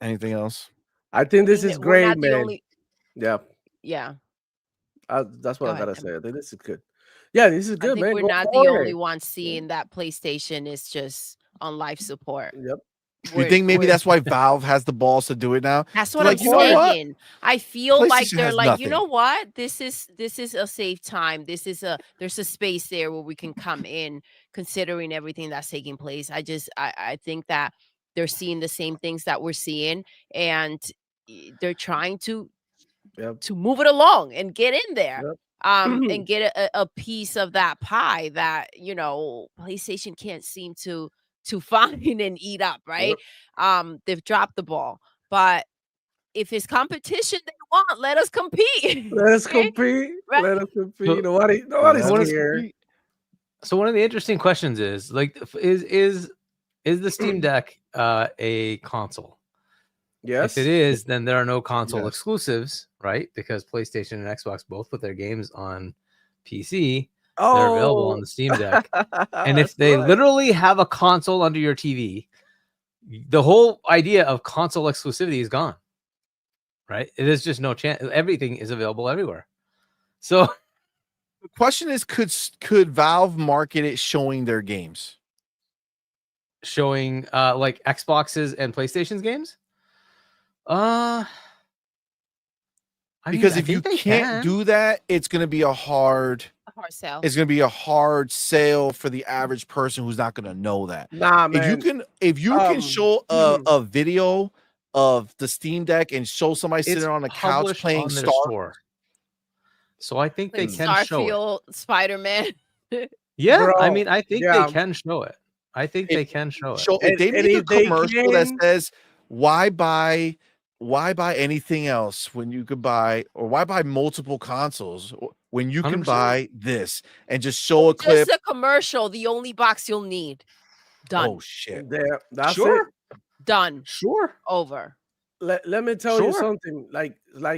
Anything else? I think this is We're great, not the man. only. Yeah, Yeah, that's what Go I ahead, gotta Tim. say. I think this is good. Yeah, this is I good, think man. we're Go not the for only it. ones seeing that PlayStation is just on life support. Yep. You think maybe that's why Valve has the balls to do it now? That's They're what I'm like, you know what? saying. I feel like PlayStation they're has like, you know nothing. what? This is a safe time. There's a space there where we can come in, considering everything that's taking place. I think that they're seeing the same things that we're seeing, and they're trying to move it along and get in there. Yep. And get a piece of that pie that PlayStation can't seem to find and eat up, right? They've dropped the ball, but if it's competition they want, let us compete. Let us compete. Right? Let us compete. So- Nobody's here. So one of the interesting questions is like, is the Steam Deck a console? Yes. If it is, then there are no console Yes. exclusives, right? Because PlayStation and Xbox both put their games on PC. They're available on the Steam Deck. And if they literally have a console under your TV, the whole idea of console exclusivity is gone, right? It is just no chance. Everything is available everywhere. So the question is, could Valve market it showing their games? Showing like Xbox's and PlayStation's games? Because if you can't do that, it's going to be a hard sale. It's going to be a hard sale for the average person who's not going to know that. Nah, man. If you can show a video of the Steam Deck and show somebody sitting on a couch playing on their Star. store. So I think they Like can show it. Starfield, Spider-Man. Yeah, Bro, I mean, I think yeah. they can show it. I think they can show it. If they make a if they commercial that can- says, why buy anything else when you could buy, or why buy multiple consoles when you can 100%. buy this, and just show a clip. Just a commercial, the only box you'll need. Done. Oh shit. There, that's Sure. it. Done. Sure. Over. let me tell you something. Like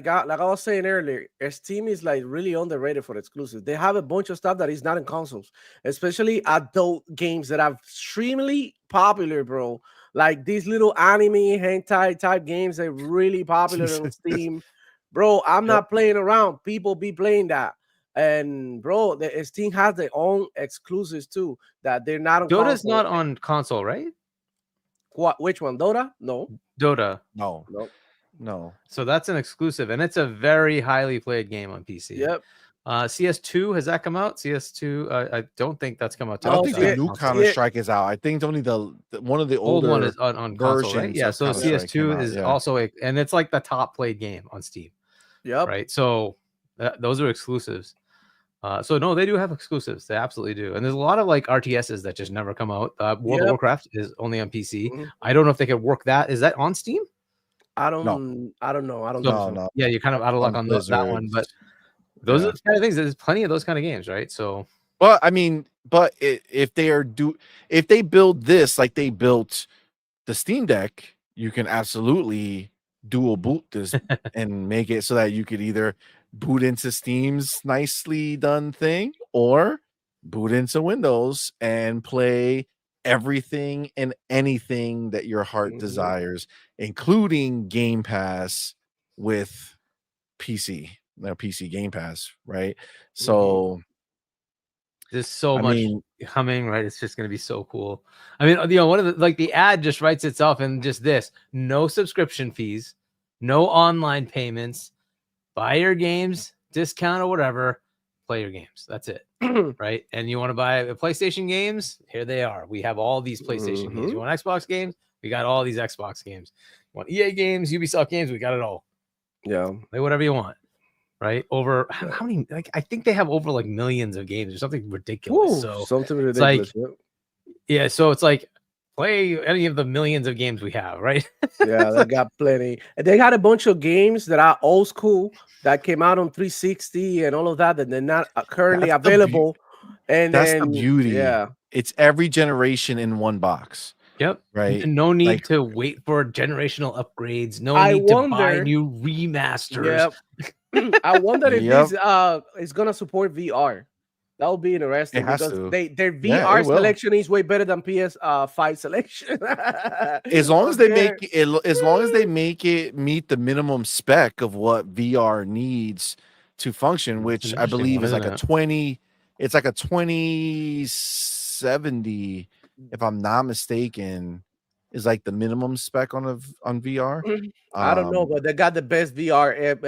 I was saying earlier, Steam is like really underrated for exclusives. They have a bunch of stuff that is not in consoles, especially adult games that are extremely popular, bro. Like these little anime hentai type games are really popular on Steam, bro. I'm not playing around. People be playing that. And bro, the Steam has their own exclusives too that they're not on Dota's console. not on console, right? What? Which one? Dota? No. Dota. No. So that's an exclusive, and it's a very highly played game on PC. Yep. CS2, has that come out? CS2, I don't think that's come out. I don't think the new Counter Strike is out. I think it's only the one of the older old one is on console, right? Yeah. So CS2 is also and it's like the top played game on Steam. Yep. Right. So those are exclusives. So no, they do have exclusives. They absolutely do. And there's a lot of like RTSs that just never come out. World of Warcraft is only on PC. I don't know if they could work that. Is that on Steam? I don't know. I don't know. Yeah, you're kind of out of luck on that one, but those are the kind of things. There's plenty of those kind of games, right? So, well, I mean, but if they build this like they built the Steam Deck, you can absolutely dual boot this and make it so that you could either boot into Steam's nicely done thing or boot into Windows and play everything and anything that your heart desires, including Game Pass with PC, PC Game Pass, right? So there's so much coming, right? It's just going to be so cool. I mean, one of the ad just writes itself, and just this: no subscription fees, no online payments, buy your games, discount or whatever, play your games. That's it. Right? And you want to buy PlayStation games? Here they are. We have all these PlayStation games. You want Xbox games? We got all these Xbox games. You want EA games, Ubisoft games? We got it all. Yeah. Play whatever you want. Right? Over how many? Like I think they have over like millions of games or something ridiculous. So something ridiculous. Yeah, so it's like play any of the millions of games we have, right? Yeah, they got plenty. And they got a bunch of games that are old school that came out on 360 and all of that they're not currently available. And that's the beauty. Yeah, it's every generation in one box. Yep. Right. And no need to wait for generational upgrades. No need to buy new remasters. Yep. I wonder if this is gonna support VR. That would be interesting because their VR selection is way better than PS5 selection. As long as they make it meet the minimum spec of what VR needs to function, which I believe is like a 2070, if I'm not mistaken, is like the minimum spec on VR. I don't know, but they got the best VR. And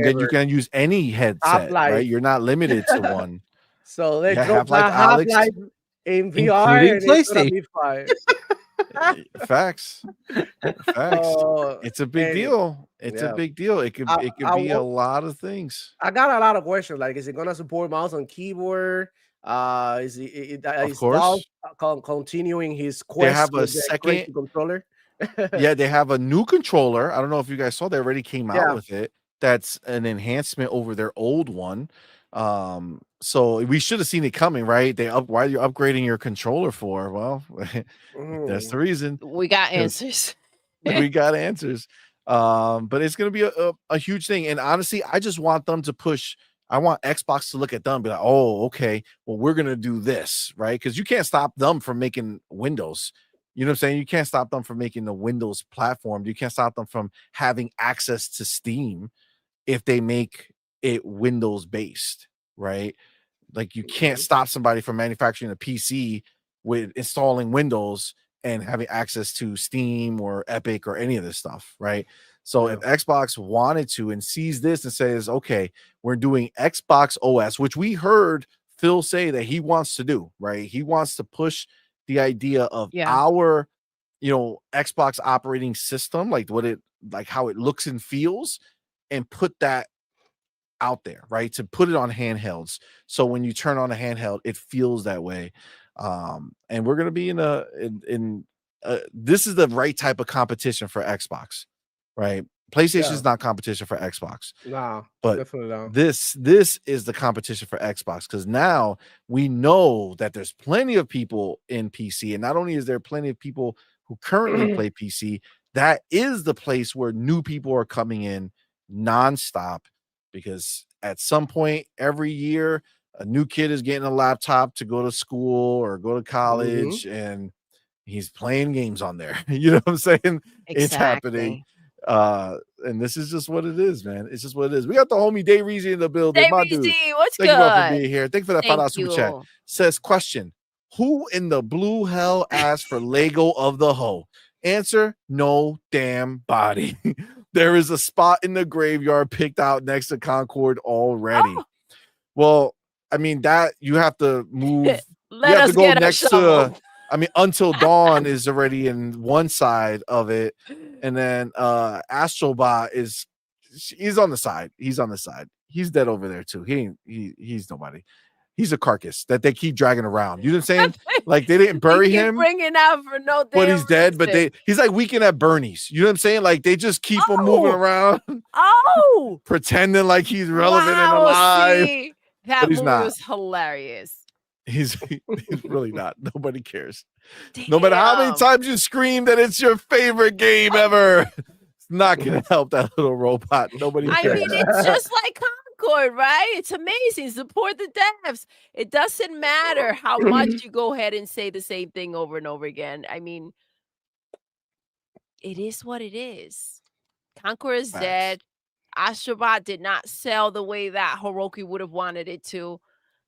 then you can use any headset, right? You're not limited to one. So they drop Half-Life in VR, and PlayStation. Facts. It's a big deal. It's a big deal. It could be a lot of things. I got a lot of questions. Like, is it gonna support mouse and keyboard? Is Valve continuing his quest? They have a second controller. Yeah, they have a new controller. I don't know if you guys saw. They already came out with it. That's an enhancement over their old one. So we should have seen it coming, right? Why are you upgrading your controller for? Well, that's the reason. We got answers. We got answers. But it's gonna be a huge thing. And honestly, I just want them to push. I want Xbox to look at them and be like, oh, okay, well, we're gonna do this, right? Because you can't stop them from making Windows. You know what I'm saying? You can't stop them from making the Windows platform. You can't stop them from having access to Steam if they make it Windows based, right? Like you can't stop somebody from manufacturing a PC with installing Windows and having access to Steam or Epic or any of this stuff, right? So if Xbox wanted to and sees this and says, okay, we're doing XboxOs, which we heard Phil say that he wants to do, right? He wants to push the idea of our, Xbox operating system, like how it looks and feels, and put that out there, right? To put it on handhelds. So when you turn on a handheld, it feels that way. And we're going to be this is the right type of competition for Xbox, right? PlayStation is not competition for Xbox. No, but definitely not. This is the competition for Xbox, because now we know that there's plenty of people in PC, and not only is there plenty of people who currently play PC, that is the place where new people are coming in nonstop, because at some point every year a new kid is getting a laptop to go to school or go to college, and he's playing games on there. You know what I'm saying? It's happening. And this is just what it is, man. It's just what it is. We got the homie Day Reezy in the building. My dude, what's thank good? you all for being here. Thank you for that Thank $5 super chat. you. Says, question: who in the blue hell asked for Lego of the Hoe? Answer: no damn body. There is a spot in the graveyard picked out next to Concord already. Well, I mean, that you have to move. You have to go next to, I mean, Until Dawn is already in one side of it, and then Astrobot he's on the side. He's on the side. He's dead over there too. He's nobody. He's a carcass that they keep dragging around. You know what I'm saying? Like they didn't bury him, bringing out for no damn but he's dead. But reason. he's like Weekend at Bernie's. You know what I'm saying? Like they just keep him moving around, pretending like he's relevant and alive. See, that but he's movie not. was hilarious. He's really not. Nobody cares. No matter how many times you scream that it's your favorite game ever, it's not gonna help that little robot. Nobody cares. I mean, it's just like Concord, right? It's amazing. Support the devs. It doesn't matter how much you go ahead and say the same thing over and over again. I mean, it is what it is. Concord is dead. Astrobot did not sell the way that Hiroki would have wanted it to.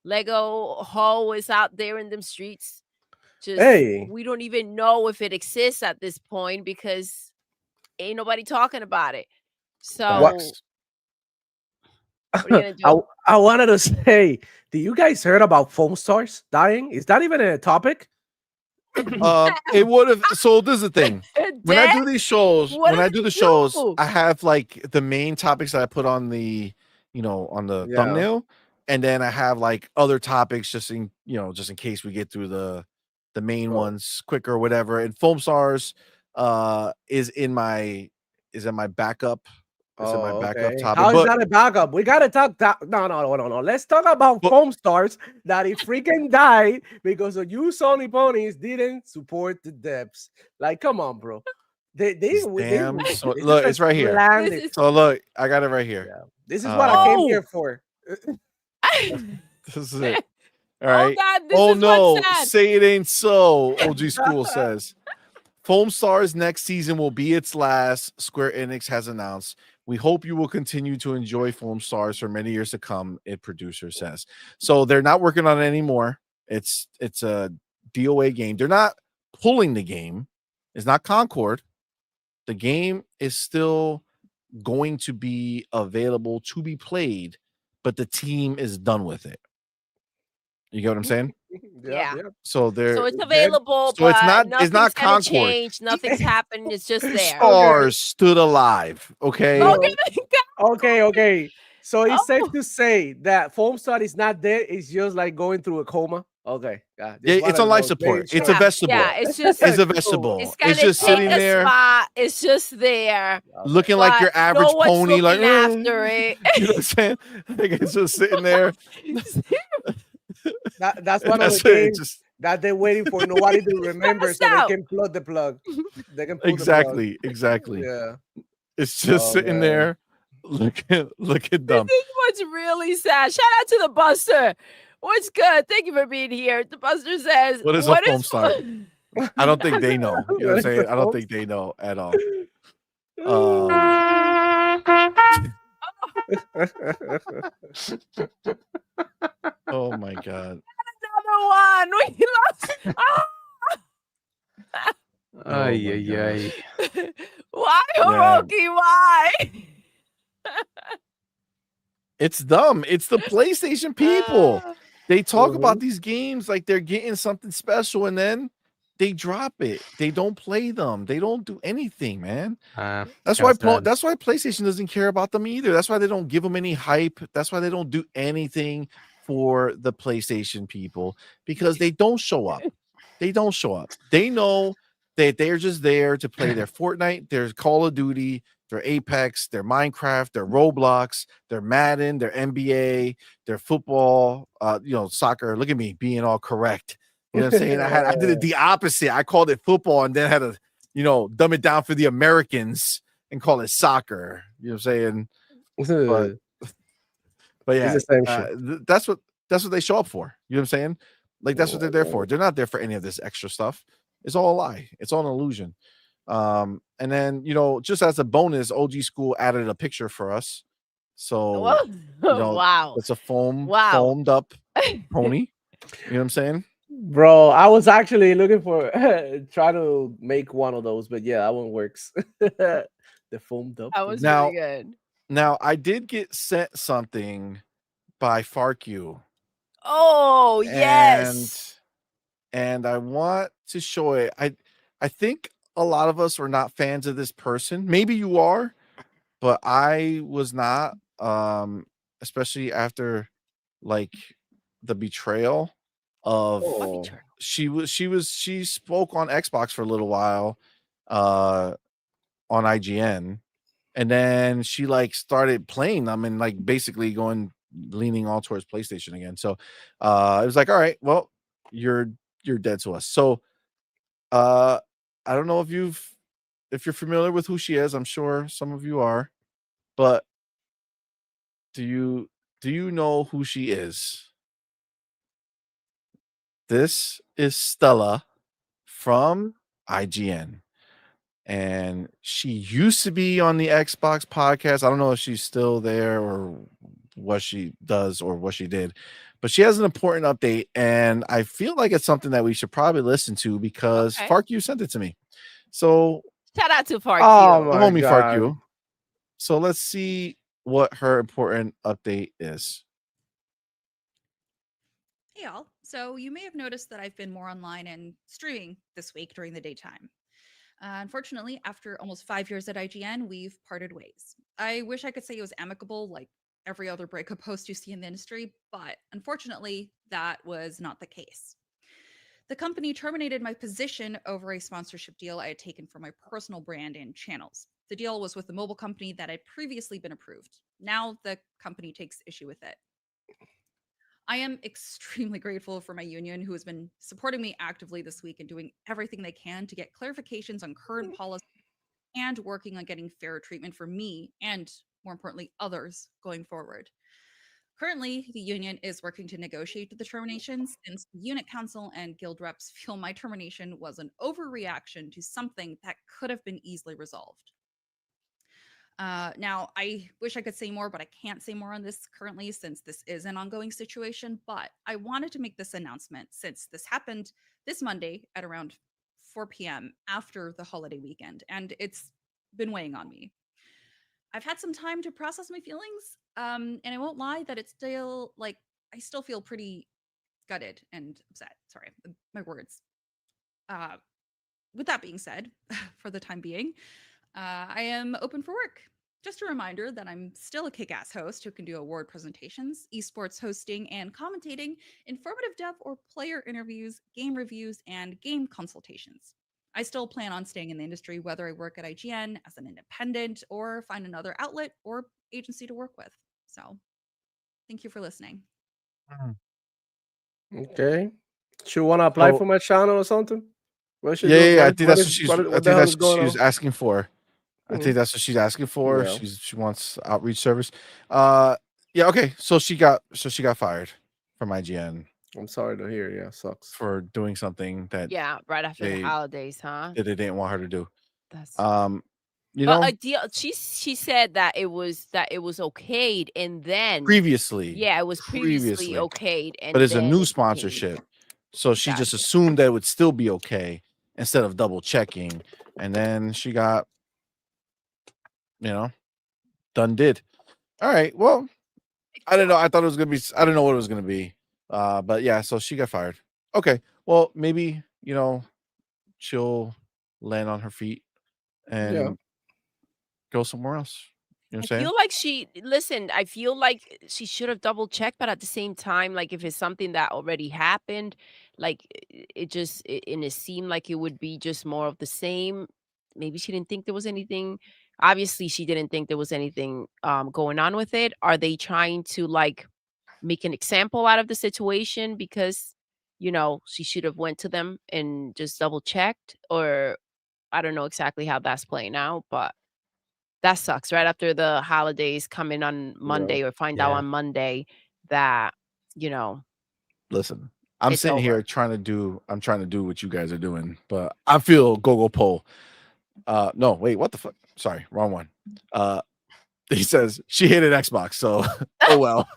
Lego Ho is out there in them streets. We don't even know if it exists at this point because ain't nobody talking about it. So what are you gonna do? I wanted to say, do you guys heard about foam stars dying? Is that even a topic? It would have. So this is the thing. When I do these shows, I have like the main topics that I put on the, on the thumbnail, and then I have like other topics just in case we get through the main ones quicker or whatever. And foam stars is in my backup. Topic. How is that a backup? We gotta talk. No. Let's talk about foam stars that it freaking died because of you Sony ponies didn't support the devs. Like, come on, bro. Look, it's right here. So look, I got it right here. Yeah. This is what I came here for. This is it. All right. Oh God, no, say it ain't so. OG School says Foam Stars next season will be its last. Square Enix has announced. We hope you will continue to enjoy Foam Stars for many years to come, producer says. So they're not working on it anymore. It's a DOA game. They're not pulling the game. It's not Concord. The game is still going to be available to be played, but the team is done with it. You get what I'm saying? Yeah. So it's available. So but it's not Concord. Changed. Nothing's happened. It's just there. Stars stood alive. Okay. Okay. So it's safe to say that Foam Star is not dead. It's just like going through a coma. Okay. It's on life support. It's a vegetable. Yeah, it's just a vegetable. It's just sitting there. It's just there. Looking like your average pony, like after it. You know what I'm saying? Like it's just sitting there. That's one of the games that they're waiting for nobody to remember so they can plug the plug. They can pull exactly. Yeah. It's just sitting there looking dumb. This is what's really sad. Shout out to the Buster. What's good? Thank you for being here. The Buster says, what is a foam star? I don't think they know. You know what I'm saying? I don't think they know at all. Oh my God. Another one. We lost. Ay. Why, Hiroki? Why? It's dumb. It's the PlayStation people. They talk about these games like they're getting something special, and then they drop it. They don't play them. They don't do anything, man. That's why PlayStation doesn't care about them either. That's why they don't give them any hype. That's why they don't do anything for the PlayStation people, because they don't show up. They don't show up. They know that they're just there to play their Fortnite, their Call of Duty, their Apex, their Minecraft, their Roblox, their Madden, their NBA, their football, soccer. Look at me being all correct. You know what I'm saying? I did it the opposite. I called it football and then had to dumb it down for the Americans and call it soccer. You know what I'm saying? But yeah, it's the same shit. that's what they show up for. You know what I'm saying? Like that's what they're there for. They're not there for any of this extra stuff. It's all a lie. It's all an illusion. And then just as a bonus, OG School added a picture for us. So wow, it's a foamed up pony. You know what I'm saying? Bro, I was actually looking for try to make one of those, but yeah, that one works. The foamed up. That was now, pretty good. Now I did get sent something by FarkU. Oh yes. And I want to show it. I think a lot of us are not fans of this person. Maybe you are, but I was not. Especially after like the betrayal of she spoke on Xbox for a little while on IGN, and then she like started playing them and like basically leaning all towards PlayStation again. So it was like, all right, well, you're dead to us. So I don't know if you're familiar with who she is. I'm sure some of you are, but do you know who she is? This is Stella from IGN. And she used to be on the Xbox podcast. I don't know if she's still there or what she does or what she did, but she has an important update. And I feel like it's something that we should probably listen to because FarkU sent it to me. So shout out to FarkU. Oh my homie God. FarkU. So let's see what her important update is. Hey y'all. So you may have noticed that I've been more online and streaming this week during the daytime. Unfortunately, after almost 5 years at IGN, we've parted ways. I wish I could say it was amicable like every other breakup post you see in the industry, but unfortunately, that was not the case. The company terminated my position over a sponsorship deal I had taken for my personal brand and channels. The deal was with a mobile company that had previously been approved. Now the company takes issue with it. I am extremely grateful for my union, who has been supporting me actively this week and doing everything they can to get clarifications on current policy and working on getting fair treatment for me and, more importantly, others going forward. Currently, the union is working to negotiate the terminations since the unit council and guild reps feel my termination was an overreaction to something that could have been easily resolved. Now, I wish I could say more, but I can't say more on this currently since this is an ongoing situation. But I wanted to make this announcement since this happened this Monday at around 4 p.m. after the holiday weekend, and it's been weighing on me. I've had some time to process my feelings, and I won't lie that it's still like I still feel pretty gutted and upset. Sorry, my words. With that being said, for the time being, I am open for work. Just a reminder that I'm still a kick-ass host who can do award presentations, esports hosting and commentating, informative dev or player interviews, game reviews, and game consultations. I still plan on staying in the industry whether I work at IGN as an independent or find another outlet or agency to work with. So, thank you for listening. Okay. She want to apply for my channel or something? What should Yeah. I think that's what she's asking for. I think Mhm. that's what she's asking for. Yeah. She wants outreach service. Yeah. Okay. So she got fired from IGN I'm sorry to hear. Yeah, sucks. for doing something that Right after the they holidays, huh? that they didn't want her to do. That's you but know, a deal. She said that it was okayed, and then previously, yeah, it was previously okayed, and but it's a then new it became- sponsorship, so she just Gotcha. assumed that it would still be okay instead of double checking, and then she got, done did. All right. Well, I don't know. I thought it was gonna be. I don't know what it was gonna be. But yeah. So she got fired. Okay. Well, maybe she'll land on her feet and go somewhere else. You know what I'm I saying? feel like I feel like she should have double checked, but at the same time, like if it's something that already happened, like and it seemed like it would be just more of the same. Maybe she didn't think there was anything. Obviously, she didn't think there was anything going on with it. Are they trying to like make an example out of the situation because she should have went to them and just double checked, or I don't know exactly how that's playing out, but that sucks. Right after the holidays come in on Monday, or find out on Monday that, you know, Listen, I'm it's sitting over. here trying to do what you guys are doing, but I feel go poll. No, wait, what the fuck? Sorry, wrong one. He says she hated Xbox, so oh well.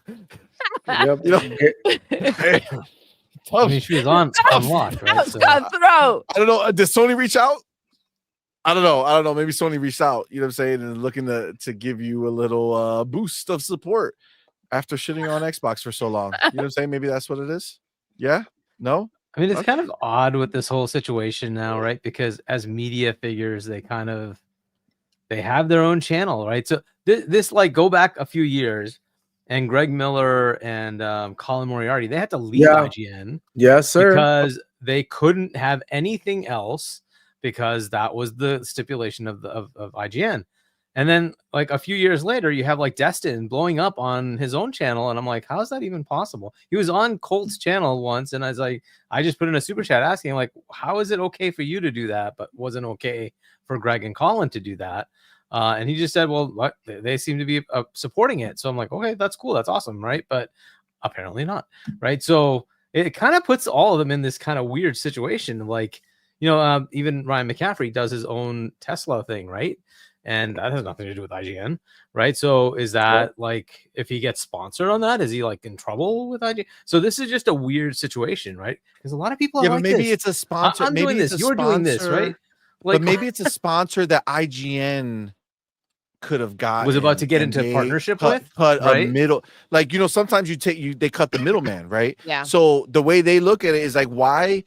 Yep. You know, I mean, she was on watch, right? So, Cutthroat. I don't know. Did Sony reach out? I don't know. Maybe Sony reached out, you know what I'm saying, and looking to give you a little boost of support after shitting on Xbox for so long. You know what I'm saying? Maybe that's what it is. Yeah? No? I mean, it's kind of odd with this whole situation now, right? Because as media figures, they have their own channel, right? So this like go back a few years, and Greg Miller and Colin Moriarty, they had to leave IGN. Yes, sir. Because they couldn't have anything else, because that was the stipulation of IGN. And then like a few years later, you have like Destin blowing up on his own channel. And I'm like, how is that even possible? He was on Colt's channel once. And I was like, I just put in a super chat asking like, how is it okay for you to do that, but wasn't okay for Greg and Colin to do that? And he just said, well, they seem to be supporting it. So I'm like, okay, that's cool. That's awesome. Right. But apparently not. Right. So it kind of puts all of them in this kind of weird situation. Like, you know, even Ryan McCaffrey does his own Tesla thing. Right. And that has nothing to do with IGN. Right. So is that like, if he gets sponsored on that, is he like in trouble with IGN? So this is just a weird situation. Right. Because a lot of people but like maybe this. it's a sponsor. I'm maybe doing this. You're doing this. Right. Like, but maybe it's a sponsor that IGN could have got, was about to get into partnership with, a middle, like, you know, sometimes they cut the middleman, right? Yeah. So the way they look at it is like, why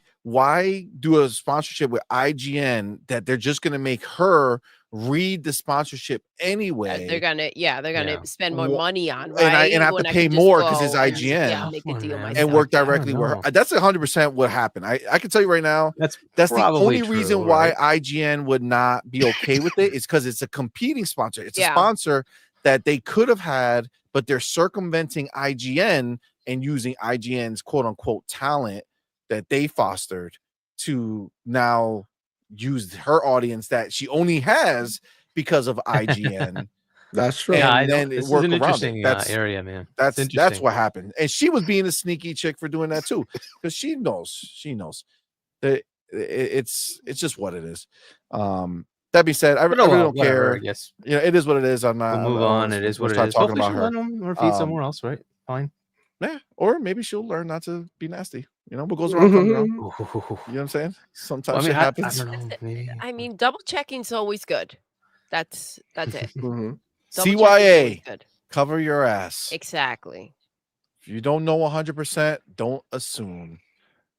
do a sponsorship with IGN that they're just gonna make her read the sponsorship anyway? They're gonna spend more money on, right? And I have to pay more because it's IGN. Make a deal and work directly with her. That's 100% what happened. I can tell you right now, that's the only reason why IGN would not be okay with it is because it's a competing sponsor. It's a sponsor that they could have had, but they're circumventing IGN and using IGN's quote unquote talent that they fostered to now use her audience that she only has because of IGN. That's true. Yeah, and then this work is an around interesting it. That's area, man. That's what happened. And she was being a sneaky chick for doing that too, because she knows that it's just what it is. That being said, I really don't care. Yes, you know, it is what it is. I'm not. We'll move on. It is what it is. Talking about her. Her feet somewhere else, right? Fine. Yeah, or maybe she'll learn not to be nasty. You know, what goes around comes around. You know what I'm saying? Sometimes it happens. I don't know. Maybe. I mean, double checking is always good. That's it. CYA, cover your ass. Exactly. If you don't know 100%, don't assume,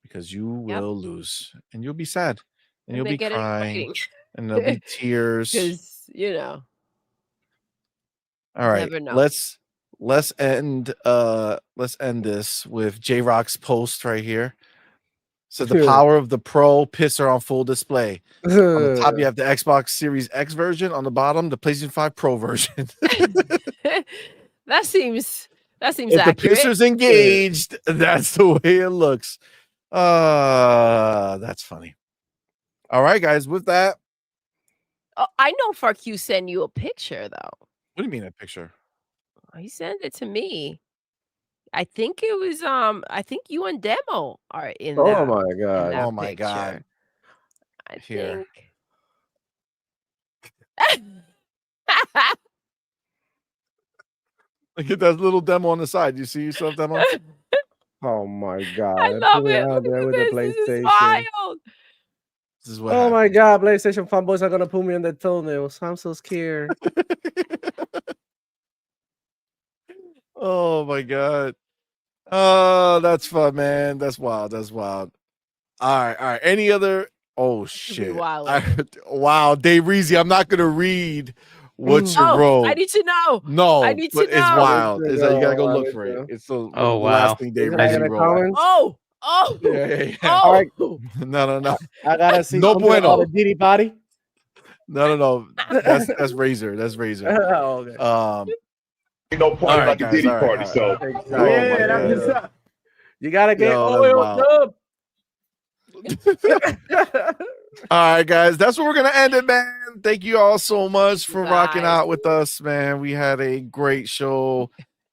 because you will lose and you'll be sad and you'll be crying and there'll be tears. Because you know. All right, let's end this with J-Rock's post right here. So the power of the Pro pisser on full display. On the top, you have the Xbox Series X version. On the bottom, the PlayStation 5 Pro version. that seems if accurate. the pisser's engaged, that's the way it looks. That's funny. All right, guys. With that, I know FarQ sent you a picture though. What do you mean a picture? He sent it to me. I think it was I think you and Demo are in that. Oh my god. Oh my god. I Here. think. Look at that little demo on the side. You see yourself, Demo? Oh my god. I love it. Out there with the This is PlayStation. wild. This is what Oh my god, PlayStation fanboys are gonna put me on the toenails. I'm so scared. Oh my god. Oh, that's fun, man. That's wild. That's wild. All right. Any other? Oh shit. Wow, Dave Reezy. I'm not gonna read what you wrote. I need to know. No, I need to but it's know. wild. It's like you gotta go look for it. It's the last thing Dave Reezy wrote. Yeah. All right. No. I gotta see No bueno. the Diddy body. No. That's Razor. That's Razor. Oh, okay. Ain't no party like a Diddy party, so yeah, that's what's up. You gotta get Yo, oil dub. All right, guys, that's where we're gonna end it, man. Thank you all so much for rocking out with us, man. We had a great show,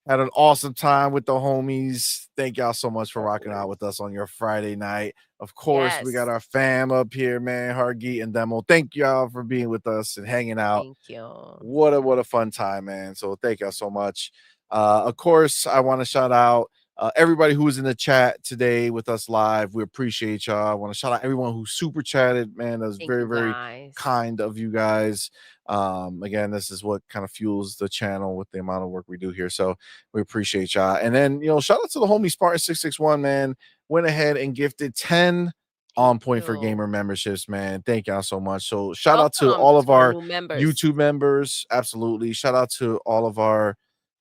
had an awesome time with the homies. Thank y'all so much for rocking out with us on your Friday night. Of course, we got our fam up here, man, Hargeet and Demo. Thank y'all for being with us and hanging out. Thank you. What a fun time, man. So thank y'all so much. Of course, I want to shout out everybody who was in the chat today with us live. We appreciate y'all. I want to shout out everyone who super chatted, man. That was very kind of you guys. Again, this is what kind of fuels the channel with the amount of work we do here. So we appreciate y'all. And then, shout out to the homie Spartan 661, man. Went ahead and gifted 10 On Point for Gamer memberships, man. Thank y'all so much. So shout out to all of our YouTube members. Absolutely. Shout out to all of our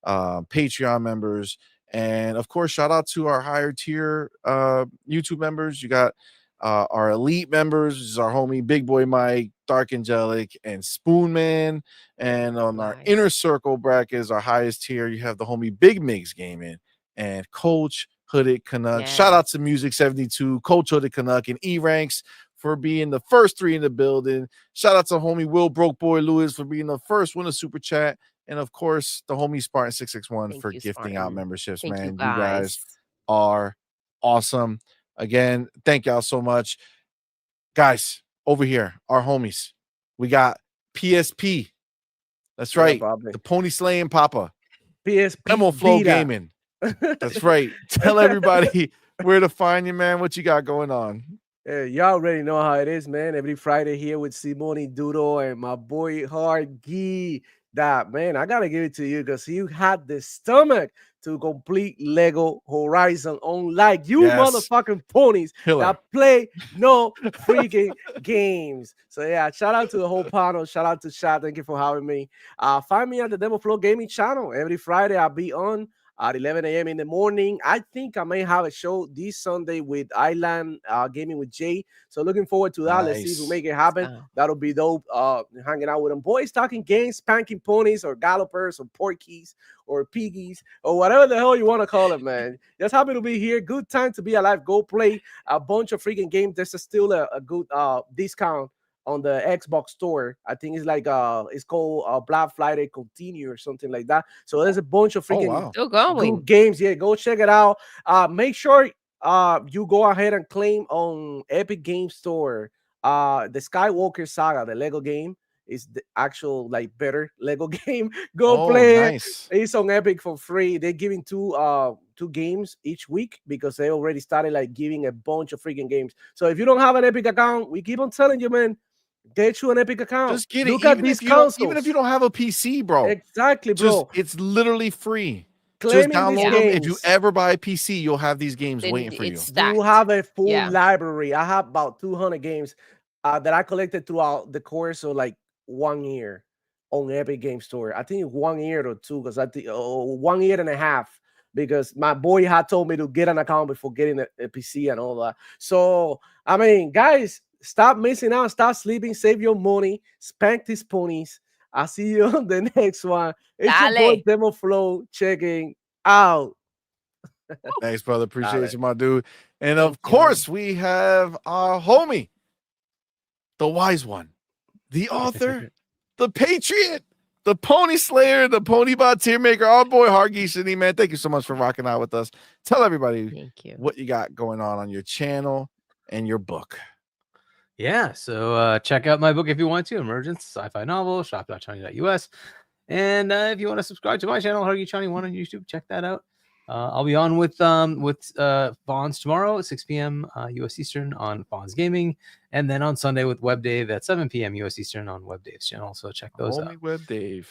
Patreon members. And of course, shout out to our higher tier YouTube members. You got our elite members, which is our homie Big Boy Mike, Dark Angelic, and Spoon Man. And on our inner circle bracket is our highest tier. You have the homie Big Migs Gaming and Coach Hooded Canuck. Shout out to Music 72, Coach Hooded Canuck, and E-Ranks for being the first 3 in the building. Shout out to homie Will Broke Boy Lewis for being the first one to super chat. And of course, the homie Spartan 661 for gifting out memberships, man. You guys are awesome. Again, thank y'all so much. Guys, over here, our homies. We got PSP. That's right. The Pony Slaying Papa. PSP. Demo Flow Gaming. That's right. Tell everybody where to find you, man. What you got going on? Y'all already know how it is, man. Every Friday here with CMoney, Doodle, and my boy Hargeet. That, man, I gotta give it to you because you had the stomach to complete Lego Horizon unlike you motherfucking ponies that play no freaking games. So yeah, shout out to the whole panel. Shout out to Chat. Thank you for having me. Find me at the Demo Flow Gaming channel. Every Friday I'll be on at 11 a.m. in the morning. I think I may have a show this Sunday with Island Gaming with Jay. So looking forward to that. Let's see if we make it happen. That'll be dope. Hanging out with them boys, talking games, spanking ponies or gallopers or porkies or piggies or whatever the hell you want to call it, man. Just happy to be here. Good time to be alive. Go play a bunch of freaking games. There's still a good discount on the Xbox store. I think it's like it's called Black Friday Continue or something like that. So there's a bunch of freaking good games. Yeah, go check it out. Make sure you go ahead and claim on Epic Game Store the Skywalker Saga, the Lego game. Is the actual better Lego game. Go play it. It's on Epic for free. They're giving two games each week because they already started giving a bunch of freaking games. So if you don't have an Epic account, we keep on telling you, man, get you an Epic account. Just get Look it. at these consoles. Even if you don't have a PC, bro. Exactly, bro. It's literally free. Claiming just download them. If you ever buy a PC, you'll have these games waiting for you. You have a full library. I have about 200 games that I collected throughout the course of 1 year on Epic Game Store. I think 1 year or 2 because I think 1 year and a half because my boy had told me to get an account before getting a PC and all that. So, I mean, guys, stop missing out. Stop sleeping. Save your money. Spank these ponies. I'll see you on the next one. It's your boy Demo Flow checking out. Thanks, brother. Appreciate you, my dude. And of course, we have our homie, the wise one, the author, the patriot, the pony slayer, the pony bot tier maker, our boy Hargeet Shani, man. Thank you so much for rocking out with us. Tell everybody what you got going on your channel and your book. Yeah, so check out my book if you want to, Emergence, sci-fi novel, shop.chani.us. And if you want to subscribe to my channel, Hargeet Shani 1 on YouTube, check that out. I'll be on with Fonz tomorrow at 6 p.m. US Eastern on Fonz Gaming, and then on Sunday with Web Dave at 7 p.m. US Eastern on Web Dave's channel. So check those out. Web Dave.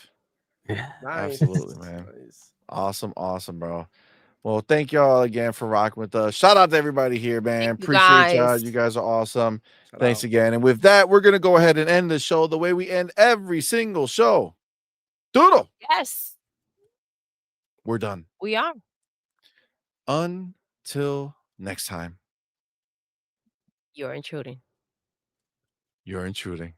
Yeah, absolutely, man. Awesome, bro. Well, thank y'all again for rocking with us. Shout out to everybody here, man. Appreciate y'all. You guys are awesome. Thanks again. And with that, we're gonna go ahead and end the show the way we end every single show. Doodle. Yes. We're done. We are. Until next time. You're intruding. You're intruding.